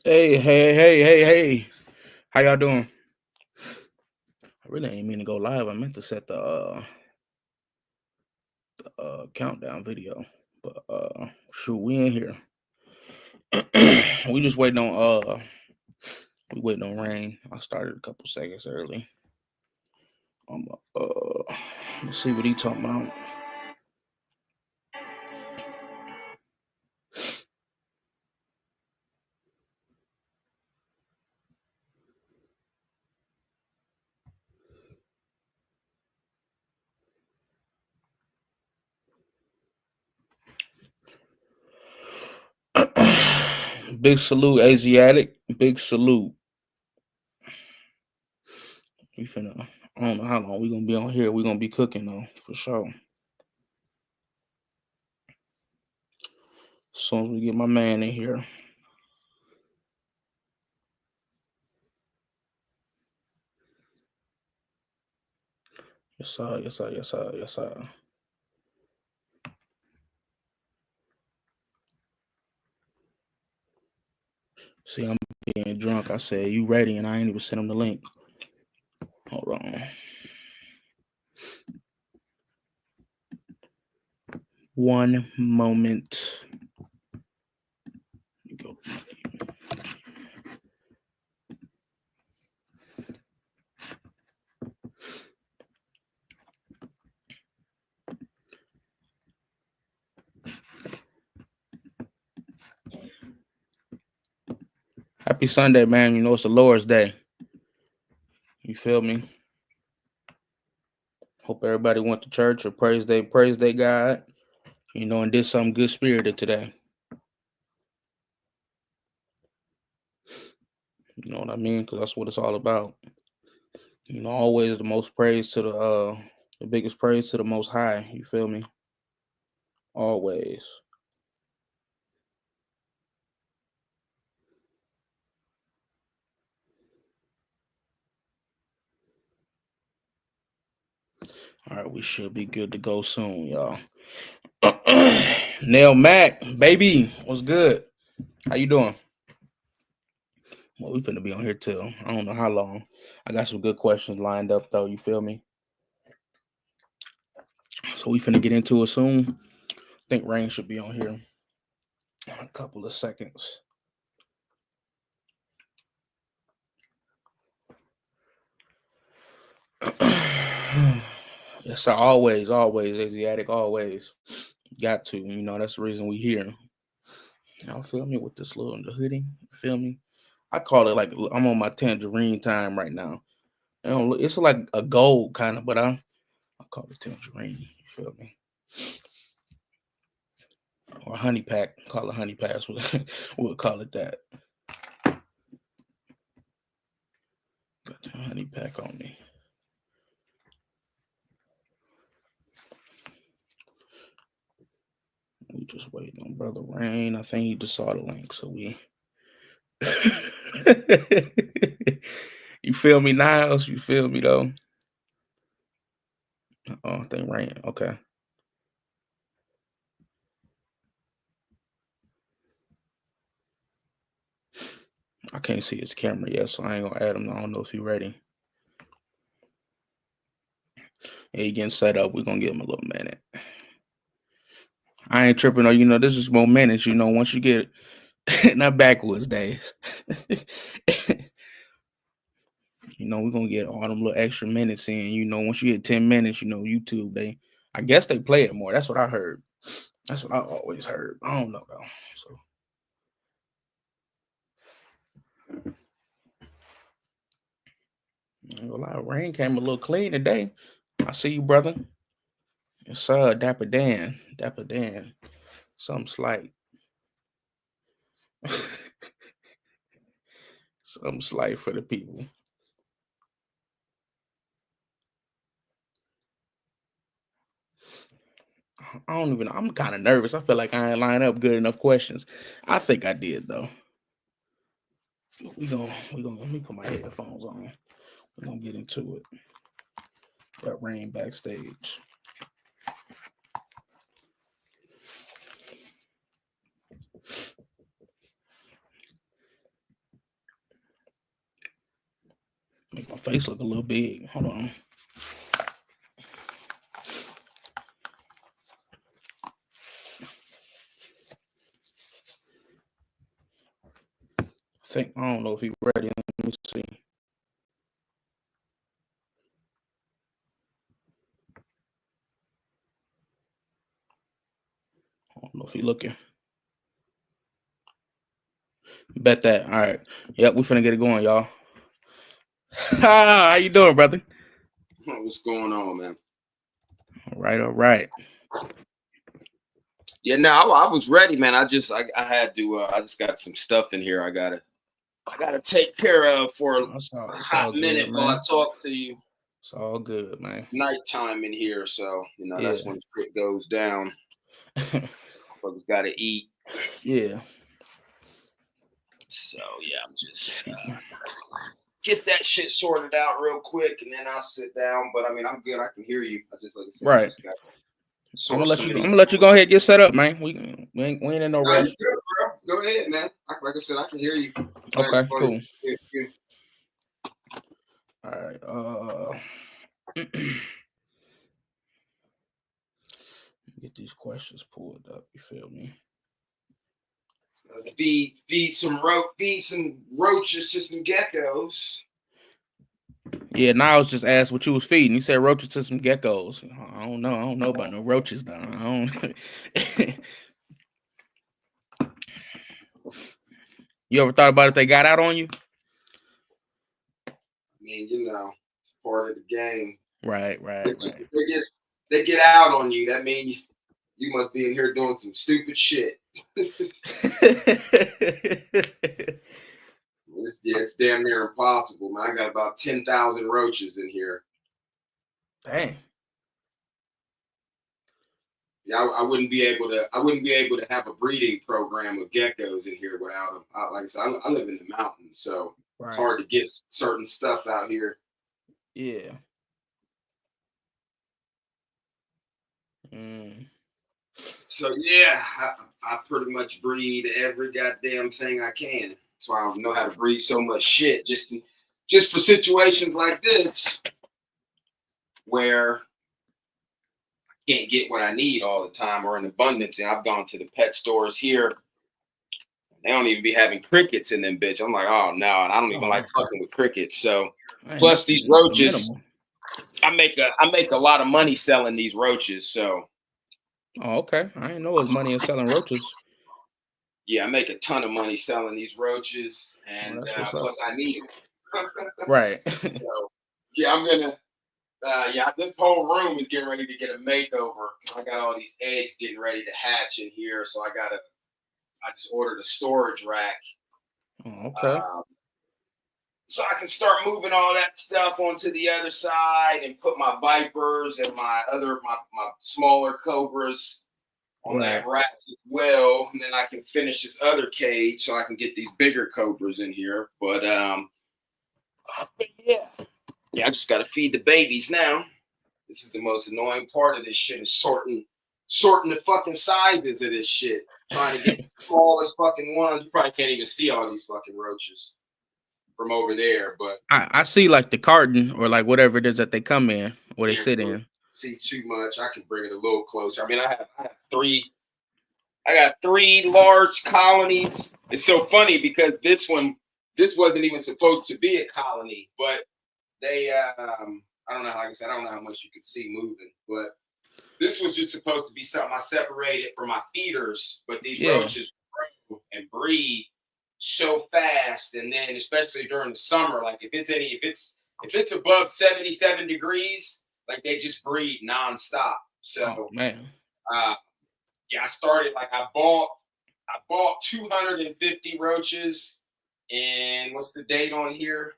Hey. How y'all doing? I really ain't mean to go live. I meant to set the countdown video. But shoot, we in here. we just waiting on rain. I started a couple seconds early. Let's see what he talking about. Big salute, Asiatic. Big salute. We finna. I don't know how long we gonna be on here. We gonna be cooking though, for sure. As soon as we get my man in here. Yes, sir. See, I'm being drunk. I said, you ready? And I ain't even sent him the link. Hold on. One moment. Go. Happy Sunday, man. You know it's the Lord's Day. You feel me? Hope everybody went to church or praise their God. You know, and did something good spirited today. You know what I mean? Because that's what it's all about. You know, always the most praise to the biggest praise to the Most High. You feel me? Always. All right, we should be good to go soon, y'all. Nail Mac, baby, what's good? How you doing? Well, we finna be on here till I don't know how long. I got some good questions lined up though. You feel me? So we finna get into it soon. I think Rain should be on here in a couple of seconds. Yes, sir. Always, Asiatic, always. Got to. You know, that's the reason we here. Y'all feel me with this little the hoodie? Feel me? I call it like I'm on my tangerine time right now. You know, it's like a gold kind of, but I call it tangerine. You feel me? Or honey pack. Call it honey pass. We'll call it that. Got the honey pack on me. We just waiting on Brother Rain. I think he just saw the link, so we. You feel me, Niles? You feel me though? Oh, I think Rain. Okay. I can't see his camera yet, so I ain't gonna add him. I don't know if he's ready. Yeah, he getting set up. We're gonna give him a little minute. I ain't tripping though. You know, this is more minutes. You know, once you get not backwoods days. You know, we're gonna get all them little extra minutes in. You know, once you get 10 minutes, you know, YouTube, I guess they play it more. That's what I heard. That's what I always heard. I don't know though. So I ain't gonna lie, Rain came a little clean today. I see you, brother. Yes, sir. Dapper Dan. Something slight. Something slight for the people. I don't even know. I'm kind of nervous. I feel like I ain't line up good enough questions. I think I did though. We gonna let me put my headphones on. We're gonna get into it. Got Rain backstage. face look a little big. Hold on. I don't know if he's ready. Let me see. I don't know if he's looking. Bet that. All right. Yep, we finna get it going, y'all. How you doing, brother? What's going on, man? All right. Yeah, no, I was ready, man. I just had to. I just got some stuff in here. I gotta take care of for a hot minute while I talk to you. It's all good, man. Nighttime in here, so that's when shit goes down. Folks gotta eat. Yeah. So yeah, I'm just get that shit sorted out real quick, and then I'll sit down. But I mean, I'm good. I can hear you. I just like I said, right. I'm gonna let you go ahead and get set up, man. We ain't in no rush. Good, bro. Go ahead, man. Like I said, I can hear you. Okay, cool. All right. Get these questions pulled up. You feel me? Feed some roaches to some geckos. Yeah, Niles just asked what you was feeding. You said roaches to some geckos. I don't know about no roaches, though. I don't. You ever thought about if they got out on you? I mean, it's part of the game. Right. They get out on you. That means you must be in here doing some stupid shit. It's damn near impossible, man. I got about 10,000 roaches in here. Dang. Yeah, I wouldn't be able to have a breeding program of geckos in here without them. Like I said, I live in the mountains, so it's hard to get certain stuff out here. Yeah. So yeah, I pretty much breed every goddamn thing I can. That's why I know how to breed so much shit. Just for situations like this, where I can't get what I need all the time or in abundance. And I've gone to the pet stores here. They don't even be having crickets in them, bitch. I'm like, oh no, and I don't even like fucking with crickets. So plus these roaches, I make a lot of money selling these roaches. So. Oh, okay. I didn't know it was money in selling roaches. Yeah, I make a ton of money selling these roaches, and plus I need them. Right. So, yeah, I'm gonna. This whole room is getting ready to get a makeover. I got all these eggs getting ready to hatch in here, so I just ordered a storage rack. Oh, okay. So I can start moving all that stuff onto the other side and put my vipers and my smaller cobras on that rack as well, and then I can finish this other cage so I can get these bigger cobras in here. But I just got to feed the babies now. This is the most annoying part of this shit is sorting the fucking sizes of this shit. Trying to get the smallest fucking ones. You probably can't even see all these fucking roaches from over there, but I see like the carton or like whatever it is that they come in or they sit in. See too much. I can bring it a little closer. I mean, I have three. I got 3 large colonies. It's so funny because this wasn't even supposed to be a colony, but they I don't know. Like I said, I don't know how much you could see moving, but this was just supposed to be something I separated for my feeders. But these roaches grow and breed so fast, and then especially during the summer, like if it's above 77 degrees, like they just breed nonstop. So I started I bought 250 roaches, and what's the date on here?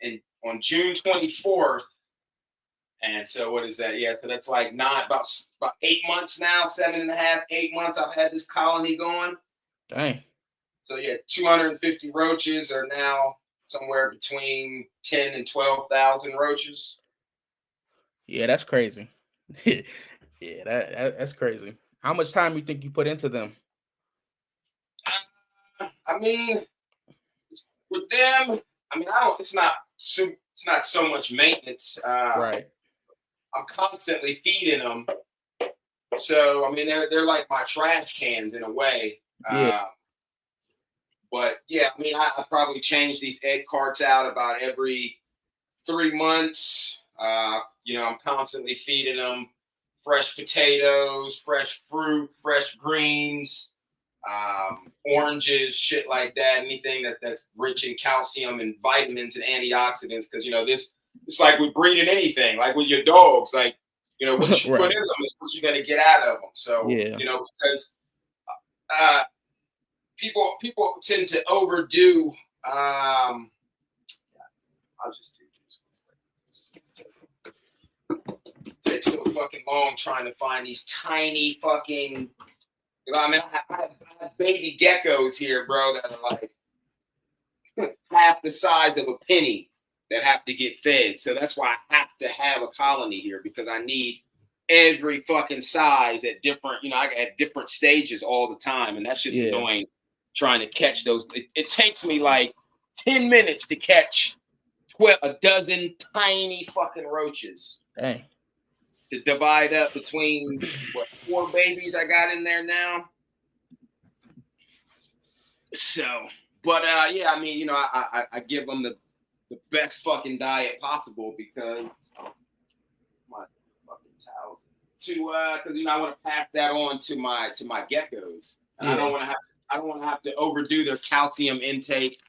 And on June 24th. And so what is that? Yeah, so that's like about 8 months now, 7.5, 8 months I've had this colony going. Dang. So yeah, 250 roaches are now somewhere between 10 and 12,000 roaches. Yeah, that's crazy. Yeah, that's crazy. How much time you think you put into them? I mean, with them, it's not not so much maintenance. Right. I'm constantly feeding them. So I mean, they're like my trash cans in a way. Yeah. But yeah, I mean, I probably change these egg carts out about every 3 months. I'm constantly feeding them fresh potatoes, fresh fruit, fresh greens, oranges, shit like that. Anything that's rich in calcium and vitamins and antioxidants. Because this it's like with breeding anything, like with your dogs, like what you put in them is what you're gonna get out of them. So because people tend to overdo. I'll just do this. It takes so fucking long trying to find these tiny fucking. I mean, I have baby geckos here, bro, that are like half the size of a penny that have to get fed. So that's why I have to have a colony here, because I need every fucking size at different, at different stages all the time. And that shit's annoying trying to catch those. It takes me like 10 minutes to catch a dozen tiny fucking roaches. Dang. To divide up between 4 babies I got in there now. So, but yeah, I mean, I give them the best fucking diet possible, because my fucking towels because I want to pass that on to my geckos. And I don't want to have to overdo their calcium intake.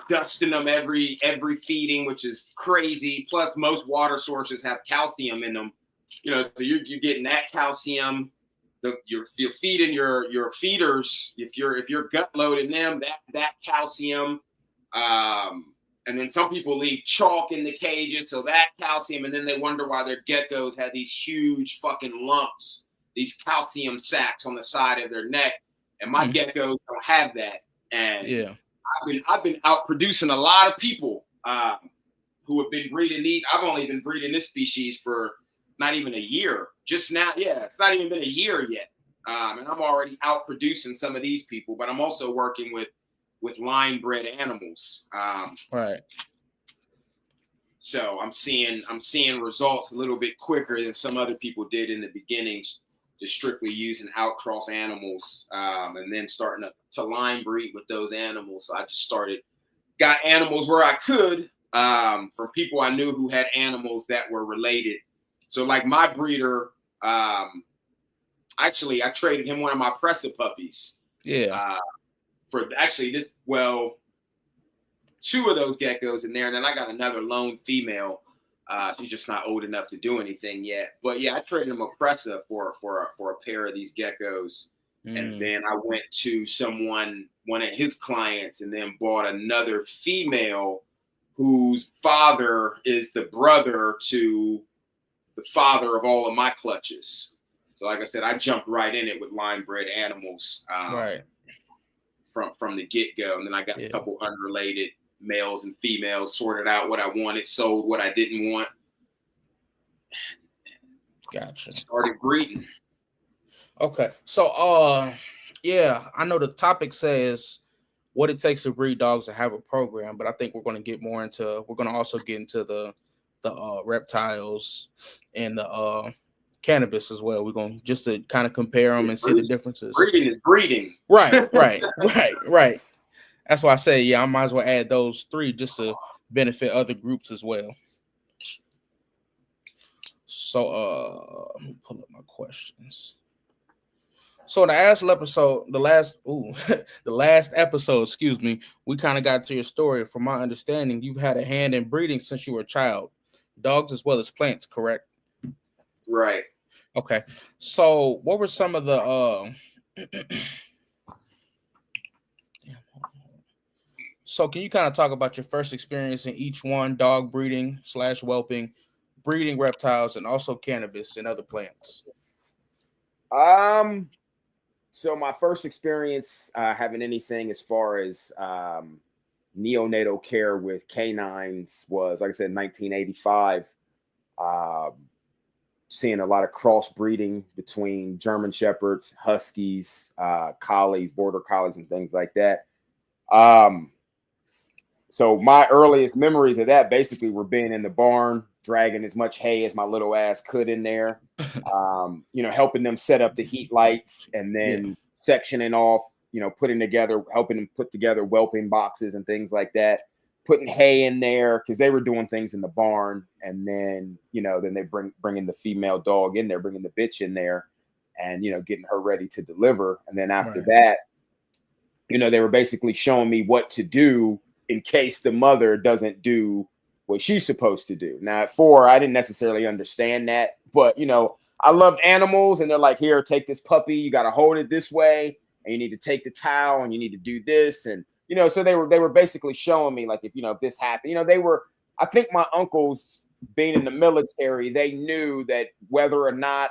Dusting them every feeding, which is crazy. Plus, most water sources have calcium in them. So you're getting that calcium. You're feeding your feeders. If you're gut loading them, that calcium. And then some people leave chalk in the cages, so that calcium, and then they wonder why their geckos have these huge fucking lumps, these calcium sacs on the side of their neck. And my geckos don't have that. And I've been out producing a lot of people who have been breeding these. I've only been breeding this species for not even a year. Just now, it's not even been a year yet. And I'm already out producing some of these people, but I'm also working with line bred animals. Right. So I'm seeing results a little bit quicker than some other people did in the beginnings, just strictly using outcross animals, and then starting to line breed with those animals. So I just got animals where I could, from people I knew who had animals that were related. So like my breeder, actually I traded him one of my Presa puppies. For actually 2 of those geckos in there, and then I got another lone female. She's just not old enough to do anything yet. But yeah, I traded him a Presa for a pair of these geckos. And then I went to one of his clients, and then bought another female whose father is the brother to the father of all of my clutches. So like I said, I jumped right in it with line bred animals. Right. From the get-go. And then I got a couple unrelated males and females, sorted out what I wanted, sold what I didn't want. Gotcha. Started breeding. Okay. So I know the topic says what it takes to breed dogs to have a program, but I think we're going to also get into the reptiles and the cannabis as well. We're going just to kind of compare them and see the differences. Breeding is breeding. Right. That's why I say, I might as well add those 3 just to benefit other groups as well. So let me pull up my questions. So the last episode, excuse me, we kind of got to your story. From my understanding, you've had a hand in breeding since you were a child, dogs as well as plants, correct? Right. Okay. So what were some of the So can you kind of talk about your first experience in each one, dog breeding / whelping, breeding reptiles, and also cannabis and other plants? So my first experience having anything as far as neonatal care with canines was, like I said, 1985. Seeing a lot of crossbreeding between German Shepherds, Huskies, Collies, Border Collies, and things like that. So my earliest memories of that basically were being in the barn, dragging as much hay as my little ass could in there, helping them set up the heat lights and Yeah. then sectioning off, putting together, helping them put together whelping boxes and things like that, putting hay in there because they were doing things in the barn. And then, then they bringing the female dog in there, bringing the bitch in there and, getting her ready to deliver. And then after Right. that, they were basically showing me what to do in case the mother doesn't do what she's supposed to do. Now at 4, I didn't necessarily understand that, but I loved animals, and they're like, here, take this puppy, you got to hold it this way, and you need to take the towel, and you need to do this, and so they were basically showing me like, if this happened, I think my uncles being in the military, they knew that whether or not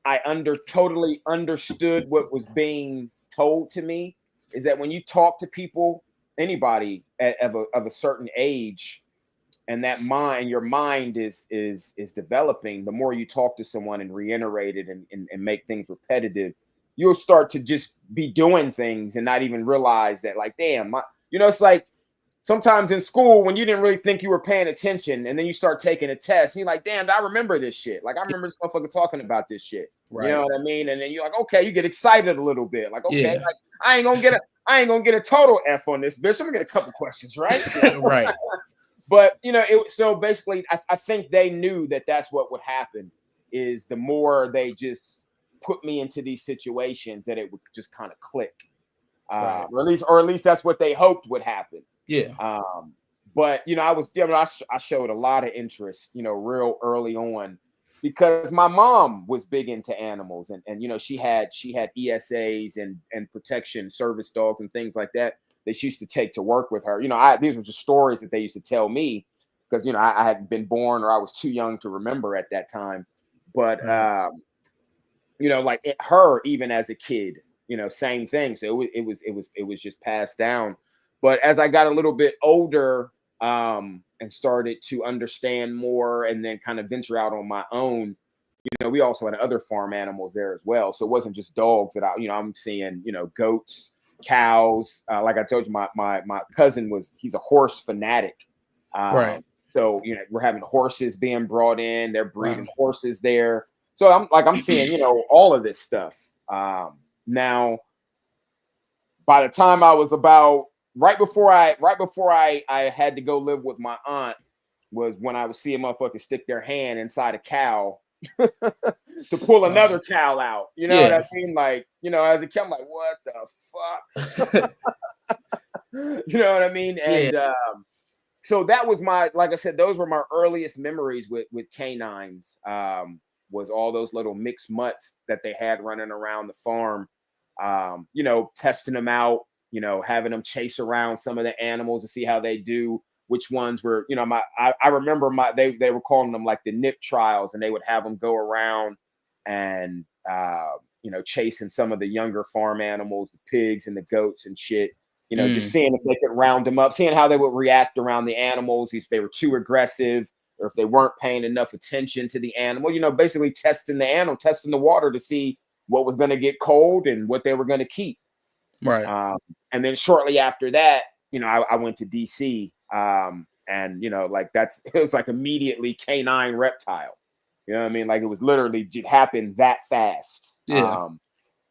I totally understood what was being told to me, is that when you talk to people, anybody of a certain age, and your mind is developing, the more you talk to someone and reiterate it and make things repetitive, you'll start to just be doing things and not even realize that, like, damn, it's like sometimes in school when you didn't really think you were paying attention, and then you start taking a test and you're like, damn, I remember this shit. Like, I remember this motherfucker talking about this shit. Right. You know what I mean? And then you're like, okay, you get excited a little bit. Like, okay, Yeah. like I ain't gonna get a total F on this bitch. I'm gonna get a couple questions, right? Right. But so basically, I think they knew that that's what would happen. Is the more they just put me into these situations, that it would just kind of click, Right. or at least that's what they hoped would happen. Yeah. But I showed a lot of interest, real early on, because my mom was big into animals, and she had ESAs and protection service dogs and things like that she used to take to work with her. These were just stories that they used to tell me because I hadn't been born, or I was too young to remember at that time. But Right. like her, even as a kid, same thing. So it was just passed down. But as I got a little bit older, and started to understand more, and then kind of venture out on my own, we also had other farm animals there as well. So it wasn't just dogs that I'm seeing, goats, cows. Like I told you, my cousin he's a horse fanatic. Right. So we're having horses being brought in. They're breeding Wow. horses there. So I'm seeing all of this stuff. Now, by the time I was about right before I had to go live with my aunt, was when I would see a motherfucker stick their hand inside a cow to pull another cow out. You know what I mean? Like, as a kid, I'm like, what the fuck? You know what I mean? And so that was like I said, those were my earliest memories with canines. Was all those little mixed mutts that they had running around the farm. Testing them out, having them chase around some of the animals to see how they do. Which ones were, I remember they were calling them like the nip trials, and they would have them go around and, chasing some of the younger farm animals, the pigs and the goats and shit, just seeing if they could round them up, seeing how they would react around the animals, if they were too aggressive or if they weren't paying enough attention to the animal, basically testing the water to see what was going to get cold and what they were going to keep. Right. And then shortly after that, I went to D.C. And like it was like immediately canine reptile. You know what I mean? Like it was literally it happened that fast. Yeah.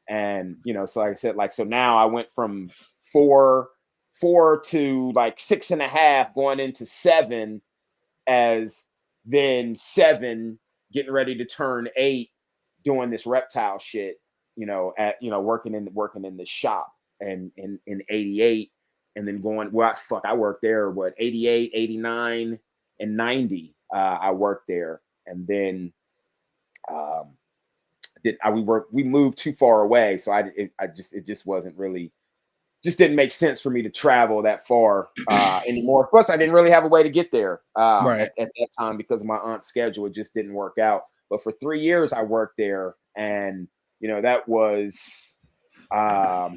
And so like I said, like, so now I went from four to like 6.5, going into 7, as then 7 getting ready to turn 8, doing this reptile shit, working in the shop, and in 88, and then going, I worked there, 88, 89, and 90. I worked there, and then we moved too far away, so it just wasn't really, just didn't make sense for me to travel that far anymore. Plus, I didn't really have a way to get there Right. at that time because of my aunt's schedule. It just didn't work out. But for 3 years, I worked there, and that was, like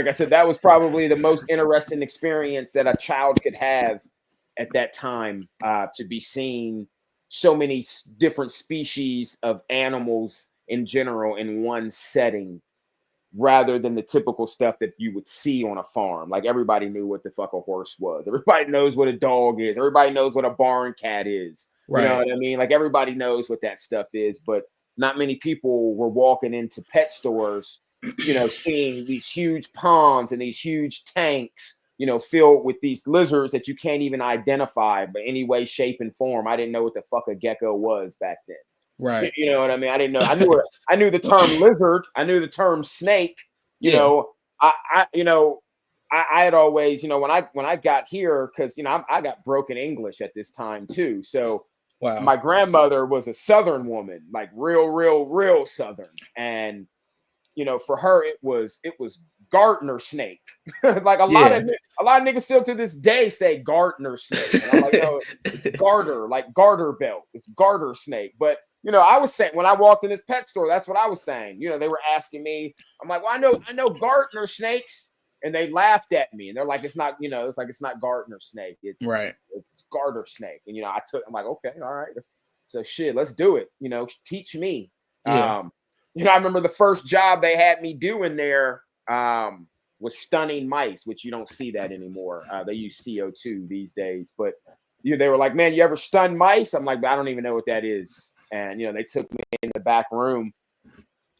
I said, that was probably the most interesting experience that a child could have at that time, to be seeing so many different species of animals in general in one setting. rather than the typical stuff that you would see on a farm. Like everybody knew what the fuck a horse was. Everybody knows what a dog is. Everybody knows what a barn cat is. You know what I mean? Like everybody knows what that stuff is, but not many people were walking into pet stores, you know, seeing these huge ponds and these huge tanks, you know, filled with these lizards that you can't even identify by any way, shape, and form. I didn't know what the fuck a gecko was back then. Right. You know what I mean? I didn't know. I knew the term lizard. I knew the term snake. You know, I had always, you know, when I got here, because you know I got broken English at this time too. So my grandmother was a Southern woman, like real Southern, and you know, for her it was gardener snake. Like a lot of niggas still to this day say gardener snake. And I'm like, no, it's garter, like garter belt. It's garter snake. But you know, I was saying when I walked in this pet store, that's what I was saying. You know, they were asking me. I'm like, well, I know gardener snakes, and they laughed at me, and they're like, it's not, you know, it's not gardener snake. It's garter snake. And you know, I'm like, okay, all right. So shit, let's do it. You know, teach me. Yeah. You know, I remember the first job they had me doing there was stunning mice, which you don't see that anymore. They use CO2 these days, but they were like, man, you ever stun mice? I'm like, I don't even know what that is. And, you know, they took me in the back room,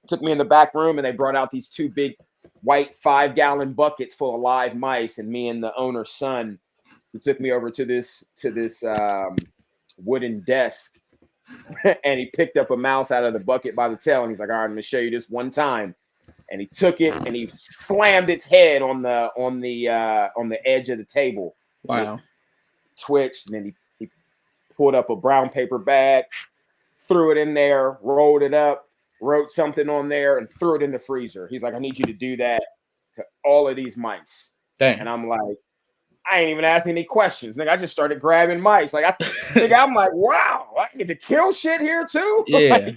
and they brought out these 2 big white 5-gallon buckets full of live mice. And me and the owner's son, who took me over to this wooden desk, and he picked up a mouse out of the bucket by the tail. And he's like, all right, I'm going to show you this one time. And he took it and he slammed its head on the edge of the table. Wow. It twitched, and then he pulled up a brown paper bag, threw it in there, rolled it up, wrote something on there, and threw it in the freezer. He's like, I need you to do that to all of these mice. Dang. And I'm like, I ain't even asking any questions. Nigga, I just started grabbing mice. Like, I'm like, wow, I get to kill shit here too? Yeah.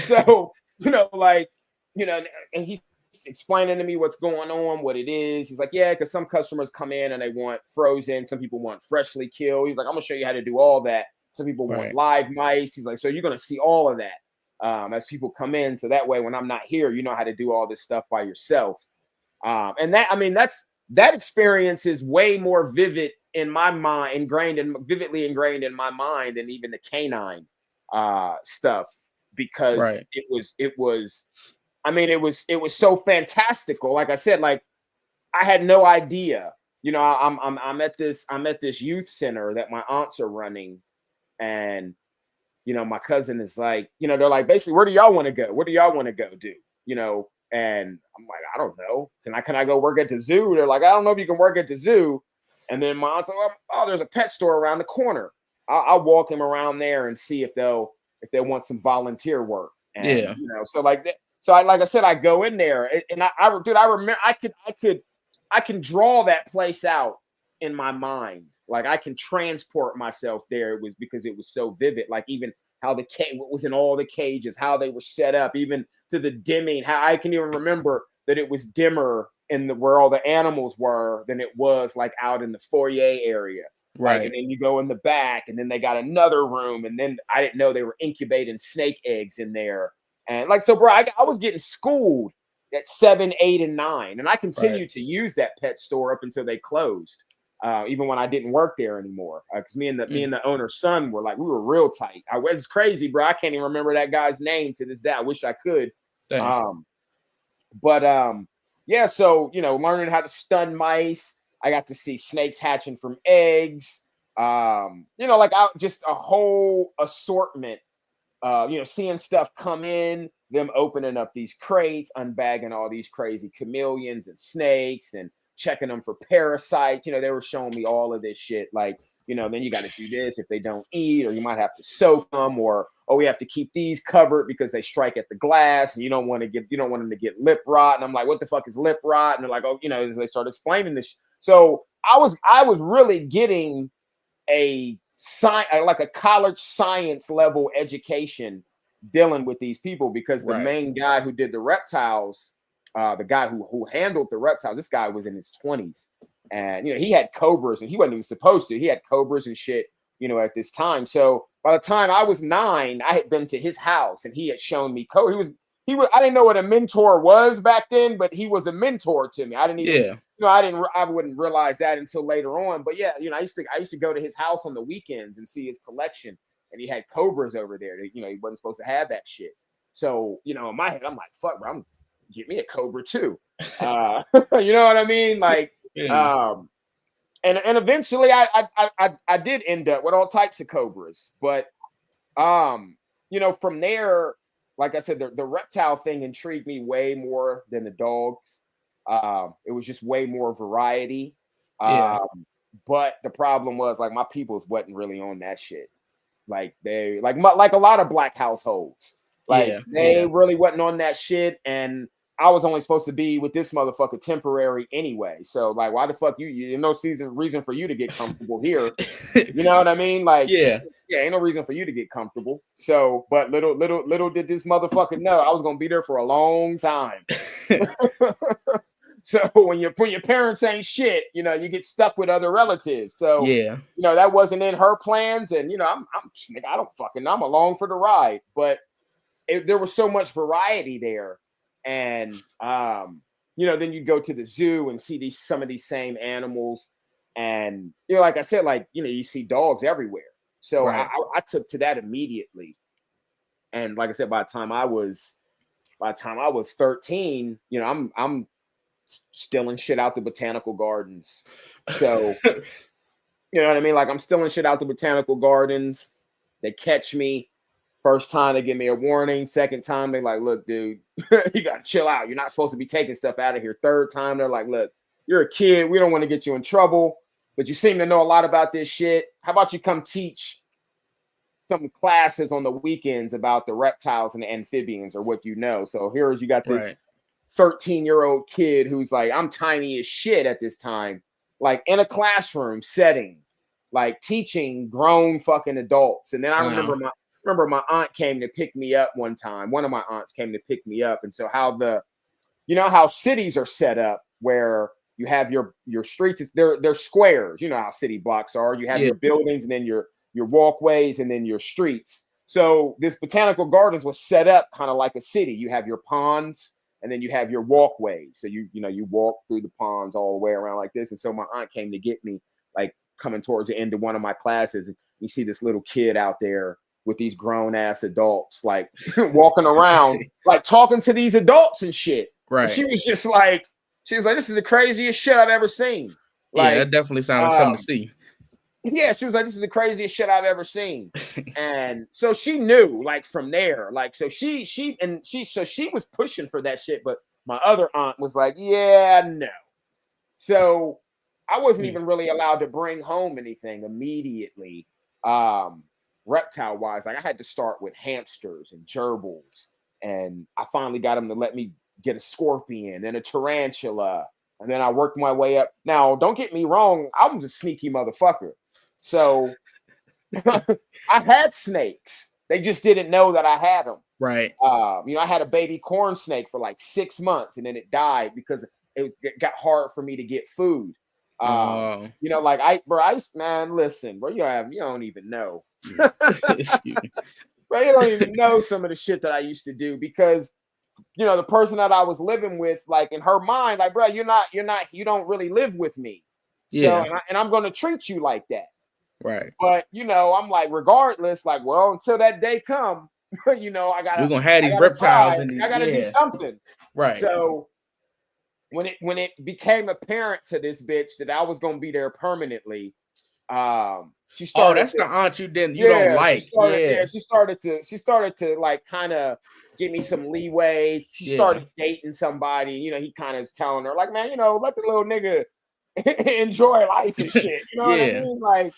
So, you know, like, you know, and he's explaining to me what's going on, what it is. He's like, yeah, because some customers come in and they want frozen. Some people want freshly killed. He's like, I'm going to show you how to do all that. Some people want live mice. He's like, so you're going to see all of that as people come in. So that way, when I'm not here, you know how to do all this stuff by yourself. And that, I mean, that experience is way more vivid in my mind, vividly ingrained in my mind than even the canine stuff, because it was so fantastical. Like I said, like I had no idea. You know, I'm at this youth center that my aunts are running, and you know, my cousin is like, you know, they're like, basically, where do y'all want to go? What do y'all want to go do? You know, and I'm like, I don't know. Can I go work at the zoo? They're like, I don't know if you can work at the zoo. And then my aunt's like, oh, there's a pet store around the corner. I'll walk him around there and see if they want some volunteer work. And, you know, so like that. So like I said, I go in there, and I remember I can draw that place out in my mind. Like I can transport myself there. It was because it was so vivid. Like even how what was in all the cages, how they were set up, even to the dimming. How I can even remember that it was dimmer in where all the animals were than it was like out in the foyer area. Right. Like, and then you go in the back, and then they got another room, and then I didn't know they were incubating snake eggs in there. And like, so bro, I was getting schooled at 7, 8, and 9. And I continued to use that pet store up until they closed. Even when I didn't work there anymore. Because me and the owner's son we were real tight. It's crazy, bro. I can't even remember that guy's name to this day. I wish I could. Yeah, so you know, learning how to stun mice. I got to see snakes hatching from eggs. You know, like just a whole assortment. You know, seeing stuff come in, them opening up these crates, unbagging all these crazy chameleons and snakes, and checking them for parasites. You know, they were showing me all of this shit. Like, you know, then you got to do this if they don't eat, or you might have to soak them, or we have to keep these covered because they strike at the glass, and you don't want them to get lip rot. And I'm like, what the fuck is lip rot? And they're like, oh, you know, they start explaining this. So I was really getting like a college science level education dealing with these people, because the main guy who did the reptiles, the guy who handled the reptiles, this guy was in his 20s, and you know, he had cobras, and he wasn't even supposed to. He had cobras and shit, you know, at this time. So by the time I was 9, I had been to his house, and he had shown me I didn't know what a mentor was back then, but he was a mentor to me. I didn't even, Yeah. I wouldn't realize that until later on. But yeah, I used to go to his house on the weekends and see his collection, and he had cobras over there that, he wasn't supposed to have that shit. So, in my head, I'm like, fuck, bro, I'm get me a cobra too. You know what I mean? Like, Yeah. and eventually I did end up with all types of cobras, but from there, like I said, the reptile thing intrigued me way more than the dogs. It was just way more variety. Yeah. But the problem was, like, my peoples wasn't really on that shit. Like, they like a lot of black households. Like, they really wasn't on that shit, and I was only supposed to be with this motherfucker temporary anyway. So, like, why the fuck you no reason for you to get comfortable here? You know what I mean? Like, Yeah. ain't no reason for you to get comfortable. So, but little did this motherfucker know I was gonna be there for a long time. So when your parents ain't shit, you get stuck with other relatives. So Yeah. that wasn't in her plans, and I'm along for the ride. But there was so much variety there, and then you go to the zoo and see some of these same animals, and like I said, like you see dogs everywhere. So Right. I took to that immediately, and like I said, by the time I was 13, I'm stealing shit out the botanical gardens. So you know what I mean? Like, I'm stealing shit out the botanical gardens. They catch me. First time they give me a warning. Second time they like, look, dude, you gotta chill out. You're not supposed to be taking stuff out of here. Third time they're like, look, you're a kid. We don't want to get you in trouble, but you seem to know a lot about this shit. How about you come teach some classes on the weekends about the reptiles and the amphibians, or what you know? So here you got this Right. 13-year-old kid who's like, I'm tiny as shit at this time, like in a classroom setting, like teaching grown fucking adults. And then I remember my aunt came to pick me up one time. One of my aunts came to pick me up. And so how cities are set up, where you have your streets, they're squares. You know how city blocks are. You have your buildings, and then your walkways, and then your streets. So this botanical gardens was set up kind of like a city. You have your ponds, and then you have your walkways. So you walk through the ponds all the way around like this. And so my aunt came to get me, like coming towards the end of one of my classes, and you see this little kid out there with these grown ass adults, like walking around, like talking to these adults and shit. Right. And she was like, this is the craziest shit I've ever seen. Like, that definitely sounds like something to see. Yeah, she was like, this is the craziest shit I've ever seen. And so she knew, like, from there, like, so she was pushing for that shit, but my other aunt was like, yeah, no. So I wasn't even really allowed to bring home anything immediately, reptile wise. Like, I had to start with hamsters and gerbils, and I finally got them to let me get a scorpion and a tarantula, and then I worked my way up. Now, don't get me wrong, I'm a sneaky motherfucker. So I had snakes. They just didn't know that I had them. Right. I had a baby corn snake for like 6 months, and then it died because it got hard for me to get food. Listen, bro, you don't even know. Bro, you don't even know some of the shit that I used to do, because the person that I was living with, like, in her mind, like, bro, you don't really live with me. Yeah. So, and I'm going to treat you like that. Right. But I'm like, regardless, like, well, until that day come, we're gonna have these reptiles, and I gotta do something. Right. So when it became apparent to this bitch that I was gonna be there permanently, she started. Oh, that's the aunt you don't like. She started to like kind of give me some leeway. She started dating somebody. He kind of was telling her, like, man, let the little nigga enjoy life and shit. You know what I mean? Like,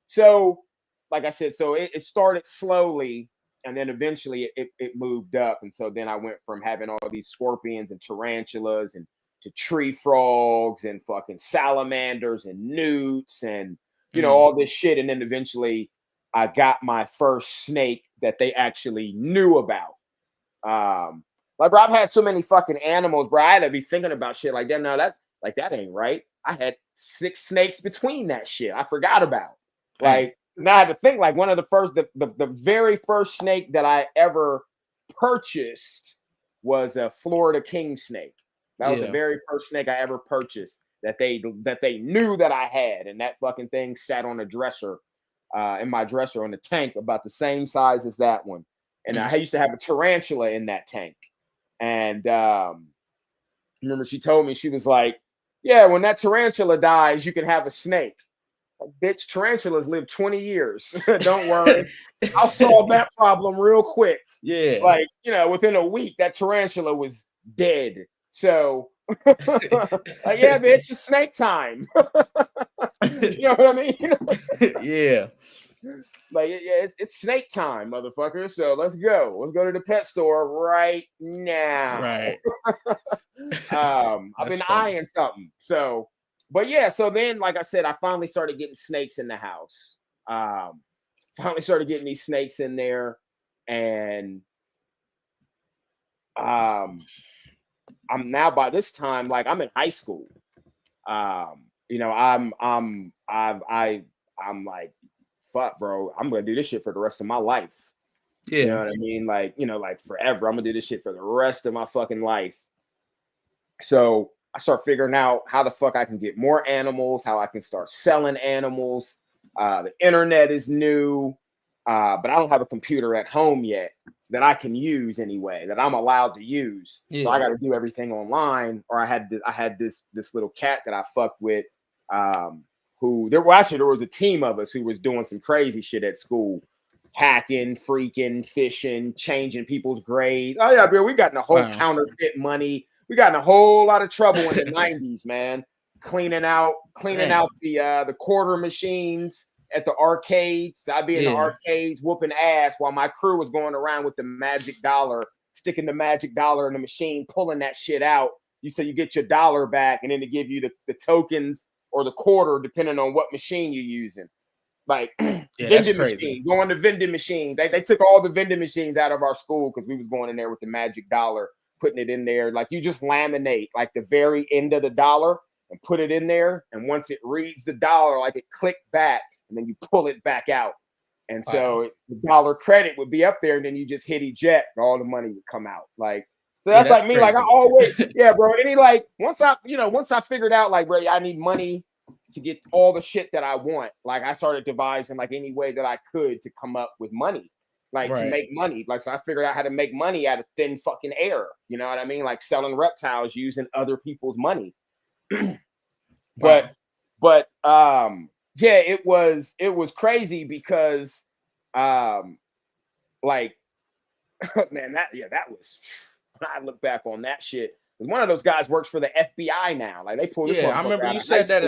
so, like I said, so it started slowly, and then eventually it moved up. And so then I went from having all these scorpions and tarantulas and to tree frogs and fucking salamanders and newts and all this shit. And then eventually I got my first snake that they actually knew about. Like, bro, I've had so many fucking animals, bro. I had to be thinking about shit like that. No, that ain't right. I had 6 snakes between that shit. I forgot about. Like, now I had to think, like, one of the first, the very first snake that I ever purchased was a Florida king snake. That was the Yeah. very first snake I ever purchased that they knew that I had, and that fucking thing sat on a dresser, in my dresser on the tank, about the same size as that one. And I used to have a tarantula in that tank. And remember, she told me, she was like, "Yeah, when that tarantula dies, you can have a snake." Like, bitch, tarantulas live 20 years. Don't worry, I'll solve that problem real quick. Yeah. Like, within a week, that tarantula was dead. So, like, yeah, bitch, it's snake time. You know what I mean? Yeah. Like, yeah, it's snake time, motherfucker. So let's go. Let's go to the pet store right now. Right. I've been eyeing something. So, but yeah, so then, like I said, I finally started getting snakes in the house. Finally started getting these snakes in there, and I'm now, by this time, like, I'm in high school. I'm like, fuck, bro, I'm gonna do this shit for the rest of my life. Yeah. You know what I mean? Like, like forever. I'm gonna do this shit for the rest of my fucking life. So I start figuring out how the fuck I can get more animals, how I can start selling animals. The internet is new, but I don't have a computer at home yet that I can use anyway, that I'm allowed to use. Yeah. So I got to do everything online. Or I had this little cat that I fucked with, there was a team of us who was doing some crazy shit at school, hacking, freaking, fishing, changing people's grades. Oh yeah, Bill, we got in a whole counterfeit money. We got in a whole lot of trouble in the 90s, man. Cleaning out the quarter machines at the arcades. I'd be in the arcades whooping ass while my crew was going around with the magic dollar, sticking the magic dollar in the machine, pulling that shit out. You say you get your dollar back, and then they give you the tokens or the quarter, depending on what machine you're using. Like, vending machine, going to vending machine. They took all the vending machines out of our school because we was going in there with the magic dollar, putting it in there. Like, you just laminate like the very end of the dollar and put it in there. And once it reads the dollar, like, it clicked back, and then you pull it back out. And so the dollar credit would be up there, and then you just hit eject, and all the money would come out. Like, so that's like me. Crazy. Like, I always, yeah, bro. Any, like, once I figured out, like, bro, I need money to get all the shit that I want. Like, I started devising like any way that I could to come up with money, like to make money. Like, so I figured out how to make money out of thin fucking air. You know what I mean? Like selling reptiles using other people's money. But yeah, it was crazy because like, man, that was, when I look back on that shit, one of those guys works for the FBI now. Like, they pulled this motherfucker. I remember out you of said that.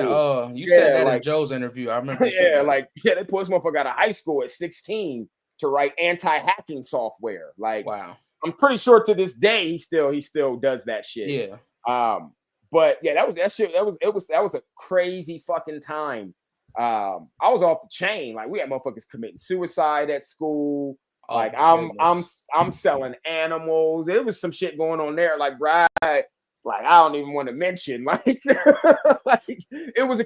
you said that like, in Joe's interview. I remember. They pulled this motherfucker out of high school at 16 to write anti-hacking software. Like, wow. I'm pretty sure to this day he still does that shit. Yeah. But yeah, that was a crazy fucking time. I was off the chain. Like, we had motherfuckers committing suicide at school. Like, I'm selling animals. There was some shit going on there. Like, right, like, I don't even want to mention. Like, like, there was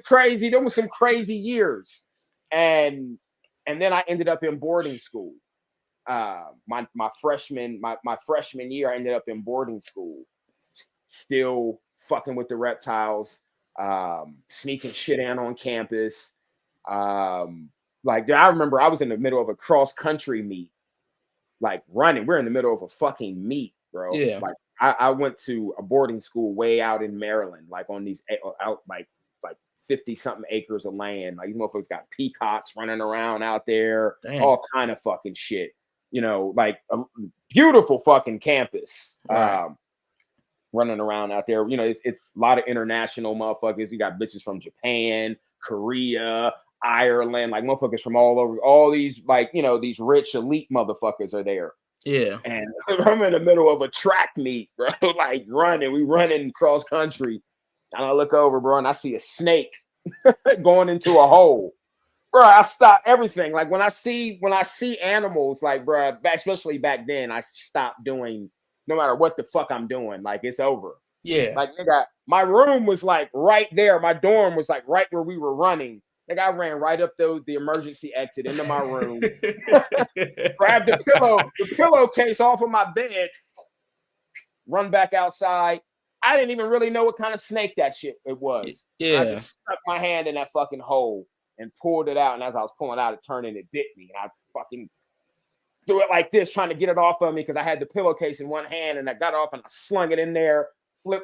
some crazy years. And then I ended up in boarding school. My freshman year, I ended up in boarding school, still fucking with the reptiles, sneaking shit in on campus. Like, I remember I was in the middle of a cross country meet. Like, running, we're in the middle of a fucking meet, bro. Yeah. Like, I went to a boarding school way out in Maryland, like on these out like 50 something acres of land. Like, these motherfuckers got peacocks running around out there. Damn. All kind of fucking shit. Like a beautiful fucking campus. Right. Running around out there. It's a lot of international motherfuckers. You got bitches from Japan, Korea, Ireland, like motherfuckers from all over. All these, like, these rich elite motherfuckers are there. Yeah. And I'm in the middle of a track meet, bro. Like, we running cross country. And I look over, bro, and I see a snake going into a hole. Bro, I stop everything. Like, when I see animals, like, bro, especially back then, I stopped doing, no matter what the fuck I'm doing. Like, it's over. Yeah. Like, nigga, my room was like right there. My dorm was like right where we were running. Like, I ran right up the emergency exit into my room, grabbed the pillowcase off of my bed, run back outside. I didn't even really know what kind of snake that shit it was. Yeah. I just stuck my hand in that fucking hole and pulled it out. And as I was pulling out, it turned and it bit me. And I fucking threw it like this, trying to get it off of me because I had the pillowcase in one hand, and I got off and I slung it in there,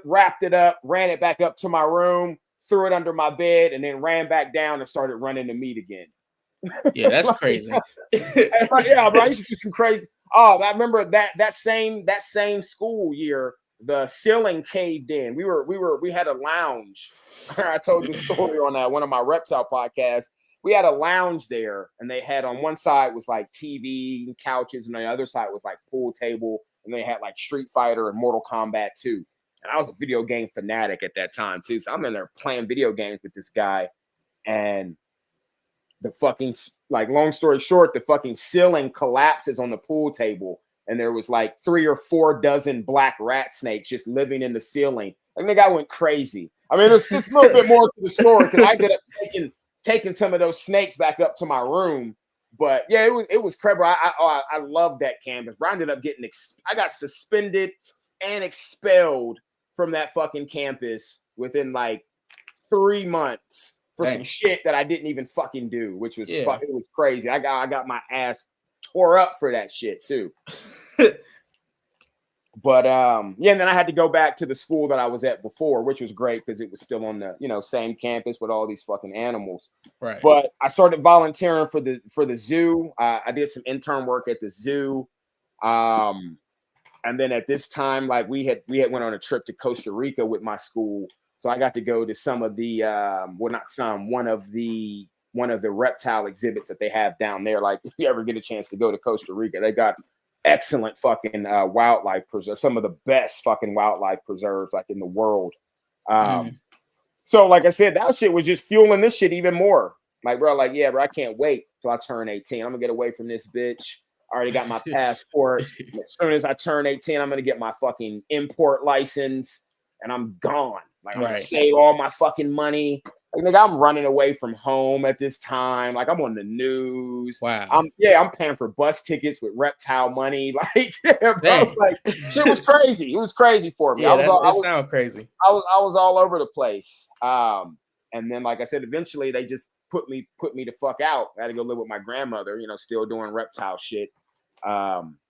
wrapped it up, ran it back up to my room, threw it under my bed, and then ran back down and started running the meat again. Yeah, that's crazy. Yeah, bro, I used to do some crazy. Oh, I remember that same school year, the ceiling caved in. We had a lounge. I told the story on one of my reptile podcasts. We had a lounge there, and they had on one side was like TV and couches, and on the other side was like pool table, and they had like Street Fighter and Mortal Kombat 2. And I was a video game fanatic at that time too. So I'm in there playing video games with this guy, and the fucking, like, long story short, the fucking ceiling collapses on the pool table, and there was like 3 or 4 dozen black rat snakes just living in the ceiling. And the guy went crazy. I mean, there's just a little bit more to the story because I ended up taking some of those snakes back up to my room. But yeah, it was crazy. I loved that campus. But I ended up getting I got suspended and expelled from that fucking campus within like 3 months for some shit that I didn't even fucking do, which was it was crazy. I got my ass tore up for that shit too. But and then I had to go back to the school that I was at before, which was great because it was still on the same campus with all these fucking animals. Right. But I started volunteering for the zoo. I did some intern work at the zoo. And then at this time, like we had went on a trip to Costa Rica with my school. So I got to go to some of the one of the reptile exhibits that they have down there. Like if you ever get a chance to go to Costa Rica, they got excellent fucking wildlife preserves, some of the best fucking wildlife preserves like in the world. So like I said, that shit was just fueling this shit even more. Like, bro, like, yeah, bro, I can't wait till I turn 18. I'm gonna get away from this bitch. I already got my passport. As soon as I turn 18, I'm gonna get my fucking import license and I'm gone. Like, I'm gonna save all my fucking money. Like, nigga, I'm running away from home at this time. Like, I'm on the news. Wow. I'm paying for bus tickets with reptile money. Like, yeah, bro, like, shit was crazy. It was crazy for me. Yeah, that sounds crazy. I was all over the place. And then, like I said, eventually they just put me the fuck out. I had to go live with my grandmother, still doing reptile shit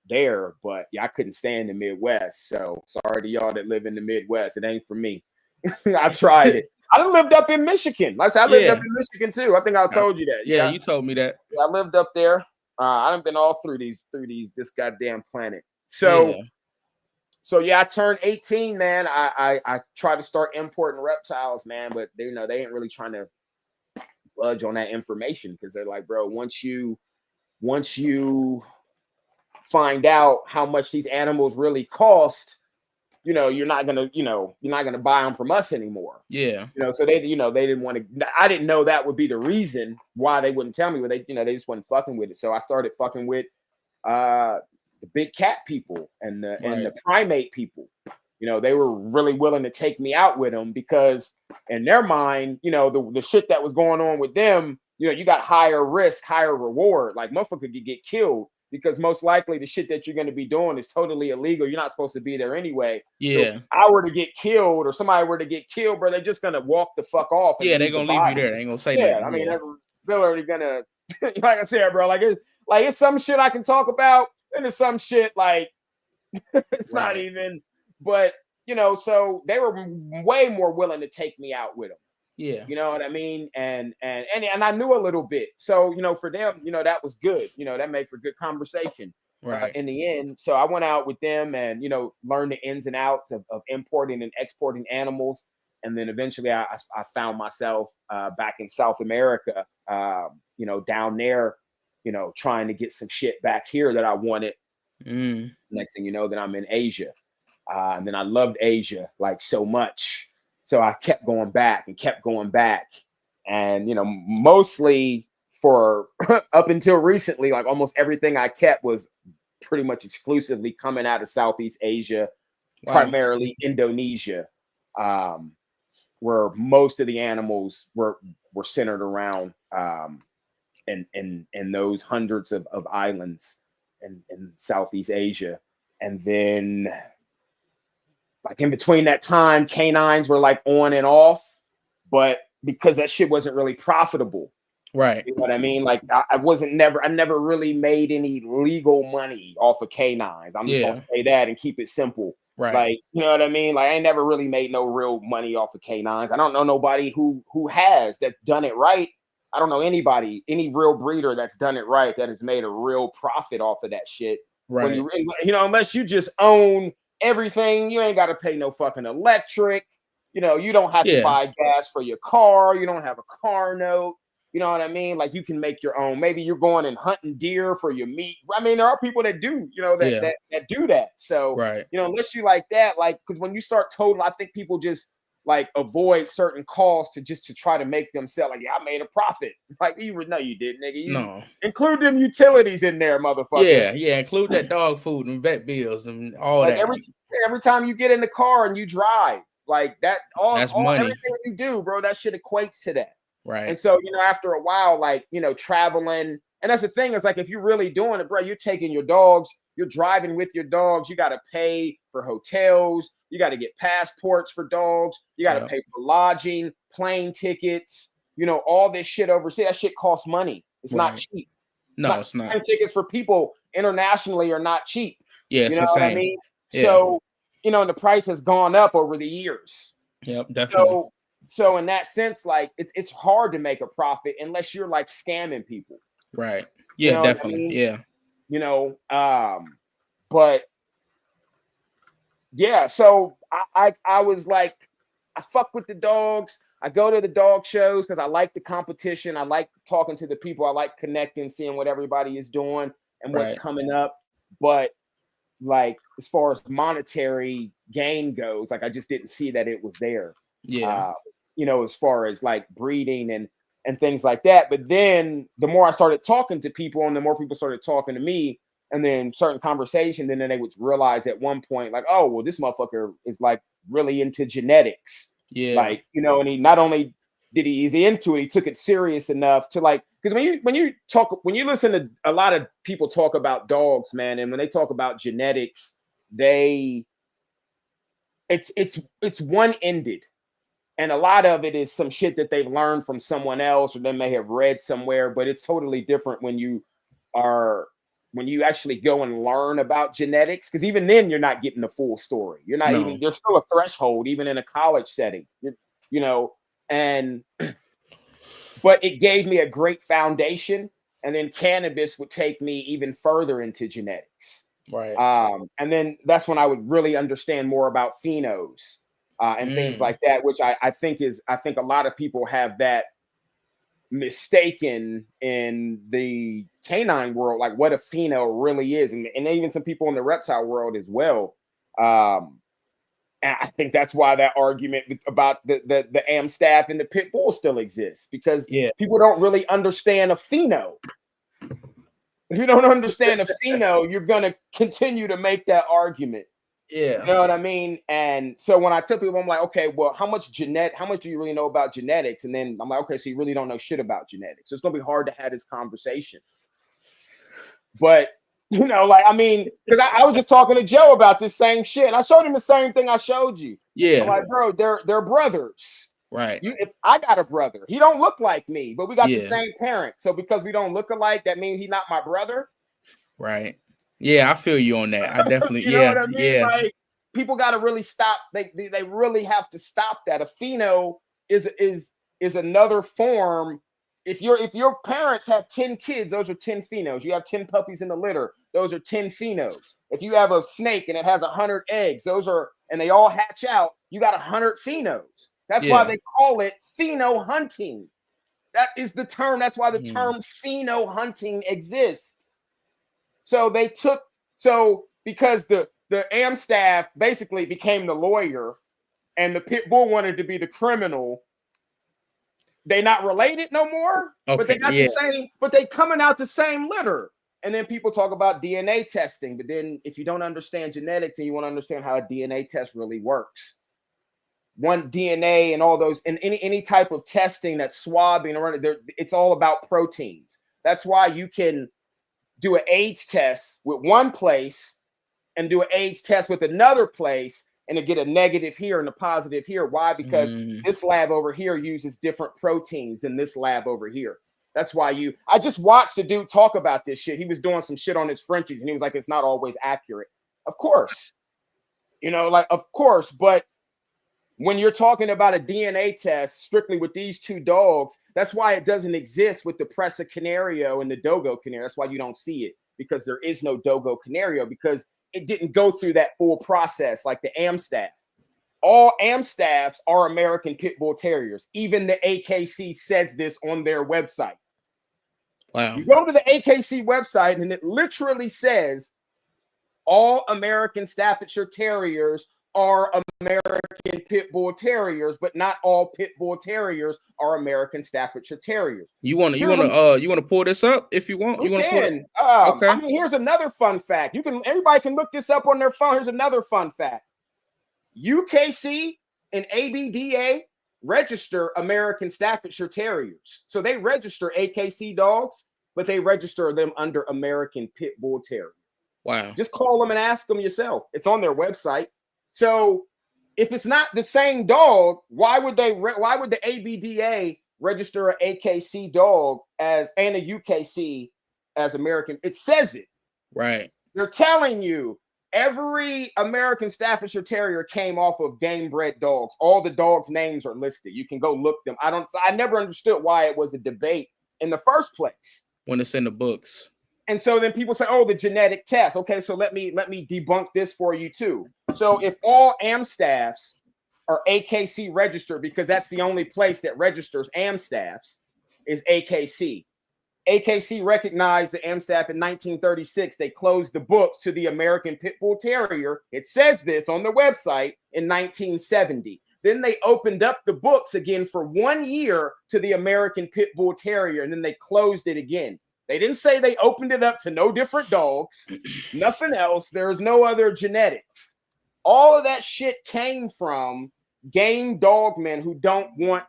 there. But yeah, I couldn't stay in the Midwest. So sorry to y'all that live in the Midwest. It ain't for me. I tried it. I done lived up in Michigan. Like I said, I lived up in Michigan too. I think I told you that. Yeah, you told me that. Yeah, I lived up there. I done been all through this goddamn planet. So yeah, I turned 18, man. I tried to start importing reptiles, man, but they ain't really trying to budge on that information because they're like, bro, once you find out how much these animals really cost, you're not gonna buy them from us anymore. Yeah. So they didn't want to. I didn't know that would be the reason why they wouldn't tell me, but they just wasn't fucking with it. So I started fucking with the big cat people and the primate people. They were really willing to take me out with them because in their mind, the shit that was going on with them, you got higher risk, higher reward. Like motherfucker could get killed. Because most likely the shit that you're going to be doing is totally illegal. You're not supposed to be there anyway. Yeah. So if I were to get killed or somebody were to get killed, bro, they're just going to walk the fuck off. Yeah, they're going to leave you there. They ain't going to say nothing. I mean, they're already going to, like I said, bro, it's some shit I can talk about. And it's some shit like, it's not even, but, so they were way more willing to take me out with them. Yeah. You know what I mean? And I knew a little bit. So, for them, that was good. That made for good conversation in the end. So I went out with them and, learned the ins and outs of importing and exporting animals. And then eventually I found myself back in South America, down there, trying to get some shit back here that I wanted. Next thing you know, that I'm in Asia. And then I loved Asia like so much. So I kept going back. And, mostly for up until recently, like almost everything I kept was pretty much exclusively coming out of Southeast Asia, primarily Indonesia, where most of the animals were centered around in those hundreds of islands in Southeast Asia. And then like in between that time, canines were like on and off, but because that shit wasn't really profitable. Right. You know what I mean? Like I never really made any legal money off of canines. I'm just gonna say that and keep it simple. Right. Like, you know what I mean? Like I ain't never really made no real money off of canines. I don't know nobody who has that's done it right. I don't know anybody, any real breeder that's done it right that has made a real profit off of that shit. Right. When you know, unless you just own everything, you ain't got to pay no fucking electric. You know, you don't have to buy gas for your car. You don't have a car note. You know what I mean? Like you can make your own. Maybe you're going and hunting deer for your meat. I mean, there are people that do, you know, that do that. So, you know, unless you like that, like, because when you start total, I think people just like avoid certain calls to try to make them sell. Like, yeah, I made a profit. Like, no, you didn't, nigga. You include them utilities in there, motherfucker. Yeah, include that dog food and vet bills and all like that. Every time you get in the car and you drive, like that, that's money. Everything you do, bro, that shit equates to that. Right. And so, you know, after a while, like, you know, traveling, and that's the thing, is like, if you're really doing it, bro, you're taking your dogs, you're driving with your dogs, you got to pay for hotels, you got to get passports for dogs, you got to pay for lodging, plane tickets, you know, all this shit overseas. That shit costs money. It's not cheap. It's not. Plane tickets for people internationally are not cheap. Yeah, you know what I mean? Yeah. So, you know, and the price has gone up over the years. Yep, definitely. So in that sense, like it's hard to make a profit unless you're like scamming people. Right. Yeah, you know definitely. I mean? Yeah. You know, but yeah, so I was like, I fuck with the dogs. I go to the dog shows because I like the competition. I like talking to the people. I like connecting, seeing what everybody is doing and what's coming up. But like as far as monetary gain goes, like I just didn't see that it was there. Yeah. You know, as far as like breeding and things like that. But then the more I started talking to people and the more people started talking to me and then certain conversations, and then they would realize at one point, like, oh, well, this motherfucker is like really into genetics. Yeah. Like, you know, and he not only did he's into it, he took it serious enough to like, because when you listen to a lot of people talk about dogs, man, and when they talk about genetics, it's one-ended. And a lot of it is some shit that they've learned from someone else or they may have read somewhere, but it's totally different when you actually go and learn about genetics, because even then you're not getting the full story. You're not even, there's still a threshold, even in a college setting, you know, but it gave me a great foundation. And then cannabis would take me even further into genetics. Right. And then that's when I would really understand more about phenos. And things like that, which I think a lot of people have that mistaken in the canine world, like what a pheno really is, and even some people in the reptile world as well. And I think that's why that argument about the Amstaff and the pit bull still exists, because people don't really understand a pheno. If you don't understand a pheno, you're gonna continue to make that argument. Yeah. You know what I mean? And so when I tell people, I'm like, okay, well, how much do you really know about genetics? And then I'm like, okay, so you really don't know shit about genetics. So it's gonna be hard to have this conversation. But you know, like, I mean, because I was just talking to Joe about this same shit, and I showed him the same thing I showed you. Yeah. I'm like, bro, they're brothers. Right. If I got a brother, he don't look like me, but we got the same parents. So because we don't look alike, that means he's not my brother. Right. Yeah, I feel you on that. I definitely, you know what I mean? Like, people got to really stop. They really have to stop that. A pheno is another form. If your parents have 10 kids, those are 10 phenos. You have 10 puppies in the litter, those are 10 phenos. If you have a snake and it has 100 eggs, and they all hatch out, you got 100 phenos. That's why they call it pheno hunting. That is the term. That's why the term pheno hunting exists. So because the Amstaff basically became the lawyer and the pit bull wanted to be the criminal, they not related no more, but they got the same, but they coming out the same litter. And then people talk about DNA testing, but then if you don't understand genetics and you want to understand how a DNA test really works, one DNA and all those, and any type of testing that's swabbing around it, it's all about proteins. That's why you can do an AIDS test with one place and do an AIDS test with another place, and to get a negative here and a positive here. Why? Because this lab over here uses different proteins than this lab over here. That's why I just watched a dude talk about this shit. He was doing some shit on his Frenchies, and he was like, it's not always accurate. Of course. Of course. But when you're talking about a DNA test strictly with these two dogs, that's why it doesn't exist with the Presa Canario and the Dogo Canario. That's why you don't see it, because there is no Dogo Canario, because it didn't go through that full process like the Amstaff. All Amstaffs are American Pit Bull Terriers. Even the AKC says this on their website. Wow. You go to the AKC website and it literally says all American Staffordshire Terriers are American Pit Bull Terriers, but not all Pit Bull Terriers are American Staffordshire Terriers. You want to pull this up if you want? We want to pull it? Okay. I mean, here's another fun fact. Everybody can look this up on their phone. Here's another fun fact. UKC and ABDA register American Staffordshire Terriers. So they register AKC dogs, but they register them under American Pit Bull Terrier. Wow. Just call them and ask them yourself. It's on their website. So if it's not the same dog, why would the ABDA register an AKC dog and a UKC as American? It says it. Right. They're telling you every American Staffordshire Terrier came off of game bred dogs. All the dogs' names are listed. You can go look them. I never understood why it was a debate in the first place. When it's in the books. And so then people say, oh, the genetic test. Okay, so let me debunk this for you too. So if all Amstaffs are AKC registered, because that's the only place that registers Amstaffs, is AKC. AKC recognized the Amstaff in 1936. They closed the books to the American Pit Bull Terrier. It says this on their website in 1970. Then they opened up the books again for 1 year to the American Pit Bull Terrier, and then they closed it again. They didn't say they opened it up to no different dogs, nothing else. There's no other genetics. All of that shit came from game dogmen who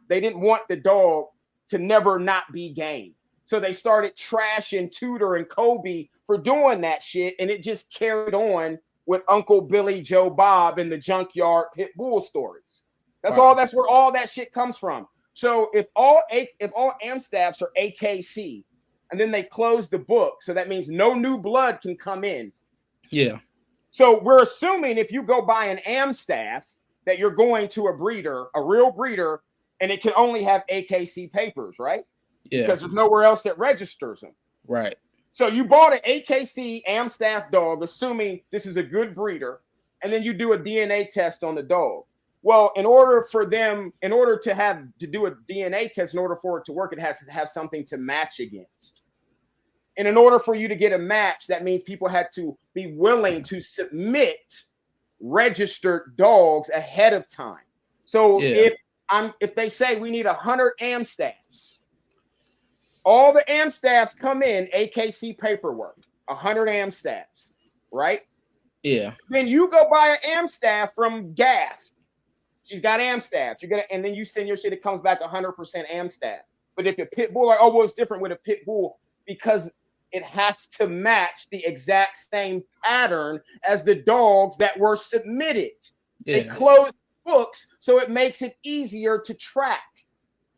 they didn't want the dog to never not be game. So they started trashing Tudor and Kobe for doing that shit, and it just carried on with Uncle Billy Joe Bob and the junkyard pit bull stories. That's all. That's where all that shit comes from. So if all Amstaffs are AKC, and then they close the book, so that means no new blood can come in. Yeah. So we're assuming if you go buy an Amstaff that you're going to a breeder, a real breeder, and it can only have AKC papers, right? Yeah. Because there's nowhere else that registers them. Right. So you bought an AKC Amstaff dog, assuming this is a good breeder, and then you do a DNA test on the dog. Well, in order to do a DNA test, in order for it to work, it has to have something to match against. And in order for you to get a match, that means people had to be willing to submit registered dogs ahead of time. So if they say we need 100 Amstaffs, all the Amstaffs come in AKC paperwork, 100 Amstaffs, right? Yeah. Then you go buy an Amstaff from Gaff. She's got Amstaffs. And then you send your shit. It comes back 100% Amstaff. But if a pit bull, it's different with a pit bull because it has to match the exact same pattern as the dogs that were submitted. Yeah. They close books, so it makes it easier to track.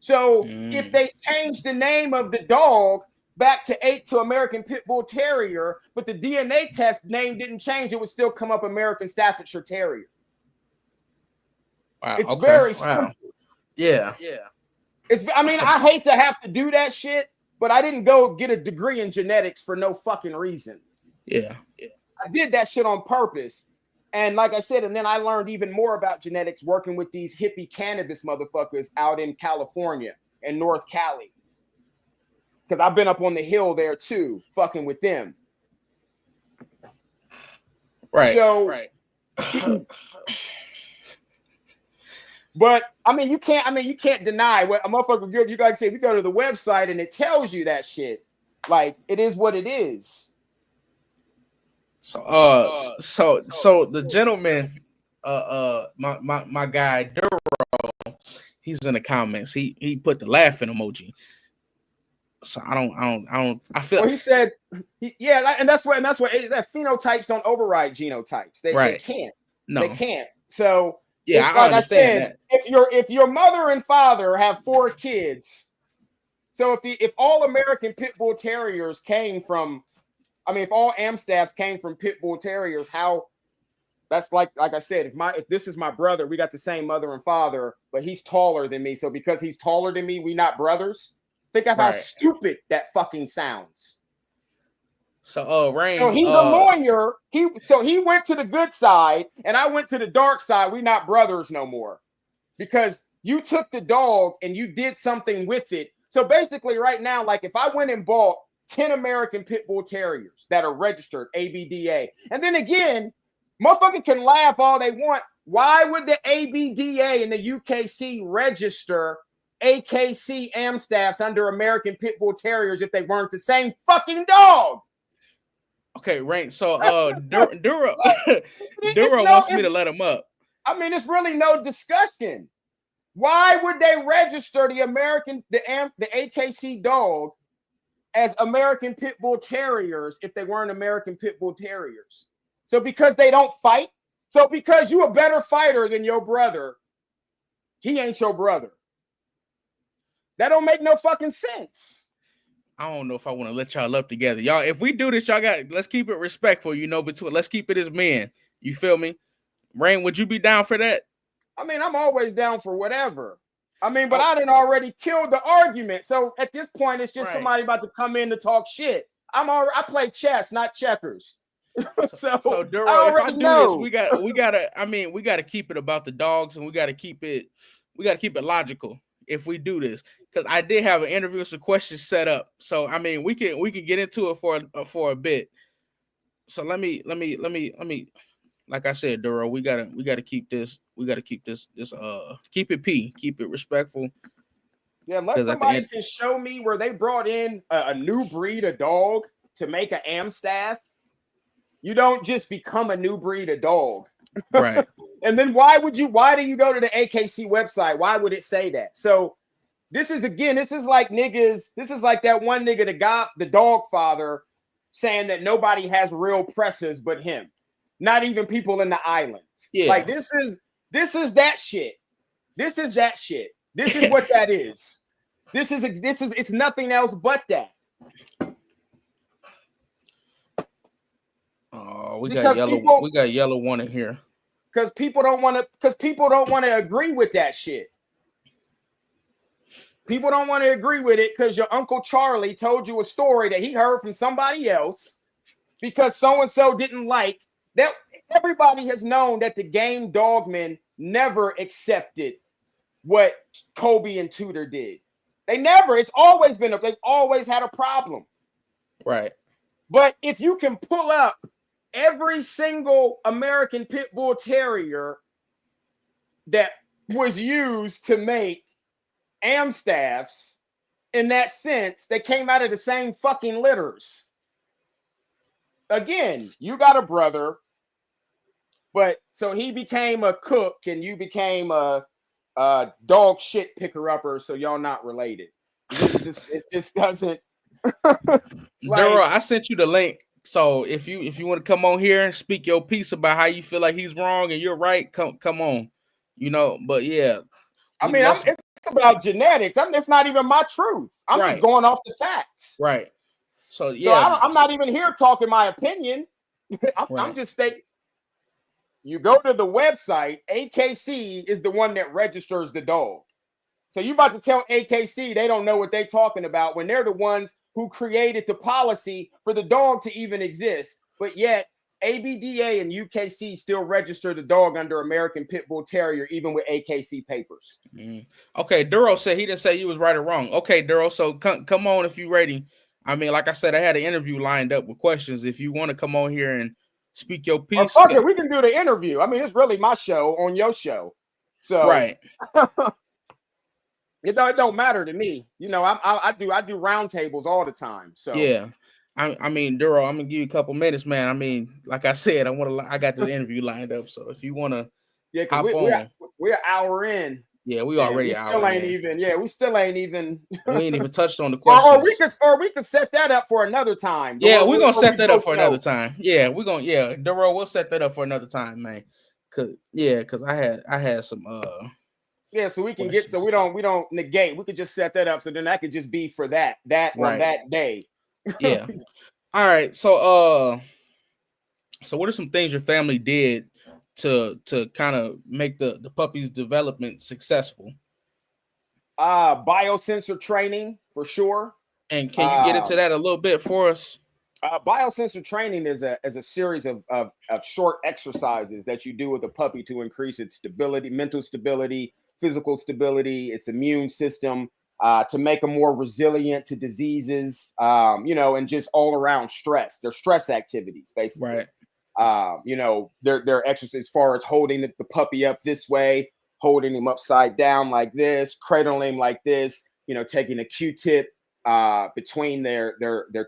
So if they change the name of the dog back to American Pit Bull Terrier, but the DNA test name didn't change, it would still come up American Staffordshire Terrier. Wow, it's very simple. Yeah. I hate to have to do that shit, but I didn't go get a degree in genetics for no fucking reason. Yeah. I did that shit on purpose. And like I said, and then I learned even more about genetics working with these hippie cannabis motherfuckers out in California and North Cali. Because I've been up on the hill there too, fucking with them. Right. So, but you can't deny what a motherfucker good. You guys say if you go to the website and it tells you that shit, like it is what it is. So the gentleman, my guy Duro, he's in the comments. He put the laughing emoji. So I feel. Well, he said, and that's why that phenotypes don't override genotypes. They can't. No. They can't. So Yeah, it's I like I understand said, that. if your mother and father have 4 kids, so if all American Pit Bull Terriers came from, I mean, if all Amstaffs came from Pit Bull Terriers, how that's like I said, if this is my brother, we got the same mother and father, but he's taller than me. So because he's taller than me, we not brothers. Think of how Right. stupid that fucking sounds. So Rain, So he's a lawyer. He went to the good side, and I went to the dark side. We not brothers no more because you took the dog and you did something with it. So basically, right now, like if I went and bought 10 American Pit Bull Terriers that are registered ABDA, and then again, motherfucker can laugh all they want. Why would the ABDA and the UKC register AKC Amstaffs under American Pit Bull Terriers if they weren't the same fucking dog? Okay, Rain. So Duro wants me to let him up. I mean, it's really no discussion. Why would they register the AKC dog as American Pit Bull Terriers if they weren't American Pit Bull Terriers? So because they don't fight? So because you a better fighter than your brother, he ain't your brother. That don't make no fucking sense. I don't know if I want to let y'all up together. Y'all, if we do this, let's keep it respectful, let's keep it as men. You feel me? Rain, would you be down for that? I mean, I'm always down for whatever. I mean, but I didn't already kill the argument. So at this point, it's just somebody about to come in to talk shit. I play chess, not checkers. so Duro, if I do this, we gotta keep it about the dogs, and we gotta keep it logical if we do this. Because I did have an interview with some questions set up. So I mean, we can get into it for a bit. So let me like I said, Duro, we gotta keep this. We gotta keep this keep it respectful. Yeah, unless somebody can show me where they brought in a new breed of dog to make an Amstaff. You don't just become a new breed of dog. Right. And then why do you go to the AKC website? Why would it say that? So this is like niggas, this is like that one nigga, the dog father, saying that nobody has real presses but him. Not even people in the islands. Yeah. Like this is that shit. This is that shit. This is what that is. It's nothing else but that. Oh, we got yellow one in here. Because people don't want to agree with that shit. People don't want to agree with it because your Uncle Charlie told you a story that he heard from somebody else because so-and-so didn't like that. Everybody has known that the game dogmen never accepted what Kobe and Tudor did. They've always had a problem. Right. But if you can pull up every single American Pit Bull Terrier that was used to make Amstaffs, in that sense, they came out of the same fucking litters. Again, you got a brother, but so he became a cook and you became a dog shit picker-upper, so y'all not related. It just doesn't. Duro, I sent you the link. So if you want to come on here and speak your piece about how you feel like he's wrong and you're right, come on. But yeah. I mean, it's about genetics. It's not even my truth. I'm just going off the facts. Right. So yeah. So I'm not even here talking my opinion. I'm just stating. You go to the website, AKC is the one that registers the dog. So you about to tell AKC they don't know what they're talking about when they're the ones who created the policy for the dog to even exist. But yet ABDA and UKC still register the dog under American Pit Bull Terrier, even with AKC papers. Okay, Duro said he didn't say you was right or wrong. Okay, Duro, so come on if you're ready. I mean, like I said, I had an interview lined up with questions. If you want to come on here and speak your piece. Fuck it, we can do the interview. I mean, it's really my show on your show. So right. It don't matter to me. I do roundtables all the time. So yeah. I mean, Duro, I'm gonna give you a couple minutes, man. I mean, like I said, I got the interview lined up. So if you wanna hop on. We're an hour in. Yeah, we already we still ain't even we ain't even touched on the questions. or we could set that up for another time. Yeah, we're gonna set that up for another time. Yeah, Duro, we'll set that up for another time, man. cause I had some Yeah, so we can get, so questions. we don't negate. We could just set that up, so then that could just be for that on Right. that day. Yeah. All right. So what are some things your family did to kind of make the puppy's development successful? Biosensor training for sure. And can you get into that a little bit for us? Biosensor training is a series of short exercises that you do with a puppy to increase its stability, mental stability, physical stability, its immune system, to make them more resilient to diseases, and just all around stress. They're stress activities, basically. Right. They're exercises as far as holding the puppy up this way, holding him upside down like this, cradling him like this, taking a Q-tip between their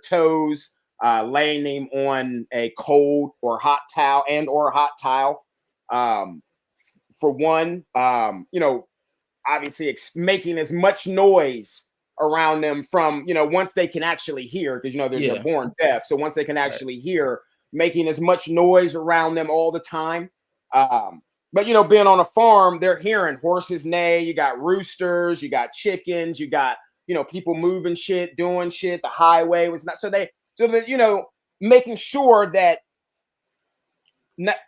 toes, laying him on a cold or hot towel for one, obviously making as much noise around them from, once they can actually hear, because, they're born deaf. So once they can actually hear, making as much noise around them all the time. But, being on a farm, they're hearing horses neigh, you got roosters, you got chickens, you got, people moving shit, doing shit. The highway was not, so that, making sure that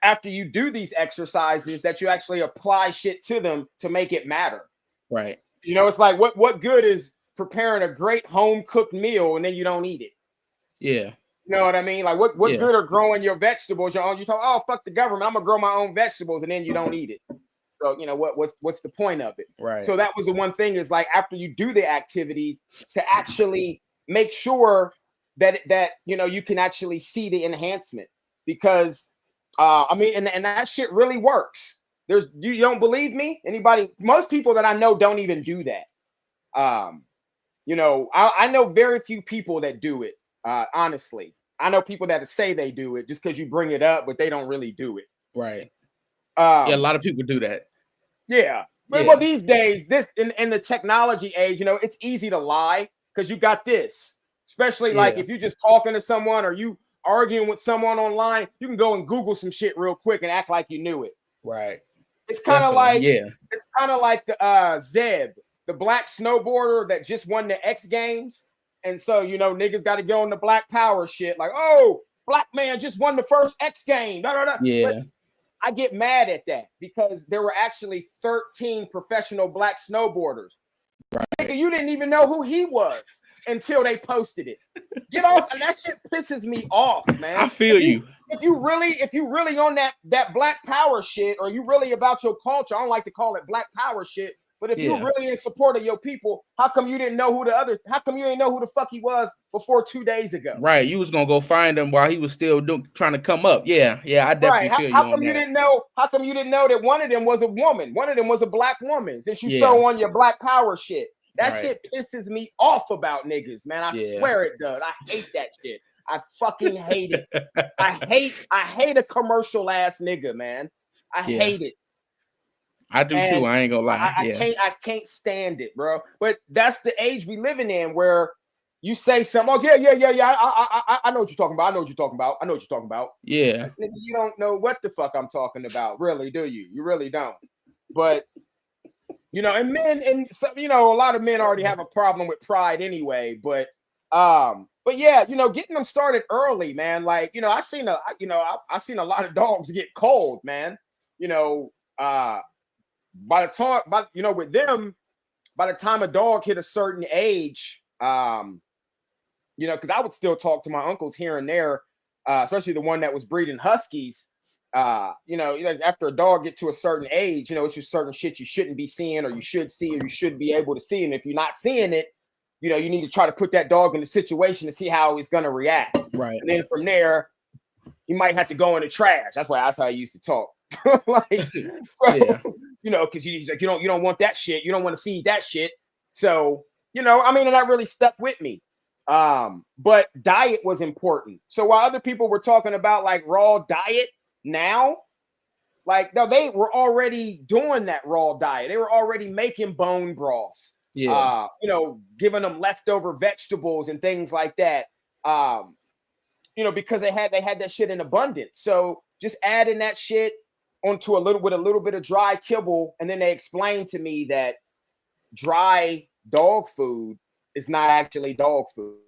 after you do these exercises, that you actually apply shit to them to make it matter. Right. It's like, what good is preparing a great home cooked meal and then you don't eat it? Yeah. You know what I mean? Like, what good are growing your vegetables? You talk, oh, fuck the government, I'm gonna grow my own vegetables, and then you don't eat it. So, what's the point of it? Right. So that was the one thing, is like, after you do the activity, to actually make sure that you can actually see the enhancement, because and that shit really works. You don't believe me? Most people that I know don't even do that. I know very few people that do it. Honestly, I know people that say they do it just because you bring it up, but they don't really do it. Right. Yeah, a lot of people do that. Yeah. Well, these days, this in the technology age, it's easy to lie because you got this. Especially like if you're just talking to someone or you arguing with someone online, you can go and Google some shit real quick and act like you knew it. Right. It's kind of like the Zeb, the black snowboarder that just won the X Games. And so, niggas got to go on the black power shit. Like, oh, black man just won the first X game. Da, da, da. Yeah. But I get mad at that because there were actually 13 professional black snowboarders. Right. Nigga, you didn't even know who he was until they posted it. Get off. And that shit pisses me off, man. I feel you. If you really on that black power shit, or you really about your culture, I don't like to call it black power shit. But if you're really in support of your people, how come you didn't know who the fuck he was before 2 days ago? Right. You was gonna go find him while he was still trying to come up. Yeah. I definitely feel you. How come you didn't know that one of them was a woman? One of them was a black woman, since you so on your black power shit. That shit pisses me off about niggas, man. I swear it does. I hate that shit. I fucking hate it. I hate a commercial ass nigga, man. I hate it. I do too. I ain't gonna lie. I can't stand it, bro. But that's the age we living in, where you say something. Oh yeah. I know what you're talking about. I know what you're talking about. Yeah. Like, you don't know what the fuck I'm talking about, really, do you? You really don't. But and men, and a lot of men already have a problem with pride anyway. But yeah, getting them started early, man. Like, I seen a lot of dogs get cold, man. By the time a dog hit a certain age, because I would still talk to my uncles here and there, especially the one that was breeding huskies. After a dog get to a certain age, it's just certain shit you shouldn't be seeing, or you should see, or you should be able to see. And if you're not seeing it, you need to try to put that dog in the situation to see how he's going to react. Right. And then from there, you might have to go in the trash. That's how I used to talk. Because you don't want that shit. You don't want to feed that shit. So, and that really stuck with me. But diet was important. So while other people were talking about like raw diet now, like, no, they were already doing that raw diet. They were already making bone broths. Yeah. Giving them leftover vegetables and things like that. Because they had that shit in abundance. So just adding that shit, onto a little bit of dry kibble, and then they explained to me that dry dog food is not actually dog food.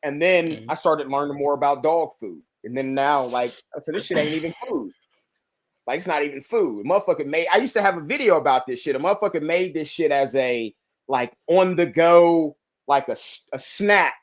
And then I started learning more about dog food. And then now, like, I said, this shit ain't even food. Like, it's not even food. Motherfucker made, I used to have a video about this shit. A motherfucker made this shit as a, like, on the go, like a snack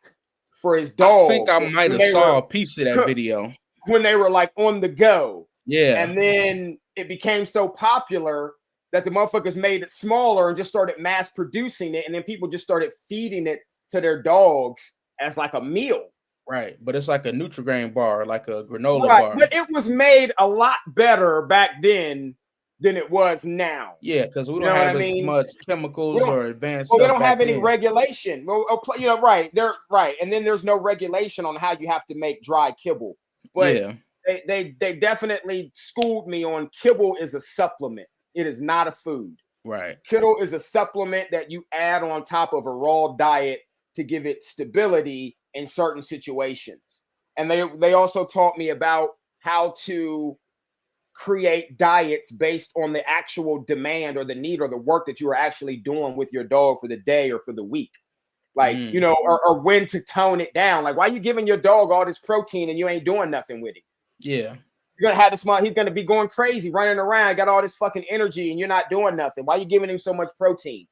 for his dog. I think I might have saw a piece of that video. When they were, like, on the go. Yeah. And then it became so popular that the motherfuckers made it smaller and just started mass producing it. And then people just started feeding it to their dogs as like a meal. Right. But it's like a Nutri-Grain bar, like a granola bar. But it was made a lot better back then than it was now. Yeah, because we don't have as much chemicals or advanced Well, stuff they don't have any then. regulation. Well, you know, right. They're right. And then there's no regulation on how you have to make dry kibble. But yeah. They definitely schooled me on kibble is a supplement. It is not a food. Right. Kibble is a supplement that you add on top of a raw diet to give it stability in certain situations. And they also taught me about how to create diets based on the actual demand or the need or the work that you are actually doing with your dog for the day or for the week. Like, you know, or when to tone it down. Like, why are you giving your dog all this protein and you ain't doing nothing with it? Yeah. You're going to have this month. He's going to be going crazy, running around, got all this fucking energy, and you're not doing nothing. Why are you giving him so much protein?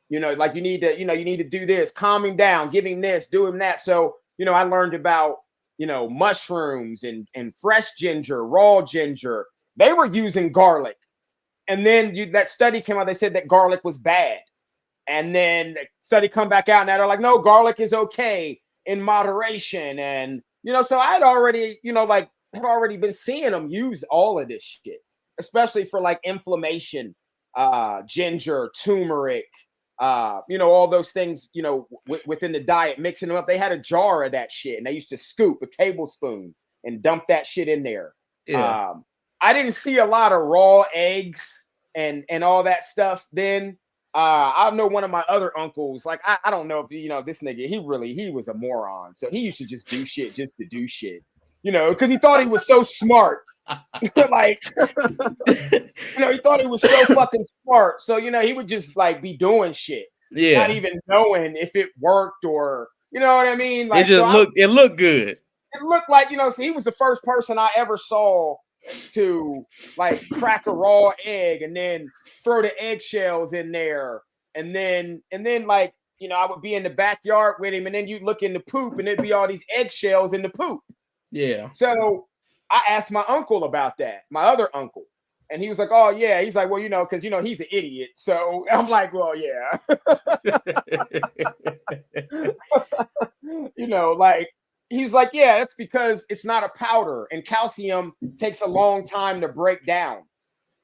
You know, like you need to do this, calm him down, give him this, do him that. So, you know, I learned about, you know, mushrooms and fresh ginger, raw ginger. They were using garlic. And then that study came out, they said that garlic was bad. And then the study come back out and they're like, no, garlic is okay in moderation. And, you know, so I'd already, you know, like, had already been seeing them use all of this shit, especially for like inflammation, ginger, turmeric, you know, all those things, you know, within the diet, mixing them up. They had a jar of that shit and they used to scoop a tablespoon and dump that shit in there. Yeah. I didn't see a lot of raw eggs and all that stuff then. I know one of my other uncles, like, I don't know if, you know, this nigga, he was a moron. So he used to just do shit just to do shit. You know, because he thought he was so smart. Like, you know, he thought he was so fucking smart. So, you know, he would just like be doing shit. Yeah. Not even knowing if it worked or, you know what I mean? Like, it looked good. It looked like, you know, so he was the first person I ever saw to like crack a raw egg and then throw the eggshells in there. And then like, you know, I would be in the backyard with him and then you'd look in the poop and there'd be all these eggshells in the poop. Yeah. So I asked my uncle about that, my other uncle. And he was like, oh, yeah. He's like, well, you know, because, you know, he's an idiot. So I'm like, well, yeah. You know, like, he's like, yeah, that's because it's not a powder. And calcium takes a long time to break down.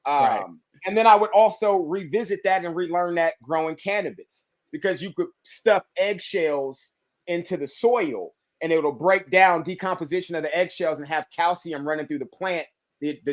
Right. And then I would also revisit that and relearn that growing cannabis. Because you could stuff eggshells into the soil. And it'll break down decomposition of the eggshells and have calcium running through the plant, the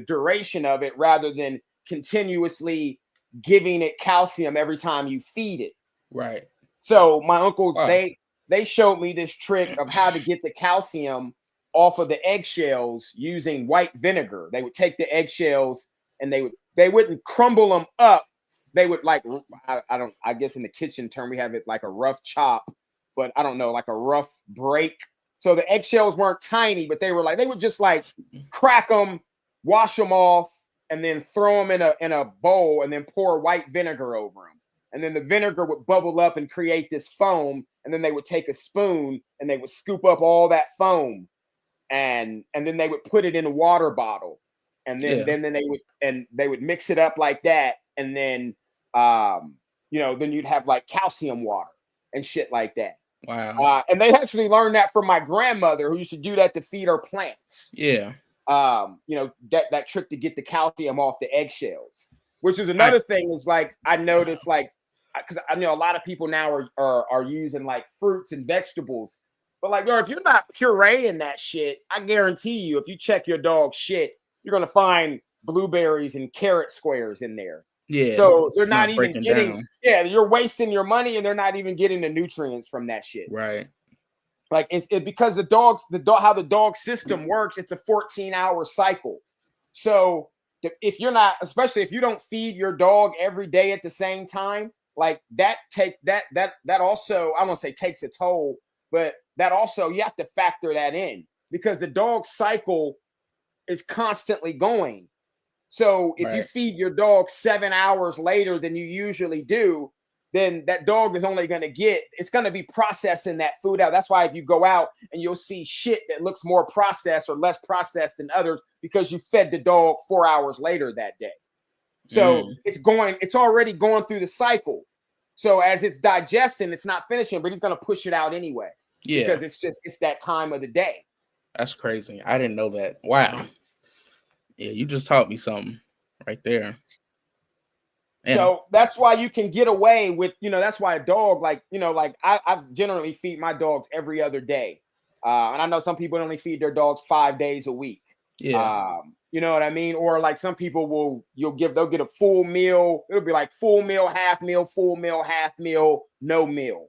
duration of it, rather than continuously giving it calcium every time you feed it. Right. So my uncles, they showed me this trick of how to get the calcium off of the eggshells using white vinegar. They would take the eggshells and they wouldn't crumble them up. They would like, I guess in the kitchen term, we have it like a rough chop. But I don't know, like a rough break. So the eggshells weren't tiny, but they would just like crack them, wash them off, and then throw them in a bowl and then pour white vinegar over them. And then the vinegar would bubble up and create this foam. And then they would take a spoon and they would scoop up all that foam. And then they would put it in a water bottle. And then they would mix it up like that. And then, you know, then you'd have like calcium water and shit like that. Wow. And they actually learned that from my grandmother who used to do that to feed her plants. Yeah. You know, that trick to get the calcium off the eggshells, which is another thing is like, I noticed like, because I know a lot of people now are using like fruits and vegetables, but like, yo, if you're not pureeing that shit, I guarantee you, if you check your dog's shit, you're going to find blueberries and carrot squares in there. Yeah. So they're not even getting down. Yeah, you're wasting your money and they're not even getting the nutrients from that shit. Right. Like it's because how the dog system works, it's a 14-hour cycle. So if you're not, especially if you don't feed your dog every day at the same time, like that also, I won't say takes a toll, but that also you have to factor that in because the dog cycle is constantly going. So if you Right. feed your dog 7 hours later than you usually do, then that dog is only going to it's going to be processing that food out. That's why if you go out and you'll see shit that looks more processed or less processed than others because you fed the dog 4 hours later that day. So it's already going through the cycle. So as it's digesting, it's not finishing, but he's going to push it out anyway. Yeah. Because it's that time of the day. That's crazy. I didn't know that. Wow. Yeah, you just taught me something right there. Yeah. So that's why you can get away with, that's why a dog, like, like I've generally feed my dogs every other day. And I know some people only feed their dogs 5 days a week. Yeah. You know what I mean? Or like some people they'll get a full meal. It'll be like full meal, half meal, full meal, half meal, no meal.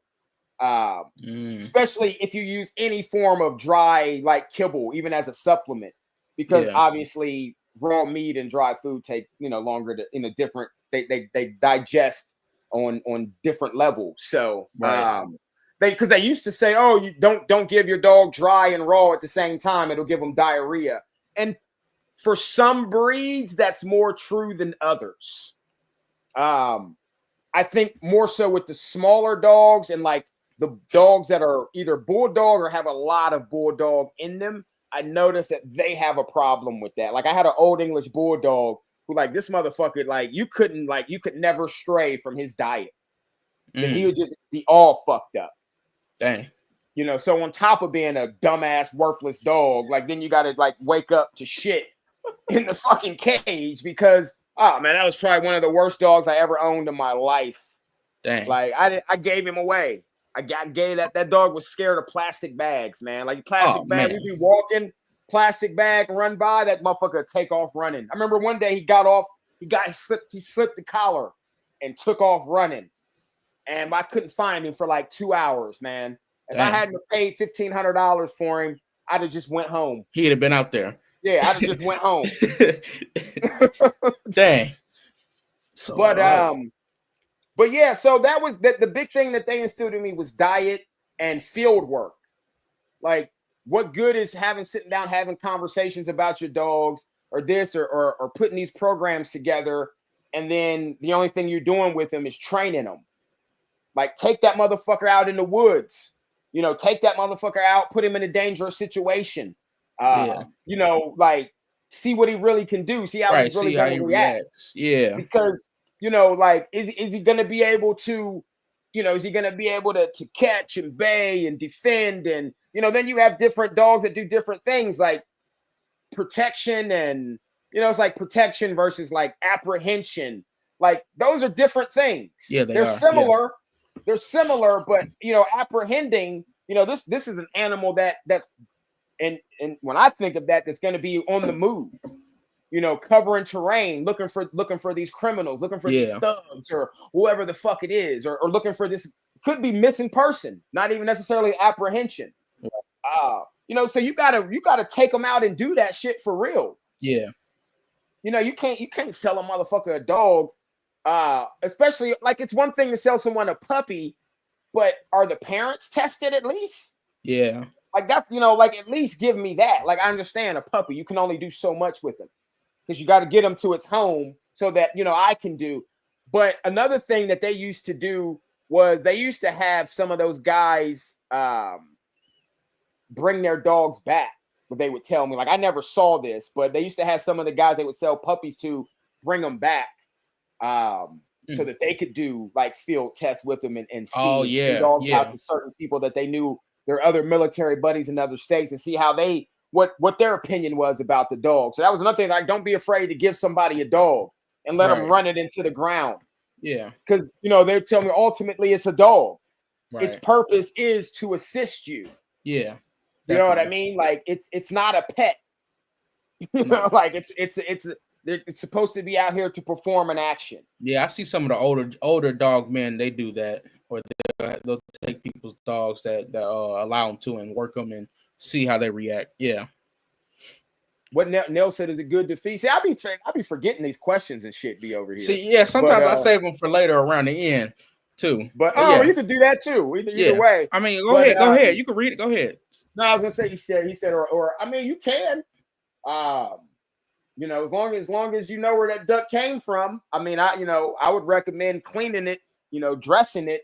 Especially if you use any form of dry, like kibble, even as a supplement, because obviously raw meat and dry food take, longer to, in a different, they digest on different levels. So, because they used to say, oh, you don't give your dog dry and raw at the same time. It'll give them diarrhea. And for some breeds, that's more true than others. I think more so with the smaller dogs and like the dogs that are either bulldog or have a lot of bulldog in them, I noticed that they have a problem with that. Like I had an old English bulldog who, like, this motherfucker, like you could never stray from his diet. Because he would just be all fucked up. Dang. So on top of being a dumbass, worthless dog, like then you got to like wake up to shit in the fucking cage because, oh man, that was probably one of the worst dogs I ever owned in my life. Dang. Like I gave him away. I gave that dog was scared of plastic bags, man. Like plastic bag, we'd be walking, plastic bag run by, that motherfucker would take off running. I remember one day he got off, he slipped the collar and took off running. And I couldn't find him for like 2 hours, man. If I hadn't paid $1,500 for him, I'd have just went home. He'd have been out there. Yeah, I'd have just went home. Dang. So, but yeah, so that was the big thing that they instilled in me was diet and field work. Like, what good is sitting down, having conversations about your dogs or this or putting these programs together, and then the only thing you're doing with them is training them. Like, take that motherfucker out in the woods. Take that motherfucker out, put him in a dangerous situation. Like, see what he really can do. See how he's really going to react. Yeah. Because, like, is he going to be able to, is he going to be able to catch and bay and defend? And, then you have different dogs that do different things like protection and, it's like protection versus like apprehension. Like, those are different things. Yeah, they're similar. Yeah. They're similar, but apprehending, this is an animal that and when I think of that, that's going to be on the move, covering terrain, looking for these criminals, looking for these thugs or whoever the fuck it is, or looking for this, could be missing person, not even necessarily apprehension. So you gotta take them out and do that shit for real. Yeah. You can't sell a motherfucker a dog. Especially, like, it's one thing to sell someone a puppy, but are the parents tested at least? Yeah. Like, that's, like, at least give me that. Like, I understand a puppy, you can only do so much with them because you got to get them to its home so that, I can do. But another thing that they used to do was they used to have some of those guys bring their dogs back. But they would tell me, like, I never saw this, but they used to have some of the guys they would sell puppies to bring them back. So that they could do like field tests with them and see dogs out to certain people that they knew their other military buddies in other states and see how what their opinion was about the dog. So that was another thing. Like, don't be afraid to give somebody a dog and let them run it into the ground. Yeah, because they tell me ultimately it's a dog. Right. Its purpose is to assist you. Yeah, you know what I mean. Like it's not a pet. Like it's supposed to be out here to perform an action. Yeah, I see some of the older dog men. They do that, or they'll take people's dogs that allow them to and work them and see how they react. Yeah. What Nell said, is it good to feed? See, I be forgetting these questions and shit be over here. See, yeah, sometimes I save them for later around the end too. But yeah, you can do that too. Either way. I mean, go ahead. You can read it. Go ahead. No, I was gonna say he said, or I mean, you can. You know, as long as you know where that duck came from. I mean, I would recommend cleaning it, dressing it,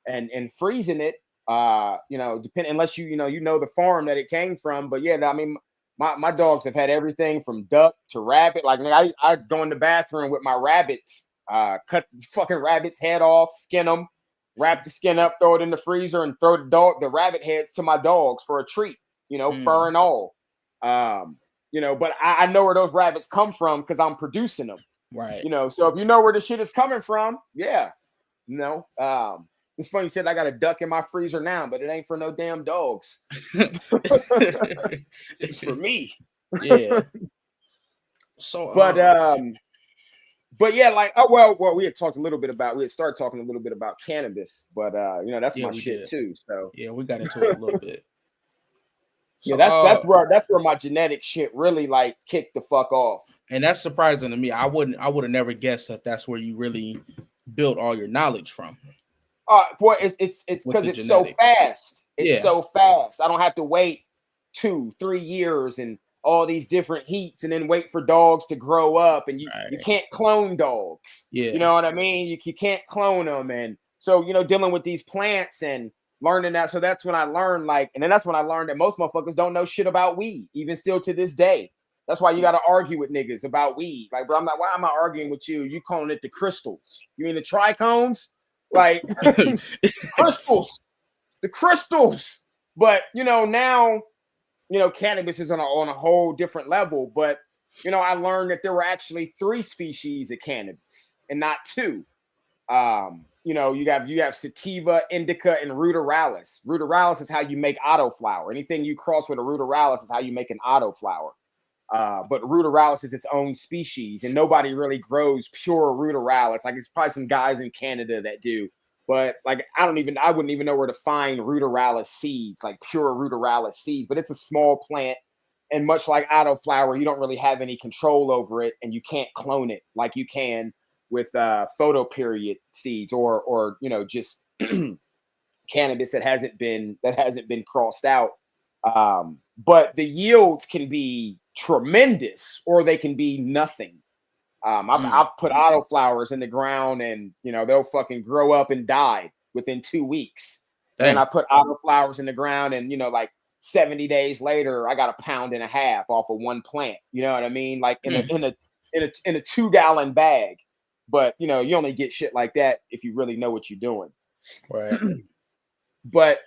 and freezing it. Unless you know the farm that it came from. But yeah, I mean, my dogs have had everything from duck to rabbit. Like I go in the bathroom with my rabbits, cut the fucking rabbit's head off, skin them, wrap the skin up, throw it in the freezer, and throw the rabbit heads to my dogs for a treat. Fur and all. But I know where those rabbits come from because I'm producing them. Right. So if you know where the shit is coming from, yeah. It's funny you said I got a duck in my freezer now, but it ain't for no damn dogs. It's for me. Yeah. So but yeah, like we had started talking a little bit about cannabis, but that's my shit too. So yeah, we got into it a little bit. So, yeah, that's where my genetic shit really like kicked the fuck off. And that's surprising to me. I would have never guessed that that's where you really built all your knowledge from. Boy, it's because it's so fast. It's so fast. I don't have to wait 2-3 years and all these different heats and then wait for dogs to grow up. And you can't clone dogs. Yeah. You know what I mean? You can't clone them. And so, dealing with these plants and learning that. So that's when I learned that's when I learned that most motherfuckers don't know shit about weed, even still to this day. That's why you got to argue with niggas about weed. Like, bro, why am I arguing with you? You calling it the crystals. You mean the trichomes? Like crystals, the crystals. But now, cannabis is on a whole different level. But I learned that there were actually 3 species of cannabis and not 2. You have sativa, indica, and ruderalis. Ruderalis is how you make autoflower. Anything you cross with a ruderalis is how you make an autoflower. But ruderalis is its own species, and nobody really grows pure ruderalis. Like, it's probably some guys in Canada that do, but like I wouldn't even know where to find ruderalis seeds, like pure ruderalis seeds. But it's a small plant, and much like autoflower, you don't really have any control over it, and you can't clone it like you can with photoperiod seeds or just cannabis that hasn't been crossed out. But the yields can be tremendous, or they can be nothing. I've put autoflowers in the ground, and they'll fucking grow up and die within 2 weeks. Dang. And I put autoflowers in the ground, and like 70 days later, I got 1.5 pounds off of one plant. You know what I mean? Like in a 2-gallon bag. But you only get shit like that if you really know what you're doing. Right. But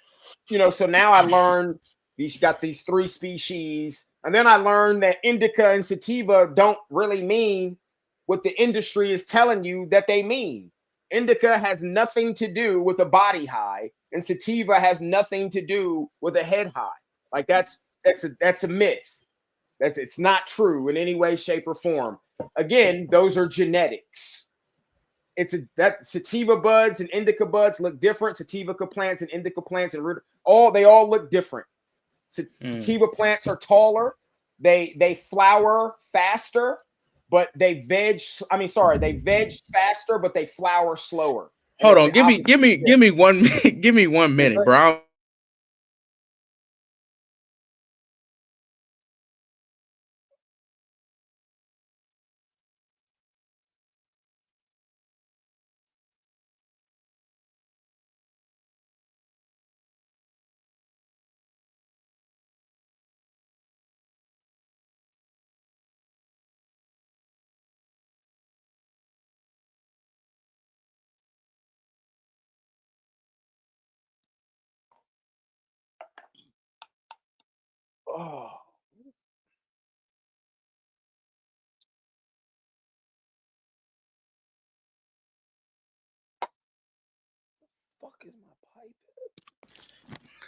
so now I learned you got these 3 species, and then I learned that indica and sativa don't really mean what the industry is telling you that they mean. Indica has nothing to do with a body high, and sativa has nothing to do with a head high. Like that's a myth. It's not true in any way, shape, or form. Again, those are genetics. That sativa buds and indica buds look different. Sativa plants and indica plants and they all look different. Sativa plants are taller. They flower faster, but they veg faster, but they flower slower. Hold on, give me 1 minute. Give me 1 minute, bro. Oh. Fuck is my pipe?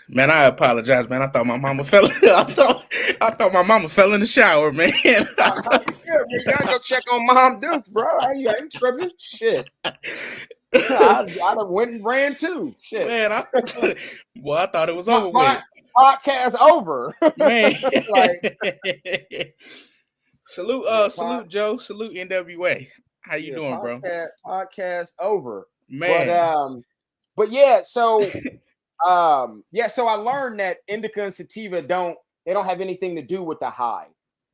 Man, I apologize, man. I thought my mama fell. I thought my mama fell in the shower, man. You gotta go check on Mom Duke, bro. I ain't tripping. Shit. I'd have went and ran too. Shit. Man, I thought it was over with. Podcast over. Man. Salute, Yeah, salute Joe, salute NWA. How you yeah, doing, bro? podcast over. Man, But yeah, so so I learned that indica and sativa don't have anything to do with the high.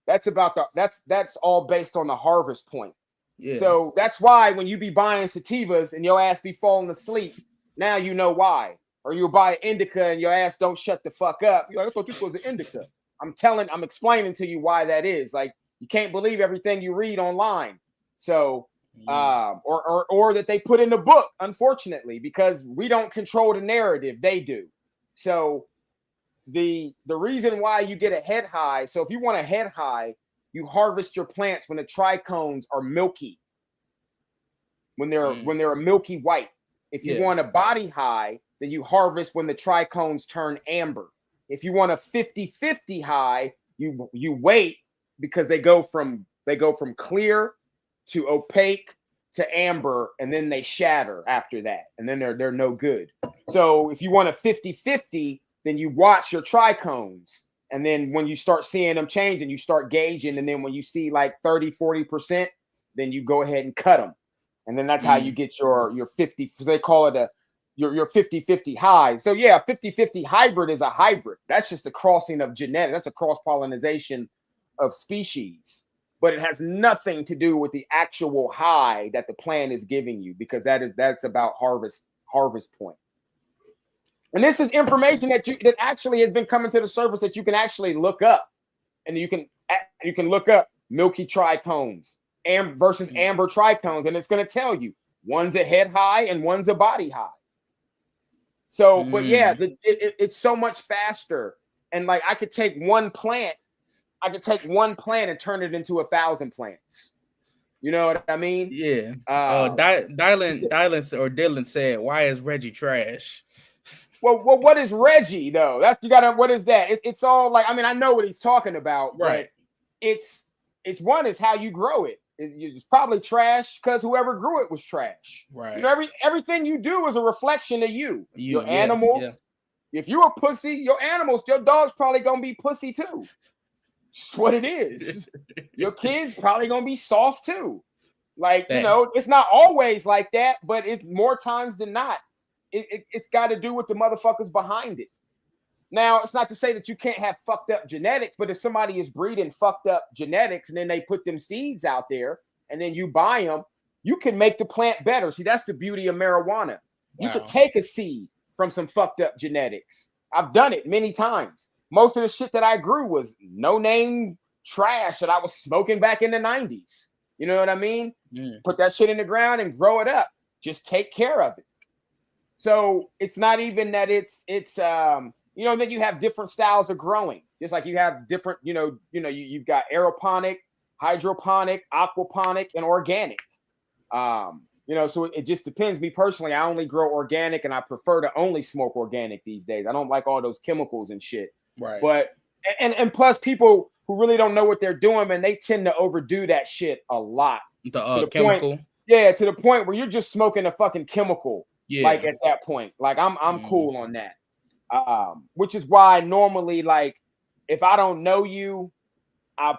That's about that's all based on the harvest point. yeah. So that's why when you be buying sativas and your ass be falling asleep, now you know why. Or you buy indica and your ass don't shut the fuck up. You're like, I thought this was an indica. I'm explaining to you why that is. Like, you can't believe everything you read online. So, or that they put in the book, unfortunately, because we don't control the narrative, they do. So the reason why you get a head high, so if you want a head high, you harvest your plants when the trichomes are milky, when they're a milky white. If you want a body high, then you harvest when the trichomes turn amber. If you want a 50-50 high, you wait, because they go from clear to opaque to amber, and then they shatter after that, and then they're no good. So if you want a 50-50, then you watch your trichomes, and then when you start seeing them changing, you start gauging, and then when you see like 30-40%, then you go ahead and cut them, and then that's how you get your 50. They call it your 50-50 high. So yeah, 50-50 hybrid is a hybrid. That's just a crossing of genetics. That's a cross pollination of species, but it has nothing to do with the actual high that the plant is giving you, because that's about harvest point. And this is information that actually has been coming to the surface that you can actually look up, and you can look up milky trichomes versus amber trichomes, and it's going to tell you one's a head high and one's a body high. So, but yeah, it's so much faster. And like, I could take one plant and turn it into 1,000 plants. You know what I mean? Yeah. Dylan said, "Why is Reggie trash?" Well, what is Reggie though? What is that? It's all like, I mean, I know what he's talking about, right? But it's how you grow it. It's probably trash because whoever grew it was trash. Right. You know, everything you do is a reflection of you. Your animals. Yeah. If you're a pussy, your dog's probably gonna be pussy too. That's what it is. Your kids probably gonna be soft too. Like, you know, it's not always like that, but it's more times than not. It's got to do with the motherfuckers behind it. Now, it's not to say that you can't have fucked up genetics, but if somebody is breeding fucked up genetics and then they put them seeds out there and then you buy them, you can make the plant better. See, that's the beauty of marijuana. You could take a seed from some fucked up genetics. I've done it many times. Most of the shit that I grew was no-name trash that I was smoking back in the 90s. You know what I mean? Put that shit in the ground and grow it up. Just take care of it. So it's not even that it's you know, then you have different styles of growing. Just like you have different, you've got aeroponic, hydroponic, aquaponic, and organic. So it just depends. Me personally, I only grow organic, and I prefer to only smoke organic these days. I don't like all those chemicals and shit. Right. But and plus, people who really don't know what they're doing, man, they tend to overdo that shit a lot. The chemical. To the point where you're just smoking a fucking chemical. Yeah. Like at that point, like I'm cool on that. Which is why normally, like, if I don't know you, I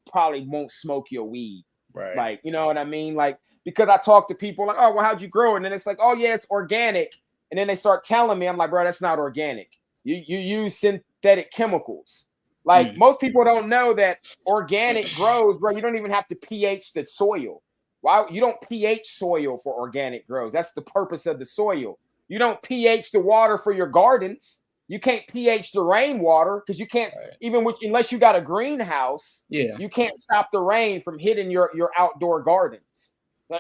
probably won't smoke your weed. Right. Like, you know what I mean? Like, because I talk to people like, oh, well, how'd you grow it? And then it's like, oh yeah, it's organic. And then they start telling me, I'm like, bro, that's not organic. You use synthetic chemicals. Like, most people don't know that organic grows, bro. You don't even have to pH the soil. Why? You don't pH soil for organic grows. That's the purpose of the soil. You don't pH the water for your gardens. You can't pH the rainwater because you can't, unless you got a greenhouse, you can't stop the rain from hitting your outdoor gardens.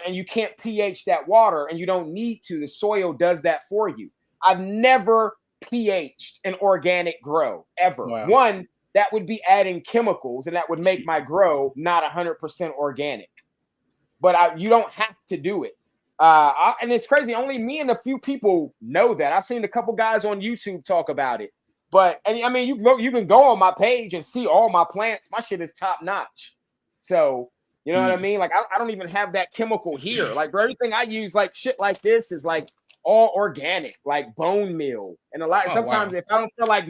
And you can't pH that water, and you don't need to. The soil does that for you. I've never pH'd an organic grow ever. Wow. One, that would be adding chemicals, and that would make my grow not 100% organic. But you don't have to do it. And it's crazy. Only me and a few people know that. I've seen a couple guys on YouTube talk about it. But I mean, you can go on my page and see all my plants. My shit is top notch. So, you know what I mean? Like, I don't even have that chemical here. Like, bro, everything I use, like shit like this, is like all organic, like bone meal. And sometimes if I don't feel like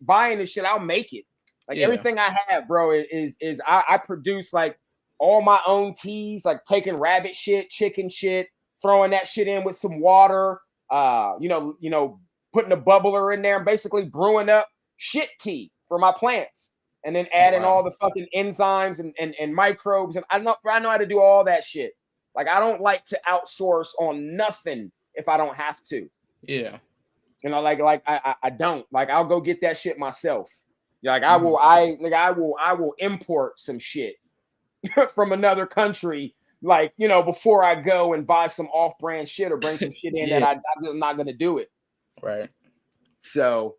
buying this shit, I'll make it. Like Yeah. everything I have, bro, is I produce like all my own teas, like taking rabbit shit, chicken shit, throwing that shit in with some water, putting a bubbler in there and basically brewing up shit tea for my plants. And then adding Wow. all the fucking enzymes and microbes. And I know how to do all that shit. Like I don't like to outsource on nothing if I don't have to. Yeah. I don't. Like I'll go get that shit myself. Like I will import some shit from another country, like before I go and buy some off-brand shit or bring some shit in that I'm not gonna do it. Right. So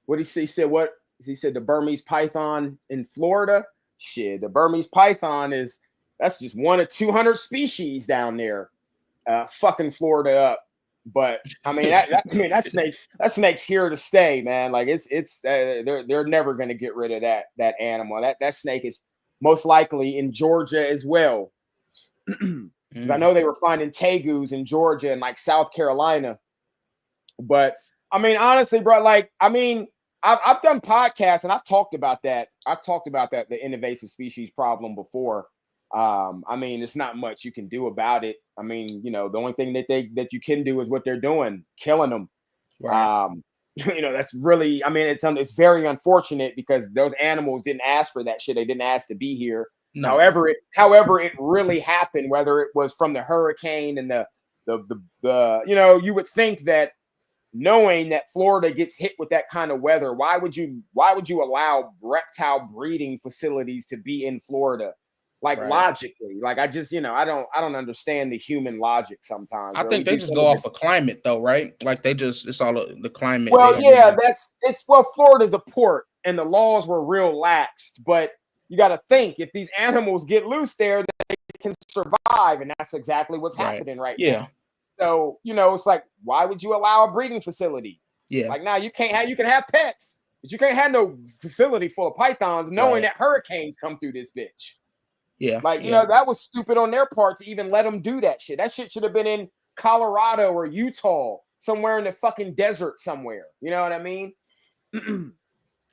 what he said what he said the Burmese python in Florida. Shit, the Burmese python that's just one of 200 species down there, fucking Florida up. But I mean that snake's here to stay, man. Like they're never gonna get rid of that animal. That snake is most likely in Georgia as well. I know they were finding tegus in Georgia and like South Carolina. But I mean, honestly, bro, like I mean, I've done podcasts and I've talked about that. The invasive species problem before. I mean, it's not much you can do about it. I mean, the only thing that you can do is what they're doing, killing them. Right. That's really, I mean, it's very unfortunate because those animals didn't ask for that shit. They didn't ask to be here. No. However, it really happened, whether it was from the hurricane and you would think that knowing that Florida gets hit with that kind of weather, why would you allow reptile breeding facilities to be in Florida? Like logically, like I just, I don't understand the human logic sometimes. I think they just go off of climate though, right? Like it's all the climate. Well, yeah, Florida's a port and the laws were real laxed, but you got to think if these animals get loose there, they can survive. And that's exactly what's happening right now. So, it's like, why would you allow a breeding facility? Yeah. Like now you can have pets, but you can't have no facility full of pythons knowing that hurricanes come through this bitch. Yeah. Like, that was stupid on their part to even let them do that shit. That shit should have been in Colorado or Utah, somewhere in the fucking desert somewhere. You know what I mean?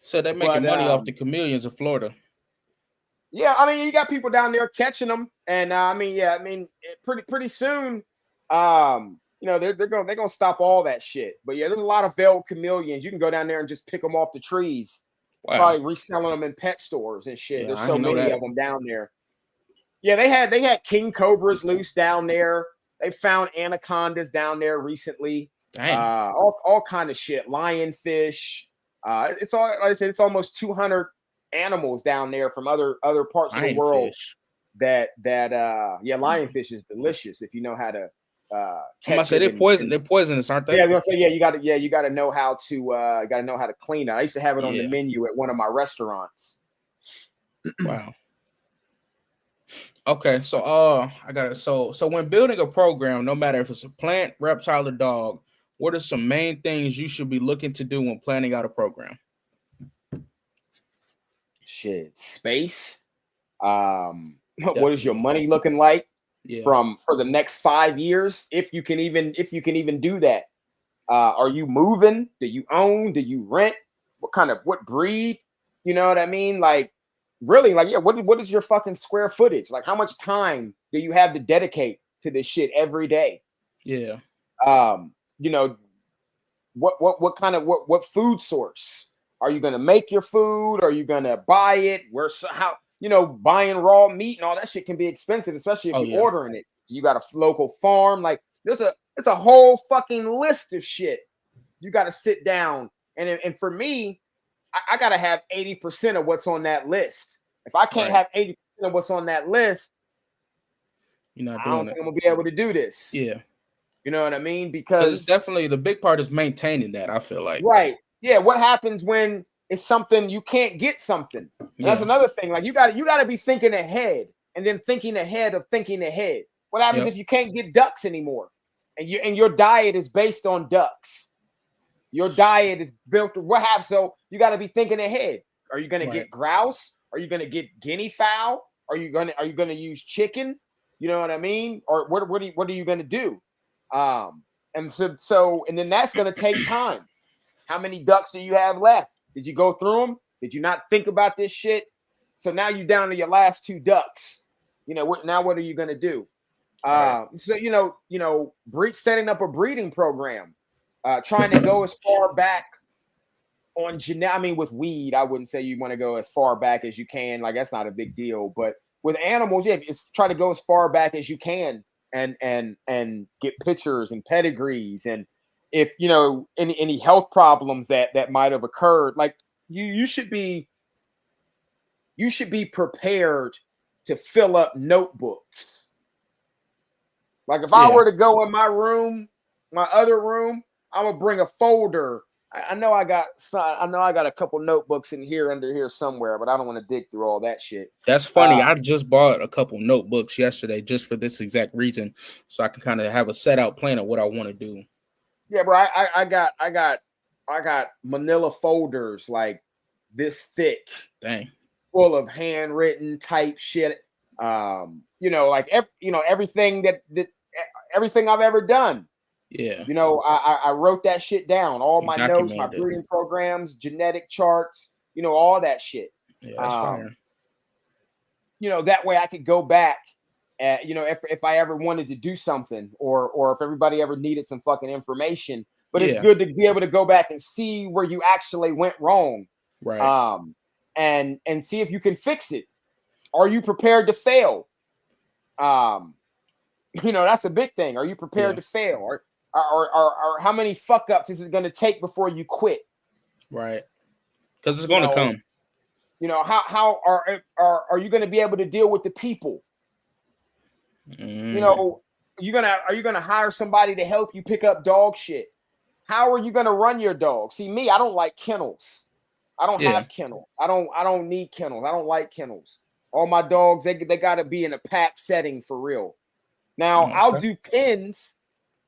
So they're making money off the chameleons of Florida. Yeah, I mean, you got people down there catching them. And pretty soon, they're gonna stop all that shit. But yeah, there's a lot of veiled chameleons. You can go down there and just pick them off the trees. Wow. Probably reselling them in pet stores and shit. There's so many of them down there. Yeah, they had king cobras loose down there. They found anacondas down there recently. All kind of shit. Lionfish. It's all, like I said, it's almost 200 animals down there from other parts of the world. Lionfish is delicious if you know how to catch it. They're poisonous, aren't they? Yeah, I was gonna say, you gotta know how to clean it. I used to have it on the menu at one of my restaurants. Wow. Okay, so so when building a program, no matter if it's a plant, reptile, or dog, what are some main things you should be looking to do when planning out a program? Shit, space. What is your money looking like? Yeah. For the next 5 years, if you can even do that. Are you moving? Do you own? Do you rent? What breed? You know what I mean? Like, really, like, yeah, what is your fucking square footage? Like, how much time do you have to dedicate to this shit every day? Yeah. What food source? Are you gonna make your food? Are you gonna buy it? Buying raw meat and all that shit can be expensive, especially if you're ordering it. You got a local farm. Like, it's a whole fucking list of shit. You got to sit down. And for me, I got to have 80% of what's on that list. If I can't have 80% of what's on that list, I don't think I'm going to be able to do this. Yeah. You know what I mean? Because it's definitely, the big part is maintaining that, I feel like. Right. Yeah. What happens when it's something you can't get something? That's another thing. Like, you got to be thinking ahead and then thinking ahead of thinking ahead. What happens if you can't get ducks anymore and your diet is based on ducks? Your diet is built. What happens? So you got to be thinking ahead. Are you going to get grouse? Are you going to get guinea fowl? Are you going to use chicken? You know what I mean? Or what are you going to do? And then that's going to take time. How many ducks do you have left? Did you go through them? Did you not think about this shit? So now you're down to your last 2 ducks. Now what are you gonna do? Right. So setting up a breeding program, trying to go as far back on with weed, I wouldn't say you want to go as far back as you can. Like, that's not a big deal. But with animals, yeah, it's try to go as far back as you can and get pictures and pedigrees, and if any health problems that might have occurred, like you should be prepared to fill up notebooks. Like, if I were to go in my other room, I'm gonna bring a folder. I know I got a couple notebooks under here somewhere, but I don't want to dig through all that shit. That's funny. I just bought a couple notebooks yesterday just for this exact reason, so I can kind of have a set out plan of what I want to do. Yeah, bro. I got manila folders like this thick, Dang, full of handwritten type shit. Like everything everything I've ever done. Yeah. I wrote that shit down. All my notes, my Documented it. breeding programs, genetic charts, all that shit. Yeah, that's fire. That way I could go back at, if I ever wanted to do something, or if everybody ever needed some fucking information. But it's good to be able to go back and see where you actually went wrong. Right. And see if you can fix it. Are you prepared to fail? That's a big thing. Are you prepared to fail? Or how many fuck ups is it going to take before you quit? Right. Because it's going to come. How are you going to be able to deal with the people? Are you gonna hire somebody to help you pick up dog shit? How are you gonna run your dog? See, me, I don't like kennels. I don't have kennels. I don't need kennels. I don't like kennels. All my dogs, they gotta be in a pack setting for real. Now, I'll do pens,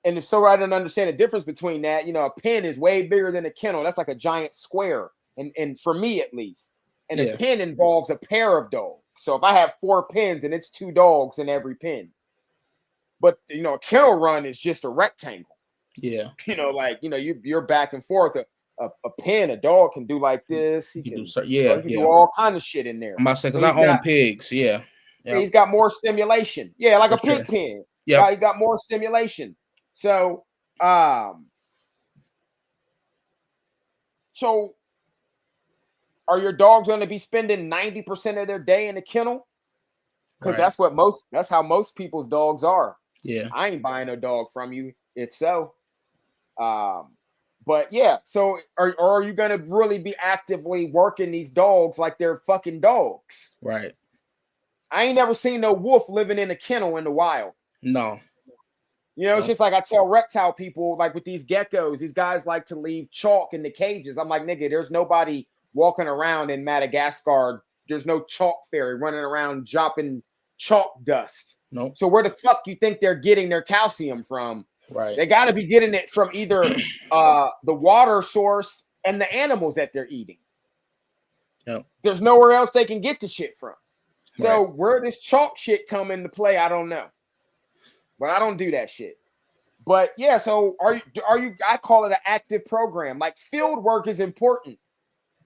and so I don't understand the difference between that. A pen is way bigger than a kennel. That's like a giant square, and for me at least. And a pen involves a pair of dogs. So if I have 4 pens, and it's 2 dogs in every pen. But a kennel run is just a rectangle. Yeah. You're back and forth. A pen, a dog can do like this. He can do all kind of shit in there. I'm about to say, because I own pigs. Yeah. He's got more stimulation. Yeah, like a pig pen. Yeah. He got more stimulation. So are your dogs going to be spending 90% of their day in the kennel? Because that's how most people's dogs are. Yeah. I ain't buying a dog from you, if so. But yeah, so are you going to really be actively working these dogs like they're fucking dogs? Right. I ain't never seen no wolf living in a kennel in the wild. No. It's just like I tell reptile people, like with these geckos, these guys like to leave chalk in the cages. I'm like, nigga, there's nobody walking around in Madagascar. There's no chalk fairy running around dropping chalk dust. Nope. So where the fuck you think they're getting their calcium from? Right. They got to be getting it from either the water source and the animals that they're eating. Yep. There's nowhere else they can get the shit from. So where this chalk shit come into play, I don't know. But I don't do that shit. But yeah, so are you? I call it an active program. Like, field work is important.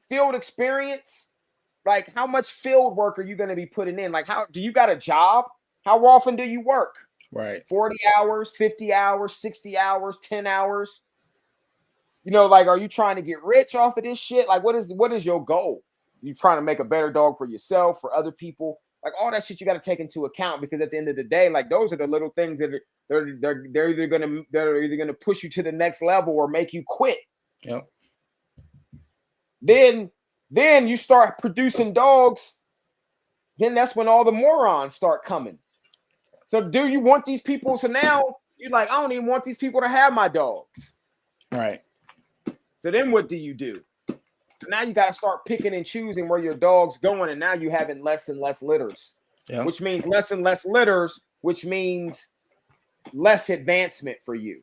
Field experience. Like, how much field work are you going to be putting in? Like, how do you got a job? How often do you work? Right. 40 hours, 50 hours, 60 hours, 10 hours. Like, are you trying to get rich off of this shit? Like, what is your goal? You trying to make a better dog for yourself, for other people? Like, all that shit you got to take into account, because at the end of the day, like, those are the little things that they're either gonna push you to the next level or make you quit. Yep. Then you start producing dogs. Then that's when all the morons start coming. So do you want these people? So now you're like, I don't even want these people to have my dogs. Right. So then what do you do? So now you got to start picking and choosing where your dog's going, and now you're having less and less litters, which means less and less litters, which means less advancement for you,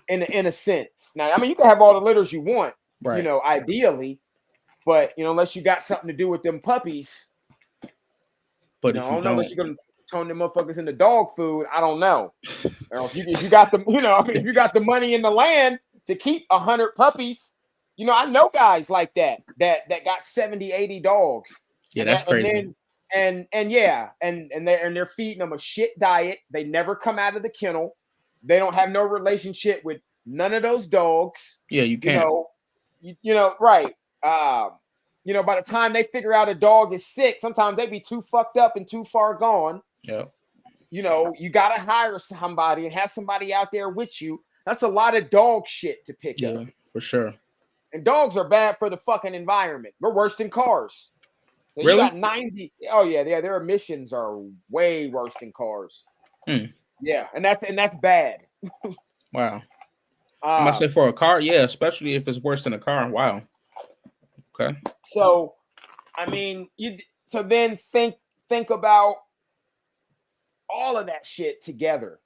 in a sense. Now, I mean, you can have all the litters you want, ideally, but unless you got something to do with them puppies. But I don't know unless you're gonna turn them motherfuckers into dog food. I don't know. If you got the, if you got the money in the land to keep 100 puppies, You know, I know guys like that got 70, 80 dogs. Yeah, that's crazy. And they're feeding them a shit diet. They never come out of the kennel. They don't have no relationship with none of those dogs. Yeah, you can't. You know, right. You know, by the time they figure out a dog is sick, sometimes they be too fucked up and too far gone. Yeah. You know, you gotta hire somebody and have somebody out there with you. That's a lot of dog shit to pick up. Yeah, for sure. And dogs are bad for the fucking environment. They're worse than cars. So really? You got 90. Oh yeah, their emissions are way worse than cars. Yeah, and that's bad. Wow. I must say for a car, yeah, especially if it's worse than a car. Wow. Okay. So, I mean, so then think about all of that shit together.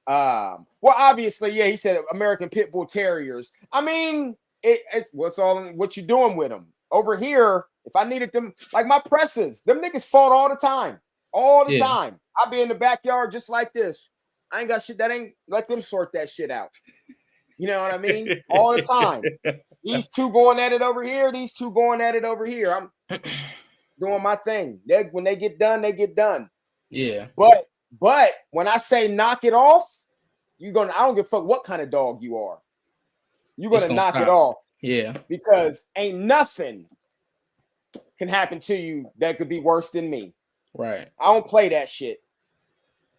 Well, obviously, yeah, he said American Pit Bull Terriers. I mean, it's what you doing with them over here. If I needed them, like my presses, them niggas fought all the time, time. I'll be in the backyard just like this. I ain't got shit that ain't let them sort that shit out. You know what I mean? All the time. These two going at it over here. These two going at it over here. I'm doing my thing. When they get done, they get done. Yeah. But when I say knock it off, I don't give a fuck what kind of dog you are. You're gonna knock it off. Yeah. Because ain't nothing can happen to you that could be worse than me. Right. I don't play that shit.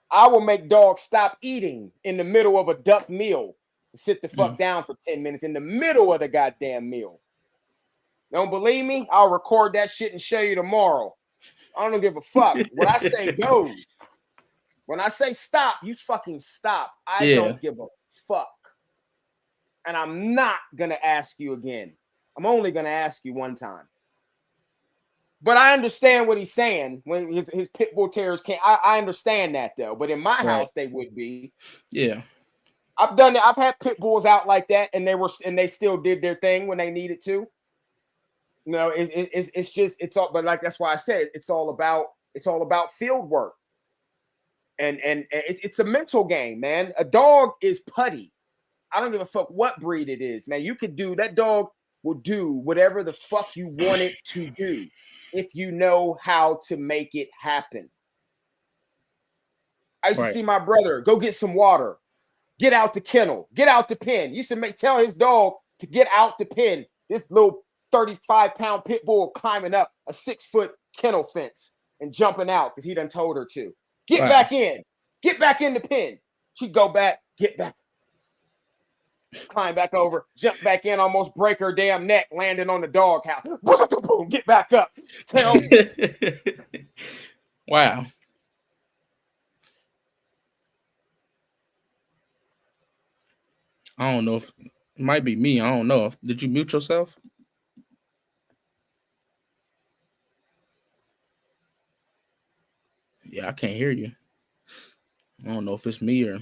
I will make dogs stop eating in the middle of a duck meal. Sit the fuck down for 10 minutes in the middle of the goddamn meal. Don't believe me? I'll record that shit and show you tomorrow. I don't give a fuck. What I say goes. When I say stop, you fucking stop. I don't give a fuck. And I'm not going to ask you again. I'm only going to ask you one time. But I understand what he's saying when his pit bull terriers can't. I understand that though. But in my house, they would be. Yeah. I've done it. I've had pit bulls out like that, and they still did their thing when they needed to. You know, it's all. But like that's why I said it's all about field work, and it's a mental game, man. A dog is putty. I don't give a fuck what breed it is, man. You could do that. Dog will do whatever the fuck you want it to do if you know how to make it happen. I used to see my brother go get some water. Get out the kennel. Get out the pen. Used to tell his dog to get out the pen. This little 35-pound pit bull climbing up a 6-foot kennel fence and jumping out because he done told her to. Get back in. Get back in the pen. She'd go back. Get back. Climb back over. Jump back in. Almost break her damn neck. Landing on the dog house. Boom. Get back up. Wow. I don't know if it might be me. I don't know. Did you mute yourself? Yeah, I can't hear you. I don't know if it's me or I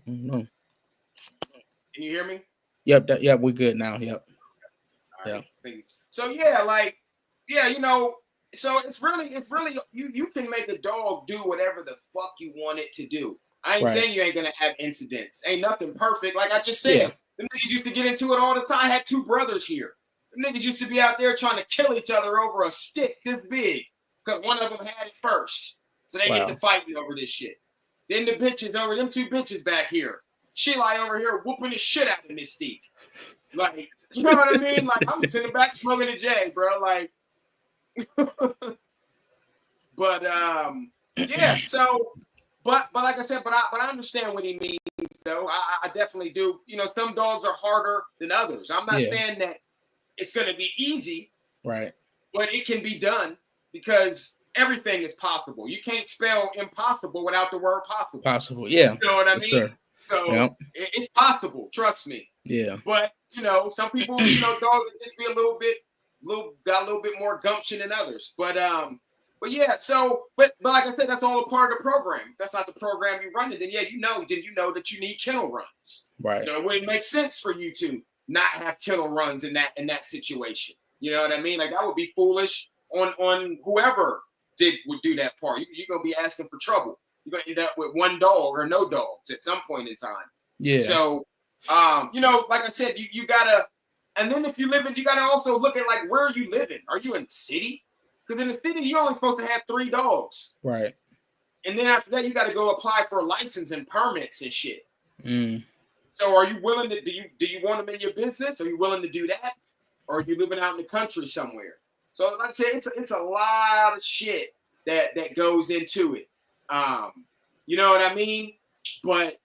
don't know. Can you hear me? Yep, we're good now. Yep. All right, please. So you know, so it's really you can make a dog do whatever the fuck you want it to do. I ain't saying you ain't gonna have incidents. Ain't nothing perfect. Like I just said, the niggas used to get into it all the time. I had 2 brothers here. The niggas used to be out there trying to kill each other over a stick this big because one of them had it first. So they get to fighting over this shit. Then the bitches over them 2 bitches back here. She like over here whooping the shit out of Mystique. Like, you know what I mean? Like I'm just in the back smoking a J, bro. Like, but yeah. So. But like I said, but I understand what he means, though. I definitely do. You know, some dogs are harder than others. I'm not saying that it's going to be easy, right? But it can be done because everything is possible. You can't spell impossible without the word possible. Possible, yeah. You know what I mean? Sure. So it's possible. Trust me. Yeah. But you know, some people, you know, dogs just be got a little bit more gumption than others. But yeah, so but like I said, that's all a part of the program. If that's not the program you run it, then you know that you need kennel runs. Right. You know, it wouldn't make sense for you to not have kennel runs in that situation. You know what I mean? Like that would be foolish on whoever would do that part. You're gonna be asking for trouble. You're gonna end up with one dog or no dogs at some point in time. Yeah. So you know, like I said, you gotta And then if you live in, you got to also look at like, where are you living? Are you in the city? Because in the city, you're only supposed to have 3 dogs. Right. And then after that, you got to go apply for a license and permits and shit. Mm. So are you willing to, do you want them in your business? Are you willing to do that? Or are you living out in the country somewhere? So like I say, it's a lot of shit that goes into it. You know what I mean? But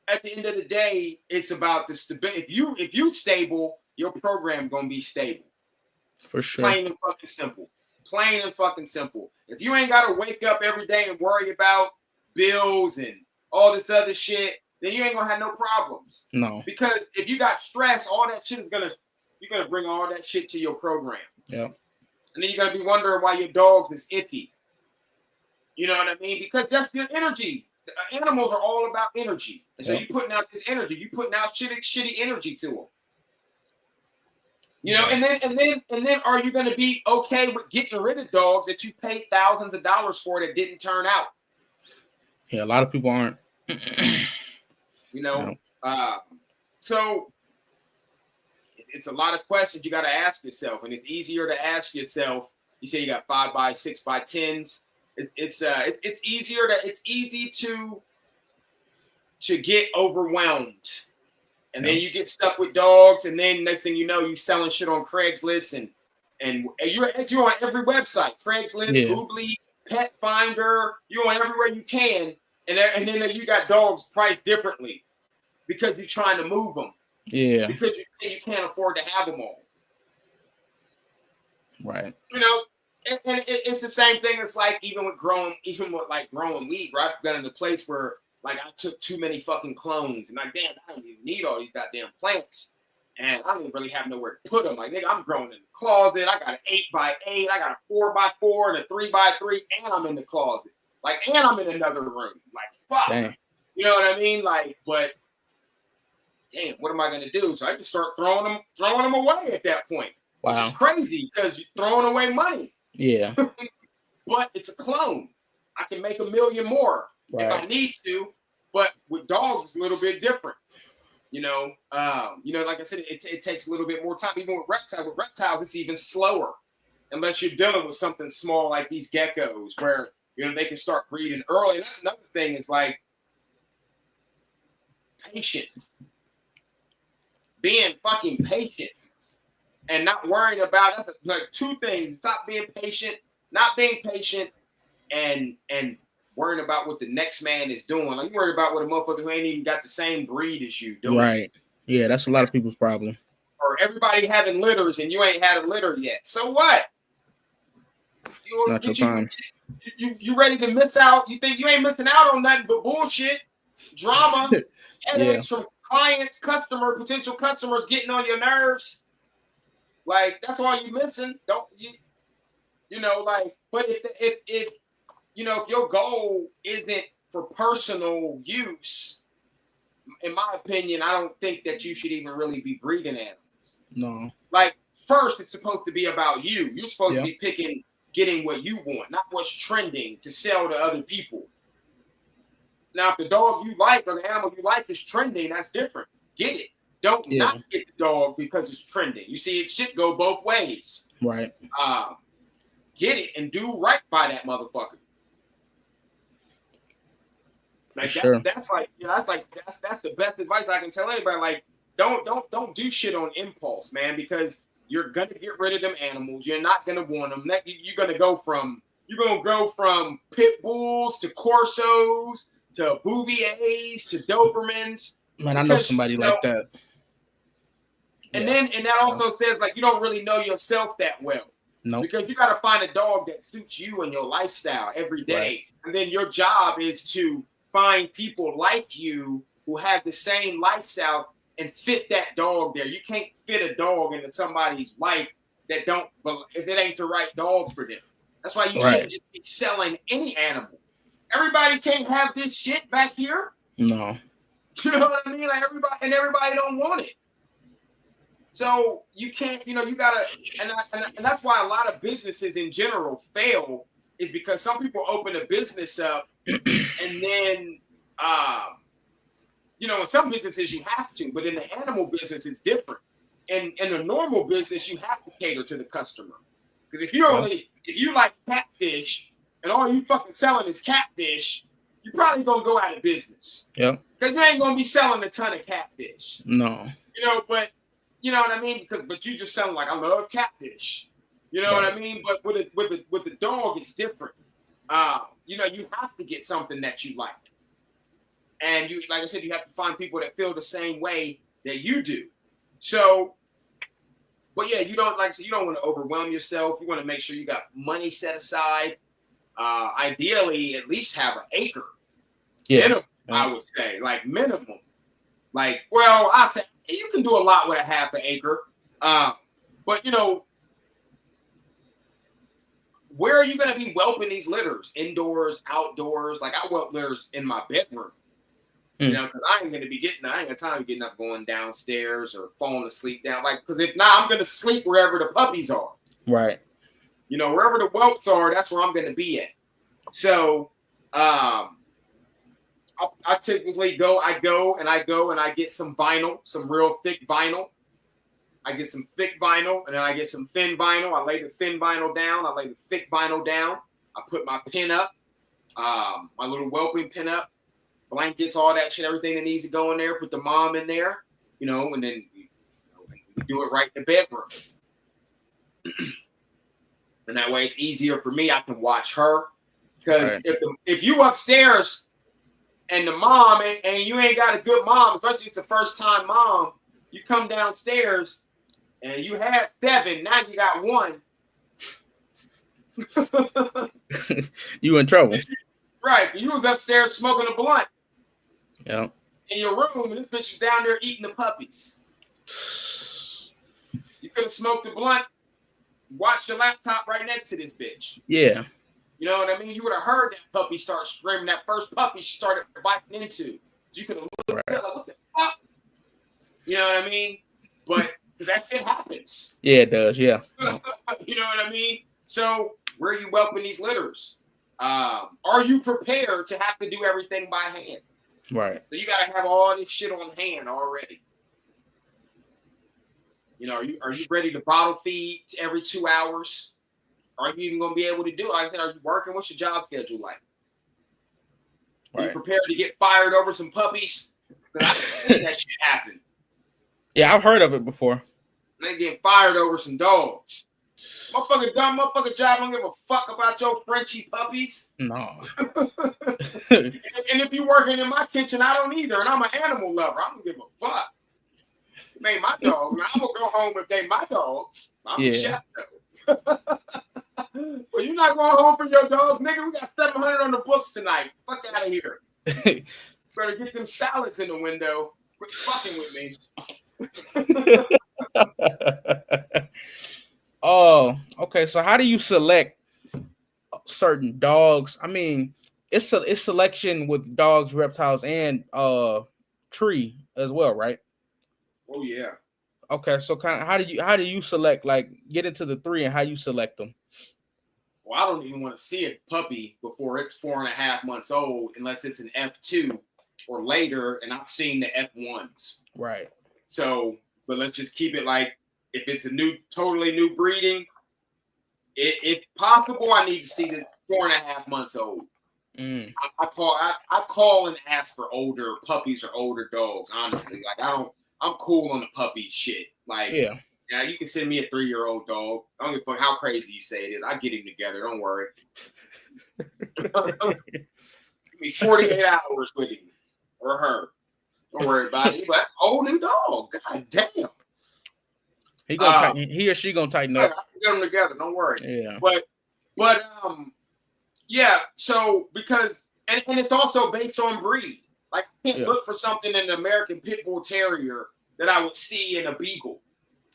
at the end of the day, it's about the stability. If you stable, your program gonna be stable. For sure. Plain and fucking simple. Plain and fucking simple. If you ain't gotta wake up every day and worry about bills and all this other shit, then you ain't gonna have no problems. No. Because if you got stress, all that shit you're gonna bring all that shit to your program. Yeah. And then you're gonna be wondering why your dogs is iffy. You know what I mean? Because that's your energy. Animals are all about energy. And so you're putting out this energy. You're putting out shitty energy to them. You know, and then are you going to be okay with getting rid of dogs that you paid thousands of dollars for that didn't turn out? Yeah, a lot of people aren't. You know, so it's a lot of questions you got to ask yourself, and it's easier to ask yourself. You say you got 5x, 6x10s. It's easy to get overwhelmed, and then you get stuck with dogs, and then next thing you know, you selling shit on Craigslist, and you're on every website, Craigslist, Oobly, Pet Finder, you're on everywhere you can, and then you got dogs priced differently because you're trying to move them, because you can't afford to have them all, right? You know. And it's the same thing. It's like even with growing weed, right? I've got in a place where like I took too many fucking clones, and like, damn, I don't even need all these goddamn plants, and I don't even really have nowhere to put them. Like, nigga, I'm growing in the closet. I got an 8x8, I got a 4x4, and a 3x3, and I'm in the closet. Like, and I'm in another room. Like, fuck. Dang. You know what I mean? Like, but damn, what am I gonna do? So I just start throwing them away at that point. Wow. Which is crazy because you're throwing away money. Yeah. But it's a clone. I can make $1 million more if I need to. But with dogs, it's a little bit different. You know, like I said, it takes a little bit more time. Even with reptiles. With reptiles, it's even slower. Unless you're dealing with something small like these geckos, where they can start breeding early. And that's another thing is like patience. Being fucking patient. And not worrying about that's like 2 things. Stop being patient, not being patient, and worrying about what the next man is doing. Like you worried about what a motherfucker who ain't even got the same breed as you doing. Right. Yeah, that's a lot of people's problem. Or everybody having litters and you ain't had a litter yet. So what? It's not your time. You ready to miss out? You think you ain't missing out on nothing but bullshit, drama, headaches from clients, potential customers getting on your nerves. Like that's all you missing. Don't you know? Like, but if your goal isn't for personal use, in my opinion, I don't think that you should even really be breeding animals. No. Like first, it's supposed to be about you. You're supposed to be getting what you want, not what's trending to sell to other people. Now, if the dog you like or the animal you like is trending, that's different. Get it. Don't not get the dog because it's trending. You see, it should go both ways. Right. Get it and do right by that motherfucker. Like that's the best advice I can tell anybody. Like, don't do shit on impulse, man, because you're gonna get rid of them animals. You're not gonna want them. You're gonna go from pit bulls to Corsos to Bouviers to Dobermans. Man, I know somebody like that. And that also says like you don't really know yourself that well. No. Because you got to find a dog that suits you and your lifestyle every day. Right. And then your job is to find people like you who have the same lifestyle and fit that dog there. You can't fit a dog into somebody's life if it ain't the right dog for them. That's why you shouldn't just be selling any animal. Everybody can't have this shit back here. No. You know what I mean? Like everybody don't want it. So you can't, you gotta, and that's why a lot of businesses in general fail, is because some people open a business up and then, you know, in some businesses you have to, but in the animal business it's different. And in a normal business, you have to cater to the customer. Because if you like catfish and all you fucking selling is catfish, you're probably gonna go out of business. Yep. Because you ain't gonna be selling a ton of catfish. No. You know, but you know what I mean? But you just selling like, I love catfish. You know what I mean? But with the dog, it's different. You know, you have to get something that you like. And you, like I said, you have to find people that feel the same way that you do. So, but yeah, you don't, like I said, you don't want to overwhelm yourself. You want to make sure you got money set aside. Ideally, at least have an acre. Yeah. Minimum, I would say, like minimum. Like, well, I say you can do a lot with a half an acre. But you know, where are you going to be whelping these litters? Indoors, outdoors? Like I whelp litters in my bedroom. You know, because I ain't got time to getting up, going downstairs or falling asleep down. Like, because if not, I'm going to sleep wherever the puppies are. Right. You know, wherever the whelps are, that's where I'm going to be at. So, I typically go and I get some vinyl, some real thick vinyl. I get some thick vinyl and then I get some thin vinyl. I lay the thin vinyl down. I lay the thick vinyl down. I put my pin up, my little whelping pin up. Blankets, all that shit, everything that needs to go in there. Put the mom in there, you know, and then we do it right in the bedroom. And that way it's easier for me. I can watch her. Because if you upstairs and the mom and you ain't got a good mom, especially it's a first time mom, you come downstairs and you have 7, now you got 1. You in trouble. Right. You was upstairs smoking a blunt. Yeah. In your room, and this bitch was down there eating the puppies. You could have smoked a blunt, watched your laptop right next to this bitch. Yeah. You know what I mean? You would have heard that puppy start screaming, that first puppy she started biting into. So you could have looked at like, what the fuck? You know what I mean? But that shit happens. Yeah, it does, yeah. You know what I mean? So where are you whelping these litters? Are you prepared to have to do everything by hand? Right. So you got to have all this shit on hand already. You know, are you ready to bottle feed every 2 hours? Are you even going to be able to do it? Like I said, are you working? What's your job schedule like? Are you prepared to get fired over some puppies? Because I've seen that shit happen. Yeah, I've heard of it before. They get fired over some dogs. Motherfucker dumb, motherfucker job don't give a fuck about your Frenchie puppies. No. And if you're working in my kitchen, I don't either. And I'm an animal lover. I don't give a fuck. They my dogs. I'm gonna go home if they my dogs. I'm a chef though. Well, you're not going home for your dogs, nigga. We got 700 on the books tonight. Fuck out of here. Better get them salads in the window. Quit fucking with me. Oh, okay. So how do you select certain dogs? I mean, it's selection with dogs, reptiles, and tree as well, right? Oh yeah. Okay, so kind of how do you select, like, get into the 3 and how you select them? Well, I don't even want to see a puppy before it's 4.5 months old unless it's an F2 or later, and I've seen the F1s. Right. So, but let's just keep it like, if it's a totally new breeding, if possible, I need to see the 4.5 months old. I call and ask for older puppies or older dogs. Honestly, like I'm cool on the puppy shit. Like, yeah, you can send me a 3-year-old dog. I don't give a fuck how crazy you say it is. I get him together. Don't worry. Give me 48 hours with him or her. Don't worry about it. But that's an old new dog. God damn. He or she gonna tighten up. I can get them together. Don't worry. Yeah. But yeah. So because and it's also based on breed. Like I can't look for something in an American Pit Bull Terrier that I would see in a Beagle.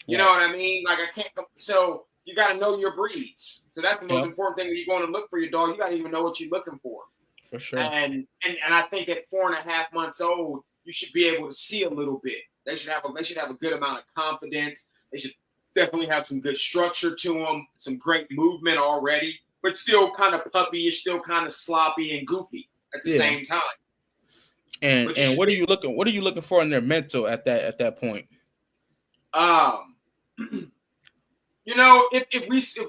You know what I mean? Like I can't. So you got to know your breeds. So that's the most important thing when you're going to look for your dog. You got to even know what you're looking for. For sure. And I think at 4.5 months old, you should be able to see a little bit. They should have a good amount of confidence. They should definitely have some good structure to them, some great movement already, but still kind of puppyish, still kind of sloppy and goofy at the same time. And But you should what are you looking? What are you looking for in their mental at that point? You know, if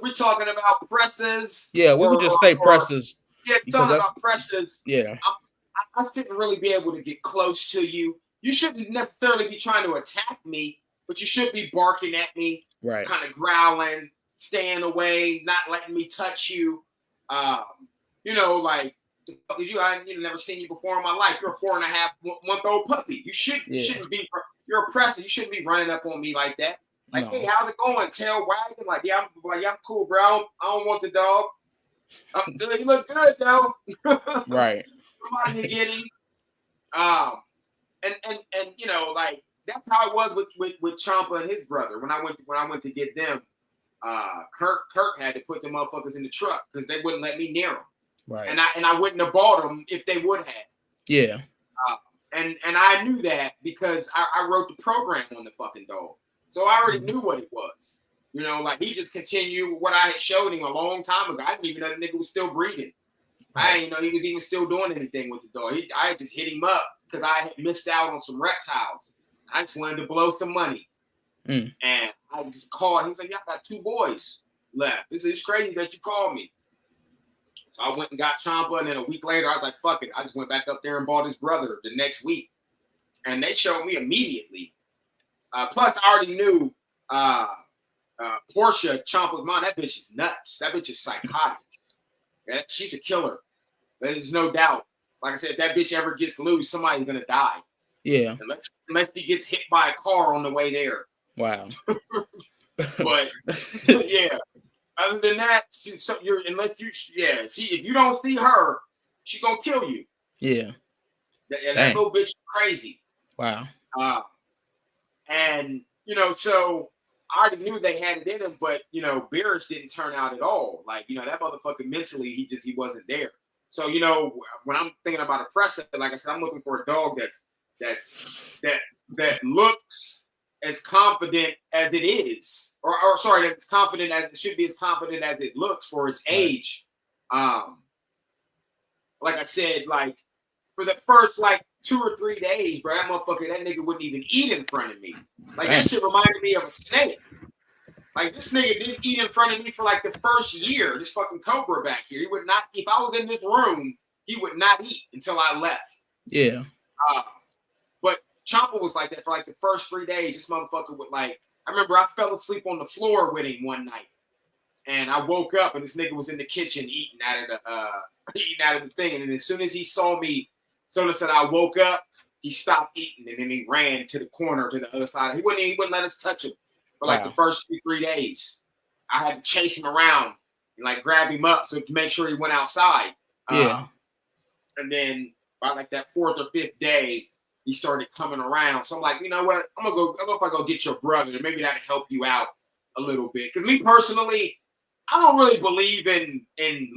we're talking about presses Yeah, we could or just say presses yeah, because talking that's about presses, yeah. I shouldn't really be able to get close to you. You shouldn't necessarily be trying to attack me, but you should be barking at me, Right. kind of growling, staying away, not letting me touch you. Um, you know, like I never seen you before in my life. You're a 4.5 month old puppy. You shouldn't be. You're a presser. You shouldn't be running up on me like that. Like, No. hey, how's it going? Tail wagging. Like, yeah, I'm cool, bro. I don't want the dog. I'm good. You look good though. Right. Somebody to get him. And you know, like that's how it was with Champa and his brother. When I went to get them, Kirk had to put the motherfuckers in the truck because they wouldn't let me near them. Right. And I wouldn't have bought them if they would have. Yeah. And I knew that because I wrote the program on the fucking dog, so I already knew what it was. You know, like he just continued what I had showed him a long time ago. I didn't even know the nigga was still breathing. Right. I didn't know he was even still doing anything with the dog. I just hit him up because I had missed out on some reptiles. I just wanted to blow some money. And I just called. He was like, yeah, I got 2 boys left. It's crazy that you called me. So I went and got Champa, and then a week later, I was like, fuck it. I just went back up there and bought his brother the next week. And they showed me immediately. Plus, I already knew Portia, Champa's mom, that bitch is nuts. That bitch is psychotic. She's a killer. There's no doubt. Like I said, if that bitch ever gets loose, somebody's going to die. Yeah. Unless he gets hit by a car on the way there. Wow. But, yeah. Other than that, see, if you don't see her, she gonna kill you. Yeah. That little bitch is crazy. Wow. And you know, so I already knew they had it in him, but you know, Bearish didn't turn out at all. Like, you know, that motherfucker mentally, he wasn't there. So, you know, when I'm thinking about a presser, like I said, I'm looking for a dog that looks as confident as it is, or sorry, that's confident as it should be, as confident as it looks for its age. Like I said, like for the first like 2 or 3 days, bro, that nigga wouldn't even eat in front of me. Like that shit reminded me of a snake. Like this nigga didn't eat in front of me for like the first year. This fucking cobra back here, he would not. If I was in this room, he would not eat until I left. Yeah. But Champa was like that for like the first 3 days. This motherfucker would like. I remember I fell asleep on the floor with him one night, and I woke up and this nigga was in the kitchen eating out of the thing. And as soon as he saw me, soon as I woke up, he stopped eating and then he ran to the corner to the other side. He wouldn't let us touch him for like the first 2-3 days. I had to chase him around and like grab him up so to make sure he went outside. Yeah. And then by like that 4th or 5th day, he started coming around. So I'm like, you know what? I'm gonna go get your brother, and maybe that'll help you out a little bit. Because me personally, I don't really believe in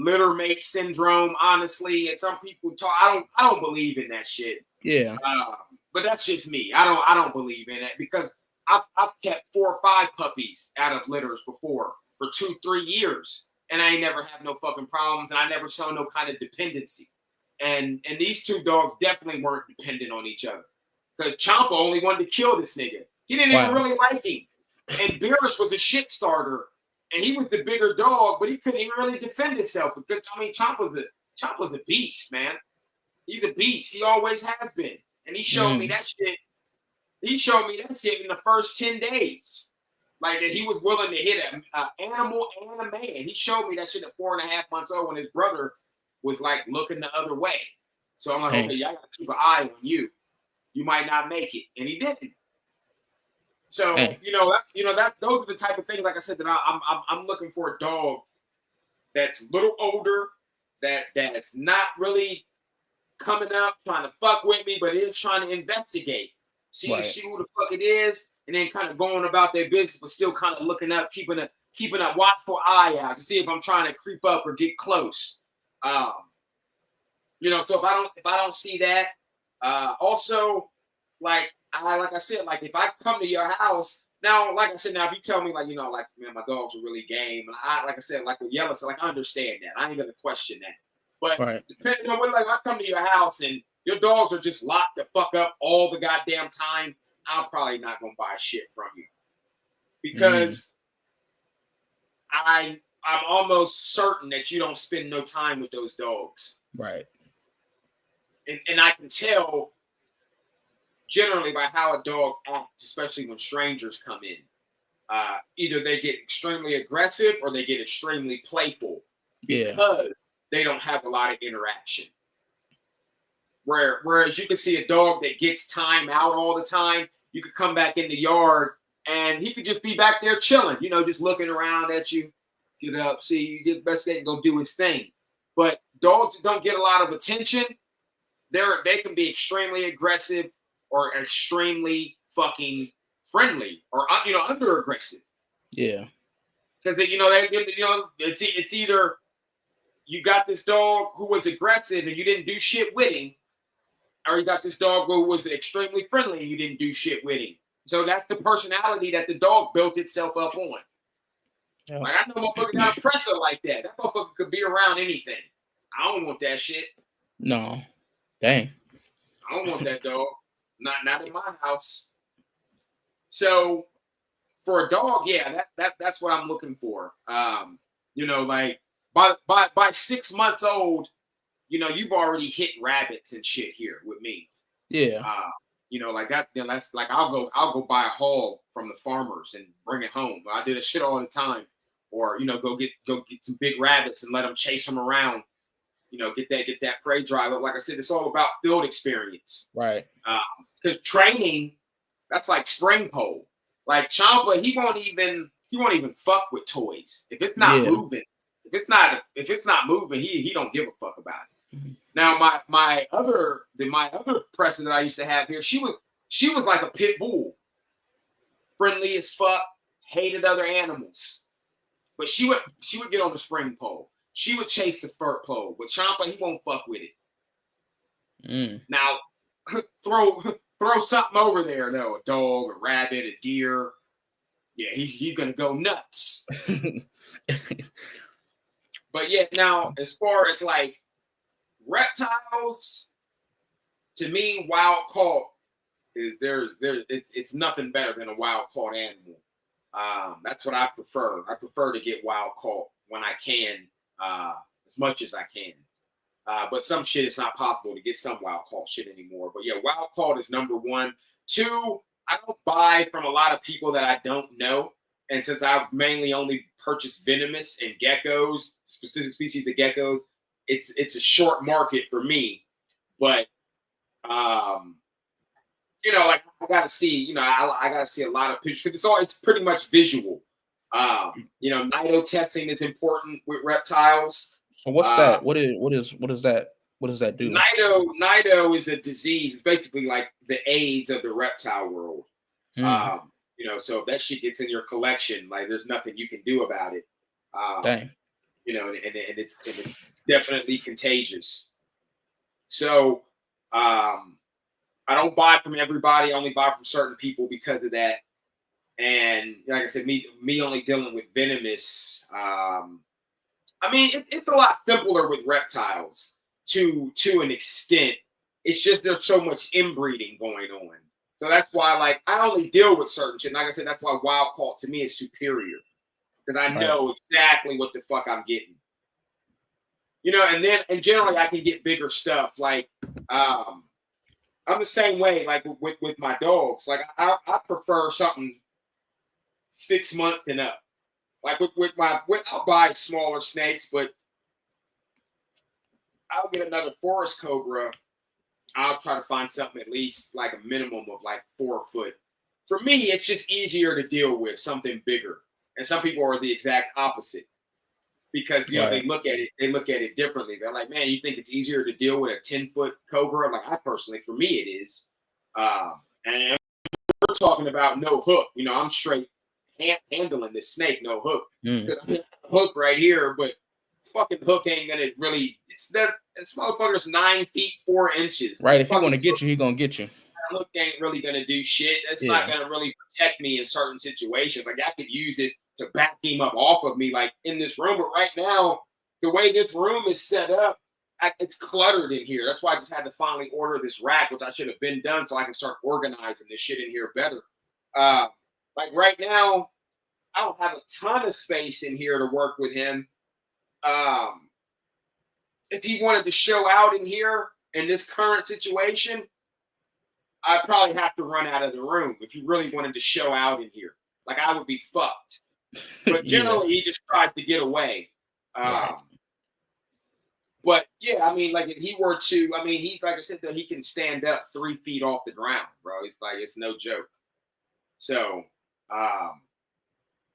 litter mate syndrome, honestly. And some people talk. I don't believe in that shit. Yeah. But that's just me. I don't believe in it because I've kept 4 or 5 puppies out of litters before for 2-3 years, and I ain't never had no fucking problems, and I never saw no kind of dependency. And these 2 dogs definitely weren't dependent on each other because Champa only wanted to kill this nigga. He didn't even really like him. And Bearish was a shit starter, and he was the bigger dog, but he couldn't even really defend himself because I mean Champa's a beast, man. He's a beast. He always has been, and he showed me that shit. He showed me that shit in the first 10 days, like that he was willing to hit an animal and a man. He showed me that shit at 4.5 months old when his brother was like looking the other way. So I'm like, okay, y'all gotta keep an eye on you. You might not make it, and he didn't. So that those are the type of things, like I said, that I'm looking for a dog that's a little older, that's not really coming up trying to fuck with me, but is trying to investigate, see who the fuck it is, and then kind of going about their business, but still kind of looking up, keeping a watchful eye out to see if I'm trying to creep up or get close. So if I don't see that, also like I said, like if I come to your house now, like I said, now if you tell me like, like, man, my dogs are really game, and I, like I said, like with Yellow, so like I understand that. I ain't gonna question that. But depending on what, like I come to your house and your dogs are just locked the fuck up all the goddamn time, I'm probably not gonna buy shit from you because I'm almost certain that you don't spend no time with those dogs. Right. And I can tell generally by how a dog acts, especially when strangers come in. Either they get extremely aggressive or they get extremely playful because they don't have a lot of interaction. Whereas you can see a dog that gets time out all the time, you could come back in the yard and he could just be back there chilling, you know, just looking around at you, get up, see, you get the best they can go do his thing. But dogs that don't get a lot of attention, they can be extremely aggressive or extremely fucking friendly or under aggressive. Yeah. Because it's either you got this dog who was aggressive and you didn't do shit with him, or you got this dog who was extremely friendly and you didn't do shit with him. So that's the personality that the dog built itself up on. Yeah. Like I know motherfucker got a presser like that. That motherfucker could be around anything. I don't want that shit. No. Dang. I don't want that dog. Not in my house. So for a dog, yeah, that's what I'm looking for. Like by 6 months old, you've already hit rabbits and shit here with me. Yeah. Like that. That's like I'll go buy a hog from the farmers and bring it home. I do that shit all the time. Or go get some big rabbits and let them chase them around. Get that prey drive up. Like I said, it's all about field experience. Right. Because training, that's like spring pole. Like Champa, he won't even fuck with toys if it's not moving. If it's not moving, he don't give a fuck about it. Mm-hmm. Now my other presser that I used to have here, she was like a pit bull, friendly as fuck, hated other animals, but she would get on the spring pole. She would chase the fur pole. But Champa, he won't fuck with it. Now, throw something over there, though. A dog, a rabbit, a deer. Yeah, he's going to go nuts. But yeah, now, as far as like reptiles, to me, wild caught is it's nothing better than a wild caught animal. That's what I prefer. I prefer to get wild caught when I can. As much as I can. But some shit, it's not possible to get some wild caught shit anymore. But yeah, wild caught is number one. Two, I don't buy from a lot of people that I don't know. And since I've mainly only purchased venomous and geckos, specific species of geckos, it's a short market for me. But like I gotta see, I gotta see a lot of pictures because it's pretty much visual. Nido testing is important with reptiles. So what's that? What is that? What does that do? Nido is a disease. It's basically like the AIDS of the reptile world. So if that shit gets in your collection, like there's nothing you can do about it. Dang. And it's definitely contagious. So I don't buy from everybody. I only buy from certain people because of that. And like I said, me only dealing with venomous. It's a lot simpler with reptiles to an extent. It's just there's so much inbreeding going on. So that's why, like, I only deal with certain shit. Like I said, that's why wild caught to me is superior because I know exactly what the fuck I'm getting. And generally I can get bigger stuff. Like, I'm the same way. Like with my dogs. Like I prefer something 6 months and up. Like I'll buy smaller snakes, but I'll get another forest cobra. I'll try to find something at least like a minimum of like 4 foot. For me, it's just easier to deal with something bigger. And some people are the exact opposite because they look at it differently. They're like, man, you think it's easier to deal with a 10-foot cobra? Like for me, it is. And we're talking about no hook. I'm straight handling this snake, no hook. Hook right here, but fucking hook ain't gonna really. This motherfucker's 9 feet 4 inches. Right. If he want to get you, he gonna get you. That hook ain't really gonna do shit. It's not gonna really protect me in certain situations. Like I could use it to back him up off of me, like in this room. But right now, the way this room is set up, it's cluttered in here. That's why I just had to finally order this rack, which I should have been done so I can start organizing this shit in here better. Like right now, I don't have a ton of space in here to work with him. If he wanted to show out in here in this current situation, I'd probably have to run out of the room if he really wanted to show out in here. Like I would be fucked. But generally, he just tries to get away. Right. But yeah, I mean, like if he were to, I mean, he's like I said, that he can stand up 3 feet off the ground, bro. It's like it's no joke. So,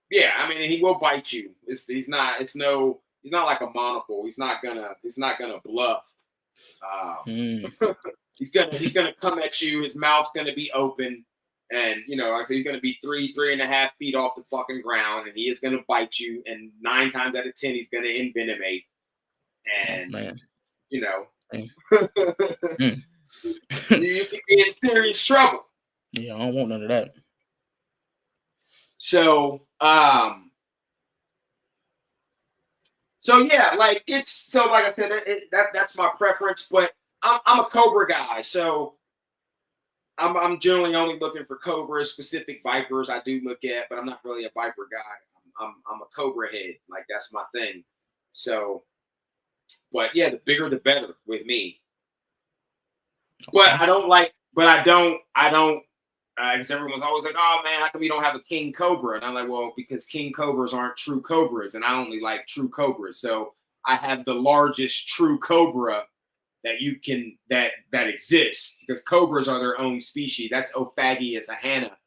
yeah, I mean, and he will bite you. He's not like a monocle. He's not gonna bluff. He's gonna come at you. His mouth's gonna be open, and like I said, he's gonna be 3.5 feet off the fucking ground, and he is gonna bite you. And 9 times out of 10, he's gonna envenomate. And you can be in serious trouble. Yeah, I don't want none of that. So yeah, like like I said, that's my preference. But I'm a Cobra guy, so I'm generally only looking for Cobras. Specific Vipers I do look at, but I'm not really a Viper guy. I'm a Cobra head, like that's my thing. So, but yeah, the bigger the better with me. But I don't, because everyone's always like, oh man, how come you don't have a King Cobra? And I'm like, well, because King Cobras aren't true Cobras, and I only like true Cobras. So I have the largest true Cobra that exists, because Cobras are their own species. That's Ophagius ahana.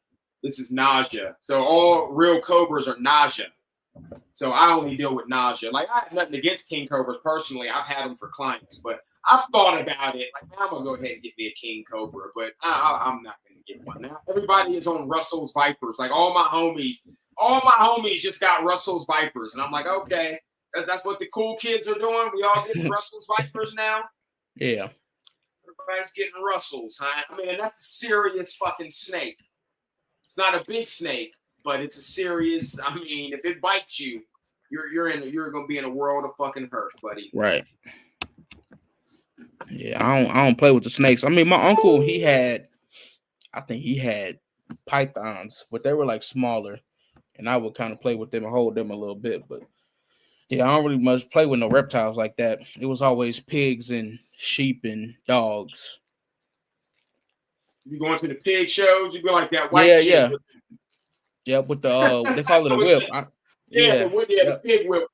This is nausea. So all real Cobras are nausea. So I only deal with nausea. Like I have nothing against King Cobras personally. I've had them for clients, but I've thought about it. Like I'm gonna go ahead and get me a King Cobra, but I'm not gonna get one now. Everybody is on Russell's Vipers. Like all my homies just got Russell's Vipers, and I'm like, okay, that's what the cool kids are doing. We all getting Russell's Vipers now. Yeah. Everybody's getting Russells, huh? I mean, and that's a serious fucking snake. It's not a big snake, but it's a serious. I mean, if it bites you, you're gonna be in a world of fucking hurt, buddy. Right. Yeah, I don't play with the snakes. I mean, my uncle, I think he had pythons, but they were like smaller, and I would kind of play with them and hold them a little bit. But yeah, I don't really much play with no reptiles like that. It was always pigs and sheep and dogs. You going to the pig shows? You be like that white chick. Yeah, with the they call it a whip. The pig whip.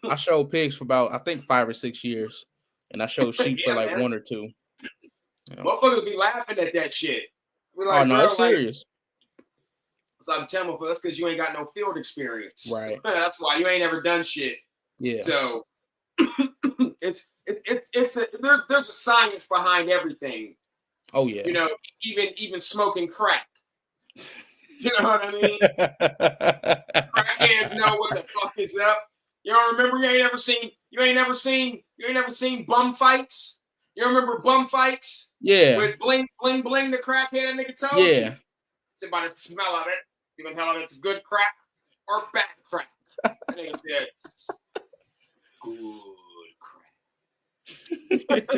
I showed pigs for about, I think, 5 or 6 years, and I showed sheep for like 1 or 2. Motherfuckers be laughing at that shit. Like, oh no, it's serious. So I'm telling you, that's because you ain't got no field experience. Right. That's why you ain't ever done shit. Yeah. So there's a science behind everything. Oh yeah. Even smoking crack. You know what I mean? Crackheads know what the fuck is up. You don't remember? You ain't never seen bum fights. You remember bum fights? Yeah. With bling bling bling, the crackhead and nigga told you. Yeah. It's about the smell of it. You can tell if it's good crack or bad crack. That nigga said, good crack.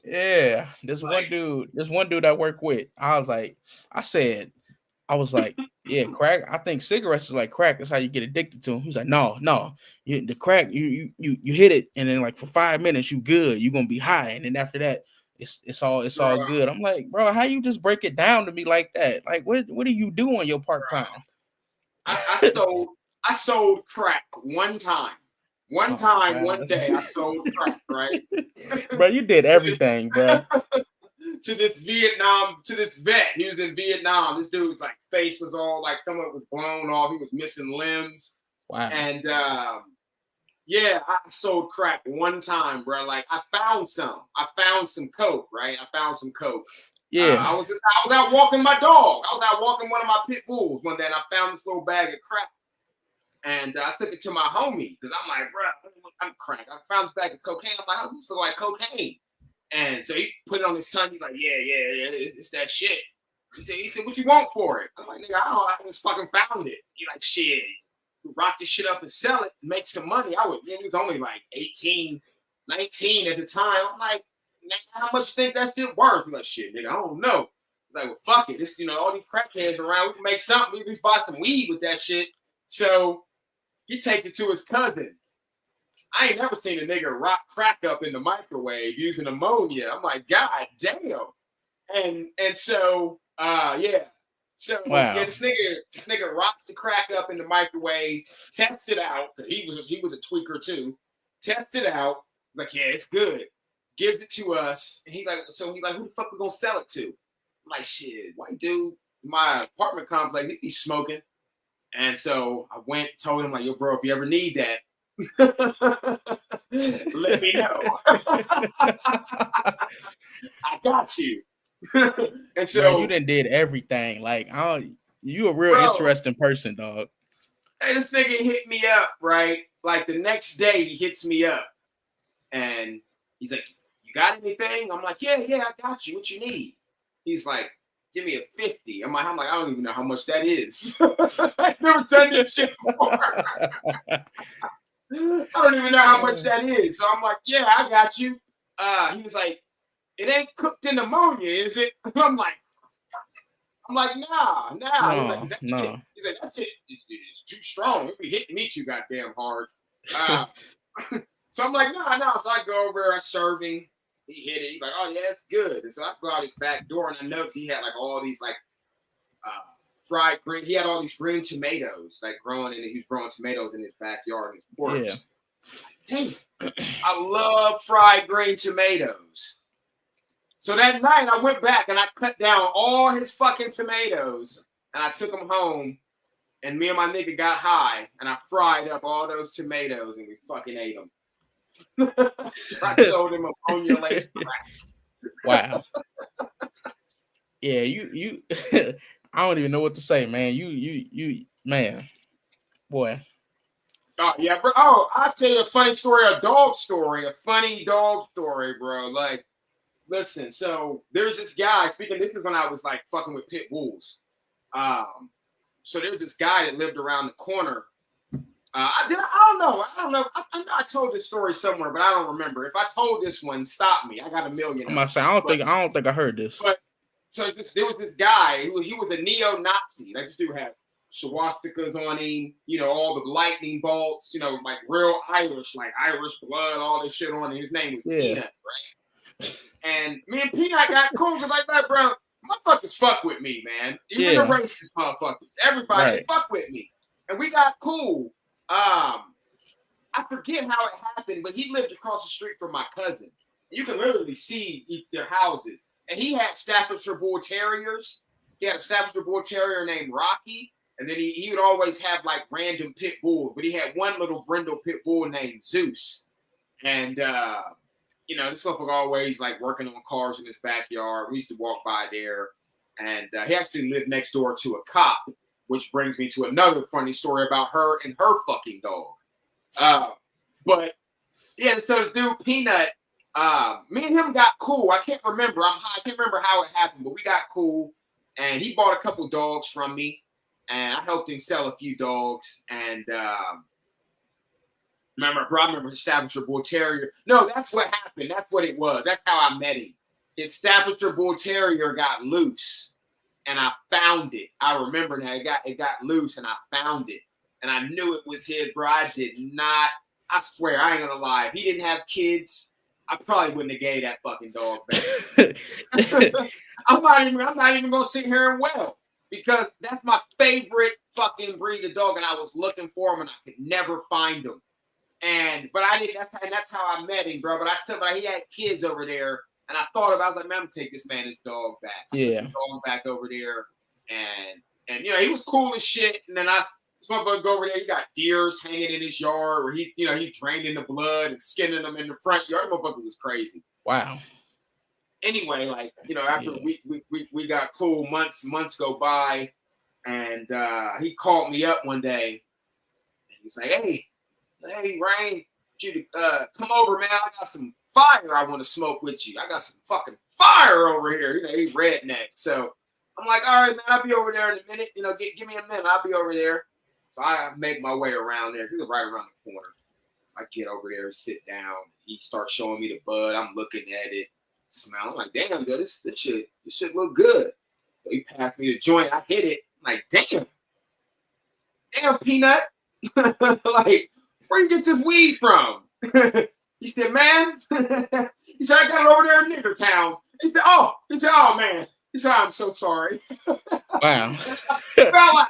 Yeah, this one dude I work with, I was like, yeah, crack. I think cigarettes is like crack. That's how you get addicted to them. He's like, no, the crack, you hit it, and then like for 5 minutes you good, you're gonna be high, and then after that, it's all good. I'm like, bro, how you just break it down to me like that? Like, what do you do on your part time? I sold crack one time. One day, I sold crack, right? Bro, you did everything, bro. to this vet. He was in Vietnam. This dude's like face was all like some of it was blown off. He was missing limbs. Wow. And yeah, I sold crack one time, bro. Like I found some coke, right? I found some coke. Yeah. I was out walking my dog. I was out walking one of my pit bulls one day, and I found this little bag of crack. And I took it to my homie because I'm like, bro, I'm crack. I found this bag of cocaine. I'm like, how does it look like cocaine? And so he put it on his tongue. He's like, yeah, it's that shit. He said, what you want for it? I'm like, nigga, I just fucking found it. He like, shit. rock this shit up and sell it and make some money. It was only like 18, 19 at the time. I'm like, how much you think that shit worth? I'm like, shit, nigga, I don't know. Like, well, fuck it. This, all these crackheads around, we can make something. We can at least buy some weed with that shit. So he takes it to his cousin. I ain't never seen a nigga rock crack up in the microwave using ammonia. I'm like, God damn. And so, yeah. So Wow. yeah, this nigga rocks the crack up in the microwave, tests it out, because he was a tweaker too. Tests it out, like, yeah, it's good. Gives it to us, and he's like, who the fuck we gonna sell it to? I'm like, shit, white dude, my apartment complex, he be smoking. And so I went, told him, like, yo, bro, if you ever need that, let me know. I got you. And so bro, you done did everything. Like, you a real interesting person, dog. Hey, this nigga hit me up, right? Like the next day, he hits me up, and he's like, "You got anything?" I'm like, "Yeah, I got you. What you need?" He's like, "Give me a 50." I'm like, I don't even know how much that is. I've never done this shit before. I don't even know how much that is. So I'm like, "Yeah, I got you." He was like, "It ain't cooked in ammonia, is it?" I'm like, nah. No, He's like, no. He's like, that shit is too strong. It be hitting me too goddamn hard. So I'm like, no. So I go over, I serve him. He hit it. He's like, oh yeah, it's good. And so I go out his back door, and I noticed he had like all these like fried green. He had all these green tomatoes like growing, and he was growing tomatoes in his backyard, in his porch. Yeah. Damn, I love fried green tomatoes. So that night I went back and I cut down all his fucking tomatoes and I took them home, and me and my nigga got high and I fried up all those tomatoes and we fucking ate them. I sold him ammonia laced crack. Wow. Yeah, you I don't even know what to say, man. You man. Boy. Oh yeah, bro. Oh, I'll tell you a funny story, a funny dog story, bro. Like, listen, so there's this guy, this is when I was like fucking with pit bulls. So there's this guy that lived around the corner. I don't know. I know I told this story somewhere, but I don't remember. If I told this one, stop me. I got a million. I'm gonna say I don't think I heard this. But so there was this guy who he was a neo-Nazi. Like, this dude had swastikas on him, all the lightning bolts, like real Irish, like Irish blood, all this shit on him. His name was Peanut, right? And me and Peanut got cool because like, bro, motherfuckers fuck with me, man. Even the racist motherfuckers, everybody fuck with me, and we got cool. I forget how it happened, but he lived across the street from my cousin. You can literally see their houses, and he had Staffordshire Bull Terriers. He had a Staffordshire Bull Terrier named Rocky, and then he would always have like random pit bulls, but he had one little brindle pit bull named Zeus, and this motherfucker always like working on cars in his backyard. We used to walk by there, and he actually lived next door to a cop, which brings me to another funny story about her and her fucking dog. But yeah, so the dude Peanut, me and him got cool. I can't remember. I'm high. I can't remember how it happened, but we got cool, and he bought a couple dogs from me, and I helped him sell a few dogs, and I remember his Staffordshire Bull Terrier. No, that's what happened. That's what it was. That's how I met him. His Staffordshire Bull Terrier got loose, and I found it. I remember now. It got loose, and I found it, and I knew it was his. Bro, I did not. I swear, I ain't gonna lie. If he didn't have kids, I probably wouldn't have gave that fucking dog back. I'm not even gonna sit here and wail, because that's my favorite fucking breed of dog, and I was looking for him, and I could never find him. But I didn't. That's how I met him, bro. But he had kids over there, and I was like, man, I'm gonna take this man his dog back. I took the dog back over there, and he was cool as shit. And then this motherfucker go over there. He got deers hanging in his yard where he's draining the blood and skinning them in the front yard. That motherfucker was crazy. Wow. Anyway, like, after we got cool, months go by, and he called me up one day, and he's like, hey, Rain, you to come over, man. I got some fire I want to smoke with you. I got some fucking fire over here. He's redneck. So I'm like, all right, man, I'll be over there in a minute. Give me a minute. I'll be over there. So I make my way around there. He was right around the corner. I get over there, sit down. He starts showing me the bud. I'm looking at it, smell. I'm like, damn, yo, this shit look good. So he passed me the joint. I hit it. I'm like, damn, Peanut. Like, where you get this weed from? He said, man. He said, I got it over there in Nigger Town. He said, oh man. He said, I'm so sorry. Wow. I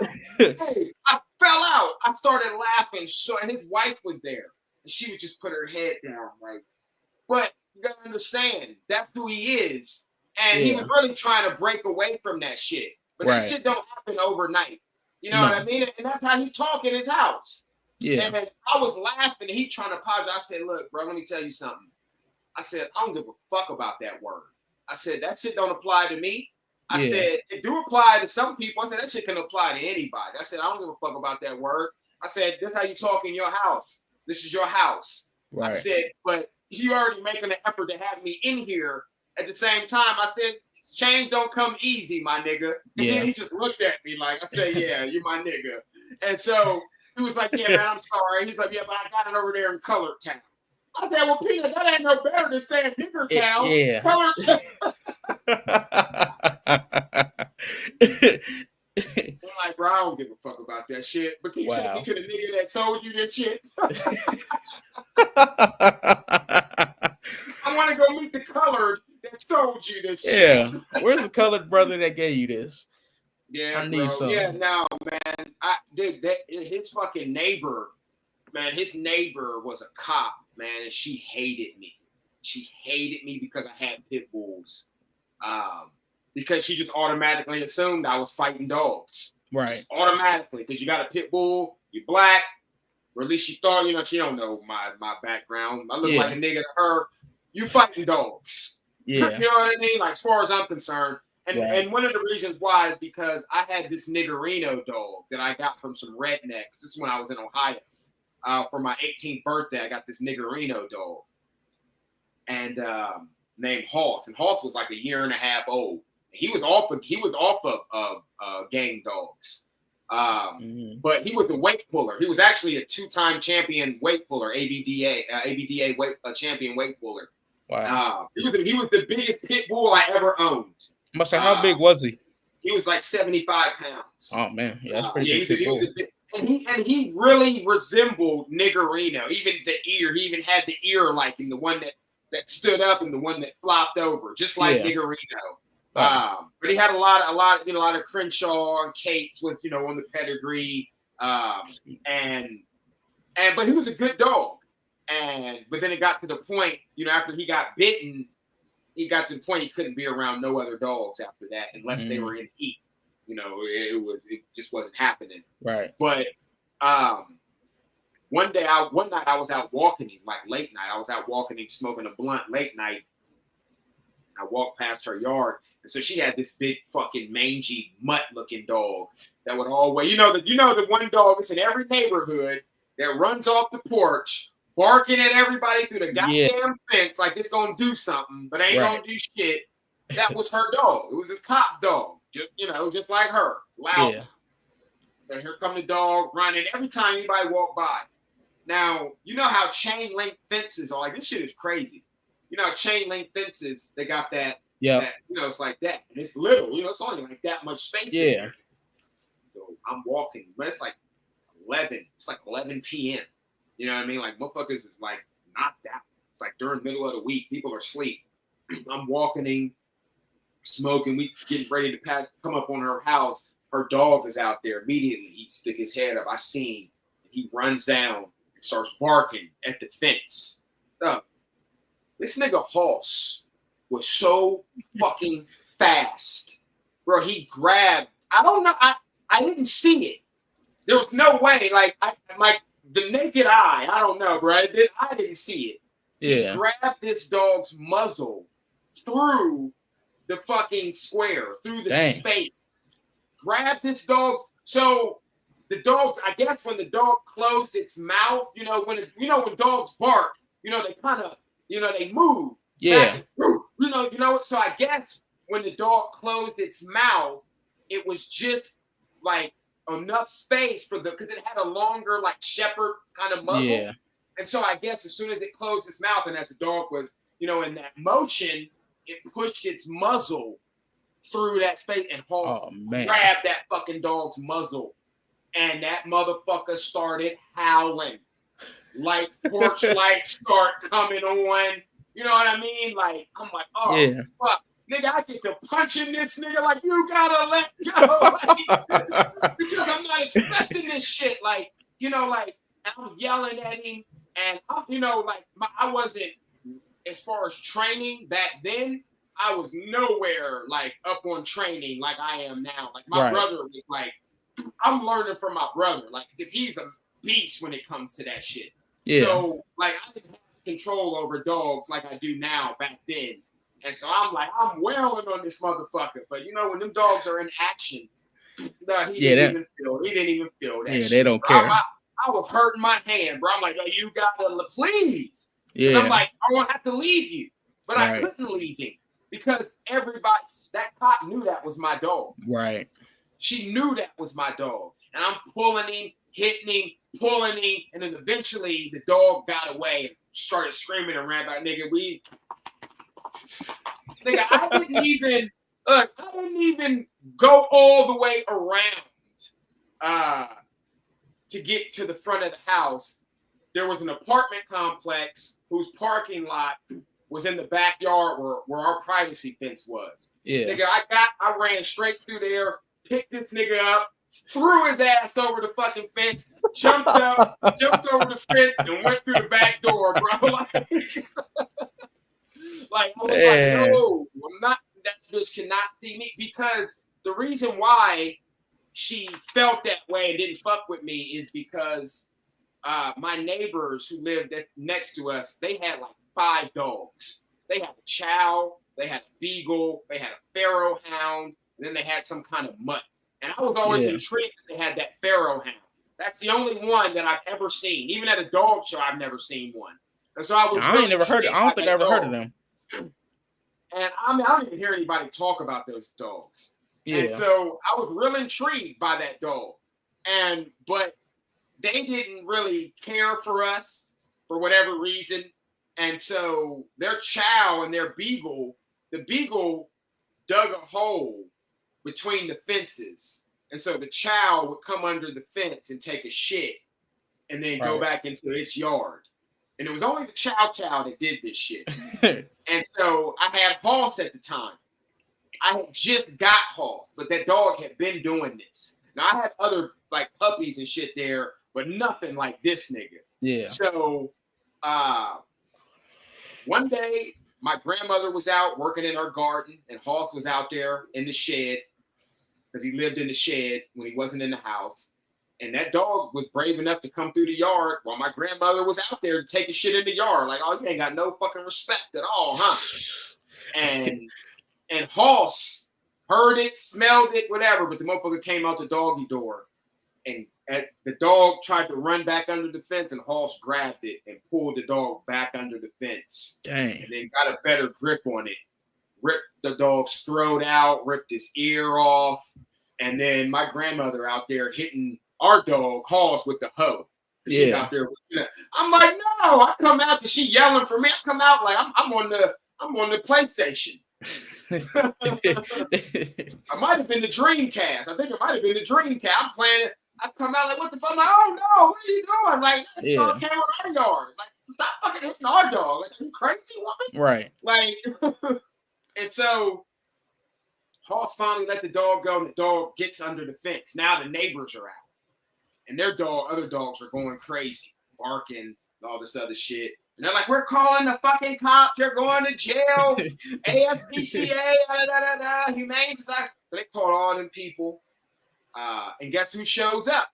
fell out. I started laughing. So, and his wife was there. And she would just put her head down. Like, but you gotta understand, that's who he is. And he was really trying to break away from that shit. But that shit don't happen overnight. You know what I mean? And that's how he talk in his house. Yeah. And I was laughing and he trying to apologize. I said, look, bro, let me tell you something. I said, I don't give a fuck about that word. I said, that shit don't apply to me. I said, it do apply to some people. I said, that shit can apply to anybody. I said, I don't give a fuck about that word. I said, this is how you talk in your house. This is your house. Right. I said, but you already making an effort to have me in here. At the same time, I said, change don't come easy, my nigga. And then he just looked at me like, I said, yeah, you my nigga. And so he was like, yeah, man, I'm sorry. He's like, yeah, but I got it over there in Colored Town. I said, well, Peter, that ain't no better than saying Nigger Town. Colored Town. I'm like, bro, I don't give a fuck about that shit. But can you take me to the nigga that sold you this shit? I want to go meet the colored that sold you this shit. Yeah. Where's the colored brother that gave you this? Yeah, I need some. Yeah, no, man. His fucking neighbor, man, his neighbor was a cop, man, and she hated me. She hated me because I had pit bulls. Because she just automatically assumed I was fighting dogs. Right. Just automatically, because you got a pit bull, you're black, or at least she thought, she don't know my background. I look like a nigga to her. You fighting dogs. Yeah. You know what I mean? Like, as far as I'm concerned. And one of the reasons why is because I had this niggerino dog that I got from some rednecks. This is when I was in Ohio. For my 18th birthday, I got this niggerino dog. And named Hoss. And Hoss was like a year and a half old. He was off of gang dogs. But he was a weight puller. He was actually a 2-time champion weight puller, ABDA champion weight puller. Wow. He was the biggest pit bull I ever owned. How big was he? He was like 75 pounds. Oh man, yeah, that's pretty big. He was a big, and he really resembled Niggerino. Even the ear, he even had the ear like him, the one that stood up and the one that flopped over, just like Niggerino. But he had a lot of Crenshaw and Cates was on the pedigree, but he was a good dog. But then it got to the point, after he got bitten, he got to the point he couldn't be around no other dogs after that unless they were in heat. It just wasn't happening. Right. But one night I was out walking him, like late night. I was out walking him, smoking a blunt late night. I walked past her yard, and so she had this big fucking mangy mutt-looking dog that would always, the one dog that's in every neighborhood that runs off the porch, barking at everybody through the goddamn fence like it's gonna do something, but ain't gonna do shit. That was her dog. It was his cop dog, just like her, loud. Yeah. And here come the dog running every time anybody walked by. Now, you know how chain link fences are. Like, this shit is crazy. Chain link fences, they got that. Yeah. It's like that. And it's little, it's only like that much space. Yeah. In there. So I'm walking, but it's like 11. It's like 11 p.m. You know what I mean? Like, motherfuckers is like knocked out. It's like during the middle of the week, people are asleep. I'm walking, smoking. We getting ready to come up on her house. Her dog is out there. Immediately, he stick his head up. I seen. He runs down and starts barking at the fence. This nigga Hoss was so fucking fast. Bro, he grabbed. I don't know. I didn't see it. There was no way. Like the naked eye. I don't know, bro. I didn't see it. Yeah. He grabbed this dog's muzzle through the fucking square, through the space. Grabbed this dog. So the dogs, I guess when the dog closed its mouth, when dogs bark, they kind of, they move. Yeah. So I guess when the dog closed its mouth, it was just like enough space for because it had a longer like shepherd kind of muzzle. Yeah. And so I guess as soon as it closed its mouth and as the dog was, in that motion, it pushed its muzzle through that space and grabbed that fucking dog's muzzle. And that motherfucker started howling. Like porch lights start coming on. You know what I mean? Like, I'm like, oh, fuck. Nigga, I get to punching this nigga like, you gotta let go. Like, because I'm not expecting this shit. Like, like, I'm yelling at him. And, I wasn't, as far as training back then, I was nowhere, like, up on training like I am now. Like, my brother was like, I'm learning from my brother. Like, because he's a beast when it comes to that shit. Yeah. So, like, I didn't have control over dogs like I do now back then. And so I'm like, I'm wailing on this motherfucker. But, when them dogs are in action, he didn't even feel that shit. Yeah, they don't care. I was hurting my hand, bro. I'm like, oh, you gotta please. Yeah. I'm like, I won't have to leave you. But I couldn't leave him because that cop knew that was my dog. Right. She knew that was my dog. And I'm pulling him, hitting him, pulling him. And then eventually the dog got away and started screaming and ran back. Nigga, I didn't even go all the way around to get to the front of the house. There was an apartment complex whose parking lot was in the backyard where our privacy fence was. Yeah. Nigga, I ran straight through there, picked this nigga up, threw his ass over the fucking fence, jumped over the fence, and went through the back door, bro. Like, I was like, no, I'm not, that bitch cannot see me. Because the reason why she felt that way and didn't fuck with me is because my neighbors who lived next to us, they had like 5 dogs. They had a chow, they had a beagle, they had a pharaoh hound, and then they had some kind of mutt. And I was always intrigued that they had that pharaoh hound. That's the only one that I've ever seen. Even at a dog show, I've never seen one. And so I was I don't think I ever heard of them. And I don't even hear anybody talk about those dogs. Yeah. And so I was real intrigued by that dog. But they didn't really care for us for whatever reason. And so their chow and their beagle, the beagle dug a hole between the fences. And so the chow would come under the fence and take a shit and then go back into its yard. And it was only the chow that did this shit. And so I had Hoss at the time. I had just got Hoss, but that dog had been doing this. Now I had other like puppies and shit there, but nothing like this nigga. Yeah. So one day my grandmother was out working in her garden and Hoss was out there in the shed because he lived in the shed when he wasn't in the house. And that dog was brave enough to come through the yard while my grandmother was out there to take a shit in the yard. Like, oh, you ain't got no fucking respect at all, huh? And Hoss heard it, smelled it, whatever, but the motherfucker came out the doggy door. And the dog tried to run back under the fence, and Hoss grabbed it and pulled the dog back under the fence. Dang. And then got a better grip on it. Ripped the dog's throat out, ripped his ear off. And then my grandmother out there hitting our dog, Hoss, with the hoe. She's out there. I'm like, no. I come out because she yelling for me. I come out like I'm on the PlayStation. I might have been the Dreamcast. I think it might have been the Dreamcast. I'm playing it. I come out like, what the fuck? I'm like, oh no, what are you doing? Like, that dog came on our yard. Like, stop fucking hitting our dog. Like, you crazy woman? Right. Like, and so Hoss finally let the dog go, and the dog gets under the fence. Now the neighbors are out. And their other dogs are going crazy, barking, and all this other shit. And they're like, we're calling the fucking cops. You're going to jail. ASPCA, Humane Society. So they called all them people. And guess who shows up?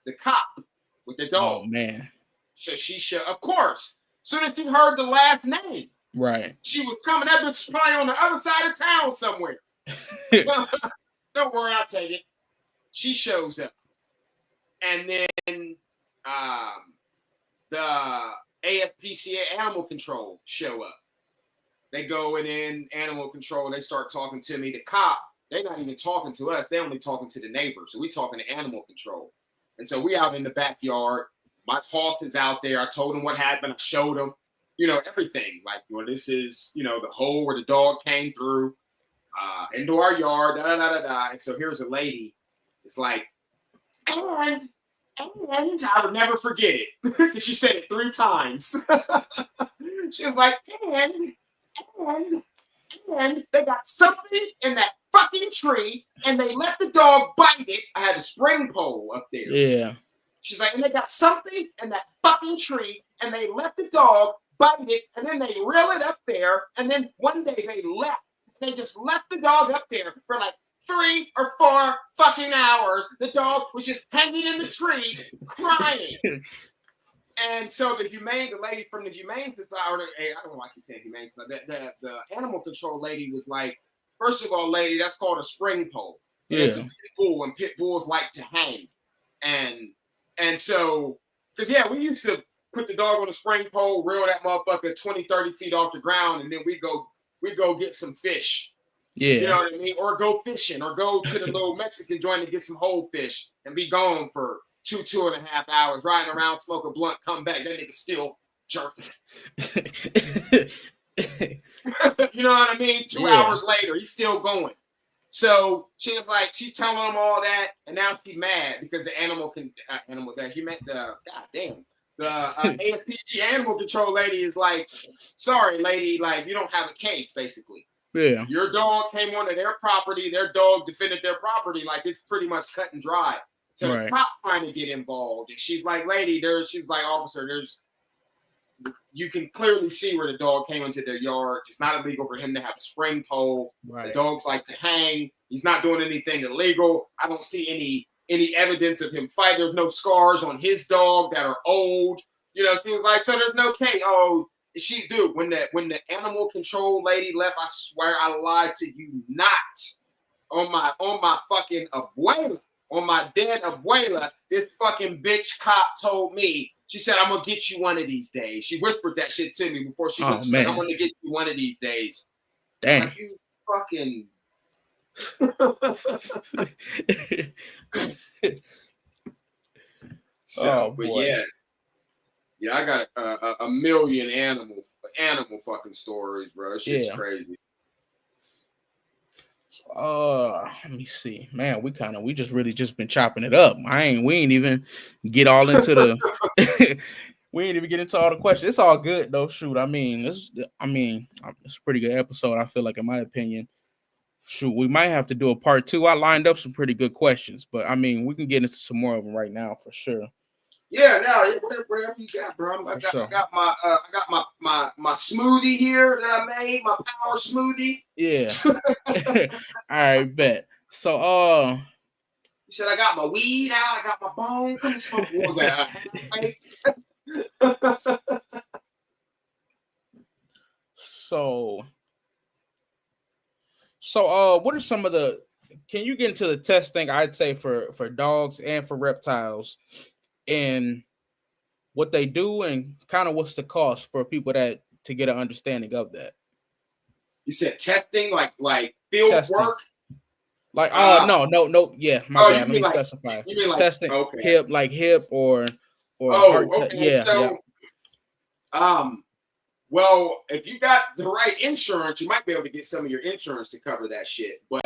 The cop with the dog. Oh, man. So of course. As soon as she heard the last name. Right. She was coming up. She's probably on the other side of town somewhere. Don't worry, I'll take it. She shows up. And then the ASPCA animal control show up. They go in animal control. They start talking to me. The cop they're not even talking to us. They're only talking to the neighbors. So we talking to animal control. And so we out in the backyard. My horse is out there. I told him what happened. I showed him, everything. Like, this is, the hole where the dog came through into our yard. Da, da, da, da, da. And so here's a lady. It's like, and I would never forget it. Because she said it 3 times. She was like, and they got something in that fucking tree, and they let the dog bite it. I had a spring pole up there. Yeah. She's like, and they got something in that fucking tree, and they let the dog bite it, and then they reel it up there, and then one day they left. They just left the dog up there for like 3 or 4 fucking hours. The dog was just hanging in the tree, crying. And so the lady from the Humane Society, I don't know why I keep saying Humane Society, the animal control lady was like, first of all, lady, that's called a spring pole. Yeah. It's a pit bull, and pit bulls like to hang. And so, because, yeah, we used to put the dog on a spring pole, reel that motherfucker 20, 30 feet off the ground, and then we go get some fish. Yeah. You know what I mean? Or go fishing, or go to the little Mexican joint and get some whole fish and be gone for 2.5 hours, riding around, smoke a blunt, come back. That nigga still jerking. You know what I mean? 2 hours later, he's still going. So she was like, she's telling him all that, and now she's mad because the ASPC animal control lady is like, sorry, lady, like, you don't have a case, basically. Yeah. Your dog came onto their property, their dog defended their property, like it's pretty much cut and dry. So the cop trying to get involved. And she's like, lady, she's like, officer, you can clearly see where the dog came into their yard. It's not illegal for him to have a spring pole. Right. The dogs like to hang. He's not doing anything illegal. I don't see any evidence of him fighting. There's no scars on his dog that are old. She was like, so there's no case. Oh, when the animal control lady left, I swear I lied to you not. On my fucking abuela, on my dead abuela, this fucking bitch cop told me, she said, I'm going to get you one of these days. She whispered that shit to me before she went. She said, I'm going to get you one of these days. Damn. Like, you fucking... So, but yeah. Yeah, I got a million animal fucking stories, bro. That shit's crazy. Let me see, man. We just really been chopping it up. We ain't even get all into the. We ain't even get into all the questions. It's all good though. Shoot, it's a pretty good episode. I feel like, in my opinion. Shoot, we might have to do a part 2. I lined up some pretty good questions, but we can get into some more of them right now for sure. Yeah, whatever you got, bro. I got my smoothie here that I made, my power smoothie. Yeah. All right, bet. So, you said I got my weed out. I got my bone. Come smoke. What was that? So, what are some of the? Can you get into the testing? I'd say for dogs and for reptiles, and what they do, and kind of what's the cost for people to get an understanding of that. You said testing, like field work. Like no, yeah, my bad. Let me specify. You mean like testing, okay. hip or heart okay. Well, if you got the right insurance, you might be able to get some of your insurance to cover that shit. But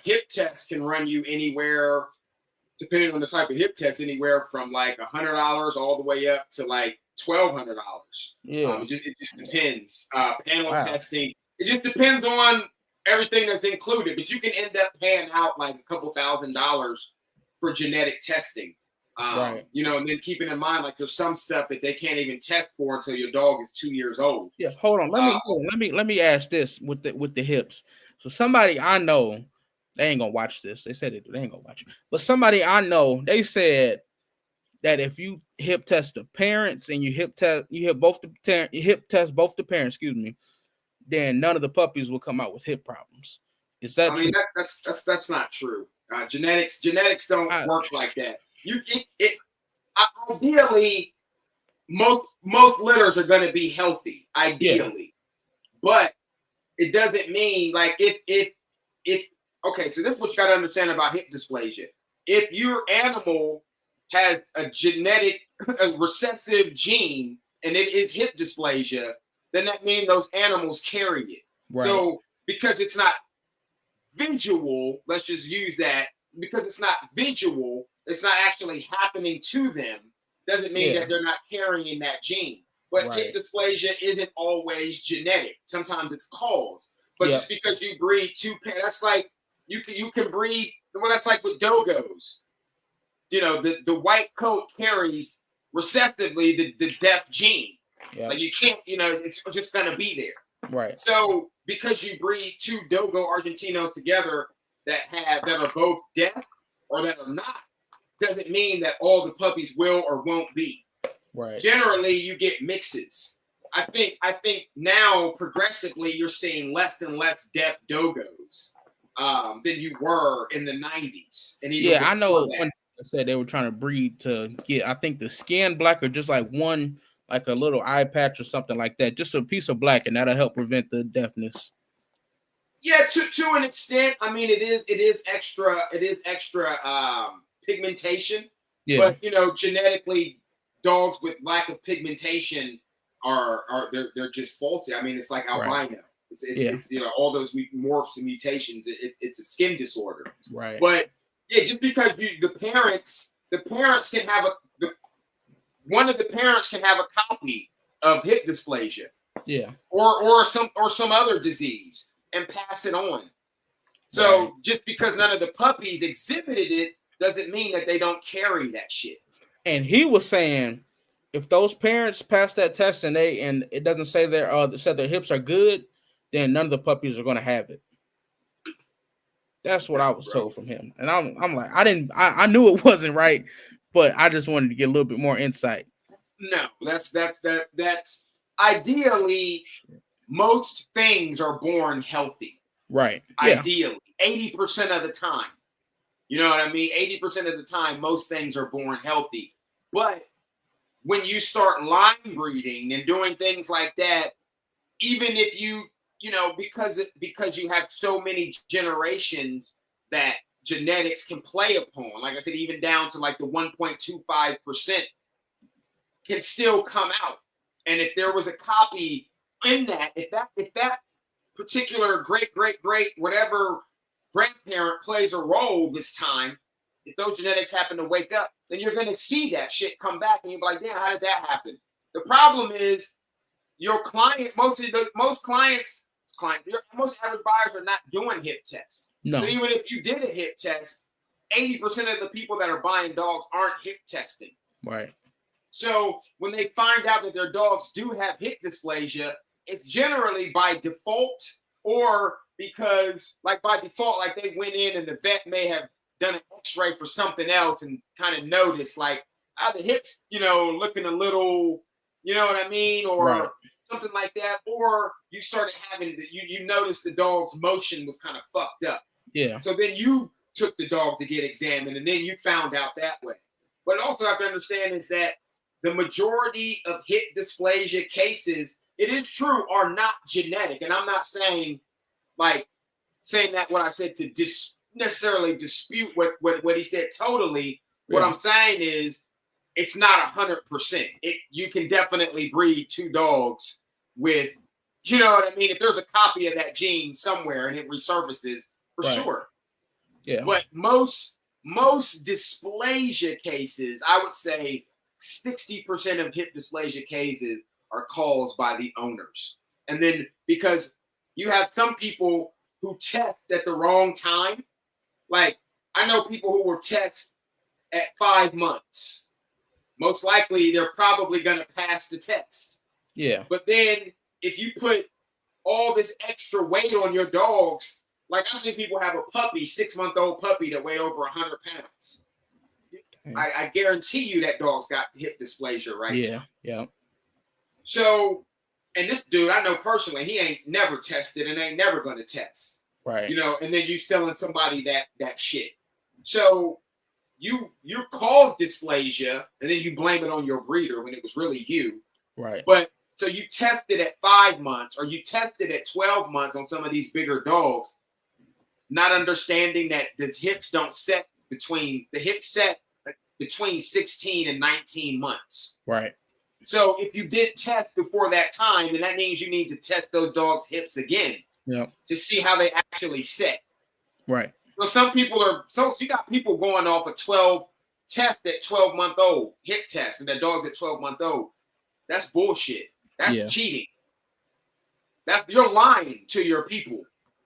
hip tests can run you anywhere, depending on the type of hip test, anywhere from like $100 all the way up to like $1,200. Yeah, it just depends. Panel testing, it just depends on everything that's included. But you can end up paying out like a couple $1,000s for genetic testing. And then keeping in mind, like, there's some stuff that they can't even test for until your dog is 2 years old. Yeah, hold on. Let me ask this with the hips. So somebody I know, they ain't gonna watch this. They said they ain't gonna watch it. But somebody I know, they said that if you hip test the parents and you hip test both the parents, excuse me, then none of the puppies will come out with hip problems. Is that true? That's not true. Genetics don't work like that. Ideally, most litters are going to be healthy, ideally, but it doesn't mean, like, if so this is what you got to understand about hip dysplasia. If your animal has a recessive gene and it is hip dysplasia, then that means those animals carry it. Right. So because it's not visual, let's just use that, because it's not visual, it's not actually happening to them, doesn't mean that they're not carrying that gene. But hip dysplasia isn't always genetic. Sometimes it's caused. But just because you breed two pairs, that's like you can breed. Well, that's like with dogos. You know, the white coat carries recessively the deaf gene. Yep. Like you can't, it's just gonna be there. Right. So because you breed two Dogo Argentinos together that are both deaf or that are not, doesn't mean that all the puppies will or won't be. Right. Generally, you get mixes. I think now progressively you're seeing less and less deaf Dogos than you were in the 90s. And even I know when they said they were trying to breed to get, I think, the skin black or just like one, like a little eye patch or something like that, just a piece of black, and that'll help prevent the deafness. Yeah, to an extent. I mean, it is extra pigmentation. Yeah. But genetically, dogs with lack of pigmentation they're just faulty. I mean, it's like albino. Right. It's all those morphs and mutations. It's a skin disorder. Right. But just because the parents can have one of the parents can have a copy of hip dysplasia. Yeah. Or some other disease and pass it on. So just because none of the puppies exhibited it doesn't mean that they don't carry that shit. And he was saying, if those parents pass that test and it doesn't say their hips are good, then none of the puppies are going to have it. That's what I was told from him. And I'm like, I knew it wasn't right, but I just wanted to get a little bit more insight. No, that's ideally most things are born healthy. Right. Ideally, 80% of the time. You know what I mean? 80% of the time, most things are born healthy. But when you start line breeding and doing things like that, even if because you have so many generations that genetics can play upon, like I said, even down to like the 1.25% can still come out. And if there was a copy in that, if that particular great whatever grandparent plays a role this time, if those genetics happen to wake up, then you're going to see that shit come back, and you'll be like, damn, how did that happen? The problem is your client, most average buyers are not doing hip tests. No. So even if you did a hip test, 80% of the people that are buying dogs aren't hip testing. Right. So when they find out that their dogs do have hip dysplasia, it's generally by default or because, like, by default, like they went in and the vet may have done an x-ray for something else and kind of noticed, like, the hips, looking a little, you know what I mean? Or something like that. Or you started having, you noticed the dog's motion was kind of fucked up. Yeah. So then you took the dog to get examined, and then you found out that way. But also I have to understand is that the majority of hip dysplasia cases, it is true, are not genetic. And I'm not saying that what I said to necessarily dispute what he said totally. What I'm saying is it's not 100%. You can definitely breed two dogs with, you know what I mean? If there's a copy of that gene somewhere and it resurfaces, for sure. Yeah. But most dysplasia cases, I would say 60% of hip dysplasia cases are caused by the owners. And then because you have some people who test at the wrong time, like I know people who will test at 5 months. Most likely they're probably going to pass the test. Yeah. But then if you put all this extra weight on your dogs, like I see people have a puppy, 6-month-old puppy that weighed over 100 pounds. I guarantee you that dog's got hip dysplasia, right? Yeah, yeah. So, and this dude, I know personally, he ain't never tested and ain't never going to test. Right. And then you selling somebody that shit. So you cause dysplasia and then you blame it on your breeder when it was really you. Right. But so you tested at 5 months or you tested at 12 months on some of these bigger dogs. not understanding that the hips don't set between 16 and 19 months. Right. So if you did test before that time, then that means you need to test those dogs' hips again to see how they actually set. Right. So you got people going off a 12 test at 12-month-old, hip test, and their dog's at 12-month-old. That's bullshit. That's cheating. You're lying to your people.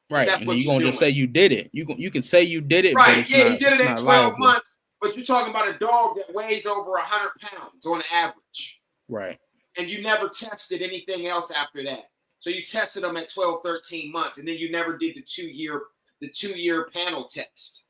Right. That's and what you're gonna just say you did it. You can say you did it, right? But Yeah, you did it at 12 liable. months, but you're talking about a dog that weighs over 100 pounds on average. Right. And you never tested anything else after that. So you tested them at 12, 13 months, and then you never did the two-year panel test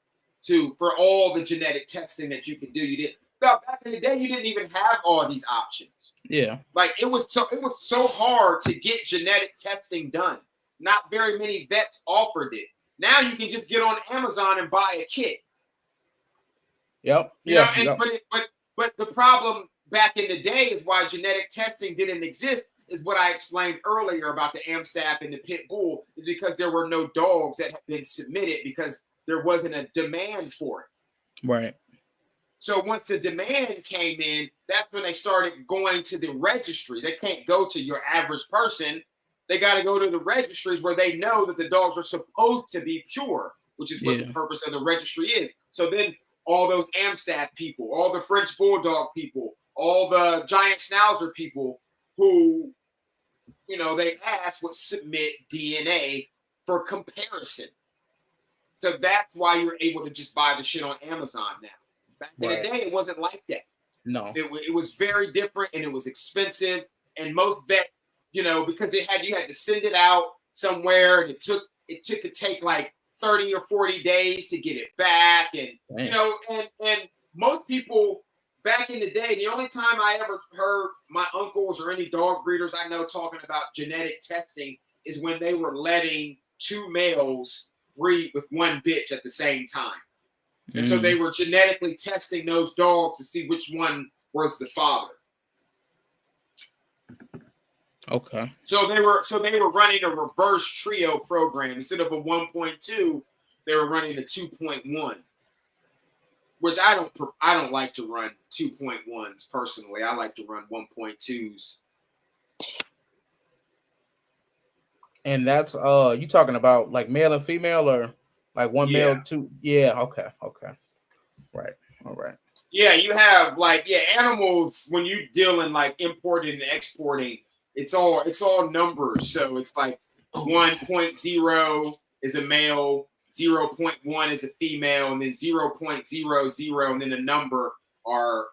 for all the genetic testing that you could do. You did. Back in the day, you didn't even have all these options. Yeah. Like it was so hard to get genetic testing done. Not very many vets offered it. Now you can just get on Amazon and buy a kit. Yep. But the problem back in the day is why genetic testing didn't exist is what I explained earlier about the Amstaff and the Pit Bull is because there were no dogs that had been submitted because there wasn't a demand for it. Right. So once the demand came in, that's when they started going to the registries. They can't go to your average person. They got to go to the registries where they know that the dogs are supposed to be pure, which is what the purpose of the registry is. So then all those Amstaff people, all the French Bulldog people, all the Giant Schnauzer people who, they asked would submit DNA for comparison. So that's why you're able to just buy the shit on Amazon now. Back in the day, it wasn't like that. No. It was very different and it was expensive. And most vets, because you had to send it out somewhere and it could take like 30 or 40 days to get it back. And, and most people back in the day, the only time I ever heard my uncles or any dog breeders I know talking about genetic testing is when they were letting two males breed with one bitch at the same time. And so they were genetically testing those dogs to see which one was the father. Okay. So they were running a reverse trio program. Instead of a 1.2, they were running a 2.1. Which I don't like to run 2.1s personally. I like to run 1.2s. And that's you talking about like male and female or like one male, two? Yeah, okay. Right. All right. Yeah, you have animals when you deal in like importing and exporting, it's all numbers. So it's like 1.0 is a male, 0.1 is a female, and then 0.00 and then a number are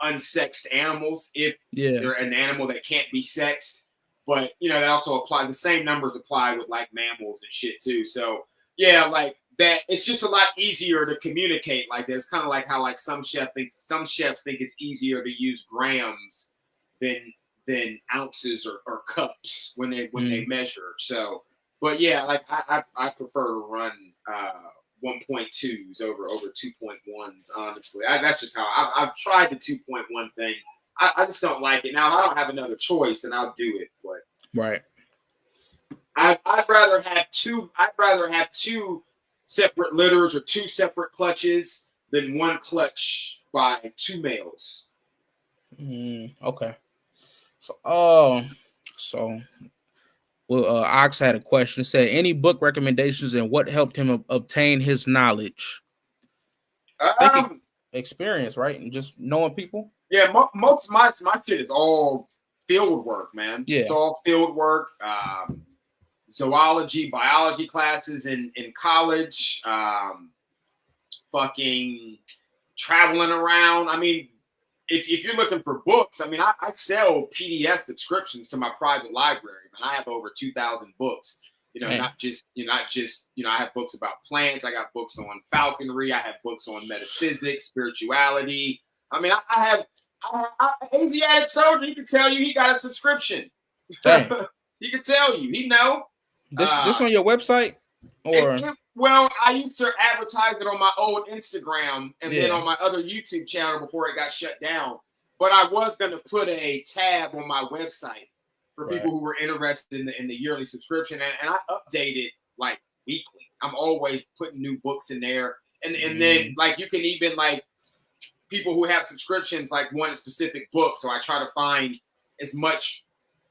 unsexed animals if they're an animal that can't be sexed. But that also apply the same numbers apply with like mammals and shit too. So like that, it's just a lot easier to communicate like that. It's kind of like how like some chefs think it's easier to use grams than ounces or cups when they measure. So, but like I prefer to run 1.2s over 2.1s. Honestly, that's just how I've tried the 2.1 thing. I just don't like it. Now, if I don't have another choice, then I'll do it. But right, I'd rather have two. I'd rather have two separate litters or two separate clutches than one clutch by two males. Okay. So, Ox had a question. It said, any book recommendations and what helped him obtain his knowledge? Experience, right? And just knowing people. Yeah, most of my shit is all field work, man. Yeah, it's all field work. Zoology, biology classes in college. Fucking traveling around. I mean, if you're looking for books, I mean, I sell PDF subscriptions to my private library. Man, I have over 2,000 books. Not just I have books about plants. I got books on falconry. I have books on metaphysics, spirituality. I mean, I have Asiatic Soldier. He can tell you he got a subscription. He can tell you. He know. This on your website? Or well, I used to advertise it on my old Instagram and then on my other YouTube channel before it got shut down. But I was going to put a tab on my website for people who were interested in the yearly subscription, and I update it like weekly. I'm always putting new books in there. And then like you can even like people who have subscriptions like want a specific book. So I try to find as much,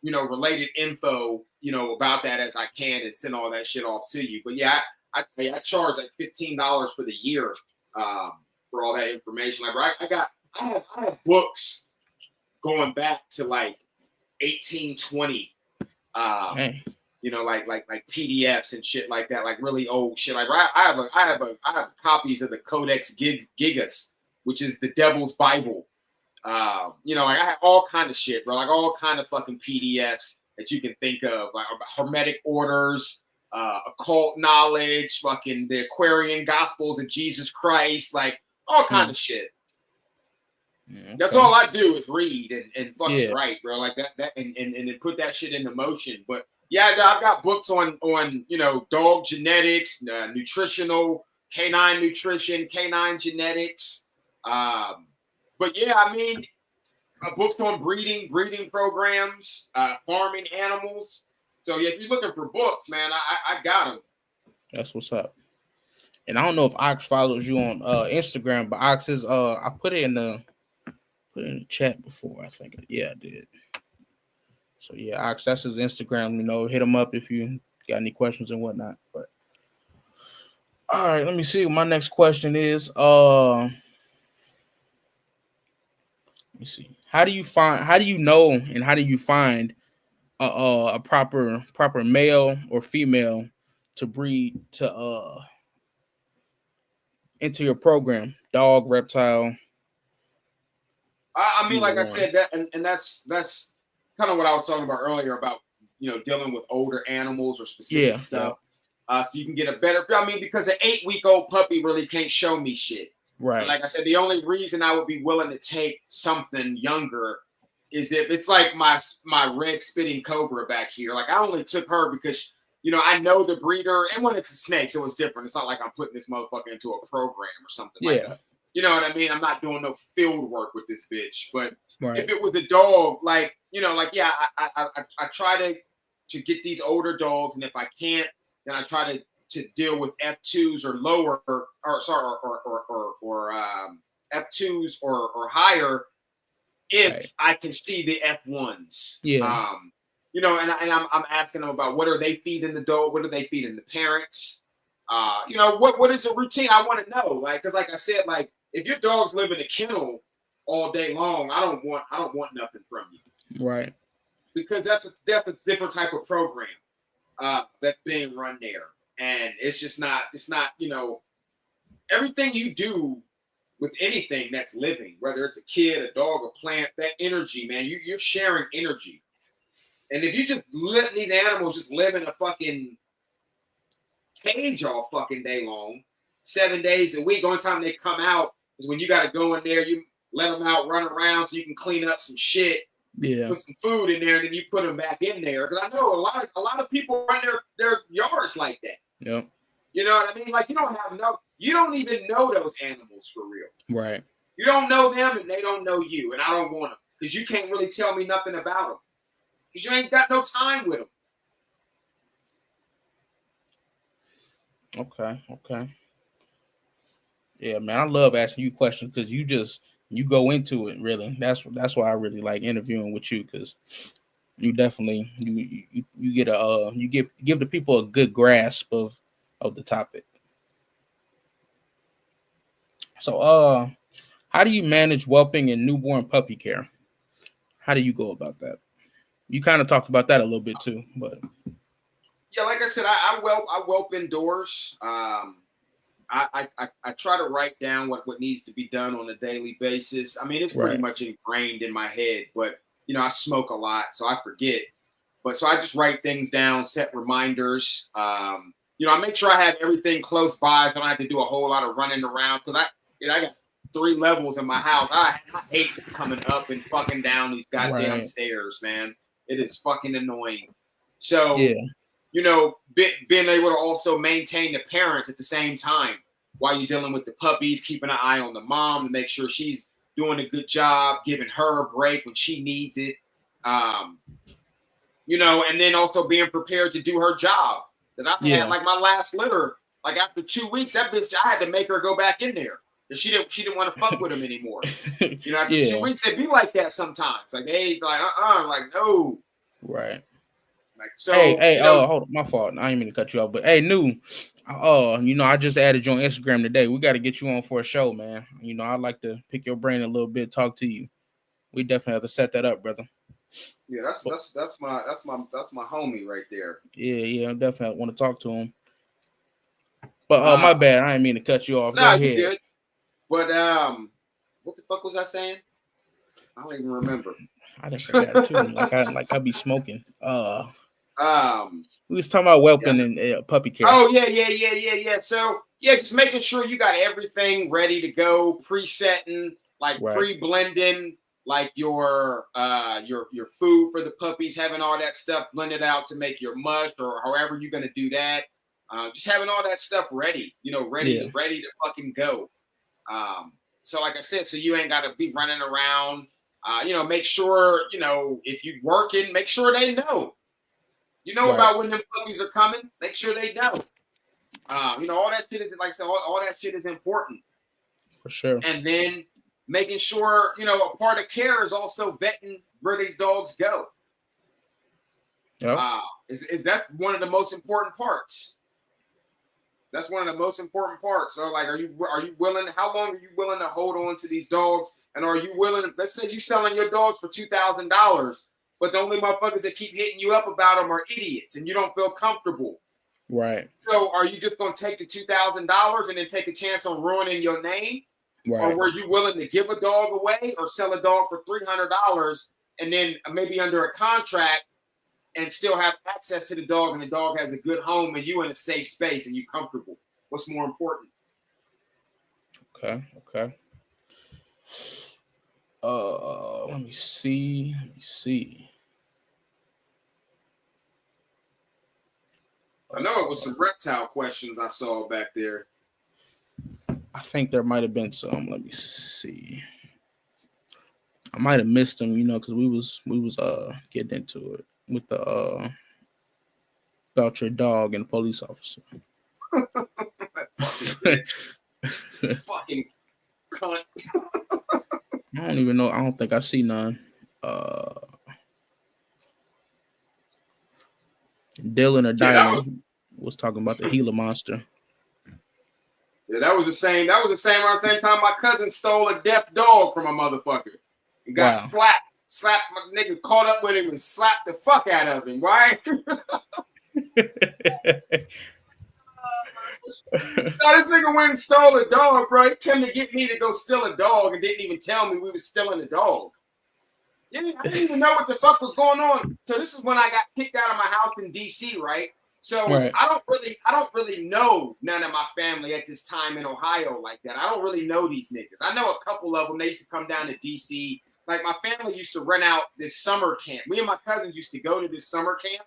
related info, about that as I can and send all that shit off to you. But yeah, I charge like $15 for the year for all that information. Like I have books going back to like 1820. Like PDFs and shit like that, like really old shit. Like I have copies of the Codex Gigas, which is the Devil's Bible. Like I have all kind of shit, bro. Like all kind of fucking PDFs that you can think of, like Hermetic orders, occult knowledge, fucking the Aquarian Gospels of Jesus Christ, like all kind of shit. Okay. That's all I do is read and fucking write, bro. Like that and then put that shit into motion. But yeah, I've got books on dog genetics, nutritional, canine nutrition, canine genetics. But yeah, I mean, books on breeding programs, farming animals. So yeah, if you're looking for books, man, I got them. That's what's up. And I don't know if Ox follows you on Instagram, but Ox is I put it in the chat before. I think I did. So yeah, Ox, that's his Instagram. Hit him up if you got any questions and whatnot. But all right, let me see. My next question is let me see. How do you know and how do you find a proper male or female to breed to into your program? Dog, reptile. I mean, like I said, that and that's kind of what I was talking about earlier about dealing with older animals or specific stuff. So you can get a better. I mean, because an 8-week-old puppy really can't show me shit. Right. And like I said, the only reason I would be willing to take something younger is if it's like my red spitting cobra back here. Like I only took her because I know the breeder, and when it's a snake, so it's different. It's not like I'm putting this motherfucker into a program or something like that. You know what I mean? I'm not doing no field work with this bitch. But if it was a dog, I try to get these older dogs, and if I can't, then I try to deal with F2s or lower, or F2s or higher if I can see the F1s. Yeah. And I'm asking them about what are they feeding the dog, what are they feeding the parents. What is the routine? I want to know, because like I said, like if your dogs live in a kennel all day long, I don't want nothing from you, right? Because that's a different type of program that's being run there, and it's not everything you do with anything that's living, whether it's a kid, a dog, a plant, that energy, man, you're sharing energy, and if you just let these animals just live in a fucking cage all fucking day long, 7 days a week. Only time they come out is when you got to go in there. You let them out, run around, so you can clean up some shit. Put some food in there, and then you put them back in there. Because I know a lot of people run their yards like that. Yep. You know what I mean? Like you don't even know those animals for real. Right. You don't know them, and they don't know you, and I don't want them because you can't really tell me nothing about them because you ain't got no time with them. Okay. Yeah, man, I love asking you questions because you go into it really. That's why I really like interviewing with you, because you definitely you get give the people a good grasp of the topic. So how do you manage whelping and newborn puppy care? How do you go about that? You kind of talked about that a little bit too, but yeah, like I said, I whelp indoors. I try to write down what needs to be done on a daily basis. I mean, it's pretty much ingrained in my head, but I smoke a lot, so I forget. But so I just write things down, set reminders. I make sure I have everything close by, so I don't have to do a whole lot of running around, because I got 3 levels in my house. I hate coming up and fucking down these goddamn stairs, man. It is fucking annoying. So being able to also maintain the parents at the same time while you're dealing with the puppies, keeping an eye on the mom to make sure she's doing a good job, giving her a break when she needs it. And then also being prepared to do her job. Because I've had, like, my last litter, Like after 2 weeks, that bitch, I had to make her go back in there. She didn't want to fuck with him anymore. You know, after 2 weeks, they be like that sometimes. Like, hey, like, like, no. Right. Like, so, hey, hold on, my fault. I didn't mean to cut you off, but hey, New, you know, I just added you on Instagram today. We got to get you on for a show, man. You know, I'd like to pick your brain a little bit, talk to you. We definitely have to set that up, brother. Yeah, that's my homie right there. Yeah, I definitely want to talk to him. But my bad, I didn't mean to cut you off. Go ahead. You good. But what the fuck was I saying? I don't even remember. I didn't forget too. Like I be smoking. We was talking about whelping and puppy care. Oh yeah. So yeah, just making sure you got everything ready to go, pre-setting, like pre-blending, like your food for the puppies, having all that stuff blended out to make your mush or however you're gonna do that. Just having all that stuff ready, you know, ready to fucking go. So like I said, so you ain't gotta be running around. You know, make sure, you know, if you working, make sure they know. You know about when them puppies are coming. Make sure they know. You know, all that shit is, like I said, all that shit is important. For sure. And then making sure, you know, a part of care is also vetting where these dogs go. Yep. Is that one of the most important parts? That's one of the most important parts. So, like, are you willing? How long are you willing to hold on to these dogs? And are you willing? Let's say you selling your dogs for $2,000, but the only motherfuckers that keep hitting you up about them are idiots, and you don't feel comfortable. Right. So, are you just gonna take the $2,000 and then take a chance on ruining your name? Right. Or were you willing to give a dog away or sell a dog for $300 and then maybe under a contract and still have access to the dog, and the dog has a good home and you in a safe space and you comfortable? What's more important? Okay. Let me see. I know it was some reptile questions I saw back there. I think there might have been some. Let me see. I might have missed them, you know, because we was getting into it with the about your dog and the police officer. Fucking cunt. I don't even know. I don't think I see none. Dylan or Dylan was talking about the Gila monster. Yeah, that was the same around the same time my cousin stole a deaf dog from a motherfucker and got slapped. My nigga caught up with him and slapped the fuck out of him. Right? This nigga went and stole a dog, bro. He came to get me to go steal a dog and didn't even tell me we was stealing a dog. Yeah, I didn't even know what the fuck was going on. So this is when I got kicked out of my house in D.C., right? So I don't really know none of my family at this time in Ohio like that. I don't really know these niggas. I know a couple of them. They used to come down to D.C. Like my family used to rent out this summer camp. Me and my cousins used to go to this summer camp.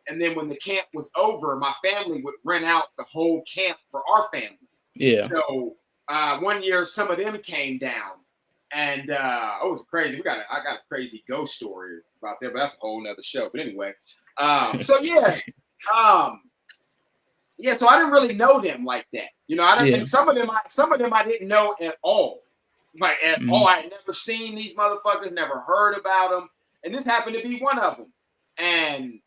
And then when the camp was over, my family would rent out the whole camp for our family. Yeah. So one year, some of them came down, and it was crazy. I got a crazy ghost story about that, but that's a whole nother show. But anyway, so yeah, so I didn't really know them like that. You know, I didn't. And some of them I didn't know at all. Like at all, I had never seen these motherfuckers, never heard about them, and this happened to be one of them. And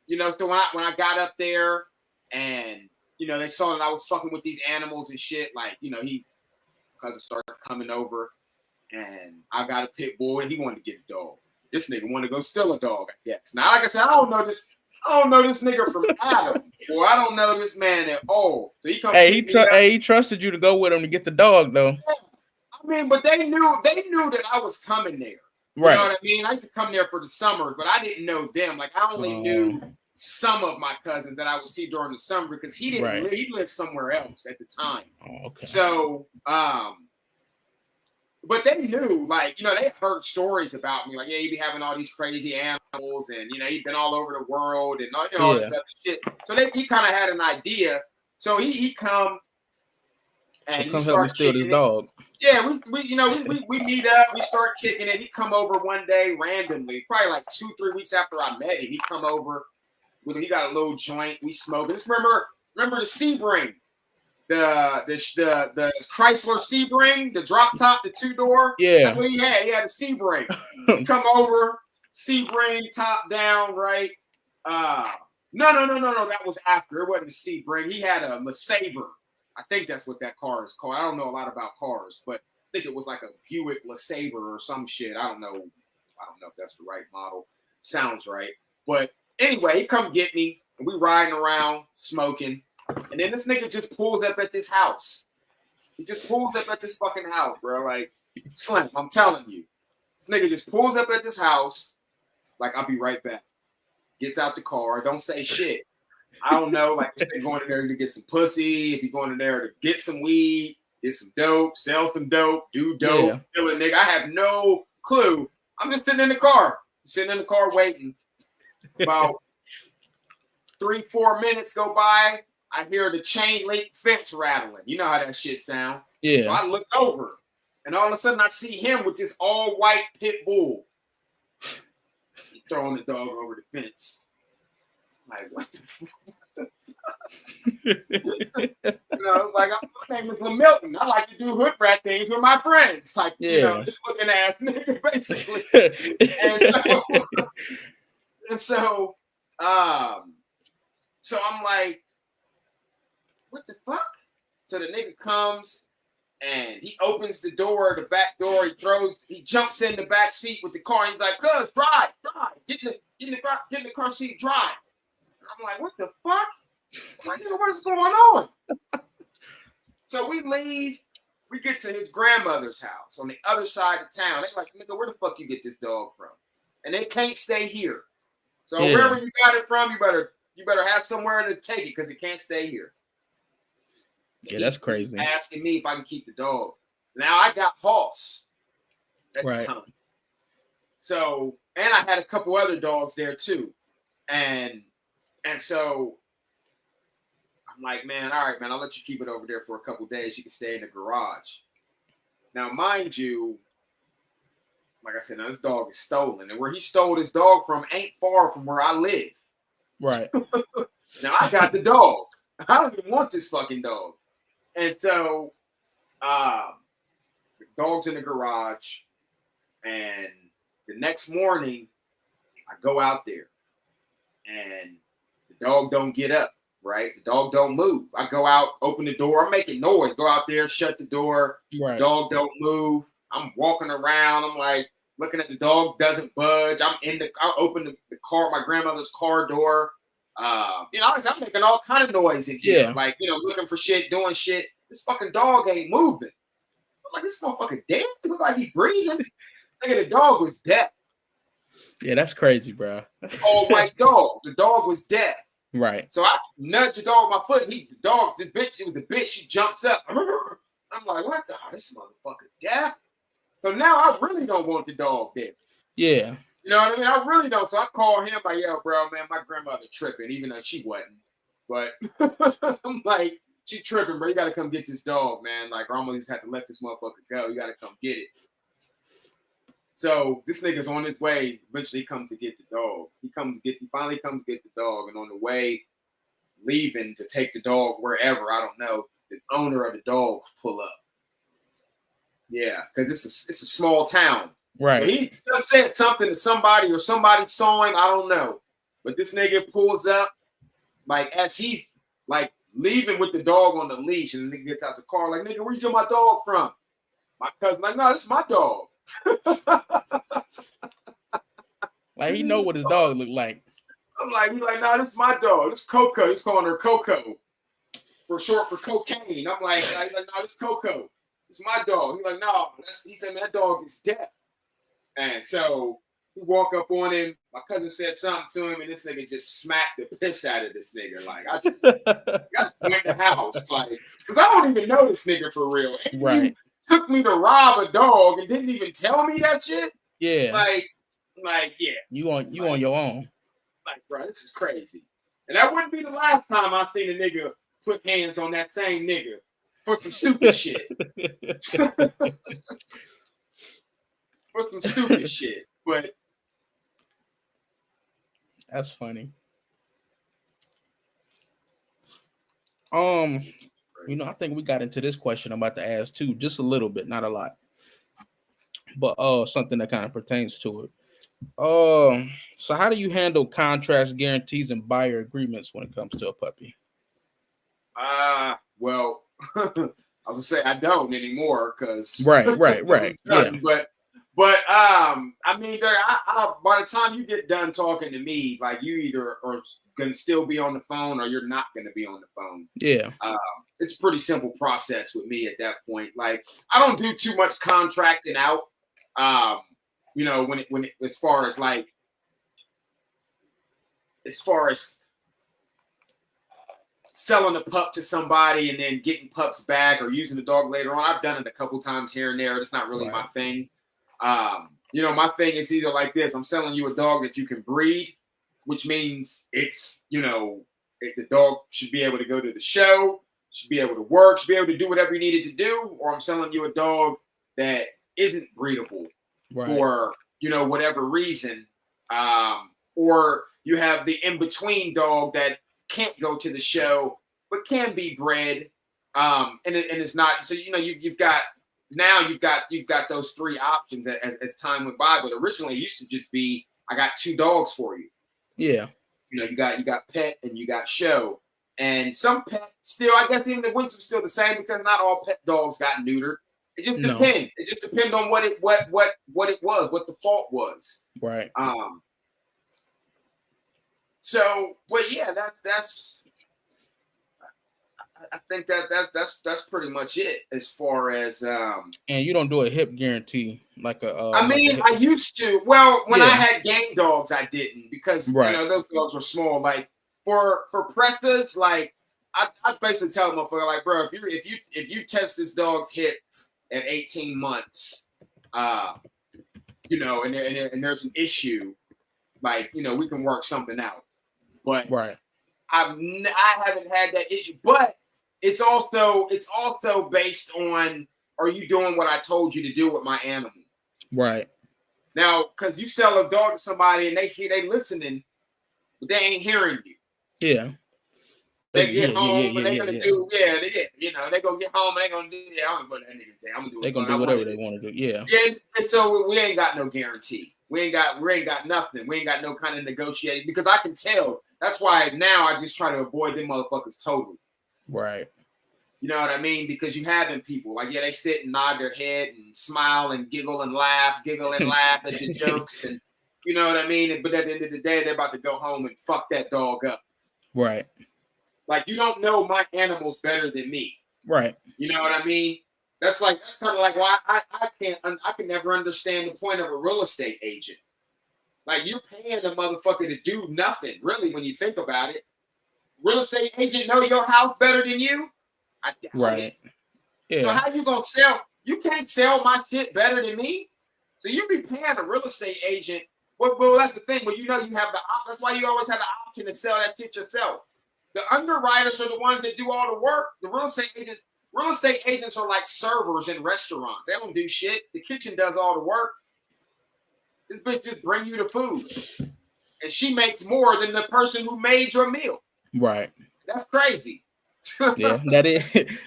you know, so when I got up there and, you know, they saw that I was fucking with these animals and shit, like, you know, cousin started coming over and I got a pit bull and he wanted to get a dog. This nigga wanted to go steal a dog, I guess. Now, like I said, I don't know this nigga from Adam. Or I don't know this man at all. So he comes. He trusted you to go with him to get the dog, though. Yeah. I mean, but they knew that I was coming there. You know what I mean? I used to come there for the summers, but I didn't know them. Like I only knew some of my cousins that I would see during the summer because he didn't live, he lived somewhere else at the time. Oh, okay. So, but they knew, like, you know, they heard stories about me. Like, yeah, he'd be having all these crazy animals and, you know, he'd been all over the world and all this other shit. So he kind of had an idea. So he come and come help me steal this dog. Yeah, we meet up, we start kicking it. He come over one day randomly, probably like 2-3 weeks after I met him. He come over, he got a little joint, we smoke. Just remember, Remember the Sebring, the Chrysler Sebring, the drop top, the 2-door. Yeah. That's what he had. He had a Sebring. Come over, Sebring top down, right? No. That was after. It wasn't a Sebring. He had a LeSabre. I think that's what that car is called. I don't know a lot about cars, but I think it was like a Buick LeSabre or some shit. I don't know if that's the right model. Sounds right. But anyway, he come get me, and we riding around smoking, and then this nigga just pulls up at this house. He just pulls up at this fucking house, bro. Like, Slim, I'm telling you. This nigga just pulls up at this house, like, I'll be right back. Gets out the car, don't say shit. I don't know, like, if they're going in there to get some pussy, if you're going in there to get some weed, get some dope, sell some dope, do dope, kill a nigga. I have no clue. I'm just sitting in the car waiting. About 3-4 minutes go by. I hear the chain link fence rattling. You know how that shit sound. Yeah. So I look over, and all of a sudden I see him with this all white pit bull. He throwing the dog over the fence. Like, what the like, my name is Milton. I like to do hood rat things with my friends. Like, this looking ass nigga, basically. So I'm like, what the fuck? So the nigga comes and he opens the door, the back door. He jumps in the back seat with the car. And he's like, "Cuz, drive, get in the car seat, drive." I'm like, what the fuck? I'm like, nigga, what is going on? So we leave. We get to his grandmother's house on the other side of town. They're like, nigga, where the fuck you get this dog from? And they can't stay here. So wherever you got it from, you better have somewhere to take it because it can't stay here. Yeah, that's crazy. Asking me if I can keep the dog. Now I got Hoss at the time. So, and I had a couple other dogs there too. And so I'm like, man, all right, man, I'll let you keep it over there for a couple days. You can stay in the garage. Now, mind you, like I said, now this dog is stolen. And where he stole this dog from ain't far from where I live. Right. Now, I got the dog. I don't even want this fucking dog. And so the dog's in the garage. And the next morning, I go out there. And the dog don't get up, right? The dog don't move. I go out, open the door. I'm making noise. Go out there, shut the door. Right. Dog don't move. I'm walking around. I'm like looking at the dog, doesn't budge. I open the car, my grandmother's car door. I'm making all kind of noise in here. Yeah. Like, looking for shit, doing shit. This fucking dog ain't moving. I'm like, this motherfucker dead? It look like he breathing. Nigga, the dog was dead. Yeah, that's crazy, bro. All white dog. The dog was dead. Right. So I nudged the dog with my foot. It was the bitch. She jumps up. I'm like, what the? This motherfucker dead. So now I really don't want the dog there. Yeah. You know what I mean? I really don't. So I call him like, yo, bro, man, my grandmother tripping, even though she wasn't. But I'm like, she tripping, bro. You got to come get this dog, man. Like, I almost had to let this motherfucker go. You got to come get it. So this nigga's on his way. Eventually he comes to get the dog. He finally comes to get the dog. And on the way, leaving to take the dog wherever, I don't know, the owner of the dog pull up. Yeah, because it's a small town. Right. So he just said something to somebody or somebody saw him. I don't know. But this nigga pulls up, like, as he's, like, leaving with the dog on the leash. And the nigga gets out the car, like, nigga, where you get my dog from? My cousin, like, no, this is my dog. Like, he know what his dog look like. I'm like, he's like, nah, this is my dog. This is Coco. He's calling her Coco for short for cocaine. I'm like, no, this is Coco. It's my dog. He's like, no. He said, man, that dog is dead. And so we walk up on him. My cousin said something to him, and this nigga just smacked the piss out of this nigga. Like, I just went in the house, like, because I don't even know this nigga for real. And right. He took me to rob a dog and didn't even tell me that shit. Yeah. Like, yeah. You on your own. Like, bro, this is crazy. And that wouldn't be the last time I seen a nigga put hands on that same nigga for some stupid shit. For some stupid shit. But that's funny. I think we got into this question I'm about to ask too, just a little bit, not a lot, but something that kind of pertains to it. So how do you handle contracts, guarantees, and buyer agreements when it comes to a puppy? Well, I was gonna say I don't anymore because Right. Yeah. I mean, by the time you get done talking to me, like you either are gonna still be on the phone or you're not gonna be on the phone. Yeah. It's a pretty simple process with me at that point. Like I don't do too much contracting out. When it as far as selling a pup to somebody and then getting pups back or using the dog later on. I've done it a couple times here and there. It's not really my thing. My thing is either like this. I'm selling you a dog that you can breed, which means it's, the dog should be able to go to the show, should be able to work, should be able to do whatever you needed to do. Or I'm selling you a dog that isn't breedable for, whatever reason. Or you have the in-between dog that can't go to the show, but can be bred. And it's not, so, you've got those three options as time went by, but originally it used to just be, I got two dogs for you. Yeah. You got pet and you got show. And some pet still, I guess even the Winsom's still the same because not all pet dogs got neutered. It just depends. No. It just depends on what it was, what the fault was. Right. So, but yeah, that's. I think that's pretty much it as far as. And you don't do a hip guarantee like a. I used to. Well, when I had game dogs, I didn't because those dogs were small. Like for Prestas, like I basically tell them, like, bro, if you test this dog's hips at 18 months, and there's an issue, like we can work something out. But I haven't had that issue. But it's also based on, are you doing what I told you to do with my animal? Right. Now, because you sell a dog to somebody and they listening, but they ain't hearing you. Yeah. They get home and they're gonna do they're gonna get home and they're gonna do I don't know what that nigga say. I'm gonna do they're gonna do whatever they want to do. Yeah. And so we ain't got no guarantee. We ain't got nothing. We ain't got no kind of negotiating because I can tell. That's why now I just try to avoid them motherfuckers totally. Right. You know what I mean? Because you having people like, they sit and nod their head and smile and giggle and laugh at your jokes. And you know what I mean? But at the end of the day, they're about to go home and fuck that dog up. Right. Like, you don't know my animals better than me. Right. You know what I mean? That's kind of like why I can never understand the point of a real estate agent. Like, you're paying a motherfucker to do nothing, really, when you think about it. Real estate agent know your house better than you? I doubt it. Yeah. So how you gonna sell? You can't sell my shit better than me. So you be paying a real estate agent. Well, that's the thing. Well, you have that's why you always have the option to sell that shit yourself. The underwriters are the ones that do all the work. The real estate agents are like servers in restaurants. They don't do shit. The kitchen does all the work. This bitch just bring you the food. And she makes more than the person who made your meal. Right. That's crazy. Yeah, that is.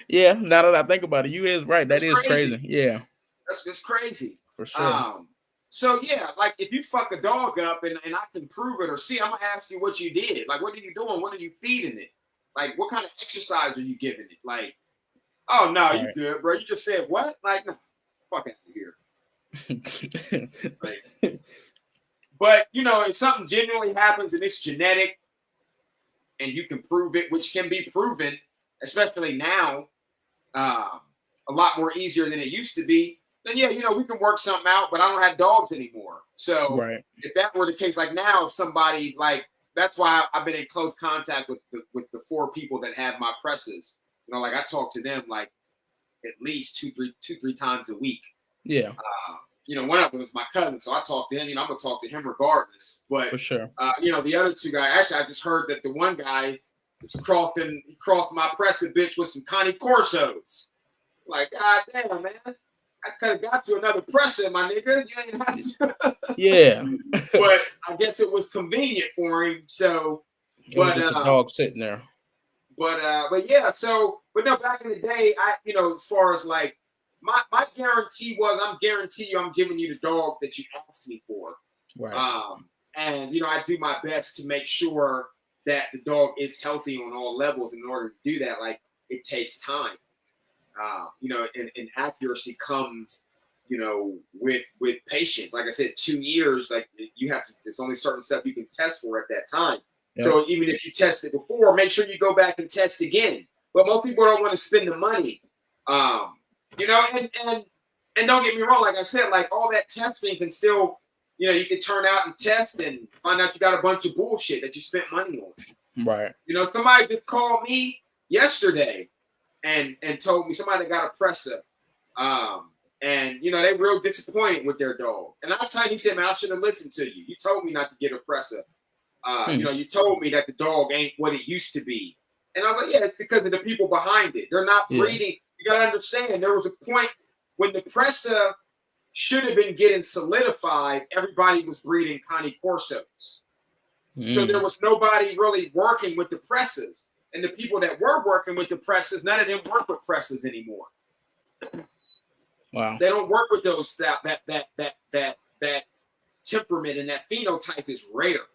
Yeah, now that I think about it, you is right. That's crazy. Yeah. That's just crazy. For sure. So yeah, like if you fuck a dog up and I can prove it or see, I'm gonna ask you what you did. Like, what are you doing? What are you feeding it? Like, what kind of exercise are you giving it? Like, oh no, you good, bro. You just said what? Like, no, fuck out of here. But if something genuinely happens and it's genetic and you can prove it, which can be proven, especially now, a lot more easier than it used to be, then we can work something out, but I don't have dogs anymore. So if that were the case, like now, if somebody that's why I've been in close contact with the 4 people that have my presses. Like I talk to them like at least two, three times a week. Yeah. One of them was my cousin, so I talked to him. I'm gonna talk to him regardless. But for sure, the other 2 guys. Actually, I just heard that the one guy crossed my pressing bitch with some Connie Corsos. Like, god damn, man, I could have got you another presser, my nigga. You ain't have to. Yeah. But I guess it was convenient for him. So, it was just a dog sitting there. But yeah, so but no, back in the day, as far as like my guarantee was, I'm guarantee you I'm giving you the dog that you asked me for. Right. And I do my best to make sure that the dog is healthy on all levels. In order to do that, like it takes time. And accuracy comes, with patience. Like I said, 2 years, like you have to, there's only certain stuff you can test for at that time. Yep. So even if you tested before, make sure you go back and test again. But most people don't want to spend the money. And don't get me wrong, like I said, like all that testing can still, you can turn out and test and find out you got a bunch of bullshit that you spent money on. Right. Somebody just called me yesterday and told me somebody got a presser. And they real disappointed with their dog. And I told him, he said, man, I should have listened to you. You told me not to get a presser. You told me that the dog ain't what it used to be. And I was like, yeah, it's because of the people behind it. They're not breeding. You got to understand, there was a point when the presser should have been getting solidified. Everybody was breeding Connie Corsos. So there was nobody really working with the presses. And the people that were working with the presses, none of them work with presses anymore. Wow. They don't work with those that temperament and that phenotype is rare.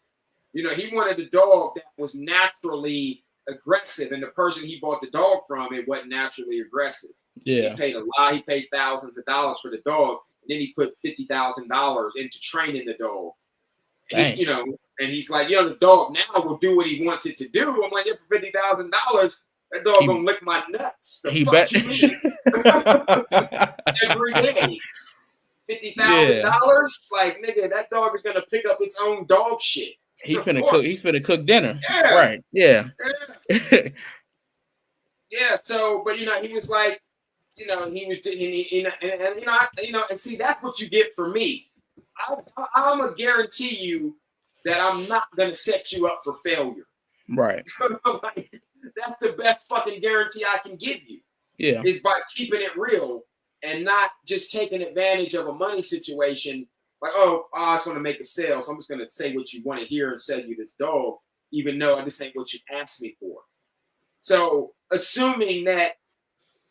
He wanted a dog that was naturally aggressive, and the person he bought the dog from, it wasn't naturally aggressive. Yeah. He paid a lot. He paid thousands of dollars for the dog, and then he put $50,000 into training the dog. Dang. And he's like, the dog now will do what he wants it to do. I'm like, yeah, for $50,000, that dog gonna lick my nuts. The fuck you mean? Every day. $50,000? Like, nigga, that dog is gonna pick up its own dog shit. He's finna cook dinner. Yeah. Right. Yeah. Yeah. So, but he was like, he was, and see, that's what you get for me. I'm gonna guarantee you that I'm not gonna set you up for failure. Right. Like, that's the best fucking guarantee I can give you. Yeah. Is by keeping it real and not just taking advantage of a money situation. Like, I was going to make a sale, so I'm just going to say what you want to hear and sell you this dog, even though this ain't what you asked me for. So, assuming that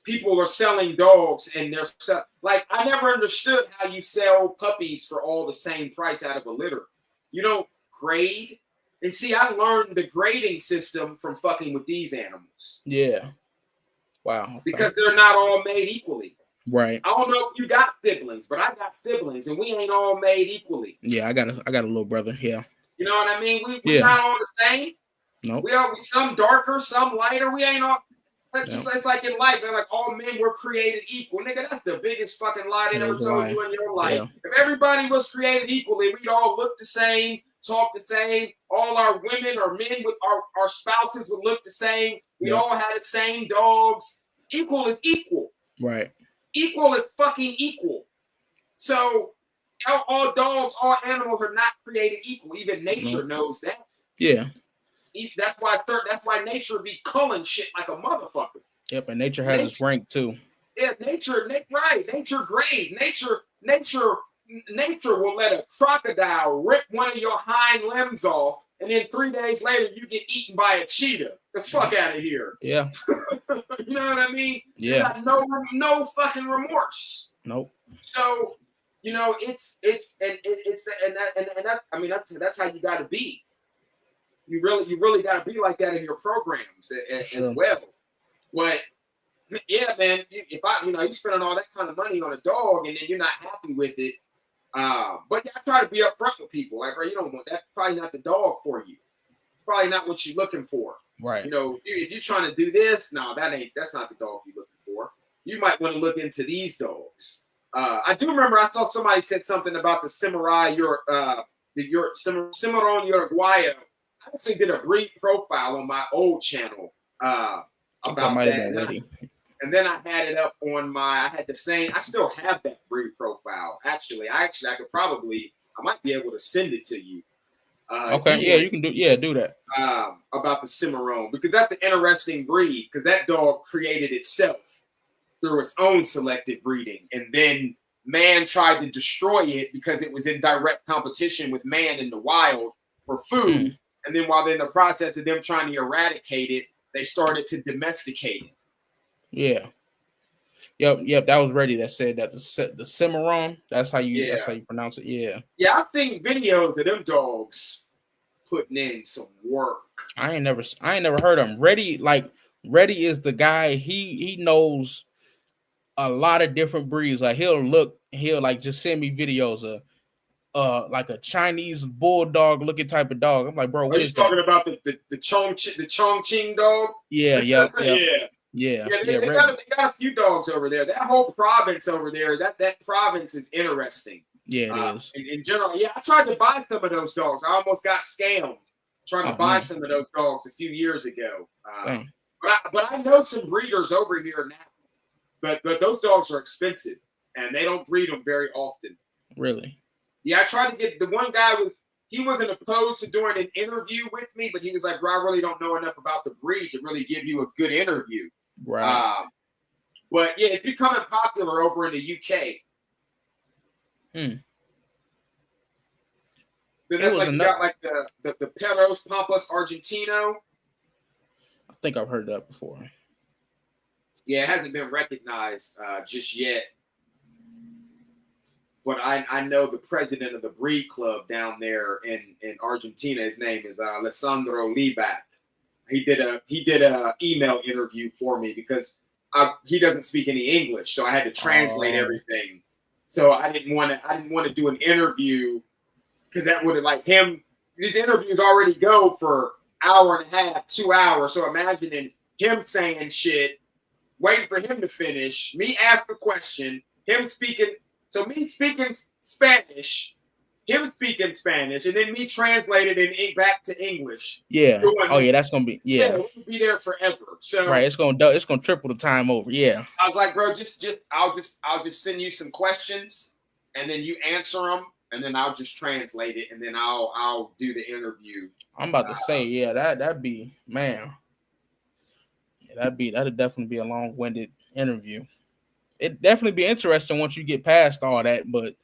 people are selling dogs and they're like, I never understood how you sell puppies for all the same price out of a litter. You don't grade. And see, I learned the grading system from fucking with these animals. Yeah. Wow. Okay. Because they're not all made equally. Right. I don't know if you got siblings, but I got siblings, and we ain't all made equally. Yeah, I got a little brother. Yeah. You know what I mean? We're not all the same. No. We some darker, some lighter. We ain't all. It's like in life, they're like all men were created equal. Nigga, that's the biggest fucking lie they ever told you in your life. Yeah. If everybody was created equally, we'd all look the same, talk the same. All our women or men with our spouses would look the same. We'd all have the same dogs. Equal is equal. Right. Equal is fucking equal. So all dogs, all animals are not created equal. Even nature knows that. Yeah. That's why nature be culling shit like a motherfucker. Yep, and nature has its rank too. Yeah, nature grade. Nature will let a crocodile rip one of your hind limbs off, and then 3 days later you get eaten by a cheetah. The fuck out of here. Yeah. You know what I mean? Yeah. You got no fucking remorse. Nope. So, that's how you got to be. You really got to be like that in your programs as well. But yeah, man, if you spending all that kind of money on a dog and then you're not happy with it, but I try to be upfront with people. Like, bro, you don't want that's probably not the dog for you. Probably not what you're looking for. Right. If you're trying to do this, no, that's not the dog you're looking for. You might want to look into these dogs. I do remember I saw somebody said something about the Cimarron Uruguayo. I actually did a breed profile on my old channel about that. And then I had it up on I still have that breed profile. Actually, I could probably, I might be able to send it to you. Okay, yeah, you can do that. About the Cimarron, because that's an interesting breed, because that dog created itself through its own selective breeding. And then man tried to destroy it because it was in direct competition with man in the wild for food. And then while they're in the process of them trying to eradicate it, they started to domesticate it. Yeah. Yep. That was Ready that said that the Cimarron. That's how you pronounce it. Yeah. Yeah, I've seen videos of them dogs putting in some work. I ain't never heard of him. Ready is the guy. He knows a lot of different breeds. Like he'll like just send me videos of like a Chinese bulldog looking type of dog. I'm like, bro, what Are you is that? talking about the Chongqing dog? Yeah, yep. Yeah, they Ready. got a few dogs over there. That whole province over there, that province is interesting. Yeah, it is. In general, yeah, I tried to buy some of those dogs. I almost got scammed trying to buy some of those dogs a few years ago. But I know some breeders over here now. But those dogs are expensive, and they don't breed them very often. Really? Yeah, I tried to get the one guy he wasn't opposed to doing an interview with me, but he was like, bro, I really don't know enough about the breed to really give you a good interview. Right. But yeah, it's becoming popular over in the UK. Then that's like you got like the Perros Pampas Argentino. I think I've heard that before. Yeah, it hasn't been recognized just yet. But I know the president of the breed club down there in Argentina. His name is Alessandro Libac. He did a email interview for me because he doesn't speak any English, so I had to translate everything. So I didn't want to do an interview because that would have like him. These interviews already go for hour and a half, 2 hours. So imagining him saying shit, waiting for him to finish, me ask a question, him speaking. So me speaking Spanish, him speaking Spanish, and then me translated it back to English. Yeah. That's gonna be we'll be there forever. So right, it's gonna triple the time over. Yeah. I was like, bro, I'll just send you some questions, and then you answer them, and then I'll just translate it, and then I'll do the interview. I'm about to say, that'd be man. Yeah, that'd definitely be a long-winded interview. It'd definitely be interesting once you get past all that, but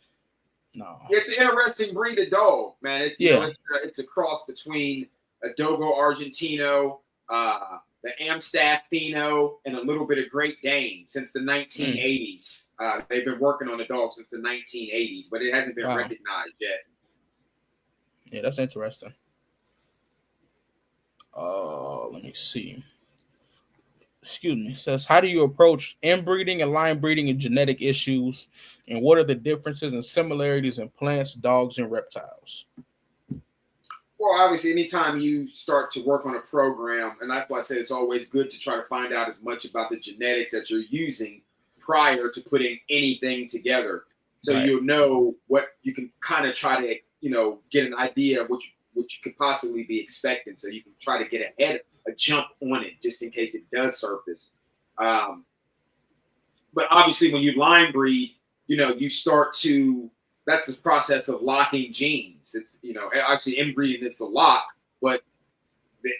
no. It's an interesting breed of dog, man. It's a cross between a Dogo Argentino, the Amstaff Fino, and a little bit of Great Dane since the 1980s. They've been working on the dog since the 1980s, but it hasn't been recognized yet. Yeah, that's interesting. Let me see. Excuse me. It says, how do you approach inbreeding and line breeding and genetic issues? And what are the differences and similarities in plants, dogs, and reptiles? Well, obviously, anytime you start to work on a program, and that's why I said it's always good to try to find out as much about the genetics that you're using prior to putting anything together. So you'll know what you can kind of try to, get an idea of what you could possibly be expecting. So you can try to get a jump on it just in case it does surface. But obviously when you line breed, you start to, that's the process of locking genes. It's, actually inbreeding is the lock, but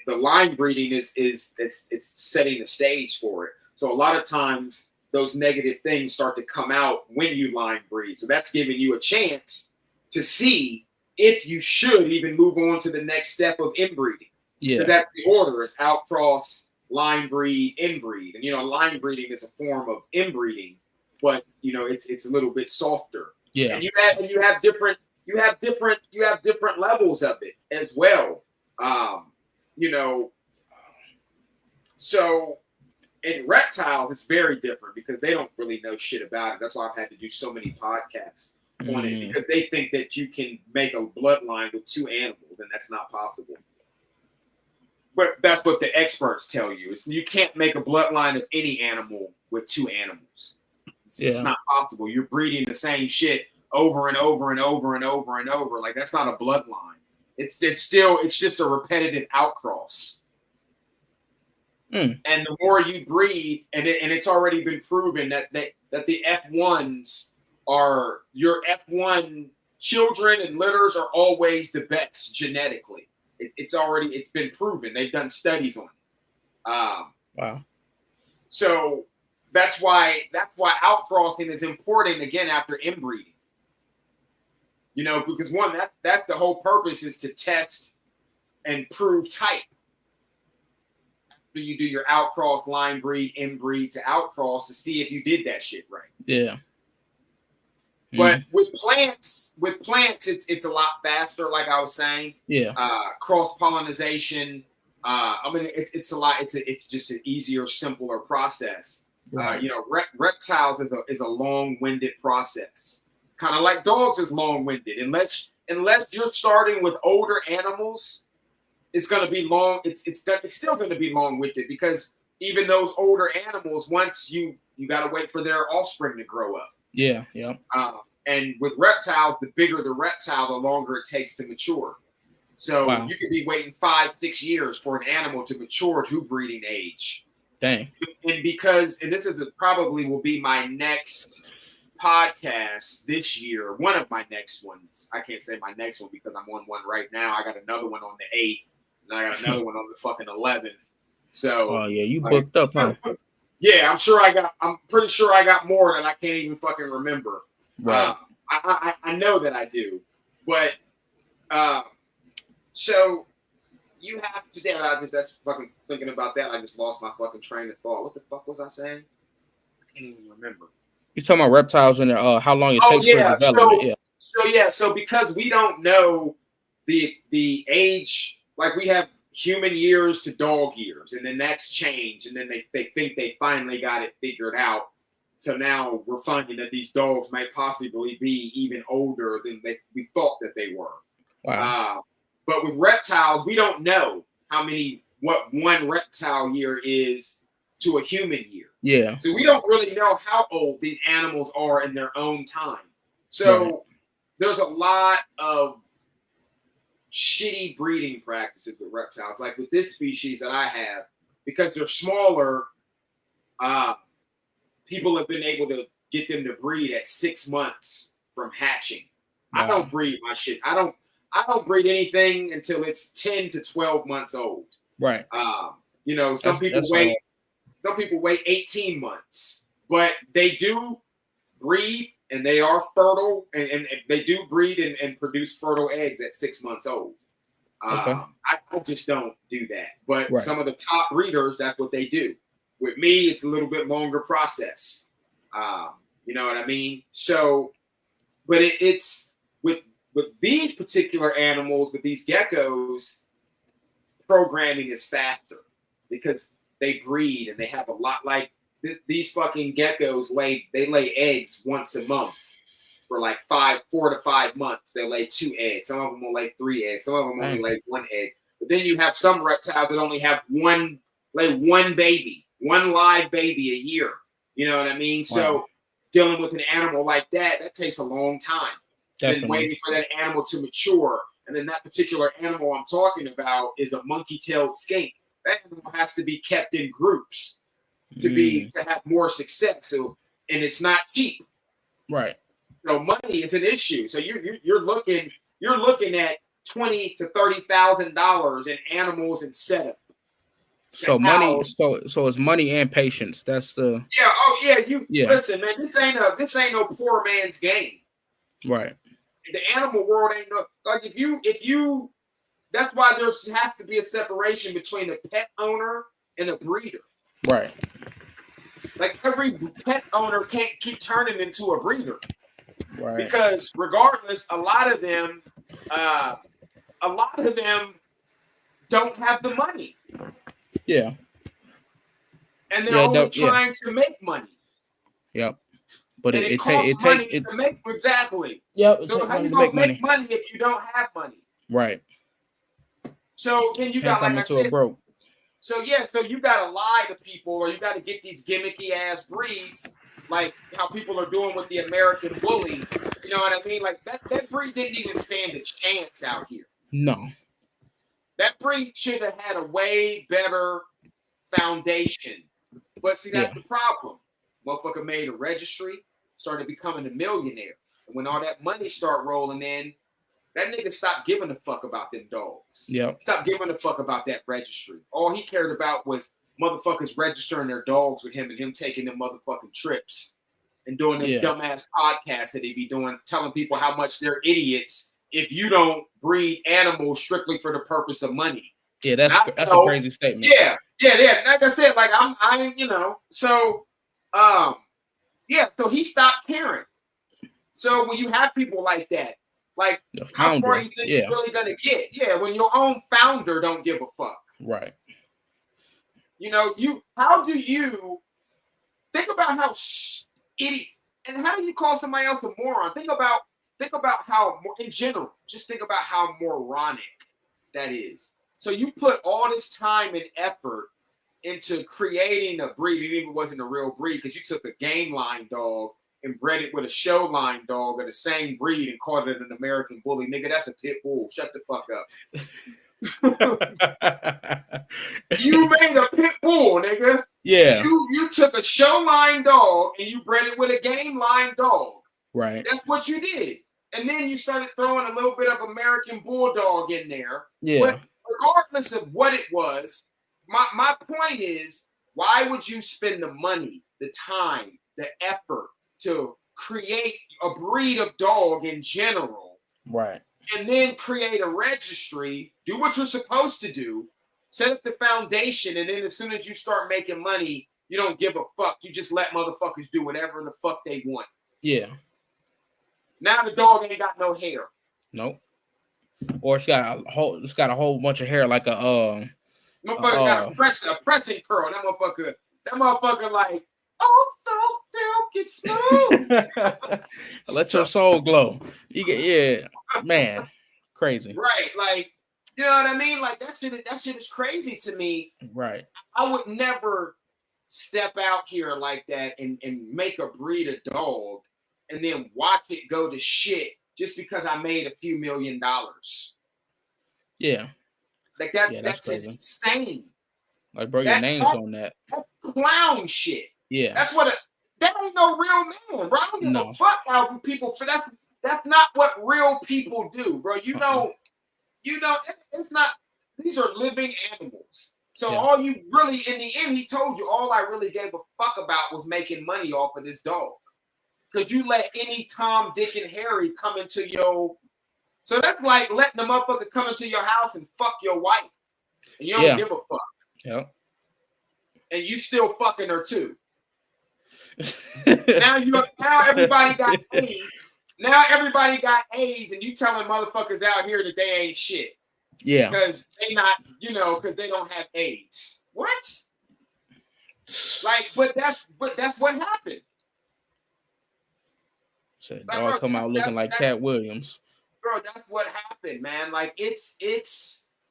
the line breeding is it's setting the stage for it. So a lot of times those negative things start to come out when you line breed. So that's giving you a chance to see if you should even move on to the next step of inbreeding. Yeah, because that's the order: is outcross, line breed, inbreed. And line breeding is a form of inbreeding, but it's a little bit softer. Yeah, and you have different levels of it as well. So in reptiles, it's very different because they don't really know shit about it. That's why I've had to do so many podcasts on it, because they think that you can make a bloodline with two animals, and that's not possible. But that's what the experts tell you. You can't make a bloodline of any animal with two animals. It's not possible. You're breeding the same shit over and over and over and over and over. Like, that's not a bloodline. It's just a repetitive outcross. And the more you breed, and it's already been proven that the F1s are, your F1 children and litters are always the best genetically. It's been proven. They've done studies on it. Wow. So that's why outcrossing is important again after inbreeding. Because one, that's the whole purpose, is to test and prove type. do you do your outcross, line breed, inbreed to outcross to see if you did that shit right. Yeah. But with plants, it's a lot faster. Like I was saying, Yeah. Cross pollination. I mean, it's a lot. It's just an easier, simpler process. Right. You know, reptiles is a long-winded process. Kind of like dogs is long-winded. Unless you're starting with older animals, it's going to be long. It's still going to be long-winded because even those older animals, once you got to wait for their offspring to grow up. Yeah. Yeah. And with reptiles, the bigger the reptile, the longer it takes to mature. So you could be waiting 5-6 years for an animal to mature to breeding age. Dang. And this is probably will be my next podcast this year, one of my next ones. I can't say my next one because I'm on one right now. I got another one on the 8th, and I got another one on the fucking 11th. So, oh yeah, you booked up, huh? Yeah, I'm pretty sure I got more than I can't even fucking remember. Right. I know that I do, but so you have to. Yeah, that's fucking thinking about that. I just lost my fucking train of thought. What the fuck was I saying? I can't even remember. You talking about reptiles and how long it takes for development? So because we don't know the age, like we have human years to dog years, and then that's changed, and then they think they finally got it figured out. So now we're finding that these dogs might possibly be even older than we thought that they were. Wow. But with reptiles, we don't know what one reptile year is to a human year. Yeah. So we don't really know how old these animals are in their own time. So there's a lot of shitty breeding practices with reptiles. Like with this species that I have, because they're smaller, people have been able to get them to breed at 6 months from hatching. Wow. I don't breed my shit. I don't breed anything until it's 10 to 12 months old. Right. You know, some people wait 18 months, but they do breed and they are fertile and they do breed and produce fertile eggs at 6 months old. Okay. I just don't do that. But some of the top breeders, that's what they do. With me, it's a little bit longer process. You know what I mean? So, but it's with these particular animals, with these geckos, programming is faster because they breed and they have a lot. Like these fucking geckos lay eggs once a month for like 4 to 5 months. They lay 2 eggs. Some of them will lay 3 eggs. Some of them only lay 1 egg. But then you have some reptiles that only have one baby, one live baby a year. You know what I mean? Wow. So dealing with an animal like that takes a long time. Definitely. Then waiting for that animal to mature. And then that particular animal I'm talking about is a monkey-tailed skink. That animal has to be kept in groups to have more success. So, and it's not cheap. Right. So money is an issue. So you're looking at $20,000 to $30,000 in animals and setup. So money, so it's money and patience. That's the listen, man. This ain't no poor man's game. Right. The animal world ain't no like if you. That's why there has to be a separation between a pet owner and a breeder. Right. Like every pet owner can't keep turning into a breeder. Right. Because regardless, a lot of them don't have the money. Yeah. And they're only trying to make money. Yep. But it costs money to make exactly. Yep. So how you gonna make money if you don't have money? Right. So then you got, like I said, broke. So you gotta lie to people, or you gotta get these gimmicky ass breeds, like how people are doing with the American Bully. You know what I mean? Like that breed didn't even stand a chance out here. No. That breed should have had a way better foundation. But see, that's the problem. Motherfucker made a registry, started becoming a millionaire. And when all that money start rolling in, that nigga stopped giving a fuck about them dogs. Yep. Stopped giving a fuck about that registry. All he cared about was motherfuckers registering their dogs with him and him taking them motherfucking trips and doing them dumbass podcasts that he be doing, telling people how much they're idiots if you don't breed animals strictly for the purpose of money. Yeah, that's a crazy statement. Yeah. Yeah. Like I said, like I, you know, so, yeah. So he stopped caring. So when you have people like that, like The how far founder. you think Yeah. you're really gonna get? Yeah, when your own founder don't give a fuck. Right. You know, how do you think about how idiot and how do you call somebody else a moron? Think about how in general, just think about how moronic that is. So you put all this time and effort into creating a breed, even if it wasn't a real breed, because you took a game line dog and bred it with a show line dog of the same breed and called it an American bully. Nigga, that's a pit bull. Shut the fuck up. You made a pit bull, nigga. Yeah. You took a show line dog and you bred it with a game line dog. Right. That's what you did. And then you started throwing a little bit of American bulldog in there. Yeah. But regardless of what it was, my point is, why would you spend the money, the time, the effort to create a breed of dog in general? Right. And then create a registry, do what you're supposed to do, set up the foundation, and then as soon as you start making money, you don't give a fuck. You just let motherfuckers do whatever the fuck they want. Yeah. Now the dog ain't got no hair. Nope. Or it's got a whole bunch of hair like a Motherfucker got a pressing curl. That motherfucker like, oh, so silky smooth. Let your soul glow. You get, yeah, man, crazy. Right, like, you know what I mean? Like that shit is crazy to me. Right. I would never step out here like that and make a breed of dog and then watch it go to shit just because I made a few $1 million. Yeah. Like that. Yeah, that's insane. Like, bro, your name's on that. That's clown shit. Yeah. That ain't no real man, bro. I don't give a fuck how people for that. That's not what real people do, bro. You know, it's not. These are living animals. So all you really, in the end, he told you all I really gave a fuck about was making money off of this dog. Because you let any Tom, Dick, and Harry come into your. So that's like letting the motherfucker come into your house and fuck your wife, and you don't give a fuck. Yeah. And you still fucking her too. now everybody got AIDS. Now everybody got AIDS, and you telling motherfuckers out here that they ain't shit. Yeah. Because they not, because they don't have AIDS. What? Like, but that's what happened. So dog come out looking like Cat Williams. Bro, that's what happened, man. Like it's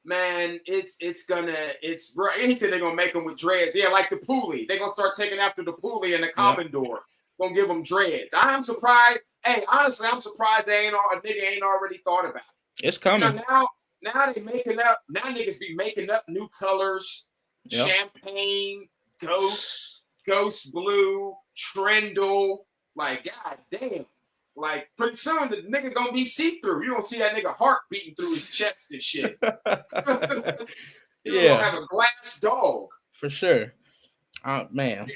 bro. He said they're gonna make them with dreads. Yeah, like the Poolie. They're gonna start taking after the Poolie and the Commodore. Gonna give them dreads. I'm surprised. Hey, honestly, I'm surprised a nigga ain't already thought about it. It's coming. Now they making up. Now niggas be making up new colors. Champagne, ghost blue, trindle. Like, god damn. Like, pretty soon the nigga gonna be see-through. You don't see that nigga heart beating through his chest and shit. You gonna have a glass dog. For sure. Man.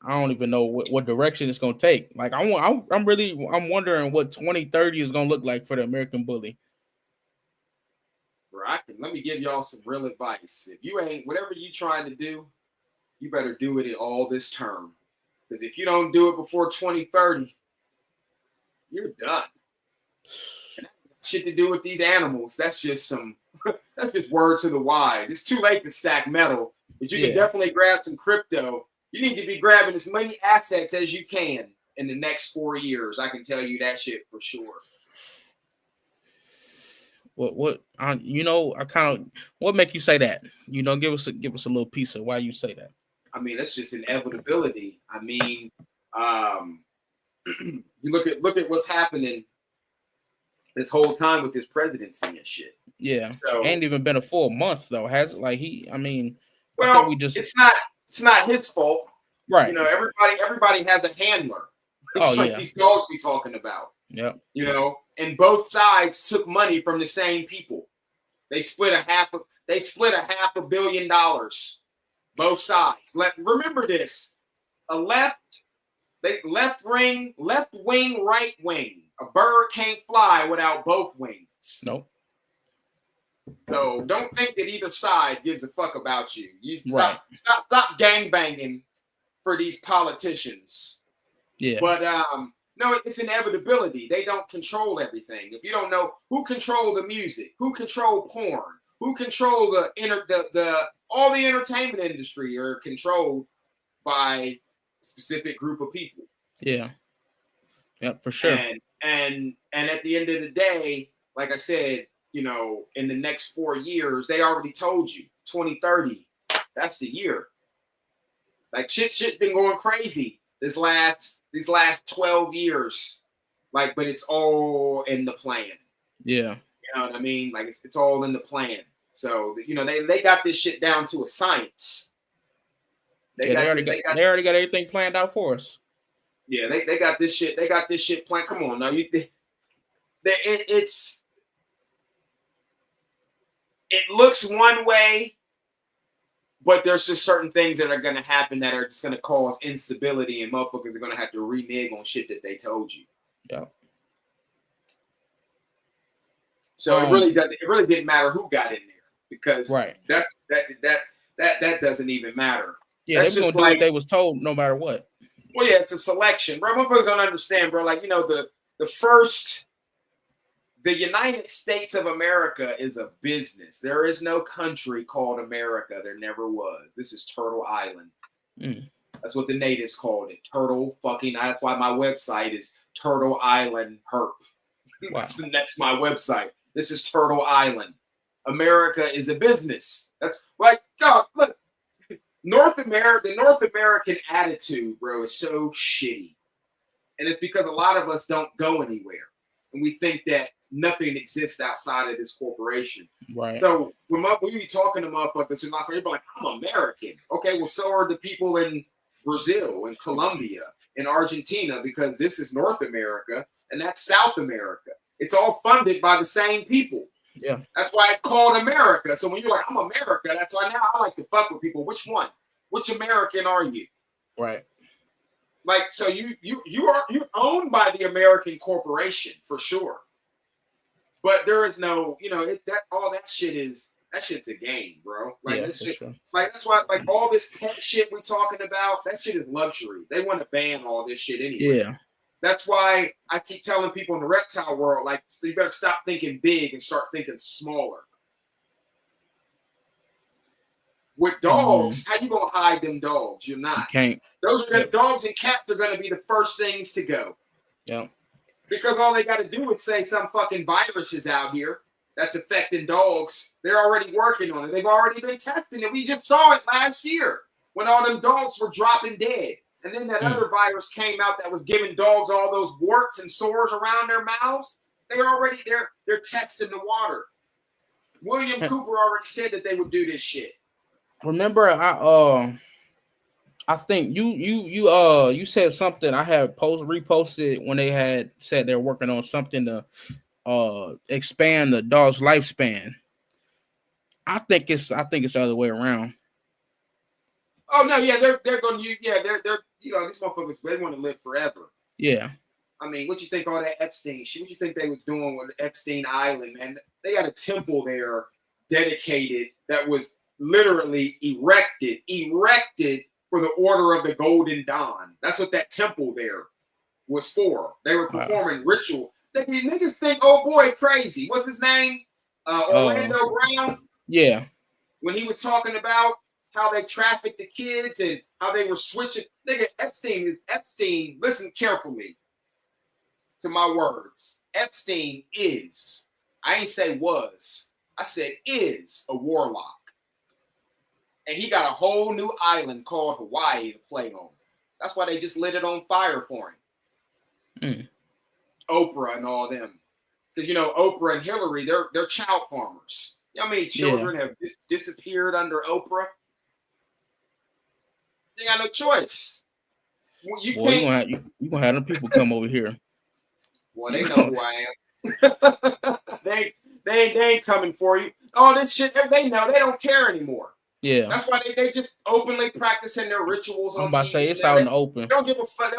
I don't even know what direction it's gonna take. Like, I'm wondering what 2030 is gonna look like for the American Bully. Bro, let me give y'all some real advice. If you ain't whatever you trying to do, you better do it in all this term. Because if you don't do it before 2030, you're done. And shit to do with these animals. That's just that's just word to the wise. It's too late to stack metal, but you can definitely grab some crypto. You need to be grabbing as many assets as you can in the next 4 years. I can tell you that shit for sure. What make you say that? Give us a little piece of why you say that. I mean, that's just inevitability. I mean, you look at what's happening this whole time with this presidency and shit. Yeah, so, ain't even been a full month though, has it? Like well, it's not his fault, right? Everybody has a handler. It's like these dogs we talking about. Yeah, and both sides took money from the same people. They split a $500 million. Both sides. Remember this: left wing, right wing. A bird can't fly without both wings. Nope. So don't think that either side gives a fuck about you. You Right. stop gangbanging for these politicians. Yeah. But no, it's inevitability. They don't control everything. If you don't know who control the music, who control porn, who control the all the entertainment industry are controlled by a specific group of people. Yeah. Yep, for sure. And at the end of the day, like I said, you know, in the next 4 years, they already told you 2030, that's the year. Like shit been going crazy these last 12 years. Like, but it's all in the plan. Yeah. You know what I mean? Like it's all in the plan. So, you know, they got this shit down to a science. They already got everything planned out for us. Yeah, they got this shit. They got this shit planned. Come on now, it looks one way, but there's just certain things that are going to happen that are just going to cause instability, and motherfuckers are going to have to renege on shit that they told you. Yeah. So it really didn't matter who got in there, because right. that doesn't even matter. Yeah, they were gonna do what they was told no matter what. Well, yeah, it's a selection, bro. Motherfuckers don't understand, bro. Like, you know, the United States of America is a business. There is no country called America. There never was. This is Turtle Island. Mm. That's what the natives called it. Turtle fucking. That's why my website is Turtle Island Herp. Wow. That's my website. This is Turtle Island. America is a business. That's like, God, look. The North American attitude, bro, is so shitty. And it's because a lot of us don't go anywhere. And we think that nothing exists outside of this corporation. Right. So when you be talking to motherfuckers, you're like, I'm American. Okay, well, so are the people in Brazil and Colombia and Argentina, because this is North America and that's South America. It's all funded by the same people. Yeah. That's why it's called America. So when you're like, I'm America, that's why now I like to fuck with people. Which one? Which American are you? Right. Like, so you're owned by the American corporation for sure. But there is no, you know, that shit's a game, bro. Like, yeah, this shit, sure. Like, that's why, like, all this pet shit we talking about, that shit is luxury. They want to ban all this shit anyway. Yeah. That's why I keep telling people in the reptile world, like, so you better stop thinking big and start thinking smaller. With dogs, how you gonna hide them dogs? You're not. You can't. Those are dogs and cats are gonna be the first things to go. Yeah. Because all they got to do is say some fucking virus is out here that's affecting dogs. They're already working on it. They've already been testing it. We just saw it last year when all them dogs were dropping dead. And then that other virus came out that was giving dogs all those warts and sores around their mouths. They're testing the water. William Cooper already said that they would do this shit. Remember, I think you said something. I had reposted when they had said they're working on something to expand the dog's lifespan. I think it's the other way around. Oh no, yeah, they're going to use, yeah, they're you know, these motherfuckers, they want to live forever. Yeah. I mean, what you think all that Epstein shit? What you think they was doing with Epstein Island, man? They got a temple there dedicated that was literally erected for the Order of the Golden Dawn. That's what that temple there was for. They were performing ritual. Niggas think, oh boy, crazy. What's his name? Orlando Brown. Yeah. When he was talking about how they trafficked the kids and how they were switching. Nigga, Epstein, listen carefully to my words. Epstein is, I ain't say was, I said is a warlock. And he got a whole new island called Hawaii to play on. That's why they just lit it on fire for him. Oprah and all them. Because, you know, Oprah and Hillary, they're child farmers. You know how many children have disappeared under Oprah? They got no choice. Well, you gonna have them people come over here. Well, they know who I am. they ain't coming for you. All this shit, they know. They don't care anymore. Yeah. That's why they just openly practicing their rituals on I'm about TV. to say it's out in the open. They don't give a fuck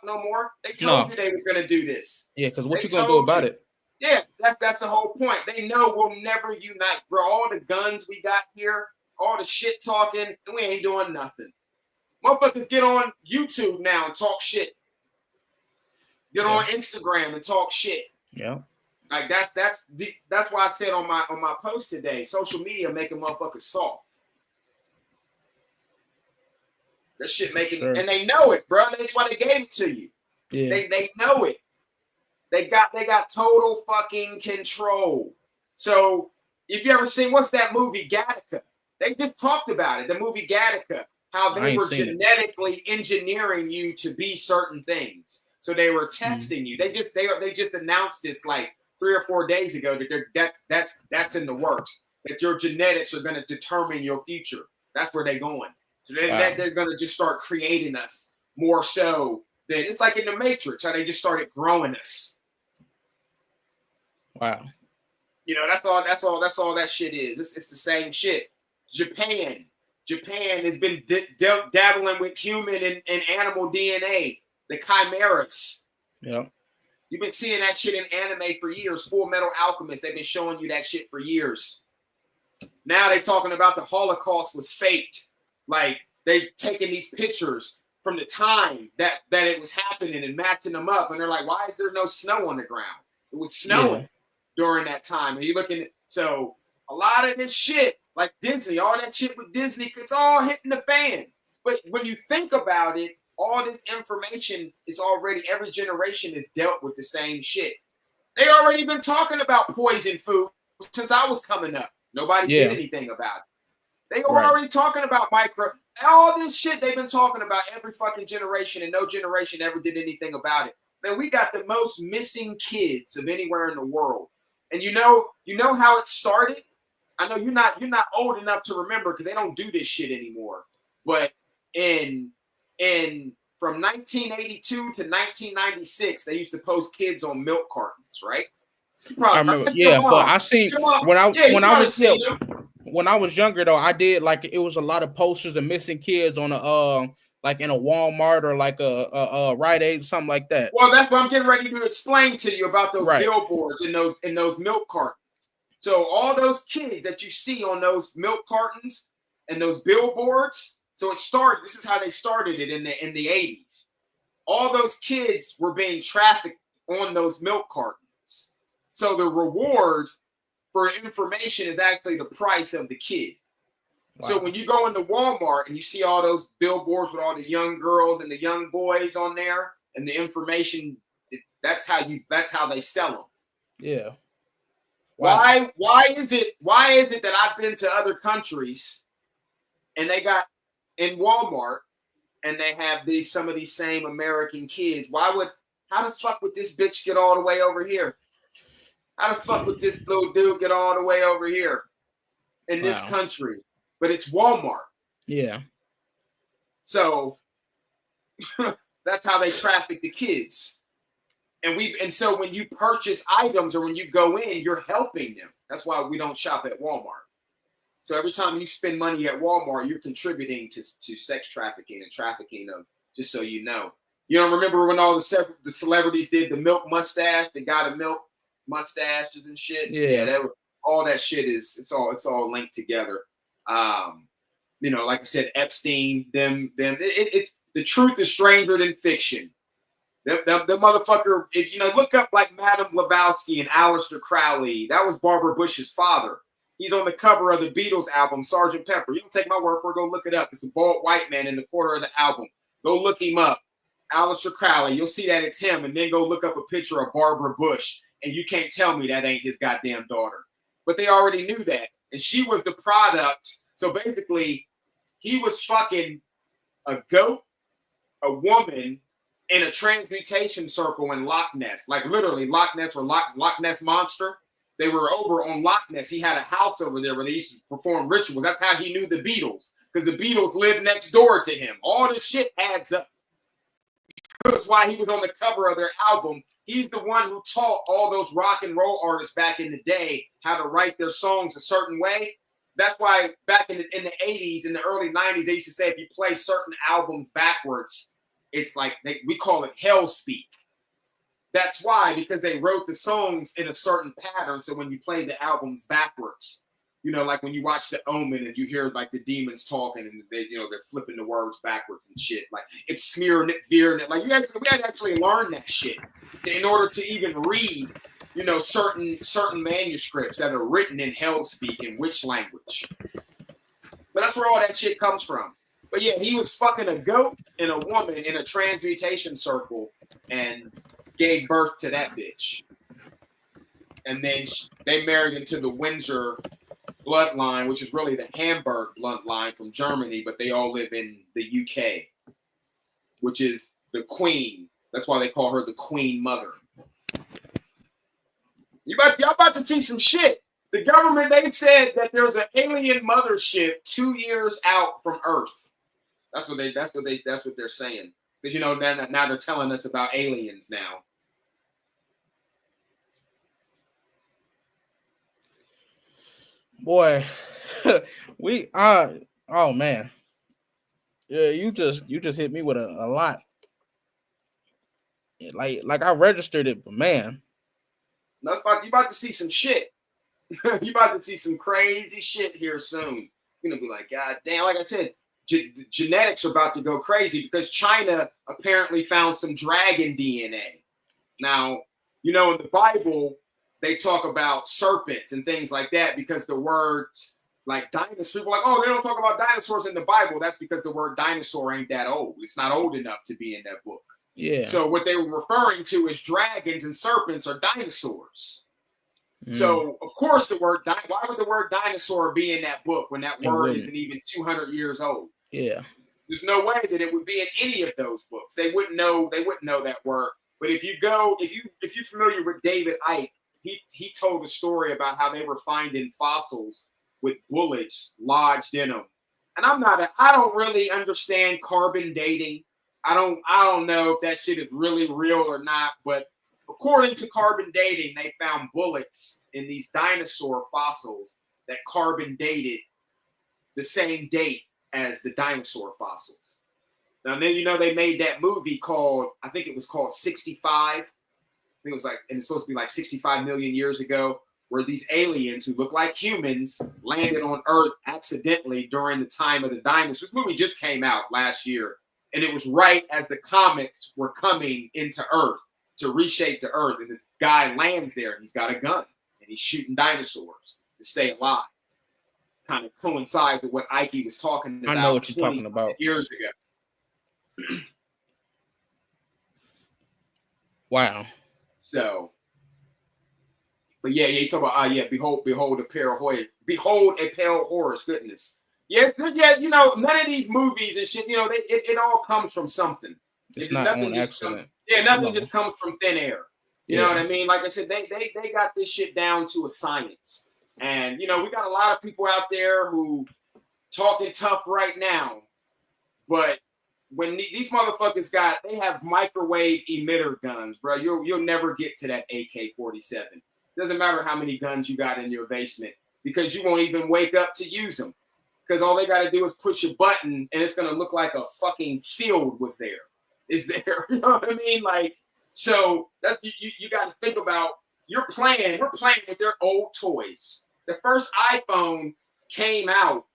no more. They told you they was gonna do this. Yeah, because what you gonna do about it? Yeah, that's the whole point. They know we'll never unite, bro. All the guns we got here, all the shit talking, and we ain't doing nothing. Motherfuckers get on YouTube now and talk shit. Get on Instagram and talk shit. Yeah. Like that's why I said on my post today, social media making motherfuckers soft. That shit making, and they know it, bro. That's why they gave it to you. Yeah. They know it. They got total fucking control. So if you ever seen, what's that movie Gattaca? They just talked about it. The movie Gattaca, how they were genetically engineering you to be certain things. So they were testing you. They just announced this like 3 or 4 days ago that that's in the works. That your genetics are going to determine your future. That's where they're going. So they're going to just start creating us more so than, it's like in the Matrix, how they just started growing us. Wow. You know, that's all that shit is. It's the same shit. Japan has been dabbling with human and animal DNA, the chimeras. Yeah. You've been seeing that shit in anime for years. Full Metal Alchemist, they've been showing you that shit for years. Now they're talking about the Holocaust was faked. Like, they taking these pictures from the time that it was happening and matching them up. And they're like, why is there no snow on the ground? It was snowing during that time. And you're looking at, so a lot of this shit, like Disney, all that shit with Disney, it's all hitting the fan. But when you think about it, all this information is already, every generation is dealt with the same shit. They already been talking about poison food since I was coming up. Nobody did anything about it. They were already talking about all this shit they've been talking about every fucking generation, and no generation ever did anything about it. Man, we got the most missing kids of anywhere in the world. And you know how it started? I know you're not old enough to remember because they don't do this shit anymore. But from 1982 to 1996, they used to post kids on milk cartons, right? I remember, but I seen when I was younger though, I did like it was a lot of posters of missing kids on a like in a Walmart or like a Rite Aid, something like that. Well, that's what I'm getting ready to explain to you about those billboards and those milk cartons. So all those kids that you see on those milk cartons and those billboards, so it started. This is how they started it in the 80s. All those kids were being trafficked on those milk cartons. So the reward for information is actually the price of the kid. Wow. So when you go into Walmart and you see all those billboards with all the young girls and the young boys on there and the information, that's how they sell them. Yeah. Wow. Why is it that I've been to other countries and they got in Walmart and they have some of these same American kids? How the fuck would this bitch get all the way over here? How the fuck would this little dude get all the way over here in this country? But it's Walmart. Yeah. So that's how they traffic the kids. And so when you purchase items or when you go in, you're helping them. That's why we don't shop at Walmart. So every time you spend money at Walmart, you're contributing to sex trafficking and trafficking of, just so you know. You don't remember when all the celebrities did the milk mustache, the guy to milk mustaches and shit? Yeah, all that shit it's all linked together. Like I said, Epstein, it's the truth is stranger than fiction. The motherfucker, look up like Madame Blavatsky and Aleister Crowley. That was Barbara Bush's father. He's on the cover of the Beatles album, Sgt. Pepper. You don't take my word for it, go look it up. It's a bald white man in the corner of the album. Go look him up. Aleister Crowley, you'll see that it's him, and then go look up a picture of Barbara Bush, and you can't tell me that ain't his goddamn daughter. But they already knew that, and she was the product. So basically, he was fucking a goat, a woman, in a transmutation circle in Loch Ness. Like literally Loch Ness or Loch Ness Monster. They were over on Loch Ness. He had a house over there where they used to perform rituals. That's how he knew the Beatles, because the Beatles lived next door to him. All this shit adds up. That's why he was on the cover of their album. He's the one who taught all those rock and roll artists back in the day how to write their songs a certain way. That's why back in the 80s, in the early 90s, they used to say if you play certain albums backwards, it's like we call it hell speak. That's why, because they wrote the songs in a certain pattern. So when you play the albums backwards, you know, like when you watch The Omen and you hear like the demons talking and they, you know, they're flipping the words backwards and shit. Like it's smearing it, veering it. Like we had to actually learn that shit in order to even read, you know, certain manuscripts that are written in Hellspeak in which language. But that's where all that shit comes from. But yeah, he was fucking a goat and a woman in a transmutation circle and gave birth to that bitch. And then they married into the Windsor bloodline, which is really the Hamburg bloodline from Germany, but they all live in the UK, which is the queen. That's why they call her the Queen Mother. Y'all about to see some shit. The government, they said that there's an alien mothership 2 years out from Earth. That's what they're saying. Because you know now they're telling us about aliens now. Boy, oh man. Yeah, you just hit me with a lot. Like I registered it, but man. You about to see some shit. You about to see some crazy shit here soon. You're gonna be like, God damn, like I said, genetics are about to go crazy because China apparently found some dragon DNA. Now, you know, in the Bible, they talk about serpents and things like that because the words like dinosaurs, people are like, oh, they don't talk about dinosaurs in the Bible. That's because the word dinosaur ain't that old. It's not old enough to be in that book. Yeah. So what they were referring to is dragons and serpents are dinosaurs. So, of course, why would the word dinosaur be in that book when that word isn't even 200 years old? Yeah. There's no way that it would be in any of those books. They wouldn't know that word. But if you're familiar with David Icke, he told a story about how they were finding fossils with bullets lodged in them. And I don't really understand carbon dating. I don't know if that shit is really real or not, but according to carbon dating, they found bullets in these dinosaur fossils that carbon dated the same date as the dinosaur fossils. Now, then, you know, they made that movie called, I think it was called 65. I think it was like, and it's supposed to be like 65 million years ago, where these aliens who look like humans landed on Earth accidentally during the time of the dinosaurs. This movie just came out last year, and it was right as the comets were coming into Earth to reshape the Earth. And this guy lands there and he's got a gun and he's shooting dinosaurs to stay alive. Kind of coincides with what Ike was talking about. I know what you're talking about. Years ago. Wow. So, but yeah, you talk about behold a pale horse, goodness. Yeah, you know, none of these movies and shit, you know, it all comes from something. It's not on accident. Nothing just comes from thin air. You know what I mean? Like I said, they got this shit down to a science. And, you know, we got a lot of people out there who talking tough right now. But when these motherfuckers they have microwave emitter guns, bro. You'll never get to that AK-47. Doesn't matter how many guns you got in your basement because you won't even wake up to use them. Because all they got to do is push a button and it's going to look like a fucking field was there. Is there. You know what I mean? Like, so that's you got to think about we're playing with their old toys. The first iPhone came out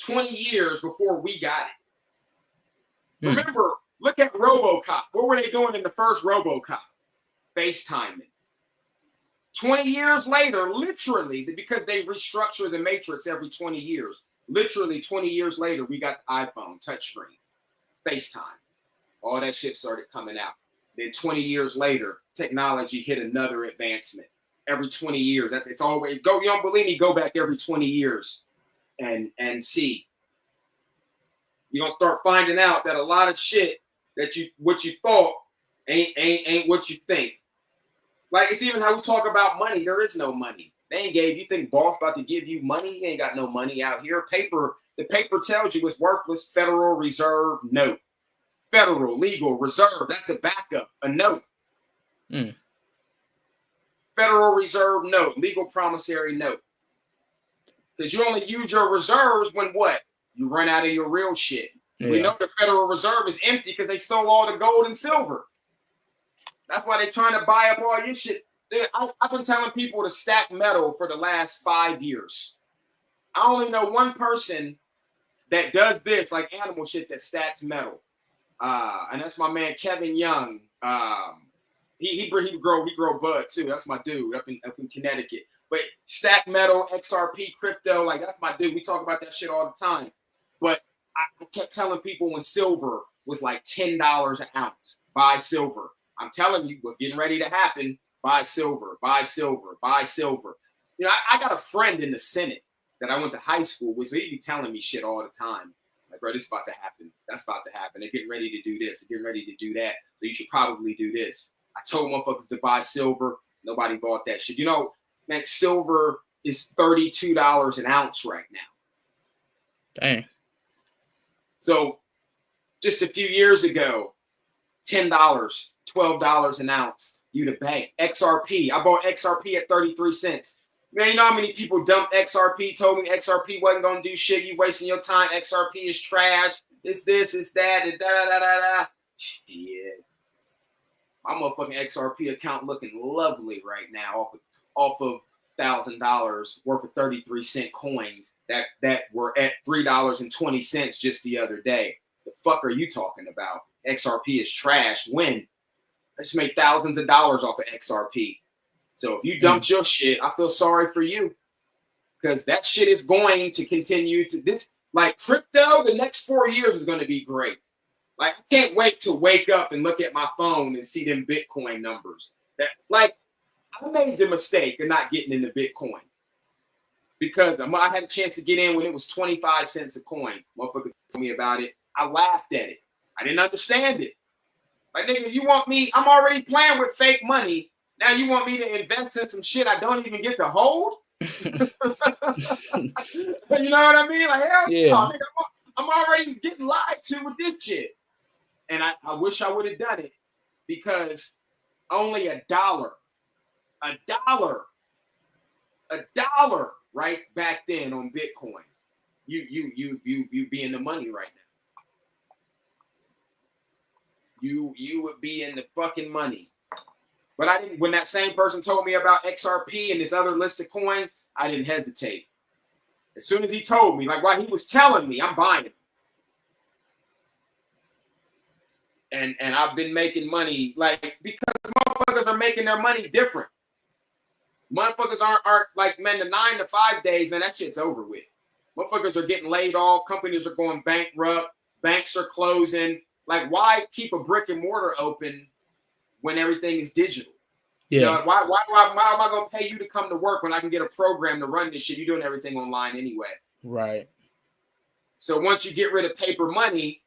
20 years before we got it. Remember, look at RoboCop. What were they doing in the first RoboCop? FaceTiming. 20 years later, literally, because they restructure the matrix every 20 years. Literally 20 years later, we got the iPhone touchscreen, FaceTime. All that shit started coming out. Then 20 years later, technology hit another advancement. Every 20 years, it's always go. You don't believe me? Go back every 20 years, and see. You're gonna start finding out that a lot of shit that what you thought ain't what you think. Like it's even how we talk about money. There is no money. They ain't you think boss about to give you money? He ain't got no money out here. The paper tells you it's worthless. Federal Reserve note. Federal legal reserve. That's a backup, a note. Federal Reserve note, legal promissory note. Because you only use your reserves when what? You run out of your real shit. Yeah. We know the Federal Reserve is empty because they stole all the gold and silver. That's why they're trying to buy up all your shit. I've been telling people to stack metal for the last 5 years. I only know one person that does this, like animal shit, that stacks metal. And that's my man Kevin Young. He grow bud too. That's my dude up in Connecticut. But stack metal, XRP, crypto, like that's my dude. We talk about that shit all the time. But I kept telling people when silver was like $10 an ounce, buy silver. I'm telling you, what's getting ready to happen. Buy silver, buy silver, buy silver. You know, I got a friend in the Senate that I went to high school with, so he'd be telling me shit all the time. Like, bro, this is about to happen. That's about to happen. They're getting ready to do this. They're getting ready to do that. So you should probably do this. I told motherfuckers to buy silver. Nobody bought that shit. You know, man, silver is $32 an ounce right now. Dang. So just a few years ago, $10, $12 an ounce. You the bank. XRP. I bought XRP at 33 cents. Man, you know how many people dumped XRP, told me XRP wasn't going to do shit. You wasting your time. XRP is trash. It's this, it's that, and da-da-da-da-da. Shit. My motherfucking XRP account looking lovely right now off of $1,000 worth of 33-cent coins that were at $3.20 just the other day. The fuck are you talking about? XRP is trash. When? I just made thousands of dollars off of XRP. So if you dumped your shit, I feel sorry for you. Because that shit is going to continue to this. Like crypto, the next 4 years is going to be great. Like I can't wait to wake up and look at my phone and see them Bitcoin numbers. That like I made the mistake of not getting into Bitcoin. Because I had a chance to get in when it was 25 cents a coin. Motherfucker told me about it. I laughed at it. I didn't understand it. Like, nigga, you want me, I'm already playing with fake money. Now you want me to invest in some shit I don't even get to hold? You know what I mean? Like, hell yeah. No, nigga, I'm already getting lied to with this shit. And I wish I would have done it because only $1, right back then on Bitcoin, you be in the money right now. You would be in the fucking money. But I didn't. When that same person told me about XRP and this other list of coins, I didn't hesitate. As soon as he told me, like while he was telling me, I'm buying it. And I've been making money, like because motherfuckers are making their money different. Motherfuckers aren't like, man, the 9 to 5 days, man, that shit's over with. Motherfuckers are getting laid off. Companies are going bankrupt. Banks are closing. Like, why keep a brick and mortar open when everything is digital? Yeah. You know, why am I going to pay you to come to work when I can get a program to run this shit? You're doing everything online anyway. Right. So once you get rid of paper money,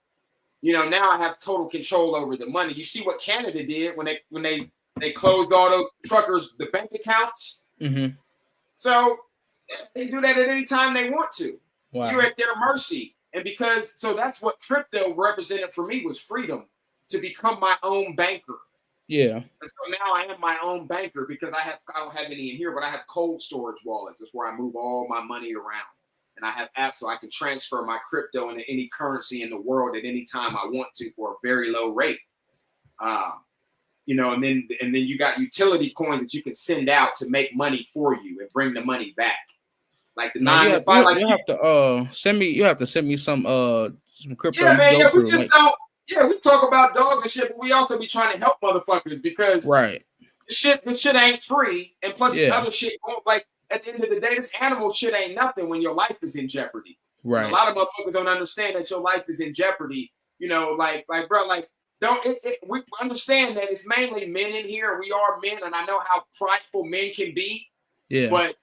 you know, now I have total control over the money. You see what Canada did when they closed all those truckers, the bank accounts. Mm-hmm. So they do that at any time they want to. Wow. You're at their mercy. And so that's what crypto represented for me was freedom to become my own banker. Yeah. And so now I am my own banker because I don't have any in here, but I have cold storage wallets. That's where I move all my money around. And I have apps so I can transfer my crypto into any currency in the world at any time I want to for a very low rate. You know, and then you got utility coins that you can send out to make money for you and bring the money back. Like the you have to send me some crypto. Yeah, man. Yeah, we just don't. Yeah, we talk about dogs and shit, but we also be trying to help motherfuckers because this shit ain't free, and plus other shit. Like at the end of the day, this animal shit ain't nothing when your life is in jeopardy. Right. And a lot of motherfuckers don't understand that your life is in jeopardy. You know, like bro, like we understand that it's mainly men in here, and we are men, and I know how prideful men can be. Yeah, but.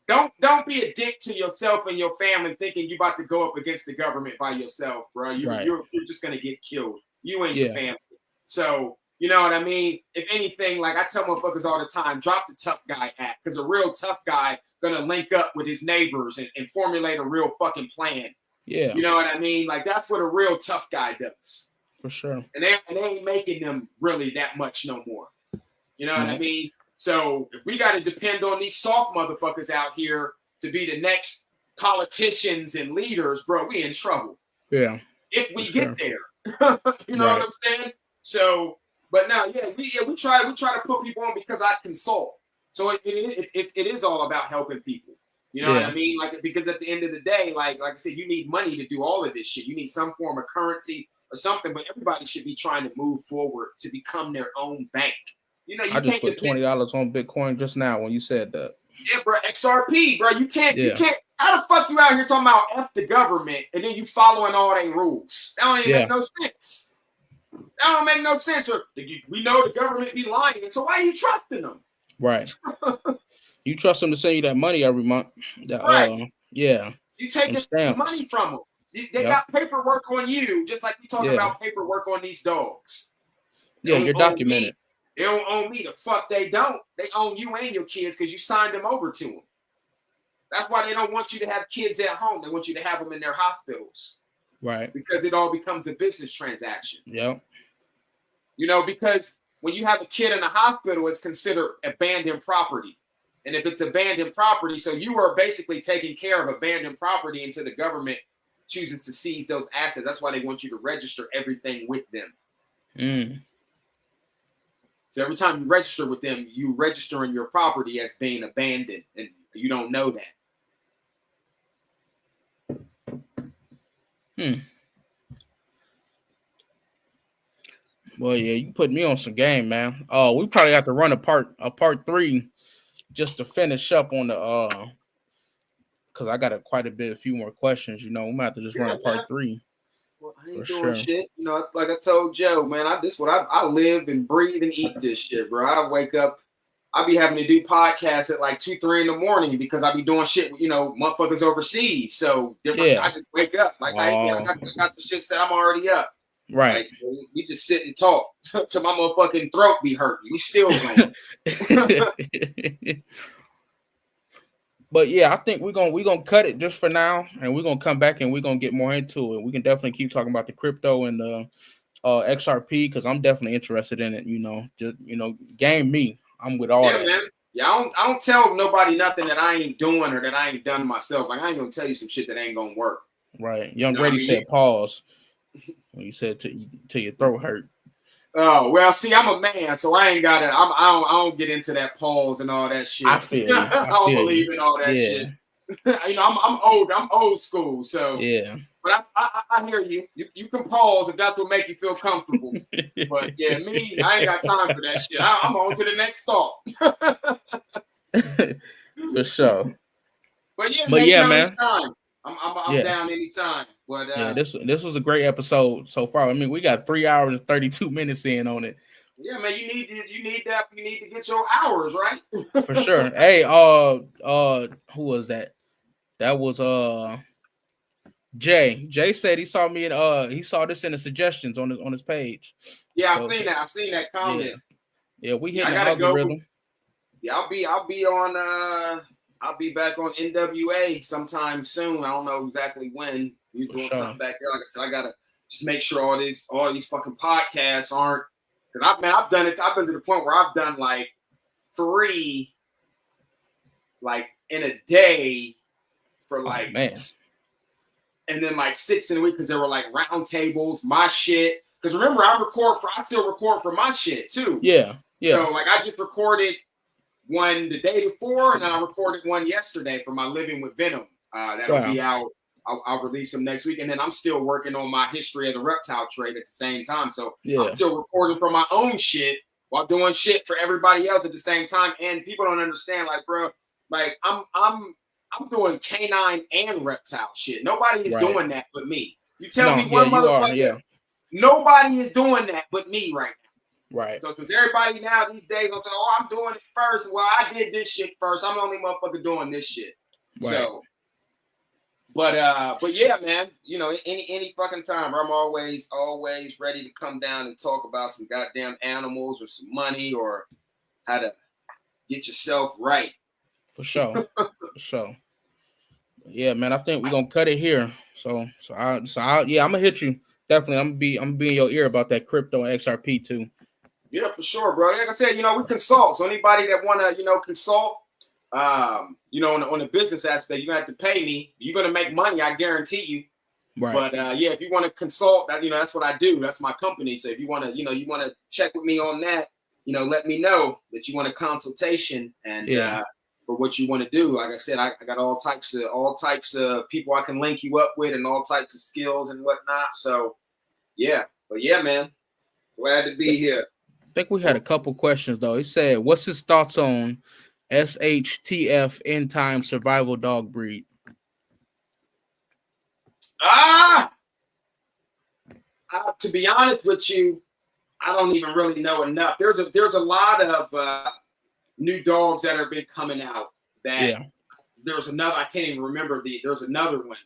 Don't be a dick to yourself and your family thinking you about to go up against the government by yourself, bro. You're just gonna get killed. You and your family. So you know what I mean? If anything, like I tell motherfuckers all the time, drop the tough guy act, because a real tough guy gonna link up with his neighbors and formulate a real fucking plan. Yeah. You know what I mean? Like that's what a real tough guy does. For sure. And they ain't making them really that much no more. You know what I mean? So if we got to depend on these soft motherfuckers out here to be the next politicians and leaders, bro, we in trouble. Yeah. If we get there. You know what I'm saying? So But now, we try to put people on because I consult. So it is all about helping people. You know what I mean? Like, because at the end of the day, like I said, you need money to do all of this shit. You need some form of currency or something, but everybody should be trying to move forward to become their own bank. You know, you I just can't put $20 on Bitcoin just now when you said that. Yeah, bro, XRP, bro. You can't. How the fuck you out here talking about F the government and then you following all their rules? That don't even make no sense. That don't make no sense. Or we know the government be lying, so why are you trusting them? Right. You trust them to send you that money every month. Right. Yeah. You taking money from them. They got paperwork on you, just like we talking about paperwork on these dogs. Yeah, you're documented. They don't own me. The fuck they don't. They own you and your kids because you signed them over to them. That's why they don't want you to have kids at home. They want you to have them in their hospitals. Right. Because it all becomes a business transaction. Yep. You know, because when you have a kid in a hospital, it's considered abandoned property. And if it's abandoned property, so you are basically taking care of abandoned property until the government chooses to seize those assets. That's why they want you to register everything with them. So every time you register with them, you registering your property as being abandoned, and you don't know that. Well, yeah, you put me on some game, man. Oh, we probably have to run a part 3 just to finish up on the because I got quite a few more questions. You know, we might have to just run a part 3. Well, I ain't doing shit. You know, like I told Joe, man, I live and breathe and eat this shit, bro. I wake up, I be having to do podcasts at like 2-3 in the morning because I be doing shit with, you know, motherfuckers overseas. So different. I just wake up like I got the shit said I'm already up. Right. Like, so we just sit and talk till my motherfucking throat be hurting. We still going. But yeah, I think we're gonna cut it just for now, and we're gonna come back and we're gonna get more into it. We can definitely keep talking about the crypto and the XRP because I'm definitely interested in it. You know, just game me. I'm with all that. Man. Yeah, I don't tell nobody nothing that I ain't doing or that I ain't done myself. Like I ain't gonna tell you some shit that ain't gonna work. Right. Young Grady said pause when you said till your throat hurt. Oh well, see, I'm a man, so I ain't gotta. I don't get into that pause and all that shit. I feel you. I don't believe in all that shit. You know, I'm old. I'm old school. So yeah. But I hear you. You can pause if that's what make you feel comfortable. But yeah, me, I ain't got time for that shit. I'm on to the next thought. For sure. But yeah, man. Anytime. I'm down anytime. But yeah, this was a great episode so far. I mean, we got 3 hours and 32 minutes in on it. Yeah, man, you need to get your hours right. For sure. Hey, who was that? That was Jay. Jay said he saw me and he saw this in the suggestions on his page. Yeah, I seen that comment. Yeah, we hit the algorithm. Go. Yeah, I'll be back on NWA sometime soon. I don't know exactly when. We're doing something back there. Like I said, I gotta just make sure all these fucking podcasts aren't. Because I've done it. I've been to the point where I've done like 3, like in a day, for like, and then like 6 in a week because there were like round tables, my shit. Because remember, I still record for my shit too. Yeah. So like I just recorded one the day before, and then I recorded one yesterday for my Living with Venom. That'll be out. I'll release them next week, and then I'm still working on my history of the reptile trade at the same time. So I'm still recording for my own shit while doing shit for everybody else at the same time. And people don't understand, like, bro, like I'm doing canine and reptile shit. Nobody is doing that but me. You tell me one motherfucker. Nobody is doing that but me right now. Right. So since everybody now these days gonna say, "Oh, I'm doing it first." Well, I did this shit first. I'm the only motherfucker doing this shit. Right. So. But yeah, man, you know, any fucking time, I'm always ready to come down and talk about some goddamn animals or some money or how to get yourself right. For sure. For sure. Yeah, man, I think we're gonna cut it here. So I'm gonna hit you. Definitely, I'm gonna be in your ear about that crypto and XRP too. Yeah, for sure, bro. Like I said, you know, we consult. So anybody that wanna, you know, consult. You know, on the business aspect, you're gonna have to pay me. You're gonna make money, I guarantee you. Right. But yeah, if you want to consult, that that's what I do. That's my company. So if you want to, you want to check with me on that, let me know that you want a consultation and for what you want to do. Like I said, I got all types of people I can link you up with and all types of skills and whatnot. So yeah, but yeah, man, glad to be here. I think we had a couple questions though. He said, "What's his thoughts on SHTF end time survival dog breed?" To be honest with you, I don't even really know enough. There's a lot of new dogs that have been coming out. There's another. I can't even remember there's another one.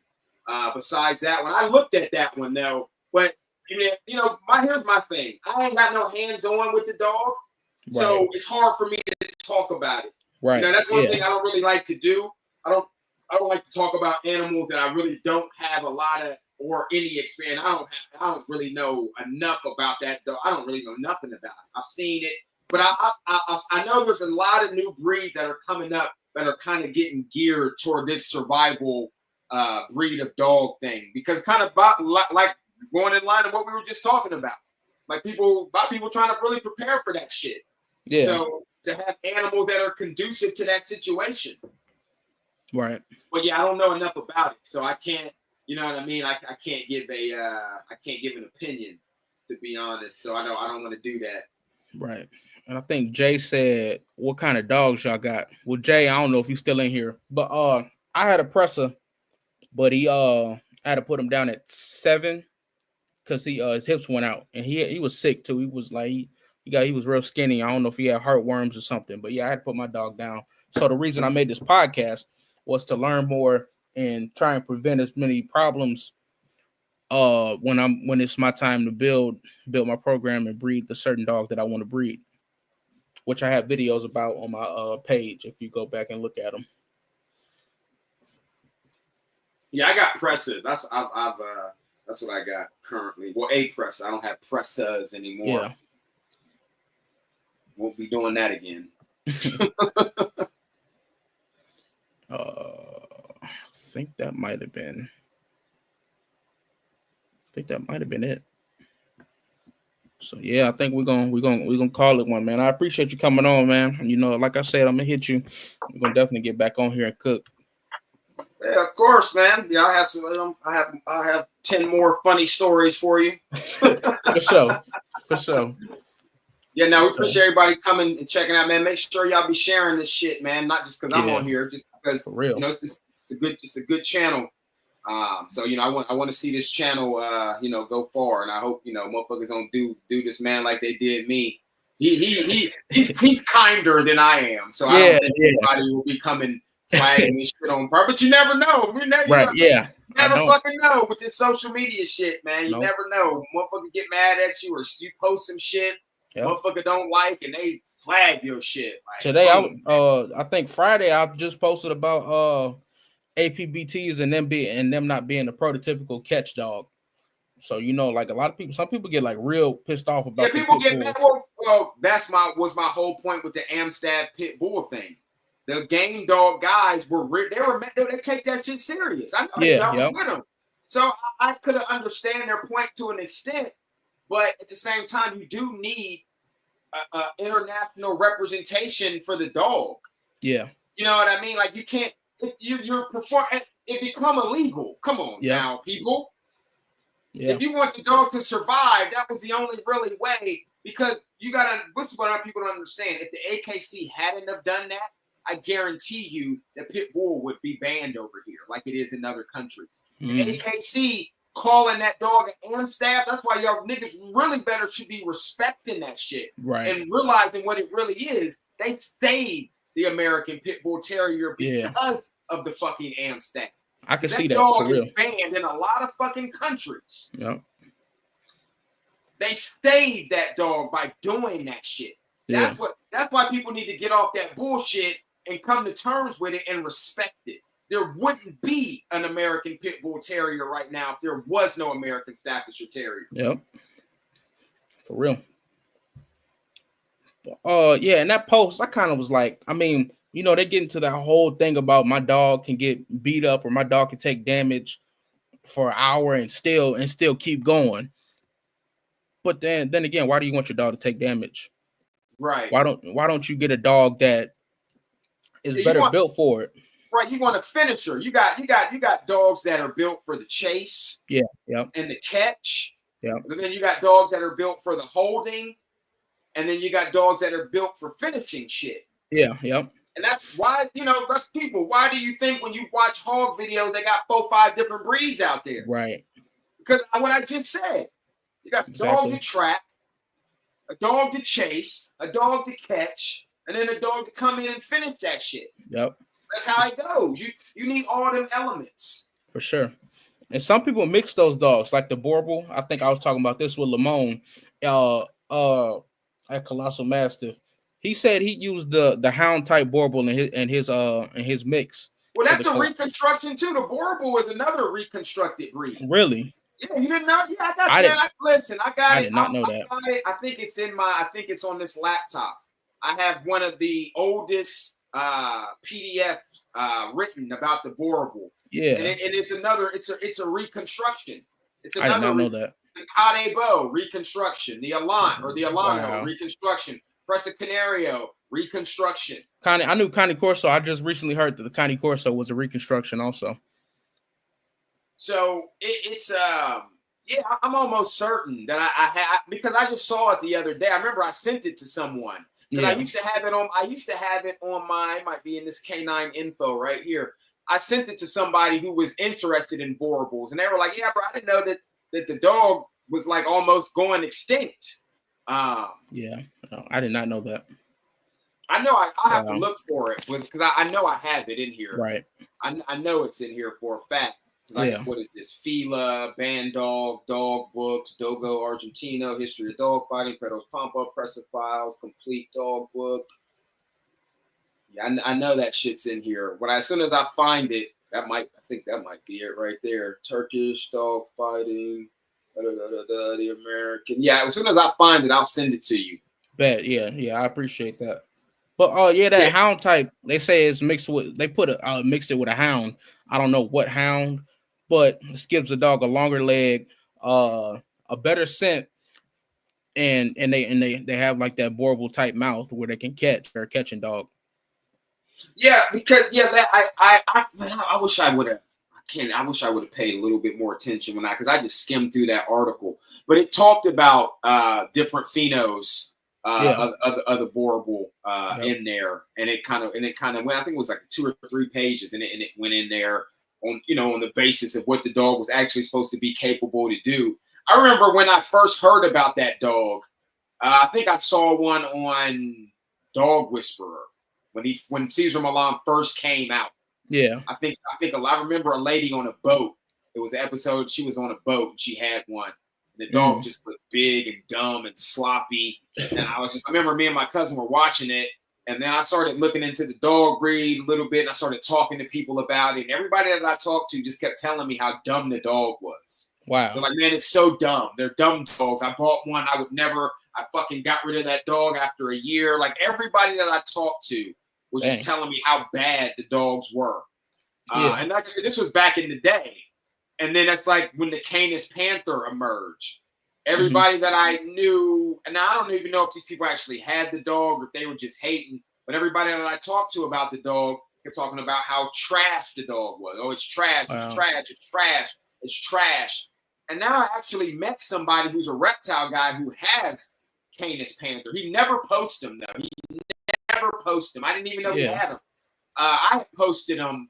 Besides that one, I looked at that one though. But here's my thing. I ain't got no hands on with the dog, so it's hard for me to talk about it. Right. That's one thing I don't really like to do. I don't like to talk about animals that I really don't have a lot of or any experience. I don't really know enough about that dog. I don't really know nothing about it. I've seen it, but I know there's a lot of new breeds that are coming up that are kind of getting geared toward this survival breed of dog thing, because kind of like going in line of what we were just talking about, like people trying to really prepare for that shit. Yeah. So to have animals that are conducive to that situation. Right. But yeah, I don't know enough about it, so I can't. You know what I mean? I can't give an opinion, to be honest. So I don't want to do that. Right. And I think Jay said, "What kind of dogs y'all got?" Well, Jay, I don't know if he's still in here, but I had a presser, but he I had to put him down at 7 because his hips went out and he was sick too. He was like he was real skinny. I don't know if he had heartworms or something, but yeah, I had to put my dog down. So the reason I made this podcast was to learn more and try and prevent as many problems when it's my time to build my program and breed the certain dog that I want to breed, which I have videos about on my page if you go back and look at them. Yeah, I got presses. That's what I got currently. Well, a press. I don't have presses anymore. Yeah. Won't be doing that again. I think that might have been it. So yeah, I think we're gonna call it one, man. I appreciate you coming on, man. Like I said, I'm gonna hit you. We're gonna definitely get back on here and cook. Yeah, of course, man. Yeah, I have some. I have 10 more funny stories for you. For sure. Yeah, no, we appreciate everybody coming and checking out, man. Make sure y'all be sharing this shit, man. Not just because I'm on here, just because for real. It's a good channel. So I want to see this channel go far, and I hope motherfuckers don't do this man like they did me. He's kinder than I am, so I don't think anybody will be coming flagging this shit on purpose. But you never know. You never fucking know with this social media shit, man. You never know. Motherfucker get mad at you or you post some shit. Yep. Motherfucker don't like and they flag your shit. Like, today, I think Friday I just posted about APBTs and them not being a prototypical catch dog. So like a lot of people, some people get like real pissed off about. Yeah, people get mad. Well, was my whole point with the Amstaff pit bull thing. The game dog guys they take that shit serious. I know I was with them, so I could understand their point to an extent. But at the same time, you do need international representation for the dog. Yeah, you know what I mean. Like you can't. You're performing. It become illegal. Come on now, people. Yeah. If you want the dog to survive, that was the only really way. Because you gotta. This is what people don't understand. If the AKC hadn't have done that, I guarantee you that pit bull would be banned over here, like it is in other countries. The AKC calling that dog an Amstaff. That's why y'all niggas really better should be respecting that shit, right? And realizing what it really is. They saved the American Pit Bull Terrier because of the fucking Amstaff. I can see that dog for real. Is banned in a lot of fucking countries. Yeah. They saved that dog by doing that shit. That's why people need to get off that bullshit and come to terms with it and respect it. There wouldn't be an American Pit Bull Terrier right now if there was no American Staffordshire Terrier. Yep. For real. Yeah, and that post, I kind of was like, I mean, they get into that whole thing about my dog can get beat up or my dog can take damage for an hour and still keep going. But then again, why do you want your dog to take damage? Right. Why don't you get a dog that is better built for it? Right, you want a finisher. You got dogs that are built for the chase, Yeah, yep, and the catch. yep, And then you got dogs that are built for the holding, and then you got dogs that are built for finishing shit. yeah, yep. And that's why, that's people. Why do you think when you watch hog videos, they got 4-5 different breeds out there? Right. Because what I just said, you got a dog to trap, a dog to chase, a dog to catch, and then a dog to come in and finish that shit. Yep. That's how it goes. You need all them elements. For sure. And some people mix those dogs, like the Borbal. I think I was talking about this with Lamone, at Colossal Mastiff. He said he used the hound type Borbal in his mix. Well, that's a reconstruction too. The Borbal was another reconstructed breed. Really? Yeah, you didn't know? Yeah, I got that. Listen, I got it. I did not know that. I think it's on this laptop. I have one of the oldest PDF written about the Borbal. Yeah, and it's a reconstruction. It's another. I did not know that. The Cadebo reconstruction, the Alano reconstruction, Presa Canario reconstruction. I knew Cane Corso. I just recently heard that the Cane Corso was a reconstruction also. So I'm almost certain that I had, because I just saw it the other day. I remember I sent it to someone. Because I used to have it on my, it might be in this Canine info right here. I sent it to somebody who was interested in Borbals, and they were like, "Yeah, bro, I didn't know that the dog was like almost going extinct." Yeah, no, I did not know that. I know I have to look for it because I know I have it in here. Right. I know it's in here for a fact. What is this? Fila, Band Dog, Dog Books, Dogo Argentino, History of Dog Fighting, Pedals Pampa, Pressa Files, Complete Dog Book. Yeah, I know that shit's in here. As soon as I find it, I think that might be it right there. Turkish Dog Fighting, the American. Yeah, as soon as I find it, I'll send it to you. Bet, yeah, I appreciate that. But hound type, they say is mixed with. They mixed it with a hound. I don't know what hound, but this gives the dog a longer leg, a better scent, and they have like that Borbal type mouth where they can catch. They're a catching dog. Yeah, because that I wish I would have. I wish I would have paid a little bit more attention because I just skimmed through that article. But it talked about different phenos of the Borbal in there, and it kind of went. I think it was like 2 or 3 pages, and it went in there on the basis of what the dog was actually supposed to be capable to do. I remember when I first heard about that dog. I think I saw one on Dog Whisperer when Cesar Milan first came out. Yeah, I remember a lady on a boat. It was an episode. She was on a boat and she had one. And the dog just looked big and dumb and sloppy. And I remember me and my cousin were watching it. And then I started looking into the dog breed a little bit. And I started talking to people about it. And everybody that I talked to just kept telling me how dumb the dog was. Wow. They're like, man, it's so dumb. They're dumb dogs. I bought one. I fucking got rid of that dog after a year. Like everybody that I talked to was just telling me how bad the dogs were. And like I said, this was back in the day. And then that's like when the Canis Panther emerged. Everybody that I knew, and I don't even know if these people actually had the dog or if they were just hating, but everybody that I talked to about the dog kept talking about how trash the dog was. Oh, it's trash, it's trash, it's trash, it's trash. And now I actually met somebody who's a reptile guy who has Canis Panther. He never posted them, though. He never posted them. I didn't even know he had them. I posted them,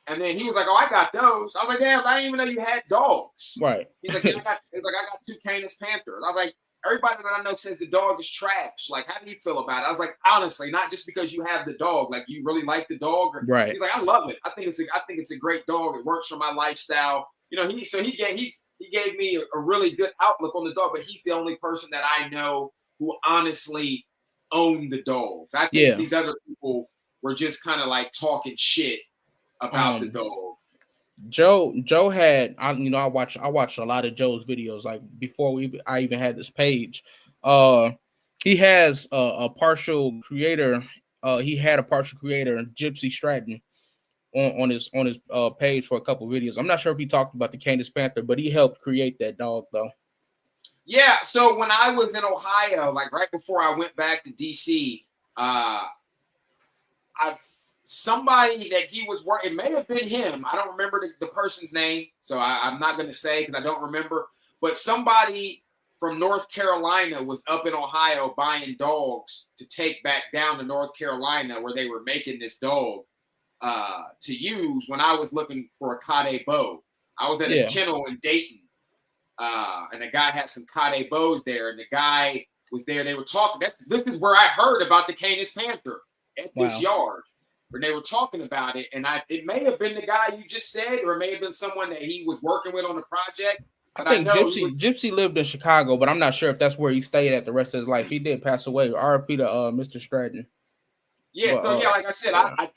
and then he was like, "Oh, I got those." I was like, "Damn, I didn't even know you had dogs." Right. He's like, "I got 2 Canis Panthers." I was like, "Everybody that I know says the dog is trash. Like, how do you feel about it?" I was like, "Honestly, not just because you have the dog. Like, you really like the dog." Right. He's like, "I love it. I think it's a great dog. It works for my lifestyle." He gave me a really good outlook on the dog, but he's the only person that I know who honestly owned the dogs. I think these other people were just kind of like talking shit about the dog. Joe had, I watched a lot of Joe's videos like before I even had this page. He has a partial creator. He had a partial creator, Gypsy Stratton, on his page for a couple videos. I'm not sure if he talked about the Canis Panther, but he helped create that dog though. Yeah, so when I was in Ohio, like right before I went back to DC, somebody that he was working, it may have been him. I don't remember the person's name, so I'm not going to say because I don't remember. But somebody from North Carolina was up in Ohio buying dogs to take back down to North Carolina where they were making this dog to use when I was looking for a Cade bow. I was at a kennel in Dayton, and the guy had some Cade bows there, and the guy was there. They were talking. This is where I heard about the Canis Panther at this yard. Where they were talking about it, and it may have been the guy you just said, or it may have been someone that he was working with on the project. But I think Gypsy lived in Chicago, but I'm not sure if that's where he stayed at the rest of his life. He did pass away. R.I.P. to Mr. Stratton. Yeah, so like I said, I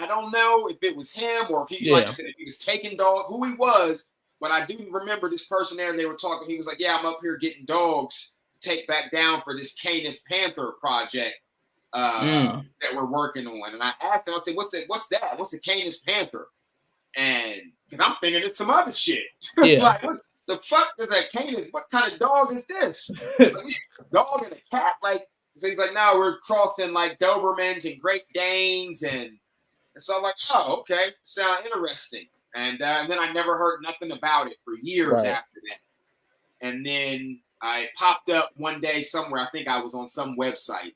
don't know if it was him or if he, like I said, if he was taking dog, who he was, but I do remember this person there. They were talking. He was like, "Yeah, I'm up here getting dogs to take back down for this Canis Panther project." That we're working on, and I asked him, I said, "What's that? What's the Canis Panther?" And because I'm thinking it's some other shit. Like, what the fuck is that Canis? What kind of dog is this? Like, dog and a cat? Like, so he's like, "No, we're crossing like Dobermans and Great Danes," and so I'm like, "Oh, okay, sound interesting." And then I never heard nothing about it for years after that. And then I popped up one day somewhere. I think I was on some website.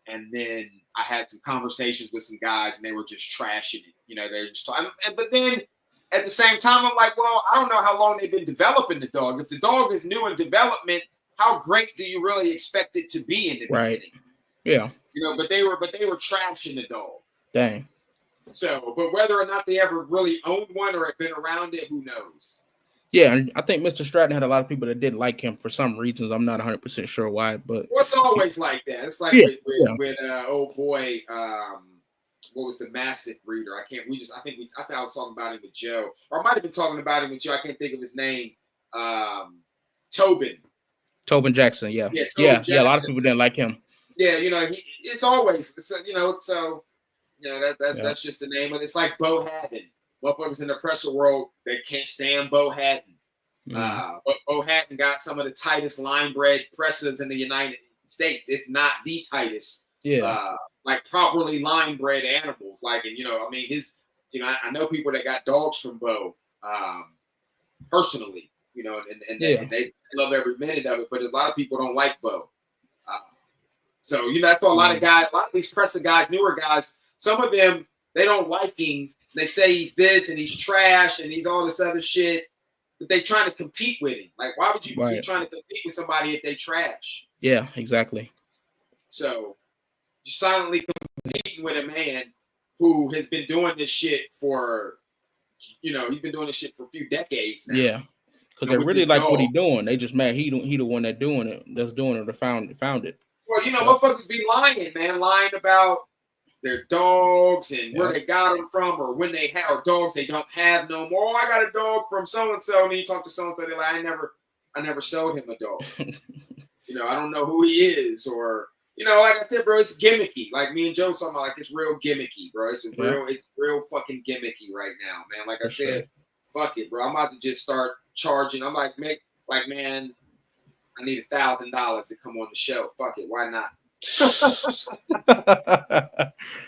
And then I had some conversations with some guys, and they were just trashing it. You know, they're just talking. But then at the same time, I'm like, well, I don't know how long they've been developing the dog. If the dog is new in development, how great do you really expect it to be in the beginning? Yeah. You know, but they were trashing the dog. Dang. So, but whether or not they ever really owned one or had been around it, who knows? Yeah, and I think Mr. Stratton had a lot of people that didn't like him for some reasons. I'm not 100% sure why, but well, it's always like that. It's like with old boy, what was the Mastiff breeder? I think I was talking about him with Joe, or I might have been talking about him with Joe. I can't think of his name. Tobin Jackson. Yeah. A lot of people didn't like him. Yeah, you know, that's just the name of it. It's like Bo Haddon. Motherfuckers in the presser world, they can't stand Bo Haddon. But Bo Haddon got some of the tightest line-bred pressers in the United States, if not the tightest. Like properly line-bred animals. Like, and I mean, I know people that got dogs from Bo, personally. And they love every minute of it. But a lot of people don't like Bo. So that's why a lot of these presser guys, newer guys, some of them they don't like him. They say he's this and he's trash and he's all this other shit, but they trying to compete with him. Like, why would you be trying to compete with somebody if they trash? Yeah, exactly. So you're silently competing with a man who has been doing this shit for, he's been doing this shit for a few decades now. Yeah, because they really like what he's doing. They just mad he the one that's doing it or found it. Well, motherfuckers be lying, man, lying about their dogs and where they got them from, or when they have, or dogs they don't have no more. Oh, I got a dog from so and so, and then you talk to so and so, they're like, I never sold him a dog. I don't know who he is, or like I said, bro, it's gimmicky. Like me and Joe talking about, like it's real gimmicky, bro. It's real fucking gimmicky right now, man. Like I said, fuck it, bro. I'm about to just start charging. I'm like, man, I need $1,000 to come on the show. Fuck it, why not?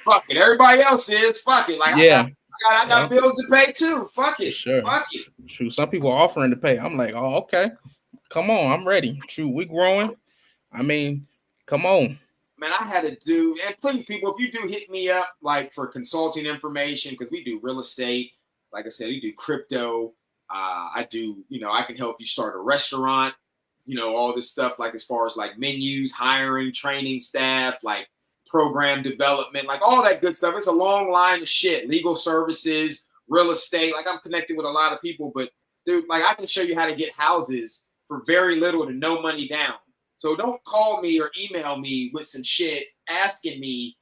Fuck it. Everybody else is. Fuck it. Like I got bills to pay too. Fuck it. Sure. Fuck it. Shoot, some people are offering to pay. I'm like, oh, okay. Come on, I'm ready. Shoot, we growing. I mean, come on. Man, I had to do, and please, people, if you do hit me up like for consulting information, because we do real estate. Like I said, we do crypto. I do, I can help you start a restaurant. All this stuff, like as far as like menus, hiring, training staff, like program development, like all that good stuff. It's a long line of shit. Legal services, real estate. Like I'm connected with a lot of people, but dude, like I can show you how to get houses for very little to no money down. So don't call me or email me with some shit asking me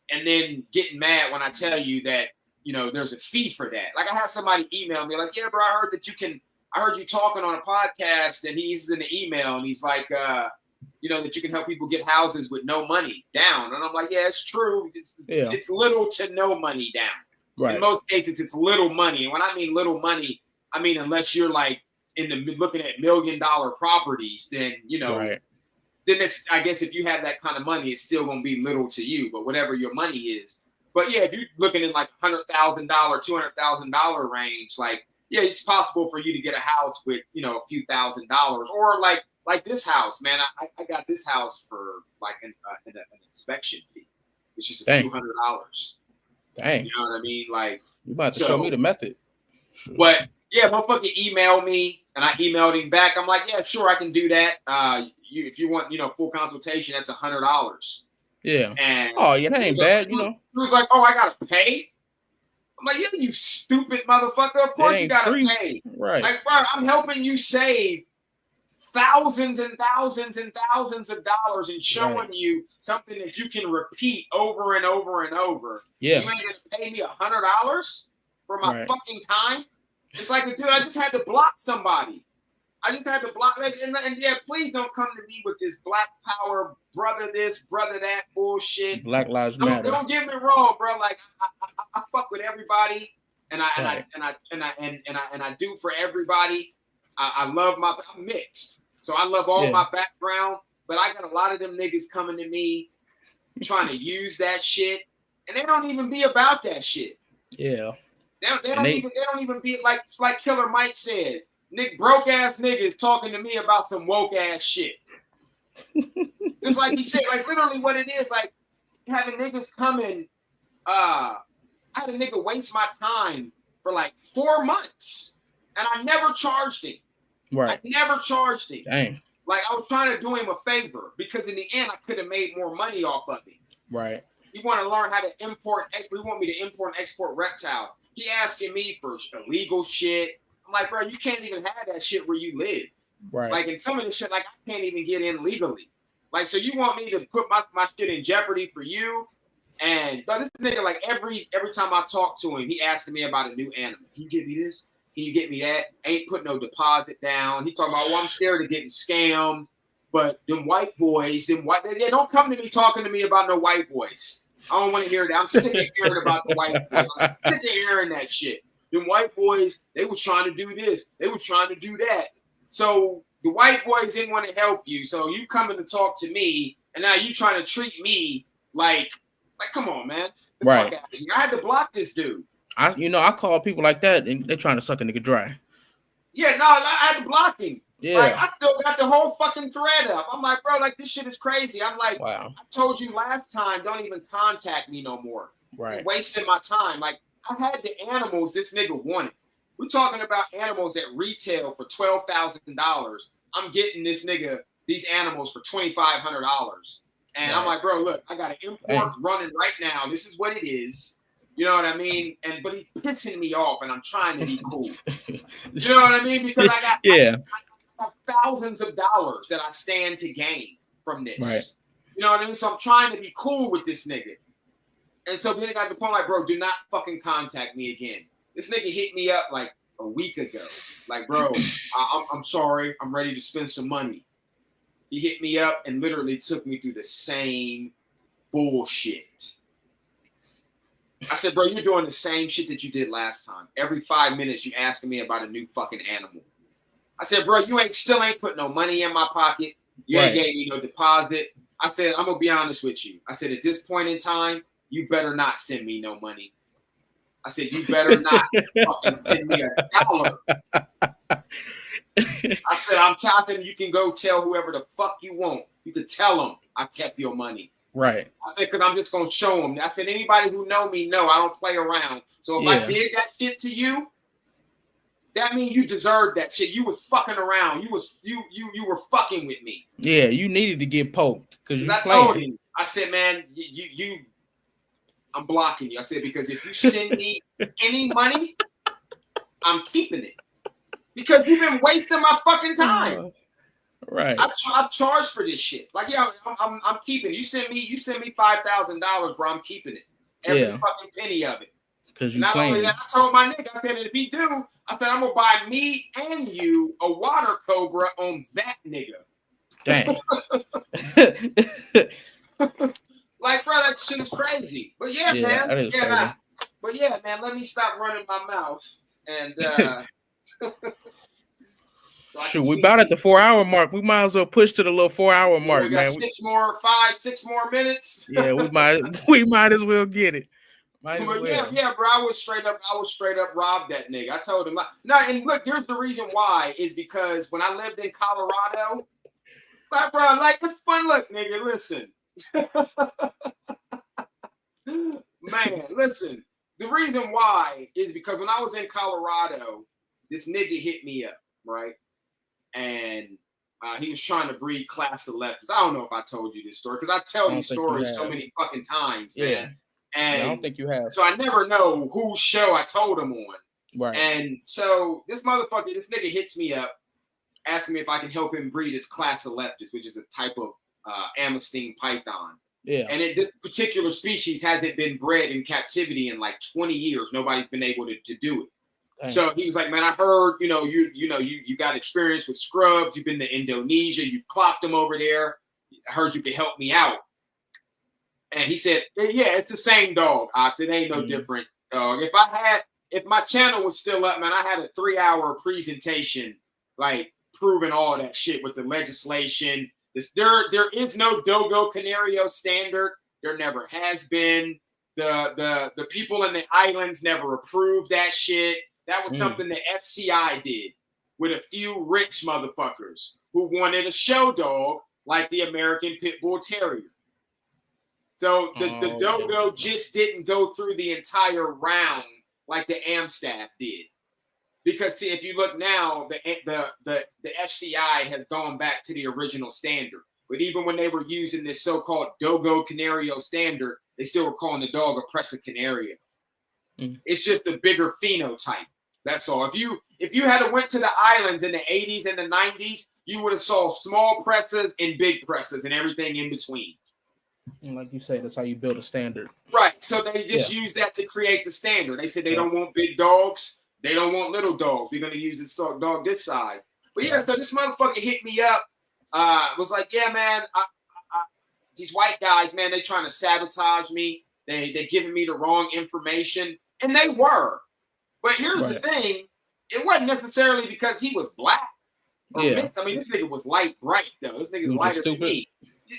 and then getting mad when I tell you that, there's a fee for that. Like I had somebody email me like, yeah, bro, I heard you talking on a podcast, and he's in the email, and he's like, that you can help people get houses with no money down. And I'm like, yeah, it's true. It's little to no money down. Right. In most cases, it's little money. And when I mean little money, I mean unless you're like looking at $1 million properties, then Right. then it's, I guess if you have that kind of money, it's still gonna be little to you. But whatever your money is, but yeah, if you're looking in like $100,000, $200,000 range, like yeah, it's possible for you to get a house with a few $1,000s, or like this house, man. I got this house for like an inspection fee, which is a few $100s. Dang. You know what I mean? Like, you about to show me the method. Sure. But yeah, motherfucker emailed me, and I emailed him back. I'm like, yeah, sure, I can do that. If you want, full consultation, that's $100. Yeah. And oh yeah, that ain't bad. He was like, oh, I gotta pay. I'm like, yeah, you stupid motherfucker. Of course you gotta pay. Right. Like, bro, I'm helping you save thousands and thousands and thousands of dollars and showing you something that you can repeat over and over and over. Yeah. You ain't gonna pay me $100 for my fucking time? It's like, dude, I just had to block somebody. I just had to block, and yeah, please don't come to me with this Black Power, brother this, brother that bullshit. Black Lives Matter. Don't get me wrong, bro. Like I fuck with everybody, and I do for everybody. I love I'm mixed, so I love all my background. But I got a lot of them niggas coming to me trying to use that shit, and they don't even be about that shit. Yeah. They don't even be like Killer Mike said. Nick broke ass niggas talking to me about some woke ass shit. Just like he said, like literally what it is, like having niggas coming. I had a nigga waste my time for like 4 months, and I never charged him. Right. I never charged him. Dang. Like I was trying to do him a favor because in the end I could have made more money off of him. Right. He want to learn how to import. He want me to import and export reptiles. He asking me for illegal shit. I'm like, bro, you can't even have that shit where you live. Right. Like, in some of this shit, like, I can't even get in legally. Like, so you want me to put my shit in jeopardy for you? And but this nigga, like, every time I talk to him, he asking me about a new animal. Can you get me this? Can you get me that? Ain't put no deposit down. He talking about, well, I'm scared of getting scammed. But them white boys, they don't come to me talking to me about no white boys. I don't want to hear that. I'm sick of hearing about the white boys. I'm sick of hearing that shit. Them white boys, they was trying to do this. They was trying to do that. So the white boys didn't want to help you. So you coming to talk to me, and now you trying to treat me like come on, man. The fuck out of here. I had to block this dude. I call people like that, and they're trying to suck a nigga dry. Yeah, no, I had to block him. Yeah. Like, I still got the whole fucking thread up. I'm like, bro, like, this shit is crazy. I'm like, wow. I told you last time, don't even contact me no more. Right. You're wasting my time. Like, I had the animals this nigga wanted. We're talking about animals that retail for $12,000. I'm getting this nigga these animals for $2,500. And I'm like, bro, look, I got an import running right now. This is what it is. You know what I mean? But he's pissing me off, and I'm trying to be cool. You know what I mean? Because I got thousands of dollars that I stand to gain from this. Right. You know what I mean? So I'm trying to be cool with this nigga. And so then I got to the point like, bro, do not fucking contact me again. This nigga hit me up like a week ago. Like, bro, I'm sorry. I'm ready to spend some money. He hit me up and literally took me through the same bullshit. I said, bro, you're doing the same shit that you did last time. Every 5 minutes, you asking me about a new fucking animal. I said, bro, you still ain't put no money in my pocket. You ain't gave me no deposit. I said, I'm gonna be honest with you. I said, at this point in time, you better not send me no money. I said, you better not fucking send me $1. I said, I'm telling you can go tell whoever the fuck you want. You can tell them I kept your money. Right. I said, because I'm just going to show them. I said, anybody who know me know I don't play around. So if I did that shit to you, that means you deserved that shit. You was fucking around. You were fucking with me. Yeah, you needed to get poked. Because I told him, I said, man, I'm blocking you. I said, because if you send me any money, I'm keeping it. Because you've been wasting my fucking time. Right. I charged for this shit. Like, yeah, I'm keeping it. You send me $5,000, bro. I'm keeping it. Every fucking penny of it. Because you not claim. only that, I told my nigga, I said, if he do, I said, I'm gonna buy me and you a water cobra on that nigga. Dang. Like, bro, that shit is crazy. But yeah, man. That is crazy. But yeah, man, let me stop running my mouth and so I Shoot, can we feed about at these the 4-hour mark. We might as well push to the little 4-hour people. mark, We got man. 6 more minutes. Yeah, we might as well get it. Might as But well. yeah, bro. I was straight up robbed that nigga. I told him no, and look, here's the reason why is because when I lived in Colorado, like bro, like it's fun. Look, nigga, listen. Man, listen. The reason why is because when I was in Colorado, this nigga hit me up, right? And he was trying to breed class selectors. I don't know if I told you this story because I tell these stories so many fucking times, man. And I don't think you have. so I never know whose show I told him on. Right. And so this nigga hits me up, asking me if I can help him breed his class selectus, which is a type of Amistine python. Yeah. And this particular species hasn't been bred in captivity in like 20 years. Nobody's been able to do it. Dang. So he was like, man, I heard, you got experience with scrubs. You've been to Indonesia. You've clocked them over there. I heard you could help me out. And he said, yeah, it's the same dog, Ox. It ain't no different dog. If my channel was still up, man, I had a 3-hour presentation, like proving all that shit with the legislation. There is no Dogo Canario standard. There never has been. The people in the islands never approved that shit. That was something the FCI did with a few rich motherfuckers who wanted a show dog like the American Pit Bull Terrier. So the Dogo just didn't go through the entire round like the Amstaff did. Because see, if you look now, the FCI has gone back to the original standard. But even when they were using this so-called Dogo Canario standard, they still were calling the dog a Presa Canario. It's just a bigger phenotype. That's all. If you had went to the islands in the 80s and the 90s, you would have saw small Presas and big Presas and everything in between. And like you say, that's how you build a standard. Right. So they just use that to create the standard. They said they don't want big dogs. They don't want little dogs. We're going to use this dog this size. But yeah, so this motherfucker hit me up. Was like, yeah, man, these white guys, man, they trying to sabotage me. They giving me the wrong information. And they were. But here's the thing. It wasn't necessarily because he was black or mixed. I mean, this nigga was light bright, though. This nigga's lighter than me.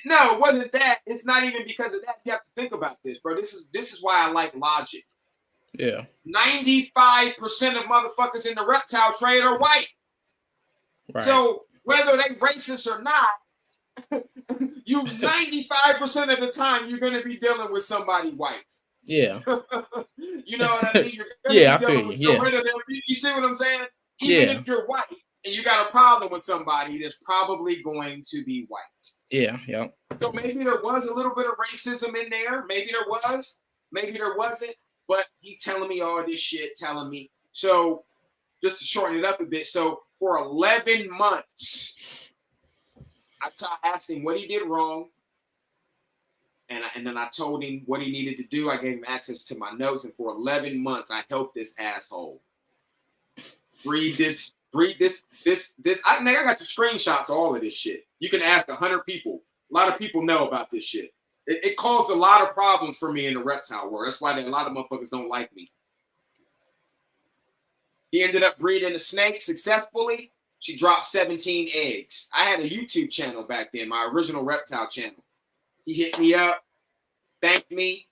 No, it wasn't that. It's not even because of that. You have to think about this, bro. This is why I like logic. Yeah. 95% of motherfuckers in the reptile trade are white. Right. So whether they racist or not, you 95% of the time you're gonna be dealing with somebody white. Yeah. You know what I mean? You're gonna be dealing with somebody. You see what I'm saying? Even if you're white and you got a problem with somebody, there's probably going to be white. Yeah. So maybe there was a little bit of racism in there. Maybe there was. Maybe there wasn't. But he telling me all this shit, telling me. So just to shorten it up a bit. So for 11 months, I asked him what he did wrong. And then I told him what he needed to do. I gave him access to my notes. And for 11 months, I helped this asshole breed this. I got the screenshots of all of this shit. You can ask 100 people. A lot of people know about this shit. It caused a lot of problems for me in the reptile world. That's why a lot of motherfuckers don't like me. He ended up breeding a snake successfully. She dropped 17 eggs. I had a YouTube channel back then, my original reptile channel. He hit me up, thanked me,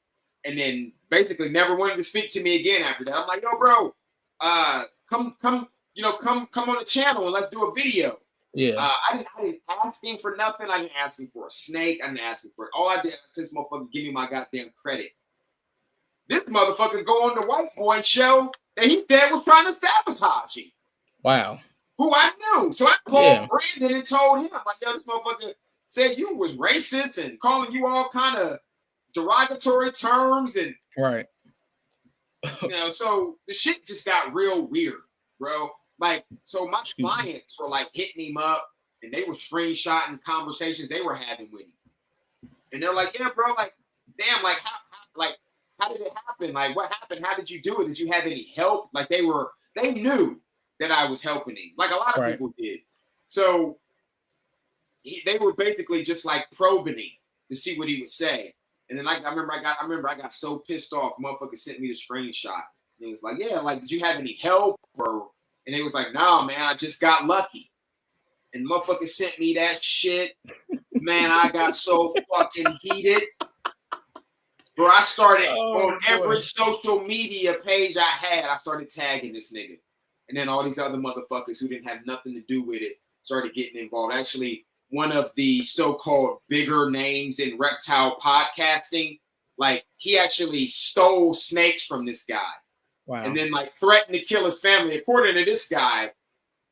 and then basically never wanted to speak to me again after that. I'm like, yo, bro, come on the channel and let's do a video. Yeah. I didn't ask him for nothing. I didn't ask him for a snake. I didn't ask him for it. All I did was this motherfucker give me my goddamn credit. This motherfucker go on the white boy show that he said was trying to sabotage him. Wow. Who I knew. So I called Brandon and told him, like, yo, this motherfucker said you was racist and calling you all kind of derogatory terms. And right. So the shit just got real weird, bro. Like, so my clients were like hitting him up and they were screenshotting conversations they were having with him. And they're like, yeah, bro, like, damn, like, how did it happen? Like, what happened? How did you do it? Did you have any help? Like, they knew that I was helping him. Like a lot of people did. So they were basically just like probing him to see what he would say. And then I remember I got so pissed off. Motherfucker sent me the screenshot. And he was like, yeah, like, did you have any help? And it was like, nah, man, I just got lucky. And motherfucker sent me that shit. Man, I got so fucking heated. Bro, I started on every social media page I had, I started tagging this nigga. And then all these other motherfuckers who didn't have nothing to do with it started getting involved. Actually, one of the so-called bigger names in reptile podcasting, like, he actually stole snakes from this guy. Wow. And then, like, threatened to kill his family. According to this guy,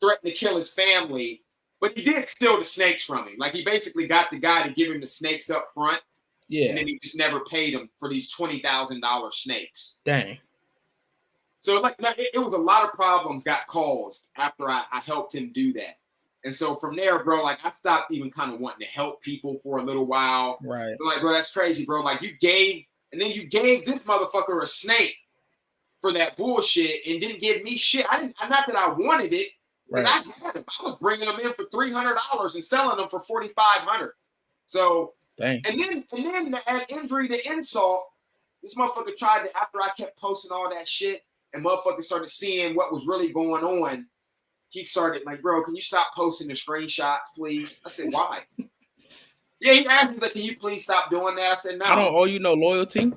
threatened to kill his family, but he did steal the snakes from him. Like, he basically got the guy to give him the snakes up front. Yeah. And then he just never paid him for these $20,000 snakes. Dang. So, like, it was a lot of problems got caused after I helped him do that. And so from there, bro, like, I stopped even kind of wanting to help people for a little while. Right. So, like, bro, that's crazy, bro. Like, you gave this motherfucker a snake for that bullshit and didn't give me shit. Not that I wanted it, because I had him. I was bringing them in for $300 and selling them for $4,500. So, dang. And then to add injury to insult, this motherfucker tried to, after I kept posting all that shit and motherfuckers started seeing what was really going on, he started like, bro, can you stop posting the screenshots, please? I said, why? Yeah, he asked me, like, can you please stop doing that? I said, no. I don't owe you no loyalty.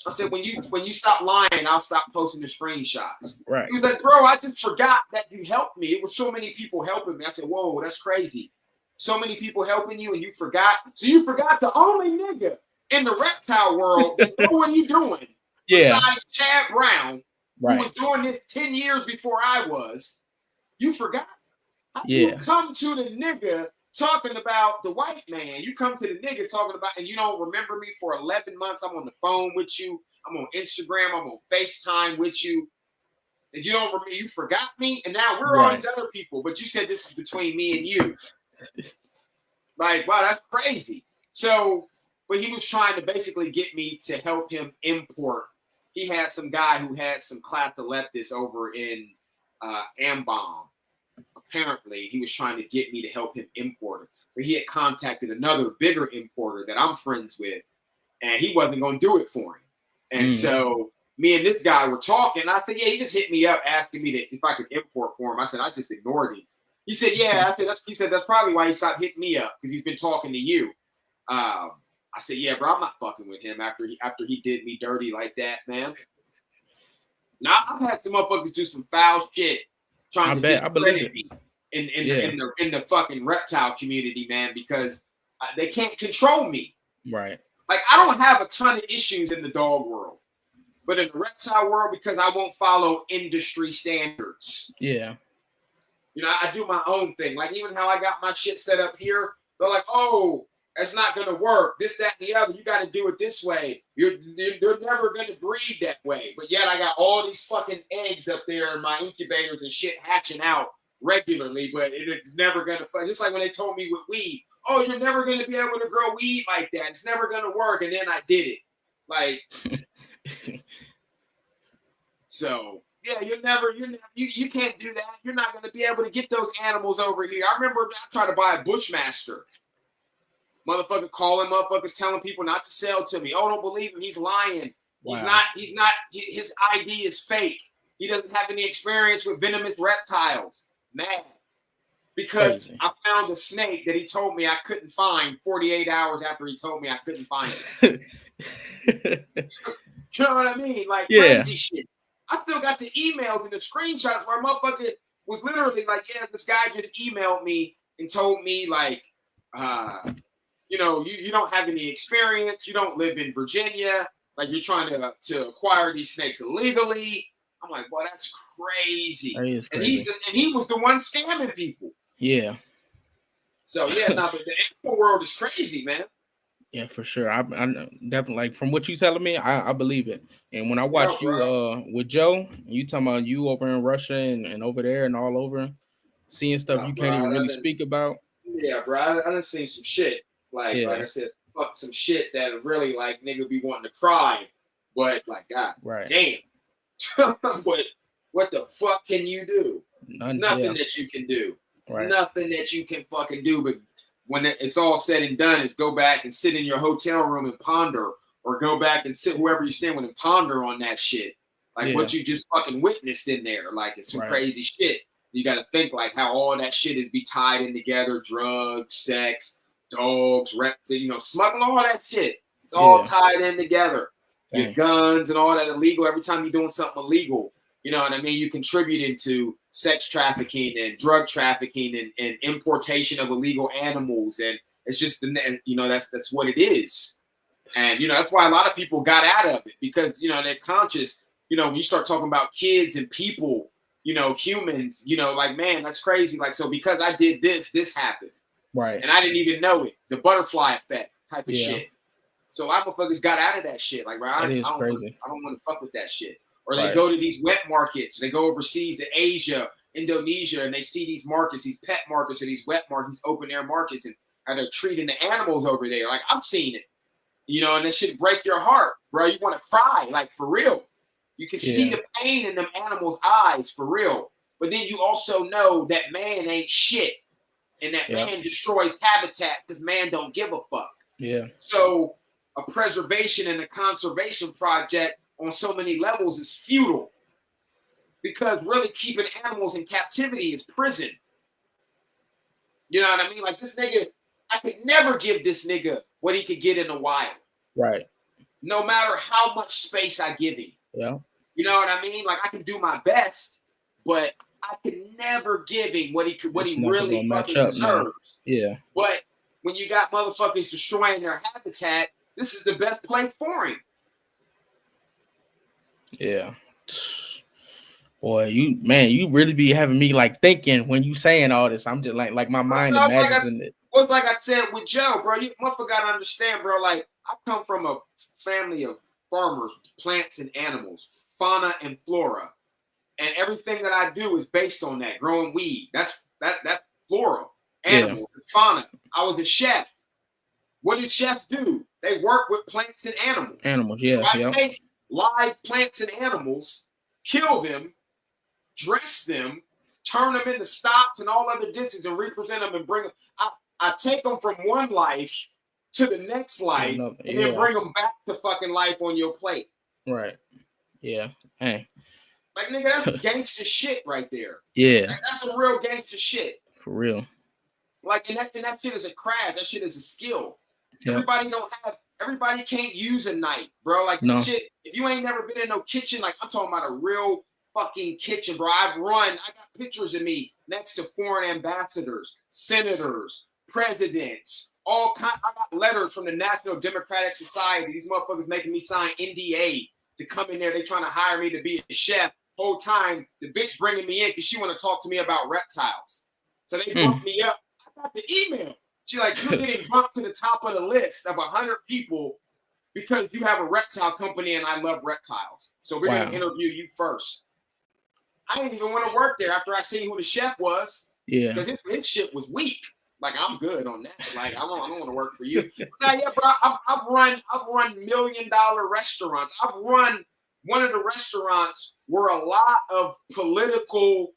I said, when you stop lying, I'll stop posting the screenshots. Right. He was like, bro, I just forgot that you helped me. It was so many people helping me. I said, whoa, that's crazy. So many people helping you and you forgot. So you forgot the only nigga in the reptile world that know what he doing. Yeah. Besides Chad Brown, right, who was doing this 10 years before I was. You forgot. Yeah. You come to the nigga talking about the white man. You come to the nigga talking about, and you don't remember me for 11 months. I'm on the phone with you. I'm on Instagram. I'm on FaceTime with you. And you don't remember, you forgot me. And now we're all these other people. But you said this is between me and you. Like, wow, that's crazy. So, but he was trying to basically get me to help him import. He had some guy who had some class eleptus over in Ambom. Apparently, he was trying to get me to help him import it. So he had contacted another bigger importer that I'm friends with, and he wasn't going to do it for him. And so me and this guy were talking. I said, yeah, he just hit me up asking me if I could import for him. I said, I just ignored him. He said, yeah. He said, that's probably why he stopped hitting me up, because he's been talking to you. I said, yeah, bro, I'm not fucking with him after he did me dirty like that, man. Now, I've had some motherfuckers do some foul shit trying to discredit me in the fucking reptile community, man, because they can't control me. Right. Like, I don't have a ton of issues in the dog world, but in the reptile world, because I won't follow industry standards. Yeah. You know, I do my own thing. Like, even how I got my shit set up here, they're like, oh, that's not going to work. This, that, and the other. You got to do it this way. They're never going to breed that way. But yet I got all these fucking eggs up there in my incubators and shit hatching out regularly, but it's never going to, just like when they told me with weed, oh, you're never going to be able to grow weed like that. It's never going to work. And then I did it. Like, so... Yeah, you can't do that. You're not going to be able to get those animals over here. I remember I tried to buy a Bushmaster. Motherfucker calling motherfuckers telling people not to sell to me. Oh, don't believe him. He's lying. Wow. He's not, his ID is fake. He doesn't have any experience with venomous reptiles. Mad. Because I found a snake that he told me I couldn't find 48 hours after he told me I couldn't find it. You know what I mean? Like, crazy shit. I still got the emails and the screenshots where a motherfucker was literally like, yeah, this guy just emailed me and told me, like, you know, you don't have any experience. You don't live in Virginia. Like, you're trying to acquire these snakes illegally. I'm like, boy, that's crazy. That is crazy. And he was the one scamming people. Yeah. So, yeah, the animal world is crazy, man. Yeah, for sure. I definitely, like, from what you telling me, I believe it. And when I watched you with Joe, you talking about you over in Russia and over there and all over, seeing stuff you can't even really speak about. Yeah, bro. I done seen some shit. Like I said, some shit that really, like, nigga be wanting to cry. But, like, God damn. But what the fuck can you do? There's nothing that you can do. There's nothing that you can fucking do. But when it's all said and done, is go back and sit in your hotel room and ponder or go back and sit whoever you stand with and ponder on that shit. Like what you just fucking witnessed in there. Like it's some crazy shit. You got to think like how all that shit is be tied in together: drugs, sex, dogs, smuggling, all that shit. It's all tied in together. Your guns and all that illegal. Every time you're doing something illegal, you know what I mean? You contributing to sex trafficking and drug trafficking and importation of illegal animals. And it's just, that's what it is. And, that's why a lot of people got out of it because, they're conscious. When you start talking about kids and people, humans, like, man, that's crazy. Like, so because I did this happened. Right. And I didn't even know it. The butterfly effect type of shit. So a lot of motherfuckers got out of that shit. Like, bro, I don't want to fuck with that shit. Or they go to these wet markets. They go overseas to Asia, Indonesia, and they see these markets, these pet markets or these wet markets, open air markets, and how they're treating the animals over there. Like, I've seen it. And this shit break your heart, bro. You want to cry, like, for real. You can see the pain in them animals' eyes, for real. But then you also know that man ain't shit. And that man destroys habitat because man don't give a fuck. Yeah. So a preservation and a conservation project on so many levels is futile. Because really keeping animals in captivity is prison. You know what I mean? Like this nigga, I could never give this nigga what he could get in the wild. Right. No matter how much space I give him. Yeah. You know what I mean? Like I can do my best, but I could never give him what he really fucking deserves. Man. Yeah. But when you got motherfuckers destroying their habitat, this is the best place for him. Yeah. Boy, you really be having me like thinking when you saying all this. I'm just like my mind imagines it. Well, like I said with Joe, bro, you motherfucker gotta understand, bro. Like I come from a family of farmers, plants and animals, fauna and flora. And everything that I do is based on that, growing weed. That's flora, animals, fauna. I was a chef. What do chefs do? They work with plants and animals. Animals, yeah. So I take live plants and animals, kill them, dress them, turn them into stocks and all other dishes and represent them and bring them. I take them from one life to the next life and then bring them back to fucking life on your plate. Right. Yeah. Hey. Like, nigga, that's gangster shit right there. Yeah. Like, that's some real gangster shit. For real. Like, and that shit is a craft. That shit is a skill. Yep. Everybody can't use a knife, bro. Like, this shit, if you ain't never been in no kitchen, like, I'm talking about a real fucking kitchen, bro. I got pictures of me next to foreign ambassadors, senators, presidents, all kind. I got letters from the National Democratic Society. These motherfuckers making me sign NDA to come in there. They trying to hire me to be a chef. Whole time, the bitch bringing me in because she want to talk to me about reptiles. So they bumped me up. I got the email. She like, you're getting bumped to the top of the list of 100 people because you have a reptile company and I love reptiles. So we're going to interview you first. I didn't even want to work there after I seen who the chef was. Yeah. Because his shit was weak. Like, I'm good on that. Like, I don't want to work for you. Now, yeah, bro, I've run $1 million restaurants. I've run one of the restaurants where a lot of political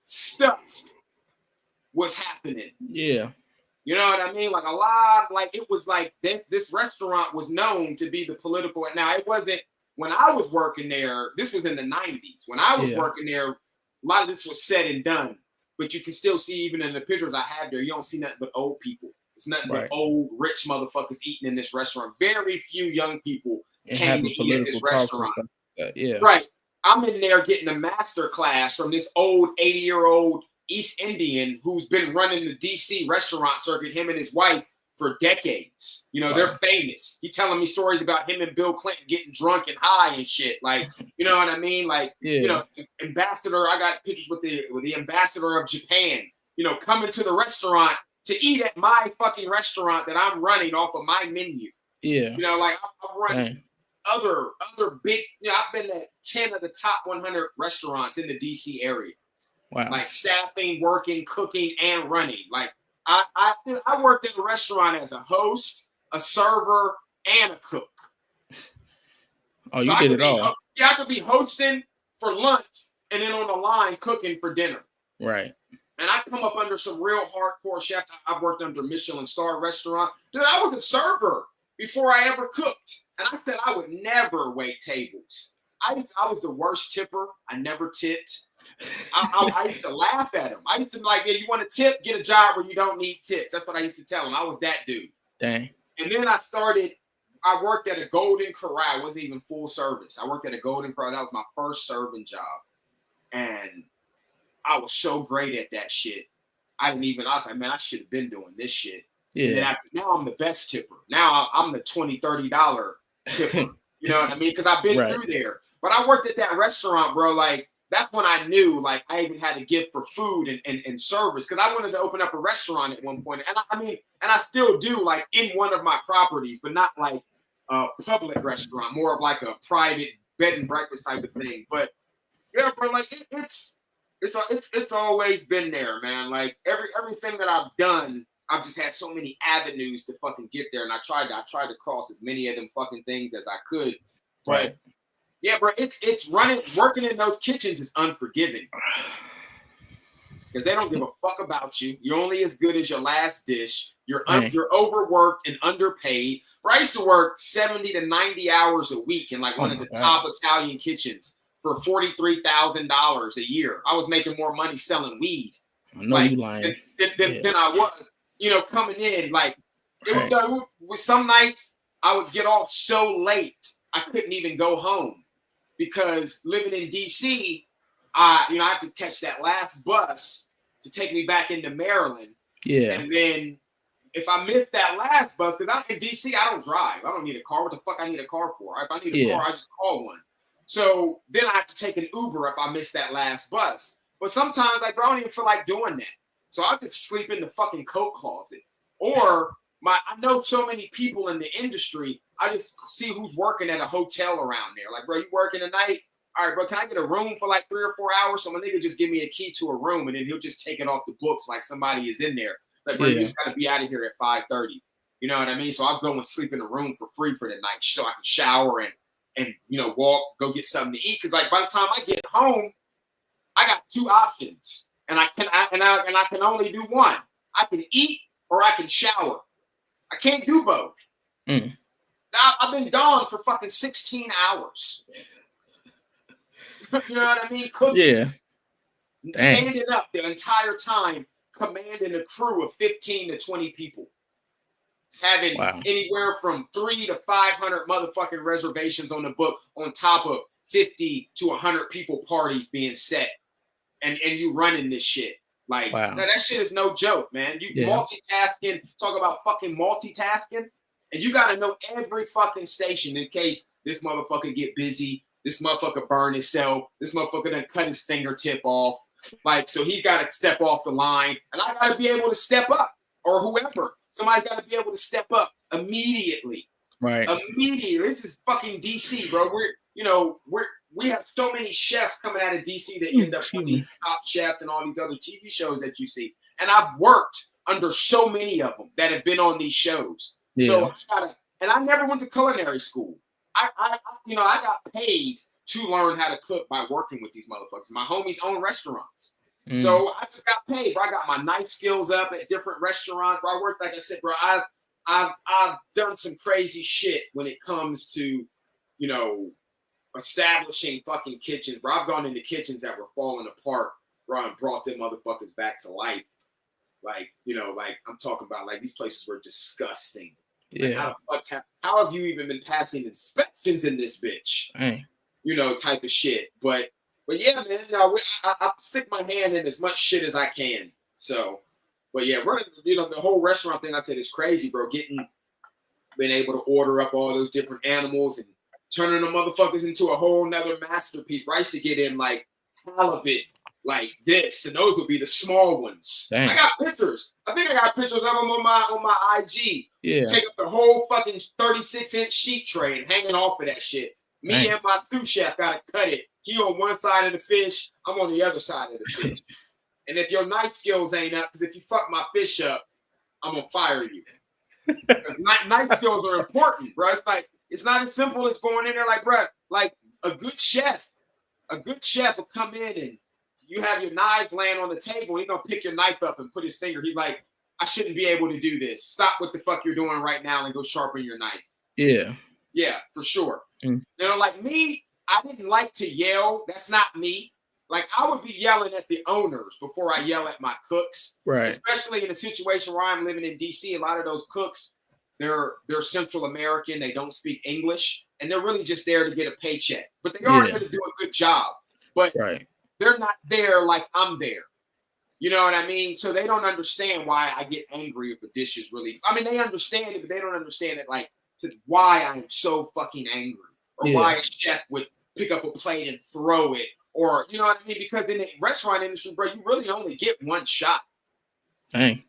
stuff was happening. Yeah. You know what I mean? Like a lot, like it was like this restaurant was known to be the political. Now it wasn't when I was working there. This was in the 90s. When I was working there, a lot of this was said and done. But you can still see, even in the pictures I have there, you don't see nothing but old people. It's nothing but old, rich motherfuckers eating in this restaurant. Very few young people came to eat at this restaurant. Yeah. Right. I'm in there getting a master class from this old 80-year-old East Indian who's been running the D.C. restaurant circuit, him and his wife, for decades. You know, they're famous. He telling me stories about him and Bill Clinton getting drunk and high and shit. Like, you know what I mean? Like, you know, ambassador, I got pictures with the ambassador of Japan, you know, coming to the restaurant to eat at my fucking restaurant that I'm running off of my menu. Yeah. You know, like I've run other big, you know, I've been at 10 of the top 100 restaurants in the DC area. Wow. Like staffing, working, cooking, and running. Like I worked at a restaurant as a host, a server, and a cook. Oh, you did it all. Yeah, I could be hosting for lunch and then on the line cooking for dinner. Right. And I come up under some real hardcore chefs. I've worked under Michelin star restaurant. Dude, I was a server before I ever cooked. And I said I would never wait tables. I was the worst tipper. I never tipped. I used to laugh at him. I used to be like, yeah, you want to tip? Get a job where you don't need tips. That's what I used to tell him. I was that dude. Dang. And then I worked at a Golden Corral. It wasn't even full service. I worked at a Golden Corral. That was my first serving job. And I was so great at that shit. I was like, man, I should have been doing this shit. Yeah. And then now I'm the best tipper. Now I'm the $20, $30 tipper. You know what I mean? Because I've been through there. But I worked at that restaurant, bro. Like, that's when I knew, like, I even had to give for food and service. Because I wanted to open up a restaurant at one point. And I still do, like, in one of my properties, but not like a public restaurant, more of like a private bed and breakfast type of thing. But yeah, bro, like it's always been there, man. Like everything that I've done, I've just had so many avenues to fucking get there, and I tried to cross as many of them fucking things as I could. But yeah, bro, it's working in those kitchens is unforgiving because they don't give a fuck about you. You're only as good as your last dish. You're overworked and underpaid. Bro, I used to work 70 to 90 hours a week in like one of the top Italian kitchens for $43,000 a year. I was making more money selling weed I know you lying. than I was, coming in. Like it was with some nights I would get off so late I couldn't even go home because living in D.C., I have to catch that last bus to take me back into Maryland. Yeah. And then if I miss that last bus, because I'm in D.C., I don't drive. I don't need a car. What the fuck I need a car for? If I need a car, I just call one. So then I have to take an Uber if I miss that last bus. But sometimes, like, bro, I don't even feel like doing that. So I could sleep in the fucking coat closet. Or I know so many people in the industry, I just see who's working at a hotel around there. Like, bro, you working tonight? All right, bro, can I get a room for like 3 or 4 hours? So my nigga just give me a key to a room and then he'll just take it off the books like somebody is in there. Like, bro, you just got to be out of here at 5:30. You know what I mean? So I'll go and sleep in a room for free for the night so I can shower and walk, go get something to eat. Because like by the time I get home, I got 2 options, and I can only do one. I can eat or I can shower. I can't do both. I've been gone for fucking 16 hours. You know what I mean? Cooking. Standing up the entire time, commanding a crew of 15 to 20 people. Having anywhere from 300 to 500 motherfucking reservations on the book on top of 50 to 100 people parties being set. And you running this shit. Like, that shit is no joke, man. You multitasking, talk about fucking multitasking. And you got to know every fucking station in case this motherfucker get busy, this motherfucker burn himself, this motherfucker done cut his fingertip off. Like, so he got to step off the line. And I got to be able to step up, or whoever. Somebody got to be able to step up immediately. Right. Immediately. This is fucking DC, bro. We have so many chefs coming out of DC that end up on these Top Chefs and all these other TV shows that you see. And I've worked under so many of them that have been on these shows. Yeah. So I never went to culinary school. I got paid to learn how to cook by working with these motherfuckers. My homies own restaurants. So I just got paid, bro. I got my knife skills up at different restaurants. Bro, I worked, like I said, bro, I've done some crazy shit when it comes to, establishing fucking kitchens, bro. I've gone into kitchens that were falling apart, bro, and brought them motherfuckers back to life. Like, like I'm talking about, like, these places were disgusting. Yeah. Like, how have you even been passing inspections in this bitch? Dang. Type of shit. But yeah, man, I stick my hand in as much shit as I can. So, but yeah, running, the whole restaurant thing I said is crazy, bro. Being able to order up all those different animals and turning the motherfuckers into a whole nother masterpiece. Bro, I used to get in like halibut like this, and those would be the small ones. Dang. I got pictures. I think I got pictures of them on my IG. Yeah. Take up the whole fucking 36-inch sheet tray and hanging off of that shit. Me and my sous chef gotta cut it. He on one side of the fish, I'm on the other side of the fish. And if your knife skills ain't up, because if you fuck my fish up, I'm gonna fire you. Because knife skills are important, bro. It's like, it's not as simple as going in there like, bro, like a good chef will come in and you have your knives laying on the table. He's gonna pick your knife up and put his finger. He's like, I shouldn't be able to do this. Stop what the fuck you're doing right now and go sharpen your knife. Yeah. Yeah, for sure. Mm. You know, like me, I didn't like to yell. That's not me. Like I would be yelling at the owners before I yell at my cooks. Right. Especially in a situation where I'm living in DC. A lot of those cooks, they're Central American. They don't speak English, and they're really just there to get a paycheck. But they are there to do a good job. But they're not there like I'm there. You know what I mean? So they don't understand why I get angry if a dish is really. I mean, they understand it, but they don't understand it like to why I'm so fucking angry, or why a chef would pick up a plate and throw it, or you know what I mean? Because in the restaurant industry, bro, you really only get one shot. Dang.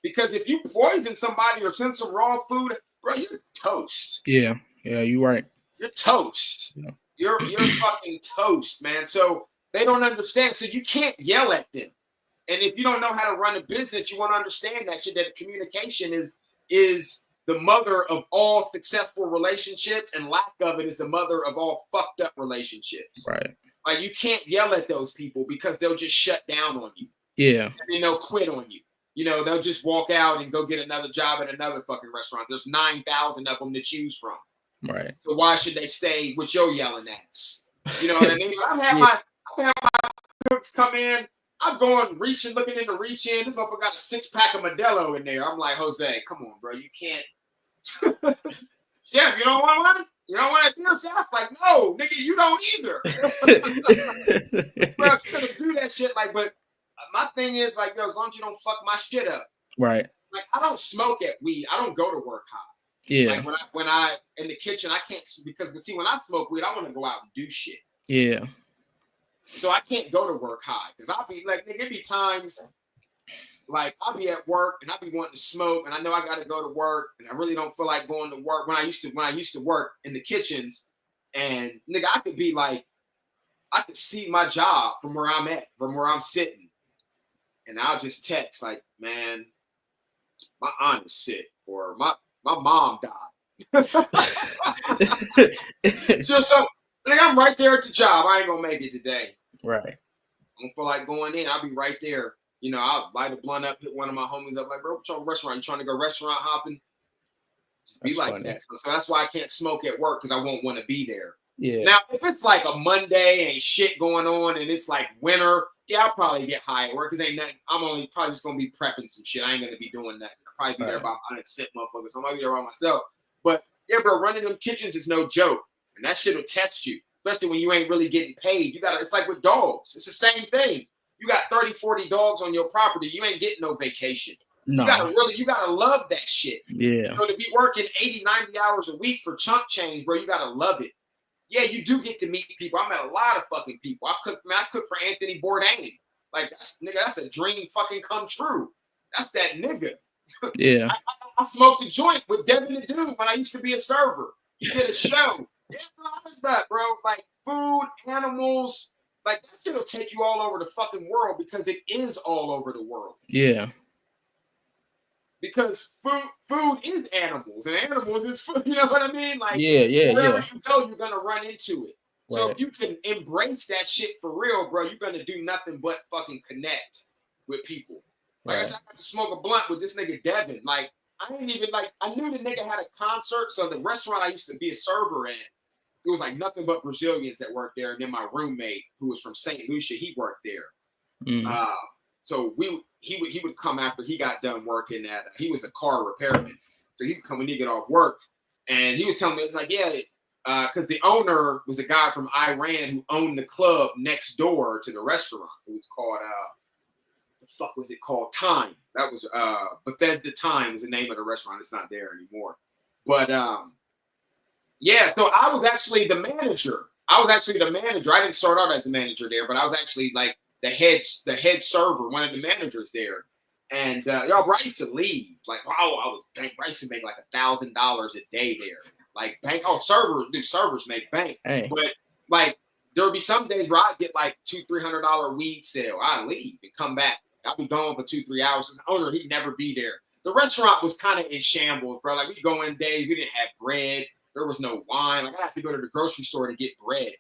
Because if you poison somebody or send some raw food, bro, you're toast. Yeah, you're right. You're toast. Yeah. You're fucking toast, man. So they don't understand. So you can't yell at them. And if you don't know how to run a business, you want to understand that shit. That communication is the mother of all successful relationships, and lack of it is the mother of all fucked up relationships. Right. Like you can't yell at those people because they'll just shut down on you. Yeah. And then they'll quit on you. You know, they'll just walk out and go get another job at another fucking restaurant. There's 9,000 of them to choose from. Right. So why should they stay with your yelling ass? You know what I mean? I've had my cooks come in. I'm going reaching, looking in the reach in. This motherfucker got a 6-pack of Modelo in there. I'm like, Jose, come on, bro. You can't. Chef, you don't want one? You don't want a dinner chef? Like, no, nigga, you don't either. Bro, if you're gonna do that shit, like, but my thing is like, yo, as long as you don't fuck my shit up. Right. Like, I don't smoke at weed. I don't go to work high. Yeah. Like when I in the kitchen, I can't because see when I smoke weed, I want to go out and do shit. Yeah. So I can't go to work high because I'll be like, nigga, it be times like I'll be at work and I'll be wanting to smoke and I know I got to go to work and I really don't feel like going to work. When I used to work in the kitchens, and nigga, I could be like, I could see my job from where I'm at, from where I'm sitting, and I'll just text like, man, my aunt is sick or my mom died. so like I'm right there at the job. I ain't gonna make it today. Right. I don't feel like going in. I'll be right there. You know, I'll light a blunt up, hit one of my homies up, like, bro, what's your restaurant? You trying to go restaurant hopping? Just be like funny. That. So that's why I can't smoke at work, because I won't want to be there. Yeah. Now, if it's like a Monday, ain't shit going on, and it's like winter, yeah, I'll probably get high at work, because ain't nothing. I'm only probably just gonna be prepping some shit. I ain't gonna be doing that. I'll probably be there about 100 motherfuckers. So I might be there by myself. But yeah, bro, running them kitchens is no joke. And that shit will test you, especially when you ain't really getting paid. It's like with dogs. It's the same thing. You got 30, 40 dogs on your property. You ain't getting no vacation. No. You gotta love that shit. Yeah. So to be working 80, 90 hours a week for chump change, bro, you gotta love it. Yeah, you do get to meet people. I met a lot of fucking people. I cook for Anthony Bourdain. Like, that's a dream fucking come true. That's that nigga. Yeah. I smoked a joint with Devin the Dude when I used to be a server. He did a show. Yeah, bro, I like that, bro. Like food, animals, like that shit will take you all over the fucking world, because it is all over the world. Yeah. Because food is animals, and animals is food. You know what I mean? Like, wherever you go, you're gonna run into it. Right. So if you can embrace that shit for real, bro, you're gonna do nothing but fucking connect with people. Like I said, I got to smoke a blunt with this nigga Devin. Like, I didn't even I knew the nigga had a concert. So the restaurant I used to be a server in, it was like nothing but Brazilians that worked there. And then my roommate, who was from St. Lucia, he worked there. Mm. So he would come after he got done working at. He was a car repairman, so he would come when he get off work, and he was telling me, it's like, yeah, because the owner was a guy from Iran who owned the club next door to the restaurant. It was called the fuck was it called? Time. That was Bethesda Time was the name of the restaurant. It's not there anymore. But yeah, so I was actually the manager. I didn't start out as a manager there, but I was actually like the head server, one of the managers there. And y'all, I used to leave. Like, wow, I used to make like $1,000 a day there. Like servers make bank. Hey. But like there would be some days where I'd get like $200-$300 weed sale. I'd leave and come back. I'd be gone for 2-3 hours because the owner, he'd never be there. The restaurant was kind of in shambles, bro. Like, we go in days, we didn't have bread. There was no wine. Like, I had to go to the grocery store to get bread.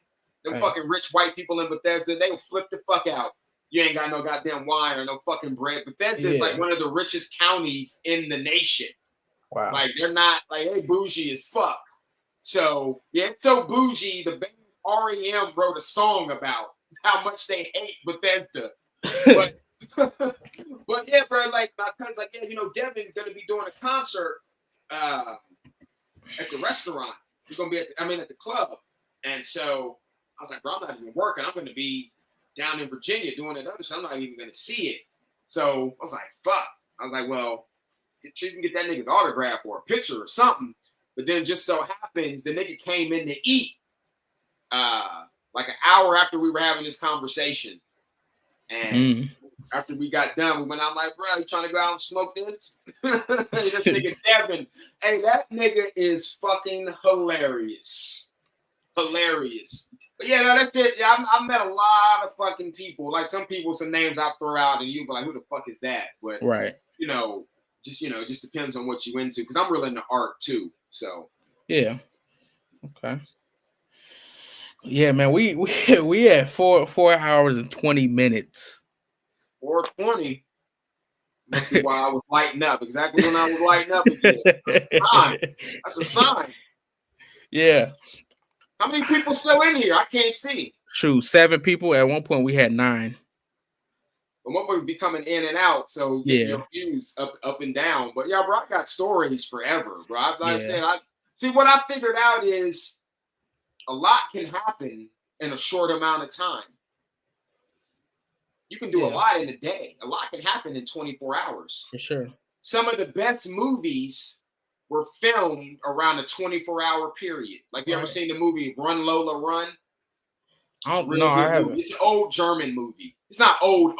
Them fucking rich white people in Bethesda, they would flip the fuck out. you ain't got no goddamn wine or no fucking bread. Bethesda is like one of the richest counties in the nation. Wow. Like they're not like they bougie as fuck. So yeah, it's so bougie. The band REM wrote a song about how much they hate Bethesda. But but yeah, bro, like my cousin's like, yeah, you know, Devin gonna be doing a concert at the restaurant. He's gonna be at the club. And so I was like, bro, I'm not even working. I'm gonna be down in Virginia doing it other, so I'm not even gonna see it. So I was like, fuck. I was like, well, you can get that nigga's autograph or a picture or something. But then just so happens the nigga came in to eat like an hour after we were having this conversation. And after we got done, we went out like, bro, you trying to go out and smoke this? This nigga Devin. Hey, that nigga is fucking hilarious. Hilarious. But yeah, no, that's it. Yeah, I met a lot of fucking people. Like some people, some names I throw out, and you be like, who the fuck is that? But right. It just depends on what you into. Because I'm really into art too. So yeah. Okay. Yeah, man, we had 4 hours and 20 minutes. 4:20. Must be why I was lighting up. Exactly when I was lighting up again. That's a sign. Yeah. How many people still in here? I can't see. True, 7 people. At one point, we had 9. But motherfuckers be coming in and out, so your views up and down. But yeah, bro, I got stories forever, bro. Like I said, what I figured out is a lot can happen in a short amount of time. You can do a lot in a day. A lot can happen in 24 hours. For sure. Some of the best movies were filmed around a 24-hour period. Like, you ever seen the movie Run, Lola, Run? I don't know. I haven't. It's an old German movie. It's not old,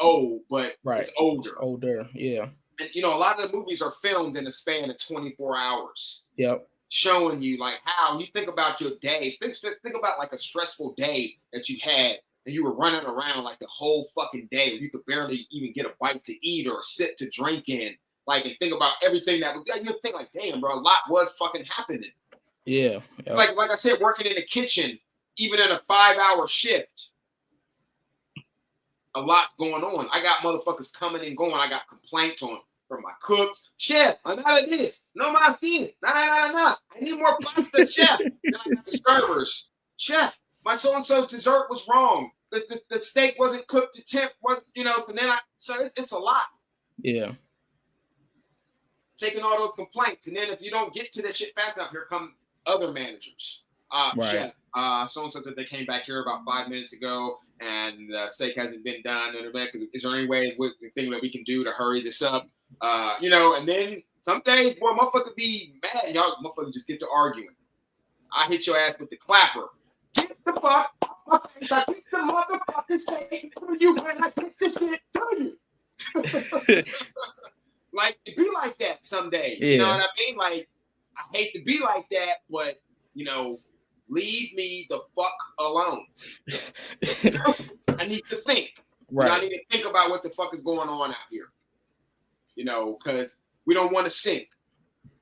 but it's older. It's older, yeah. And, a lot of the movies are filmed in a span of 24 hours. Yep. Showing you, like, how you think about your days. Think about, like, a stressful day that you had and you were running around, like, the whole fucking day. You could barely even get a bite to eat or a sip to drink in. Like, and think about everything that was, you think, like, damn, bro, a lot was fucking happening. Yeah. Yep. It's like I said, working in the kitchen, even in a 5-hour shift, a lot's going on. I got motherfuckers coming and going. I got complaints from my cooks. Chef, I'm out of this. No más this. No. I need more pasta, chef. Then I got the servers. Chef, my so-and-so dessert was wrong. The steak wasn't cooked to temp. And then it's a lot. Yeah. Taking all those complaints. And then if you don't get to that shit fast enough, here come other managers. Chef, so-and-so that they came back here about 5 minutes ago and steak hasn't been done. Is there any thing that we can do to hurry this up? And then some days, boy, motherfucker be mad. Y'all motherfucker just get to arguing. I hit your ass with the clapper. Get the fuck off my face. I picked the motherfucking steak for you when I picked this shit to you. Like, it be like that some days. You know what I mean? Like, I hate to be like that, but, leave me the fuck alone. I need to think. Right. I need to think about what the fuck is going on out here. Because we don't want to sink.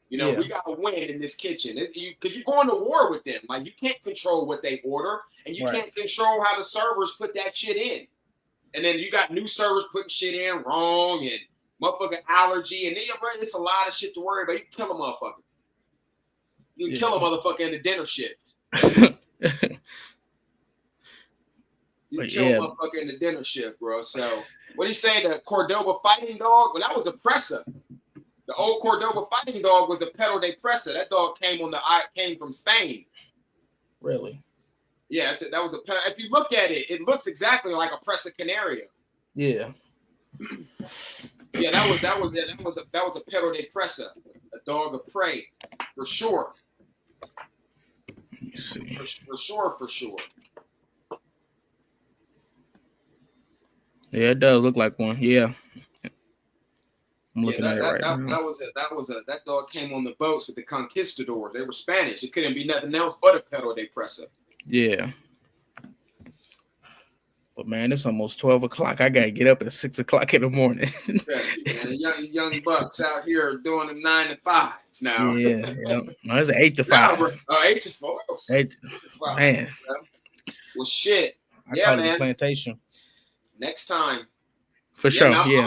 We got to win in this kitchen. Because you're going to war with them. Like, you can't control what they order, and you can't control how the servers put that shit in. And then you got new servers putting shit in wrong, and motherfucking allergy, and then it's a lot of shit to worry about. You can kill a motherfucker. You can kill a motherfucker in the dinner shift. You kill a motherfucker in the dinner shift, bro. So what do you say? The Cordoba fighting dog? Well, that was a presser. The old Cordoba fighting dog was a Perro de Presa. That dog came from Spain. Really? Yeah, that was a. If you look at it, it looks exactly like a Presa Canario. Yeah. Yeah, that was a Perro de Presa, a dog of prey, for sure. Let me see. For sure. Yeah, it does look like one. Yeah. I'm looking at it right now. That dog came on the boats with the conquistadors. They were Spanish. It couldn't be nothing else but a Perro de Presa. Yeah. But man, it's almost 12 o'clock. I gotta get up at 6 o'clock in the morning. young bucks out here doing the 9 to 5s now. Yeah. No, it's 8 to 5. 8 to 4. 8 to 5. Man. Well, shit. I call it the plantation. Next time, For Yeah, sure. now Yeah. I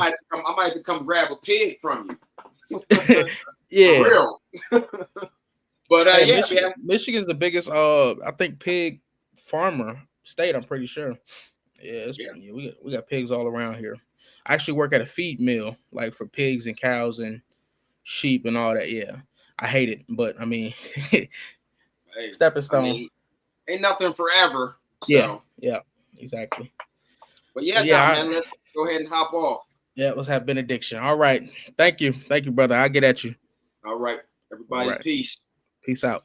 might have to come grab a pig from you. Yeah. For real. But Hey, yeah, man. Michigan's the biggest I think pig farmer state, I'm pretty sure. Yeah, we got pigs all around here. I actually work at a feed mill, like for pigs and cows and sheep and all that. Yeah. I hate it, but I mean Hey, stepping I stone. mean, ain't nothing forever. Yeah, So yeah, exactly. but yeah, Yeah, man, let's go ahead and hop off. yeah, let's have benediction. All right. Thank you, brother. I'll get at you. All right, All everybody, right. peace. Peace out.